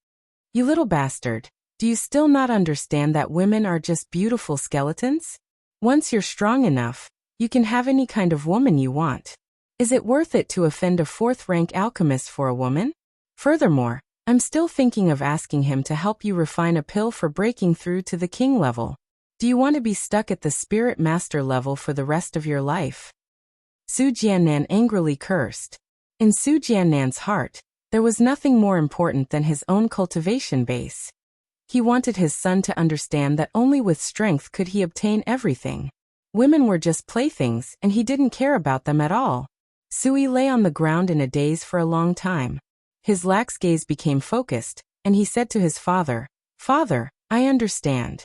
You little bastard, do you still not understand that women are just beautiful skeletons? Once you're strong enough, you can have any kind of woman you want. Is it worth it to offend a 4th-rank alchemist for a woman? Furthermore, I'm still thinking of asking him to help you refine a pill for breaking through to the king level. Do you want to be stuck at the spirit master level for the rest of your life? Su Jiannan angrily cursed. In Su Jiannan's heart, there was nothing more important than his own cultivation base. He wanted his son to understand that only with strength could he obtain everything. Women were just playthings, and he didn't care about them at all. Su Yi lay on the ground in a daze for a long time. His lax gaze became focused, and he said to his father, Father, I understand.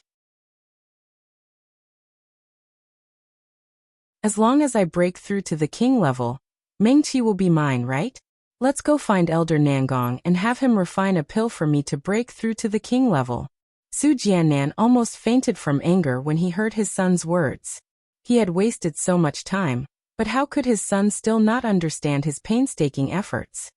As long as I break through to the king level, Meng Qi will be mine, right? Let's go find Elder Nangong and have him refine a pill for me to break through to the king level. Su Jiannan almost fainted from anger when he heard his son's words. He had wasted so much time, but how could his son still not understand his painstaking efforts?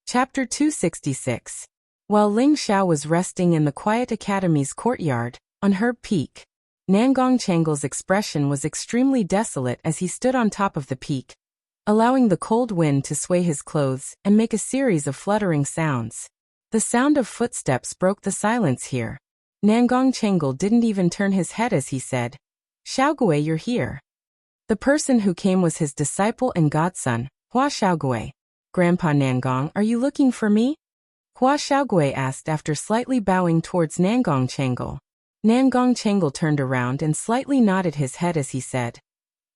Chapter 266. While Ling Xiao was resting in the quiet academy's courtyard, on Herb Peak, Nangong Changle's expression was extremely desolate as he stood on top of the peak, allowing the cold wind to sway his clothes and make a series of fluttering sounds. The sound of footsteps broke the silence here. Nangong Changle didn't even turn his head as he said, Xiaogui, you're here. The person who came was his disciple and godson, Hua Xiaogui. Grandpa Nangong, are you looking for me? Hua Xiaogui asked after slightly bowing towards Nangong Changle. Nangong Changle turned around and slightly nodded his head as he said,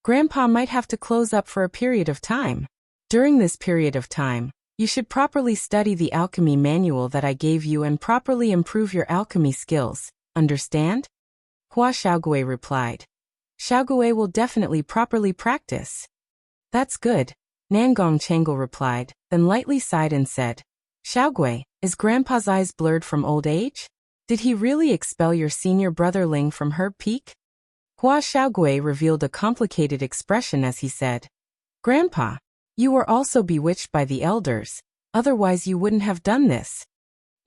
Grandpa might have to close up for a period of time. During this period of time, you should properly study the alchemy manual that I gave you and properly improve your alchemy skills, understand? Hua Xiaogui replied. Xiaogui will definitely properly practice. That's good, Nangong Changle replied, then lightly sighed and said, Xiaogui, is Grandpa's eyes blurred from old age? Did he really expel your senior brother Ling from Herb Peak? Hua Xiaogui revealed a complicated expression as he said, Grandpa, you were also bewitched by the elders, otherwise you wouldn't have done this.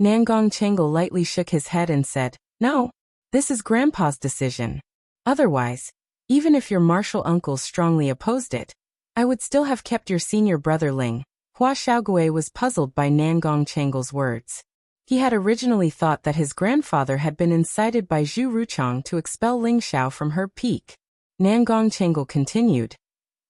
Nangong Changle lightly shook his head and said, No, this is Grandpa's decision. Otherwise, even if your martial uncles strongly opposed it, I would still have kept your senior brother Ling. Hua Xiaogui was puzzled by Nangong Changle's words. He had originally thought that his grandfather had been incited by Zhu Ruchang to expel Ling Xiao from Herb Peak. Nangong Changle continued,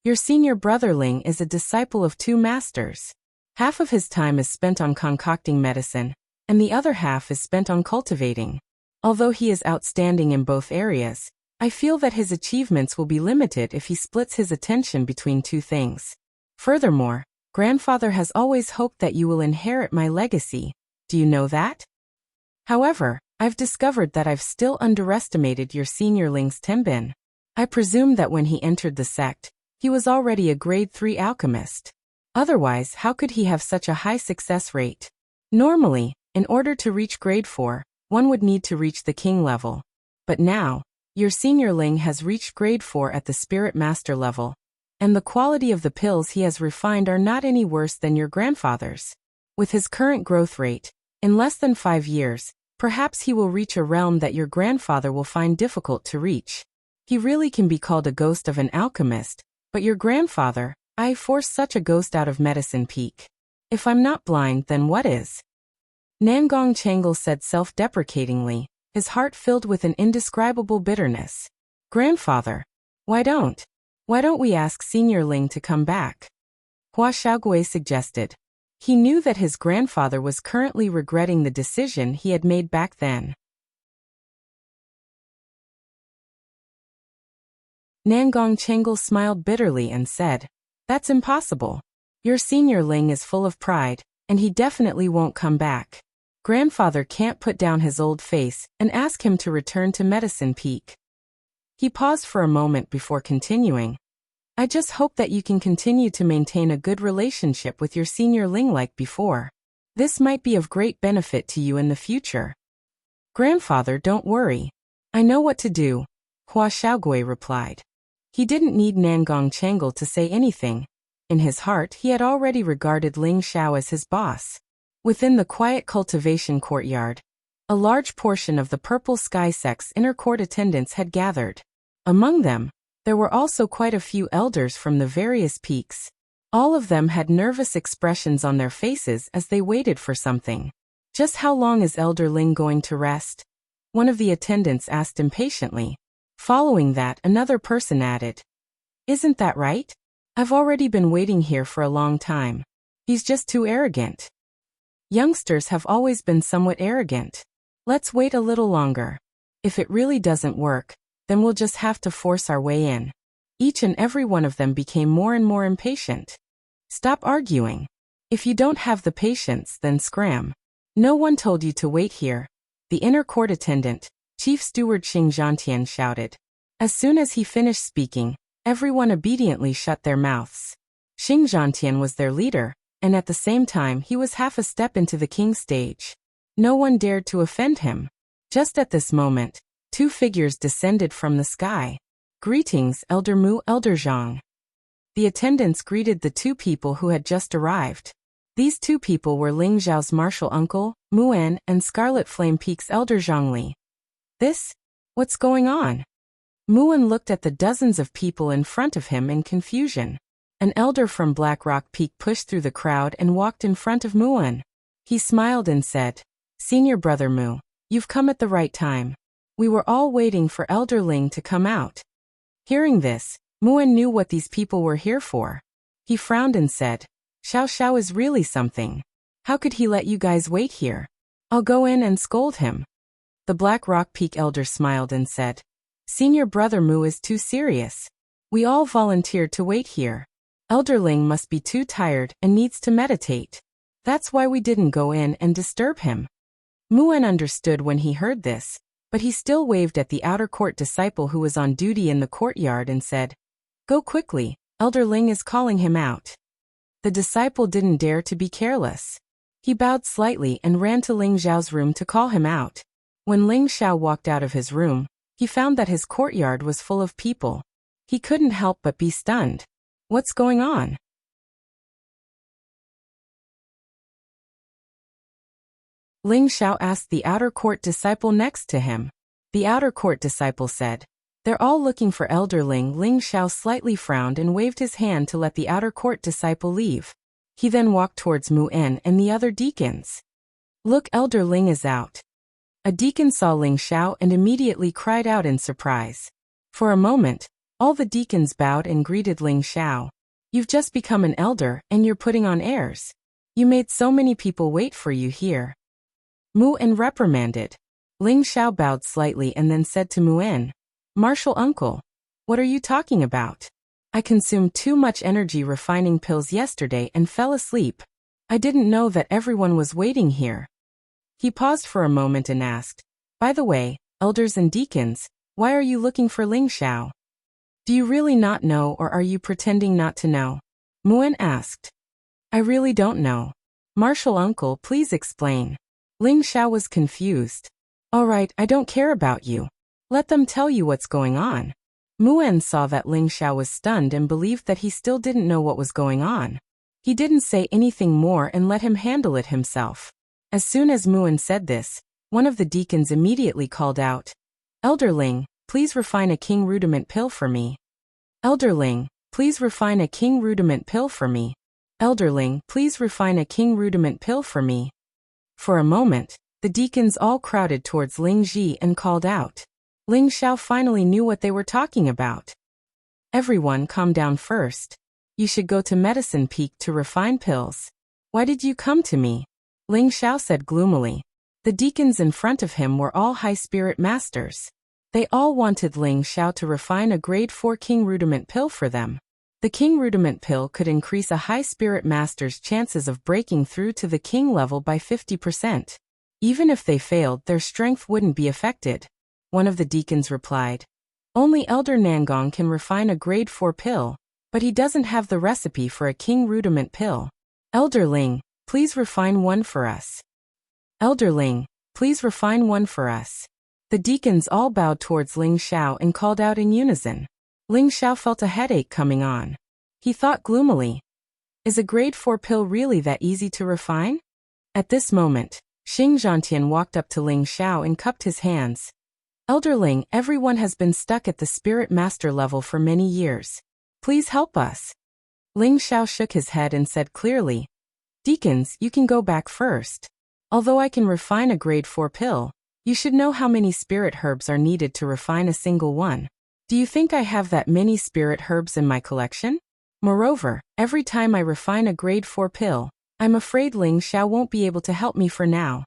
Your senior brother Ling is a disciple of 2 masters. Half of his time is spent on concocting medicine, and the other half is spent on cultivating. Although he is outstanding in both areas, I feel that his achievements will be limited if he splits his attention between 2 things. Furthermore, Grandfather has always hoped that you will inherit my legacy. Do you know that? However, I've discovered that I've still underestimated your senior Ling's Tenbin. I presume that when he entered the sect, he was already a grade 3 alchemist. Otherwise, how could he have such a high success rate? Normally, in order to reach grade 4, one would need to reach the king level. But now, your senior Ling has reached grade 4 at the Spirit Master level, and the quality of the pills he has refined are not any worse than your grandfather's. With his current growth rate, in less than 5 years, perhaps he will reach a realm that your grandfather will find difficult to reach. He really can be called a ghost of an alchemist, but your grandfather, I forced such a ghost out of Medicine Peak. If I'm not blind, then what is? Nangong Changle said self-deprecatingly, his heart filled with an indescribable bitterness. Grandfather, why don't we ask Senior Ling to come back? Hua Xiaogui suggested. He knew that his grandfather was currently regretting the decision he had made back then. Nangong Changle smiled bitterly and said, "That's impossible. Your Senior Ling is full of pride, and he definitely won't come back. Grandfather can't put down his old face and ask him to return to Medicine Peak." He paused for a moment before continuing. "I just hope that you can continue to maintain a good relationship with your Senior Ling like before. This might be of great benefit to you in the future." "Grandfather, don't worry. I know what to do," Hua Xiaogui replied. He didn't need Nangong Changle to say anything. In his heart, he had already regarded Ling Xiao as his boss. Within the quiet cultivation courtyard, a large portion of the Purple Sky Sect's inner court attendants had gathered. Among them, there were also quite a few elders from the various peaks. All of them had nervous expressions on their faces as they waited for something. "Just how long is Elder Ling going to rest?" one of the attendants asked impatiently. Following that, another person added, "Isn't that right? I've already been waiting here for a long time. He's just too arrogant." Youngsters have always been somewhat arrogant. Let's wait a little longer. If it really doesn't work, then we'll just have to force our way in. Each and every one of them became more and more impatient. "Stop arguing. If you don't have the patience, then scram. No one told you to wait here," the inner court attendant, Chief Steward Xing Zhantian, shouted. As soon as he finished speaking, everyone obediently shut their mouths. Xing Zhantian was their leader, and at the same time he was half a step into the king's stage. No one dared to offend him. Just at this moment, two figures descended from the sky. "Greetings, Elder Mu, Elder Zhang." The attendants greeted the two people who had just arrived. These two people were Ling Zhao's martial uncle, Muan, and Scarlet Flame Peak's Elder Zhongli. What's going on? Muan looked at the dozens of people in front of him in confusion. An elder from Black Rock Peak pushed through the crowd and walked in front of Muan. He smiled and said, "Senior Brother Mu, you've come at the right time. We were all waiting for Elder Ling to come out." Hearing this, Muan knew what these people were here for. He frowned and said, "Xiao Xiao is really something. How could he let you guys wait here? I'll go in and scold him." The Black Rock Peak elder smiled and said, "Senior Brother Mu is too serious. We all volunteered to wait here. Elder Ling must be too tired and needs to meditate. That's why we didn't go in and disturb him." Muan understood when he heard this, but he still waved at the outer court disciple who was on duty in the courtyard and said, "Go quickly, Elder Ling is calling him out." The disciple didn't dare to be careless. He bowed slightly and ran to Ling Zhao's room to call him out. When Ling Xiao walked out of his room, he found that his courtyard was full of people. He couldn't help but be stunned. What's going on? Ling Xiao asked the outer court disciple next to him. The outer court disciple said, "They're all looking for Elder Ling." Ling Xiao slightly frowned and waved his hand to let the outer court disciple leave. He then walked towards Mu'en and the other deacons. "Look, Elder Ling is out." A deacon saw Ling Xiao and immediately cried out in surprise. For a moment, all the deacons bowed and greeted Ling Xiao. "You've just become an elder and you're putting on airs. You made so many people wait for you here." Mu'en reprimanded. Ling Xiao bowed slightly and then said to Mu'en, "Martial uncle, what are you talking about? I consumed too much energy refining pills yesterday and fell asleep. I didn't know that everyone was waiting here." He paused for a moment and asked, "By the way, elders and deacons, why are you looking for Ling Xiao? Do you really not know, or are you pretending not to know?" Mu'en asked. "I really don't know. Martial uncle, please explain." Ling Xiao was confused. "All right, I don't care about you. Let them tell you what's going on. Mu'en saw that Ling Xiao was stunned and believed that he still didn't know what was going on. He didn't say anything more and let him handle it himself. As soon as Mu'en said this, one of the deacons immediately called out, "Elder Ling, please refine a king rudiment pill for me. Elder Ling, please refine a king rudiment pill for me. Elder Ling, please refine a king rudiment pill for me." For a moment, the deacons all crowded towards Ling Ji and called out. Ling Xiao finally knew what they were talking about. "Everyone calm down first. You should go to Medicine Peak to refine pills. Why did you come to me?" Ling Xiao said gloomily. The deacons in front of him were all high spirit masters. They all wanted Ling Xiao to refine a grade 4 king rudiment pill for them. The king rudiment pill could increase a high spirit master's chances of breaking through to the king level by 50%. Even if they failed, their strength wouldn't be affected. One of the deacons replied, "Only Elder Nangong can refine a grade 4 pill, but he doesn't have the recipe for a king rudiment pill. Elder Ling, please refine one for us. Elder Ling, please refine one for us." The deacons all bowed towards Ling Xiao and called out in unison. Ling Xiao felt a headache coming on. He thought gloomily, "Is a grade 4 pill really that easy to refine?" At this moment, Xing Zhantian walked up to Ling Xiao and cupped his hands. "Elder Ling, everyone has been stuck at the spirit master level for many years. Please help us." Ling Xiao shook his head and said clearly, "Deacons, you can go back first. Although I can refine a grade 4 pill, you should know how many spirit herbs are needed to refine a single one. Do you think I have that many spirit herbs in my collection? Moreover, every time I refine a grade 4 pill, I'm afraid Ling Xiao won't be able to help me for now."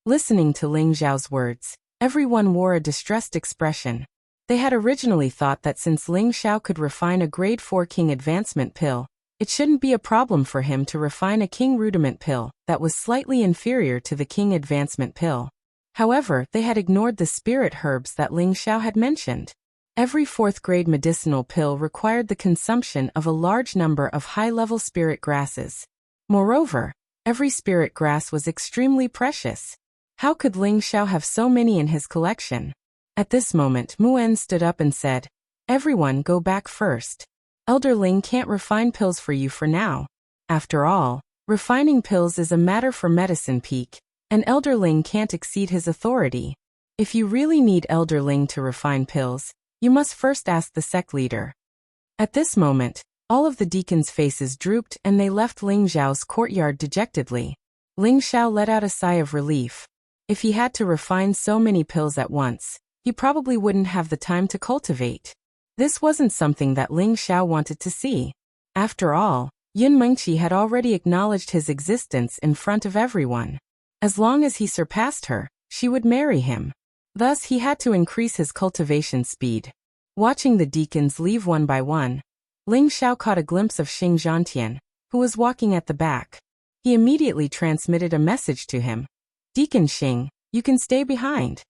Listening to Ling Xiao's words, everyone wore a distressed expression. They had originally thought that since Ling Xiao could refine a grade 4 king advancement pill, it shouldn't be a problem for him to refine a king rudiment pill that was slightly inferior to the king advancement pill. However, they had ignored the spirit herbs that Ling Xiao had mentioned. Every 4th grade medicinal pill required the consumption of a large number of high-level spirit grasses. Moreover, every spirit grass was extremely precious. How could Ling Xiao have so many in his collection? At this moment, Mu'en stood up and said, "Everyone go back first. Elder Ling can't refine pills for you for now. After all, refining pills is a matter for Medicine Peak, and Elder Ling can't exceed his authority. If you really need Elder Ling to refine pills, you must first ask the sect leader." At this moment, all of the deacons' faces drooped and they left Ling Xiao's courtyard dejectedly. Ling Xiao let out a sigh of relief. If he had to refine so many pills at once, he probably wouldn't have the time to cultivate. This wasn't something that Ling Xiao wanted to see. After all, Yun Mengqi had already acknowledged his existence in front of everyone. As long as he surpassed her, she would marry him. Thus he had to increase his cultivation speed. Watching the deacons leave one by one, Ling Xiao caught a glimpse of Xing Zhantian, who was walking at the back. He immediately transmitted a message to him. "Deacon Xing, you can stay behind."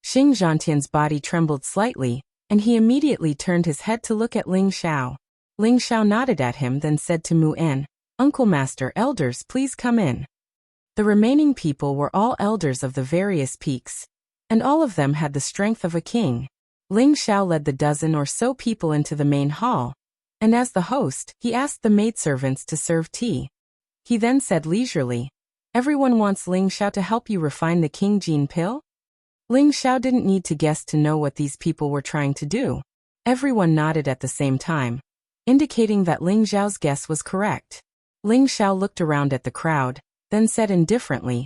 Xing Zhantian's body trembled slightly, and he immediately turned his head to look at Ling Xiao. Ling Xiao nodded at him, then said to Mu'en, "Uncle Master, elders, please come in." The remaining people were all elders of the various peaks, and all of them had the strength of a king. Ling Xiao led the dozen or so people into the main hall, and as the host, he asked the maidservants to serve tea. He then said leisurely, "Everyone wants Ling Xiao to help you refine the King Gene pill?" Ling Xiao didn't need to guess to know what these people were trying to do. Everyone nodded at the same time, indicating that Ling Xiao's guess was correct. Ling Xiao looked around at the crowd, then said indifferently,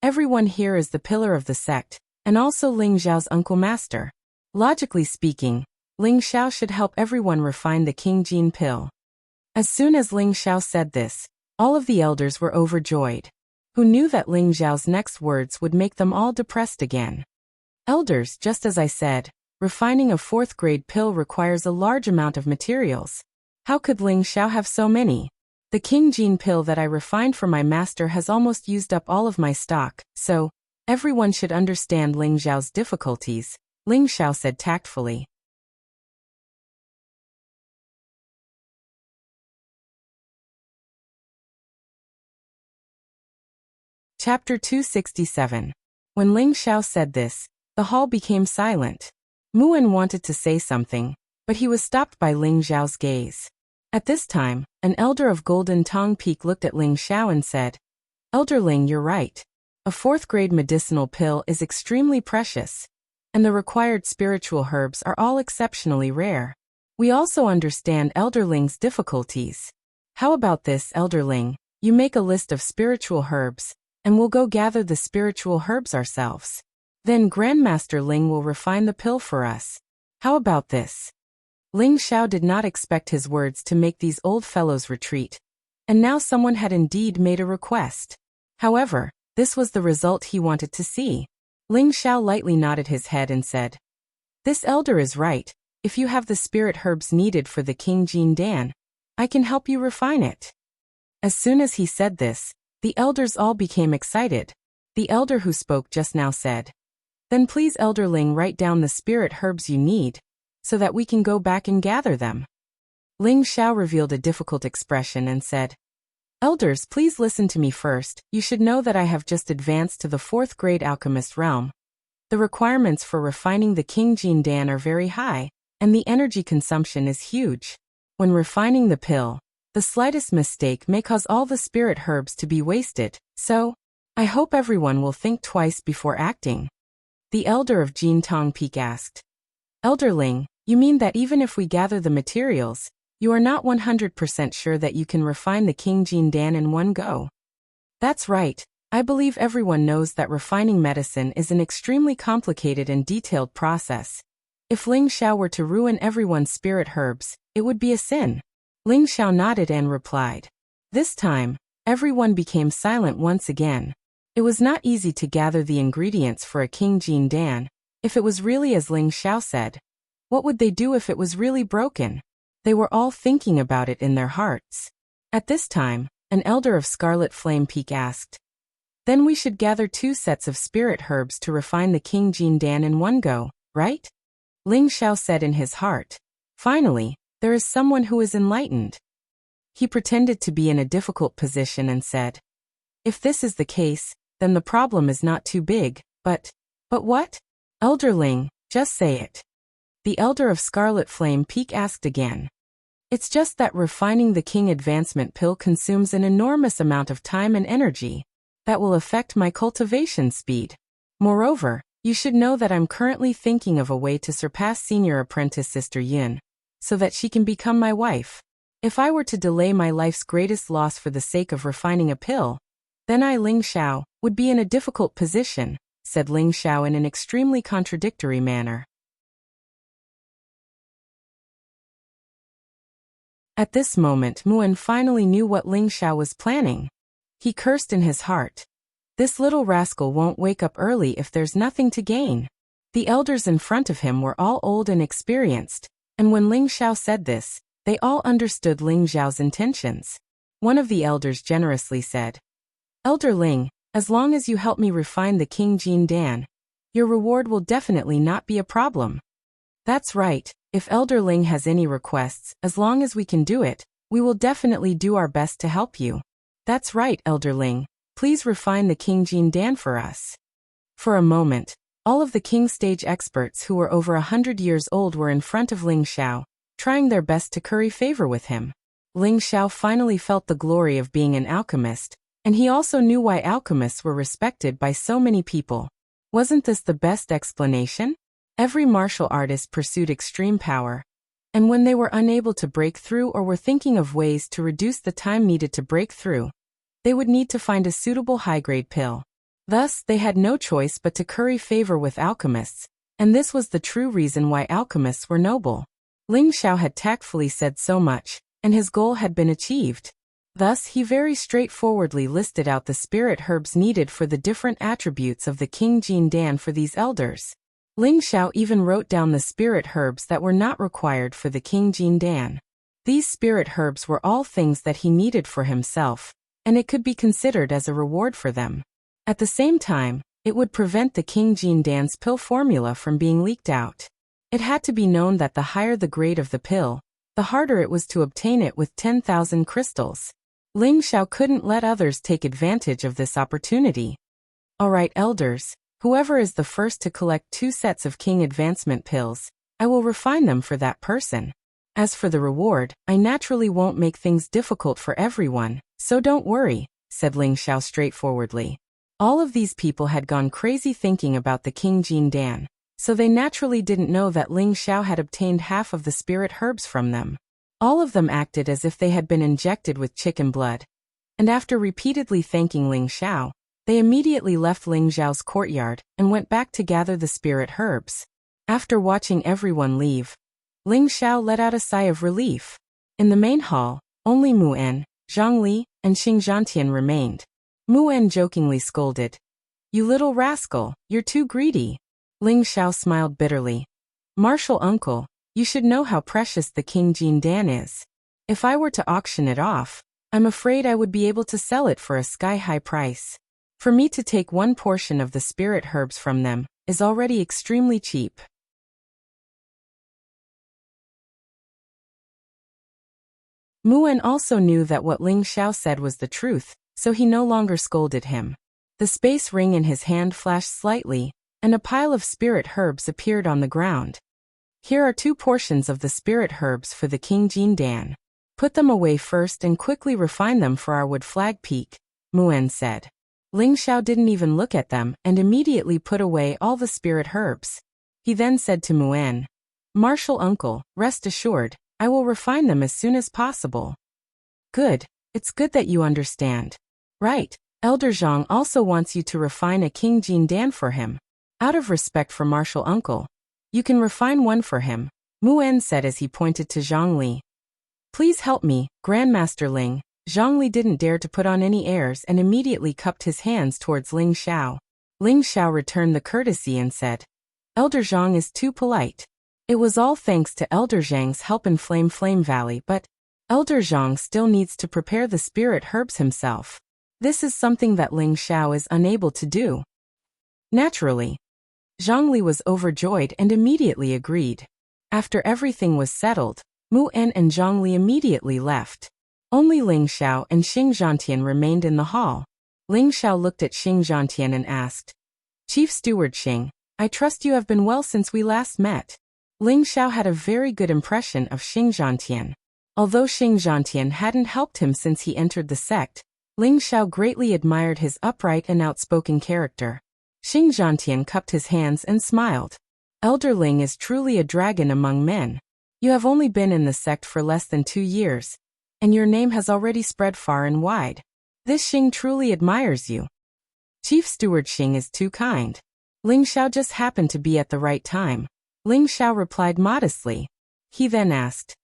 "Everyone here is the pillar of the sect, and also Ling Xiao's uncle master. Logically speaking, Ling Xiao should help everyone refine the King Gene pill." As soon as Ling Xiao said this, all of the elders were overjoyed. Who knew that Ling Xiao's next words would make them all depressed again? "Elders, just as I said, refining a 4th grade pill requires a large amount of materials. How could Ling Xiao have so many? The King Gene pill that I refined for my master has almost used up all of my stock, so everyone should understand Ling Xiao's difficulties," Ling Xiao said tactfully. Chapter 267. When Ling Xiao said this, the hall became silent. Muan wanted to say something, but he was stopped by Ling Xiao's gaze. At this time, an elder of Golden Tong Peak looked at Ling Xiao and said, "Elder Ling, you're right. A 4th-grade medicinal pill is extremely precious, and the required spiritual herbs are all exceptionally rare. We also understand Elder Ling's difficulties. How about this, Elder Ling? You make a list of spiritual herbs, and we'll go gather the spiritual herbs ourselves. Then Grandmaster Ling will refine the pill for us. How about this?" Ling Xiao did not expect his words to make these old fellows retreat, and now someone had indeed made a request. However, this was the result he wanted to see. Ling Xiao lightly nodded his head and said, "This elder is right. If you have the spirit herbs needed for the King Jin Dan, I can help you refine it." As soon as he said this, the elders all became excited. The elder who spoke just now said, "Then please, Elder Ling, write down the spirit herbs you need, so that we can go back and gather them." Ling Xiao revealed a difficult expression and said, "Elders, please listen to me first. You should know that I have just advanced to the 4th-grade alchemist realm. The requirements for refining the King Jin Dan are very high, and the energy consumption is huge. When refining the pill, the slightest mistake may cause all the spirit herbs to be wasted, so I hope everyone will think twice before acting." The elder of Jin Tong Peak asked, "Elder Ling, you mean that even if we gather the materials, you are not 100% sure that you can refine the King Jin Dan in one go?" "That's right. I believe everyone knows that refining medicine is an extremely complicated and detailed process. If Ling Xiao were to ruin everyone's spirit herbs, it would be a sin." Ling Xiao nodded and replied. This time, everyone became silent once again. It was not easy to gather the ingredients for a King Jin Dan. If it was really as Ling Xiao said, what would they do if it was really broken? They were all thinking about it in their hearts. At this time, an elder of Scarlet Flame Peak asked, "Then we should gather 2 sets of spirit herbs to refine the King Jin Dan in one go, right?" Ling Xiao said in his heart. Finally, there is someone who is enlightened. He pretended to be in a difficult position and said, "If this is the case, then the problem is not too big, but what? Elder Ling, just say it." The elder of Scarlet Flame Peak asked again. "It's just that refining the King Advancement pill consumes an enormous amount of time and energy. That will affect my cultivation speed. Moreover, you should know that I'm currently thinking of a way to surpass Senior Apprentice Sister Yin, so that she can become my wife. If I were to delay my life's greatest loss for the sake of refining a pill, then I, Ling Xiao, would be in a difficult position," said Ling Xiao in an extremely contradictory manner. At this moment, Muan finally knew what Ling Xiao was planning. He cursed in his heart. This little rascal won't wake up early if there's nothing to gain. The elders in front of him were all old and experienced, and when Ling Xiao said this, they all understood Ling Xiao's intentions. One of the elders generously said, "Elder Ling, as long as you help me refine the King Jin Dan, your reward will definitely not be a problem." "That's right. If Elder Ling has any requests, as long as we can do it, we will definitely do our best to help you." "That's right, Elder Ling. Please refine the King Jin Dan for us." For a moment, all of the King stage experts who were over 100 years old were in front of Ling Xiao, trying their best to curry favor with him. Ling Xiao finally felt the glory of being an alchemist, and he also knew why alchemists were respected by so many people. Wasn't this the best explanation? Every martial artist pursued extreme power, and when they were unable to break through or were thinking of ways to reduce the time needed to break through, they would need to find a suitable high-grade pill. Thus, they had no choice but to curry favor with alchemists, and this was the true reason why alchemists were noble. Ling Xiao had tactfully said so much, and his goal had been achieved. Thus, he very straightforwardly listed out the spirit herbs needed for the different attributes of the King Jin Dan for these elders. Ling Xiao even wrote down the spirit herbs that were not required for the King Jin Dan. These spirit herbs were all things that he needed for himself, and it could be considered as a reward for them. At the same time, it would prevent the King Jin Dan's pill formula from being leaked out. It had to be known that the higher the grade of the pill, the harder it was to obtain it with 10,000 crystals. Ling Xiao couldn't let others take advantage of this opportunity. All right, elders, whoever is the first to collect 2 sets of king advancement pills, I will refine them for that person. As for the reward, I naturally won't make things difficult for everyone, so don't worry, said Ling Xiao straightforwardly. All of these people had gone crazy thinking about the King Jin Dan, so they naturally didn't know that Ling Xiao had obtained half of the spirit herbs from them. All of them acted as if they had been injected with chicken blood. And after repeatedly thanking Ling Xiao, they immediately left Ling Xiao's courtyard and went back to gather the spirit herbs. After watching everyone leave, Ling Xiao let out a sigh of relief. In the main hall, only Mu En, Zhang Li, and Xing Zhantian remained. Mu En jokingly scolded, "You little rascal, you're too greedy." Ling Xiao smiled bitterly. "Martial uncle, you should know how precious the King Jin Dan is. If I were to auction it off, I'm afraid I would be able to sell it for a sky-high price. For me to take one portion of the spirit herbs from them is already extremely cheap." Mu En also knew that what Ling Xiao said was the truth, so he no longer scolded him. The space ring in his hand flashed slightly, and a pile of spirit herbs appeared on the ground. "Here are 2 portions of the spirit herbs for the King Jin Dan. Put them away first and quickly refine them for our wood flag peak," Mu En said. Ling Xiao didn't even look at them and immediately put away all the spirit herbs. He then said to Mu En, "Martial uncle, rest assured, I will refine them as soon as possible." "Good, it's good that you understand. Right, Elder Zhang also wants you to refine a King Jin Dan for him. Out of respect for martial uncle, you can refine one for him," Mu En said as he pointed to Zhang Li. "Please help me, Grandmaster Ling." Zhang Li didn't dare to put on any airs and immediately cupped his hands towards Ling Xiao. Ling Xiao returned the courtesy and said, "Elder Zhang is too polite. It was all thanks to Elder Zhang's help in Flame Valley, but Elder Zhang still needs to prepare the spirit herbs himself. This is something that Ling Xiao is unable to do." Naturally, Zhang Li was overjoyed and immediately agreed. After everything was settled, Mu En and Zhang Li immediately left. Only Ling Xiao and Xing Zhantian remained in the hall. Ling Xiao looked at Xing Zhantian and asked, "Chief Steward Xing, I trust you have been well since we last met." Ling Xiao had a very good impression of Xing Zhantian. Although Xing Zhantian hadn't helped him since he entered the sect, Ling Xiao greatly admired his upright and outspoken character. Xing Zhantian cupped his hands and smiled. "Elder Ling is truly a dragon among men. You have only been in the sect for less than 2 years, and your name has already spread far and wide. This Xing truly admires you." Chief Steward Xing is too kind. Ling Xiao just happened to be at the right time. Ling Xiao replied modestly. He then asked,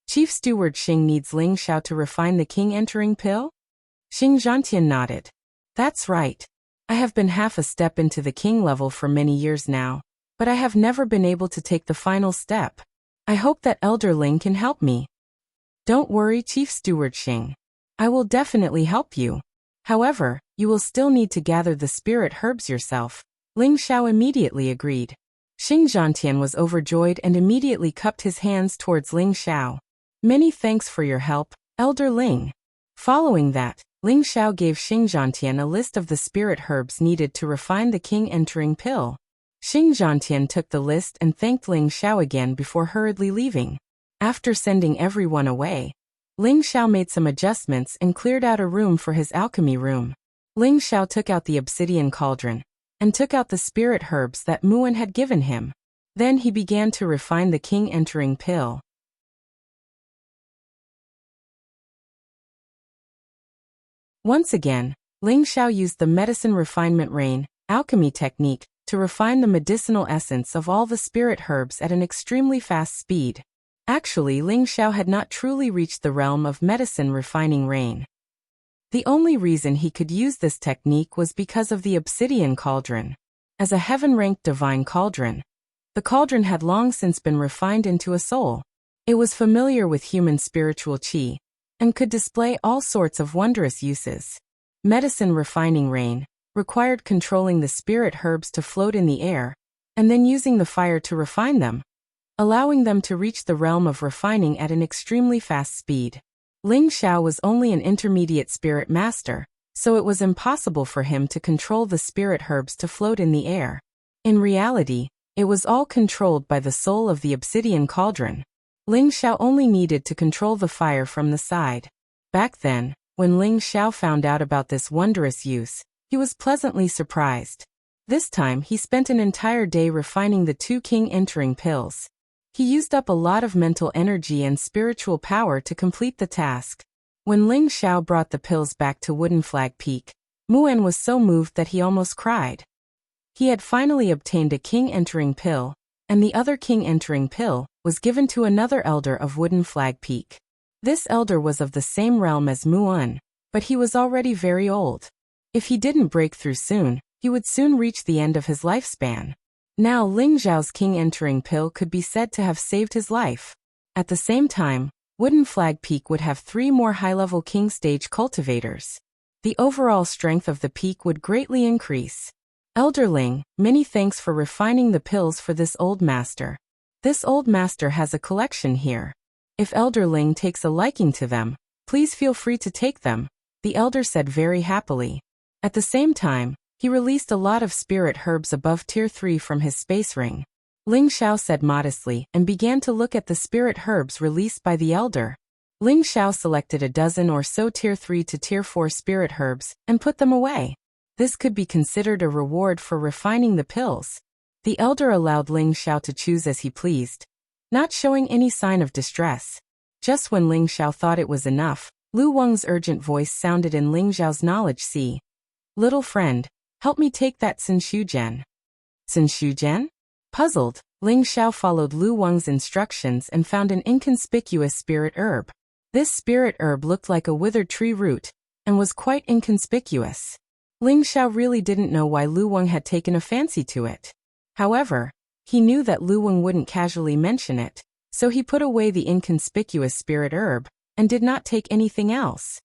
"Chief Steward Xing needs Ling Xiao to refine the king entering pill?" Xing Zhantian nodded. "That's right. I have been half a step into the king level for many years now, but I have never been able to take the final step. I hope that Elder Ling can help me." "Don't worry, Chief Steward Xing. I will definitely help you. However, you will still need to gather the spirit herbs yourself." Ling Xiao immediately agreed. Xing Zhantian was overjoyed and immediately cupped his hands towards Ling Xiao. "Many thanks for your help, Elder Ling." Following that, Ling Xiao gave Xing Zhantian a list of the spirit herbs needed to refine the king entering pill. Xing Zhantian took the list and thanked Ling Xiao again before hurriedly leaving. After sending everyone away, Ling Xiao made some adjustments and cleared out a room for his alchemy room. Ling Xiao took out the obsidian cauldron and took out the spirit herbs that Mu En had given him. Then he began to refine the king entering pill. Once again, Ling Xiao used the medicine refinement rain alchemy technique to refine the medicinal essence of all the spirit herbs at an extremely fast speed. Actually, Ling Xiao had not truly reached the realm of medicine refining rain. The only reason he could use this technique was because of the obsidian cauldron. As a heaven-ranked divine cauldron, the cauldron had long since been refined into a soul. It was familiar with human spiritual qi, and could display all sorts of wondrous uses. Medicine refining rain required controlling the spirit herbs to float in the air, and then using the fire to refine them, allowing them to reach the realm of refining at an extremely fast speed. Ling Xiao was only an intermediate spirit master, so it was impossible for him to control the spirit herbs to float in the air. In reality, it was all controlled by the soul of the obsidian cauldron. Ling Xiao only needed to control the fire from the side. Back then, when Ling Xiao found out about this wondrous use, he was pleasantly surprised. This time he spent an entire day refining the 2 king entering pills. He used up a lot of mental energy and spiritual power to complete the task. When Ling Xiao brought the pills back to Wooden Flag Peak, Muan was so moved that he almost cried. He had finally obtained a king entering pill, and the other king entering pill was given to another elder of Wooden Flag Peak. This elder was of the same realm as Muan, but he was already very old. If he didn't break through soon, he would soon reach the end of his lifespan. Now Ling Xiao's king entering pill could be said to have saved his life. At the same time, Wooden Flag Peak would have 3 more high-level king stage cultivators. The overall strength of the peak would greatly increase. Elder Ling, many thanks for refining the pills for this old master. This old master has a collection here. If Elder Ling takes a liking to them, please feel free to take them, the elder said very happily. At the same time, he released a lot of spirit herbs above tier 3 from his space ring. Ling Xiao said modestly and began to look at the spirit herbs released by the elder. Ling Xiao selected a dozen or so tier 3 to tier 4 spirit herbs and put them away. This could be considered a reward for refining the pills. The elder allowed Ling Xiao to choose as he pleased, not showing any sign of distress. Just when Ling Xiao thought it was enough, Lu Wang's urgent voice sounded in Ling Xiao's knowledge sea. Little friend, help me take that Sinshu-gen. Sinshu-gen? Puzzled, Ling Xiao followed Lu Wang's instructions and found an inconspicuous spirit herb. This spirit herb looked like a withered tree root, and was quite inconspicuous. Ling Xiao really didn't know why Lu Wang had taken a fancy to it. However, he knew that Lu Wang wouldn't casually mention it, so he put away the inconspicuous spirit herb, and did not take anything else.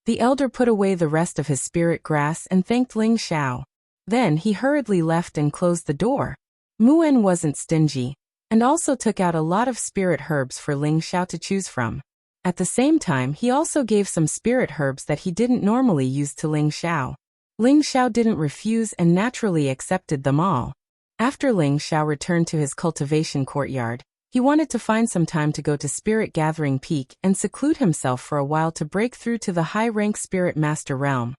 The elder put away the rest of his spirit grass and thanked Ling Xiao. Then he hurriedly left and closed the door. Muan wasn't stingy, and also took out a lot of spirit herbs for Ling Xiao to choose from. At the same time, he also gave some spirit herbs that he didn't normally use to Ling Xiao. Ling Xiao didn't refuse and naturally accepted them all. After Ling Xiao returned to his cultivation courtyard, he wanted to find some time to go to Spirit Gathering Peak and seclude himself for a while to break through to the high-rank Spirit Master realm.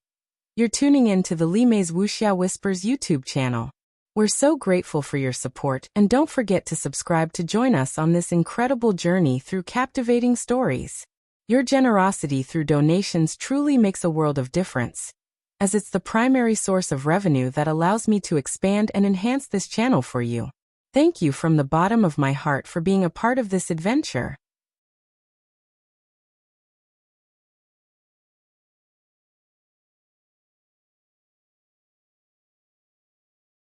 You're tuning in to the Li Mei's Wuxia Whispers YouTube channel. We're so grateful for your support, and don't forget to subscribe to join us on this incredible journey through captivating stories. Your generosity through donations truly makes a world of difference, as it's the primary source of revenue that allows me to expand and enhance this channel for you. Thank you from the bottom of my heart for being a part of this adventure.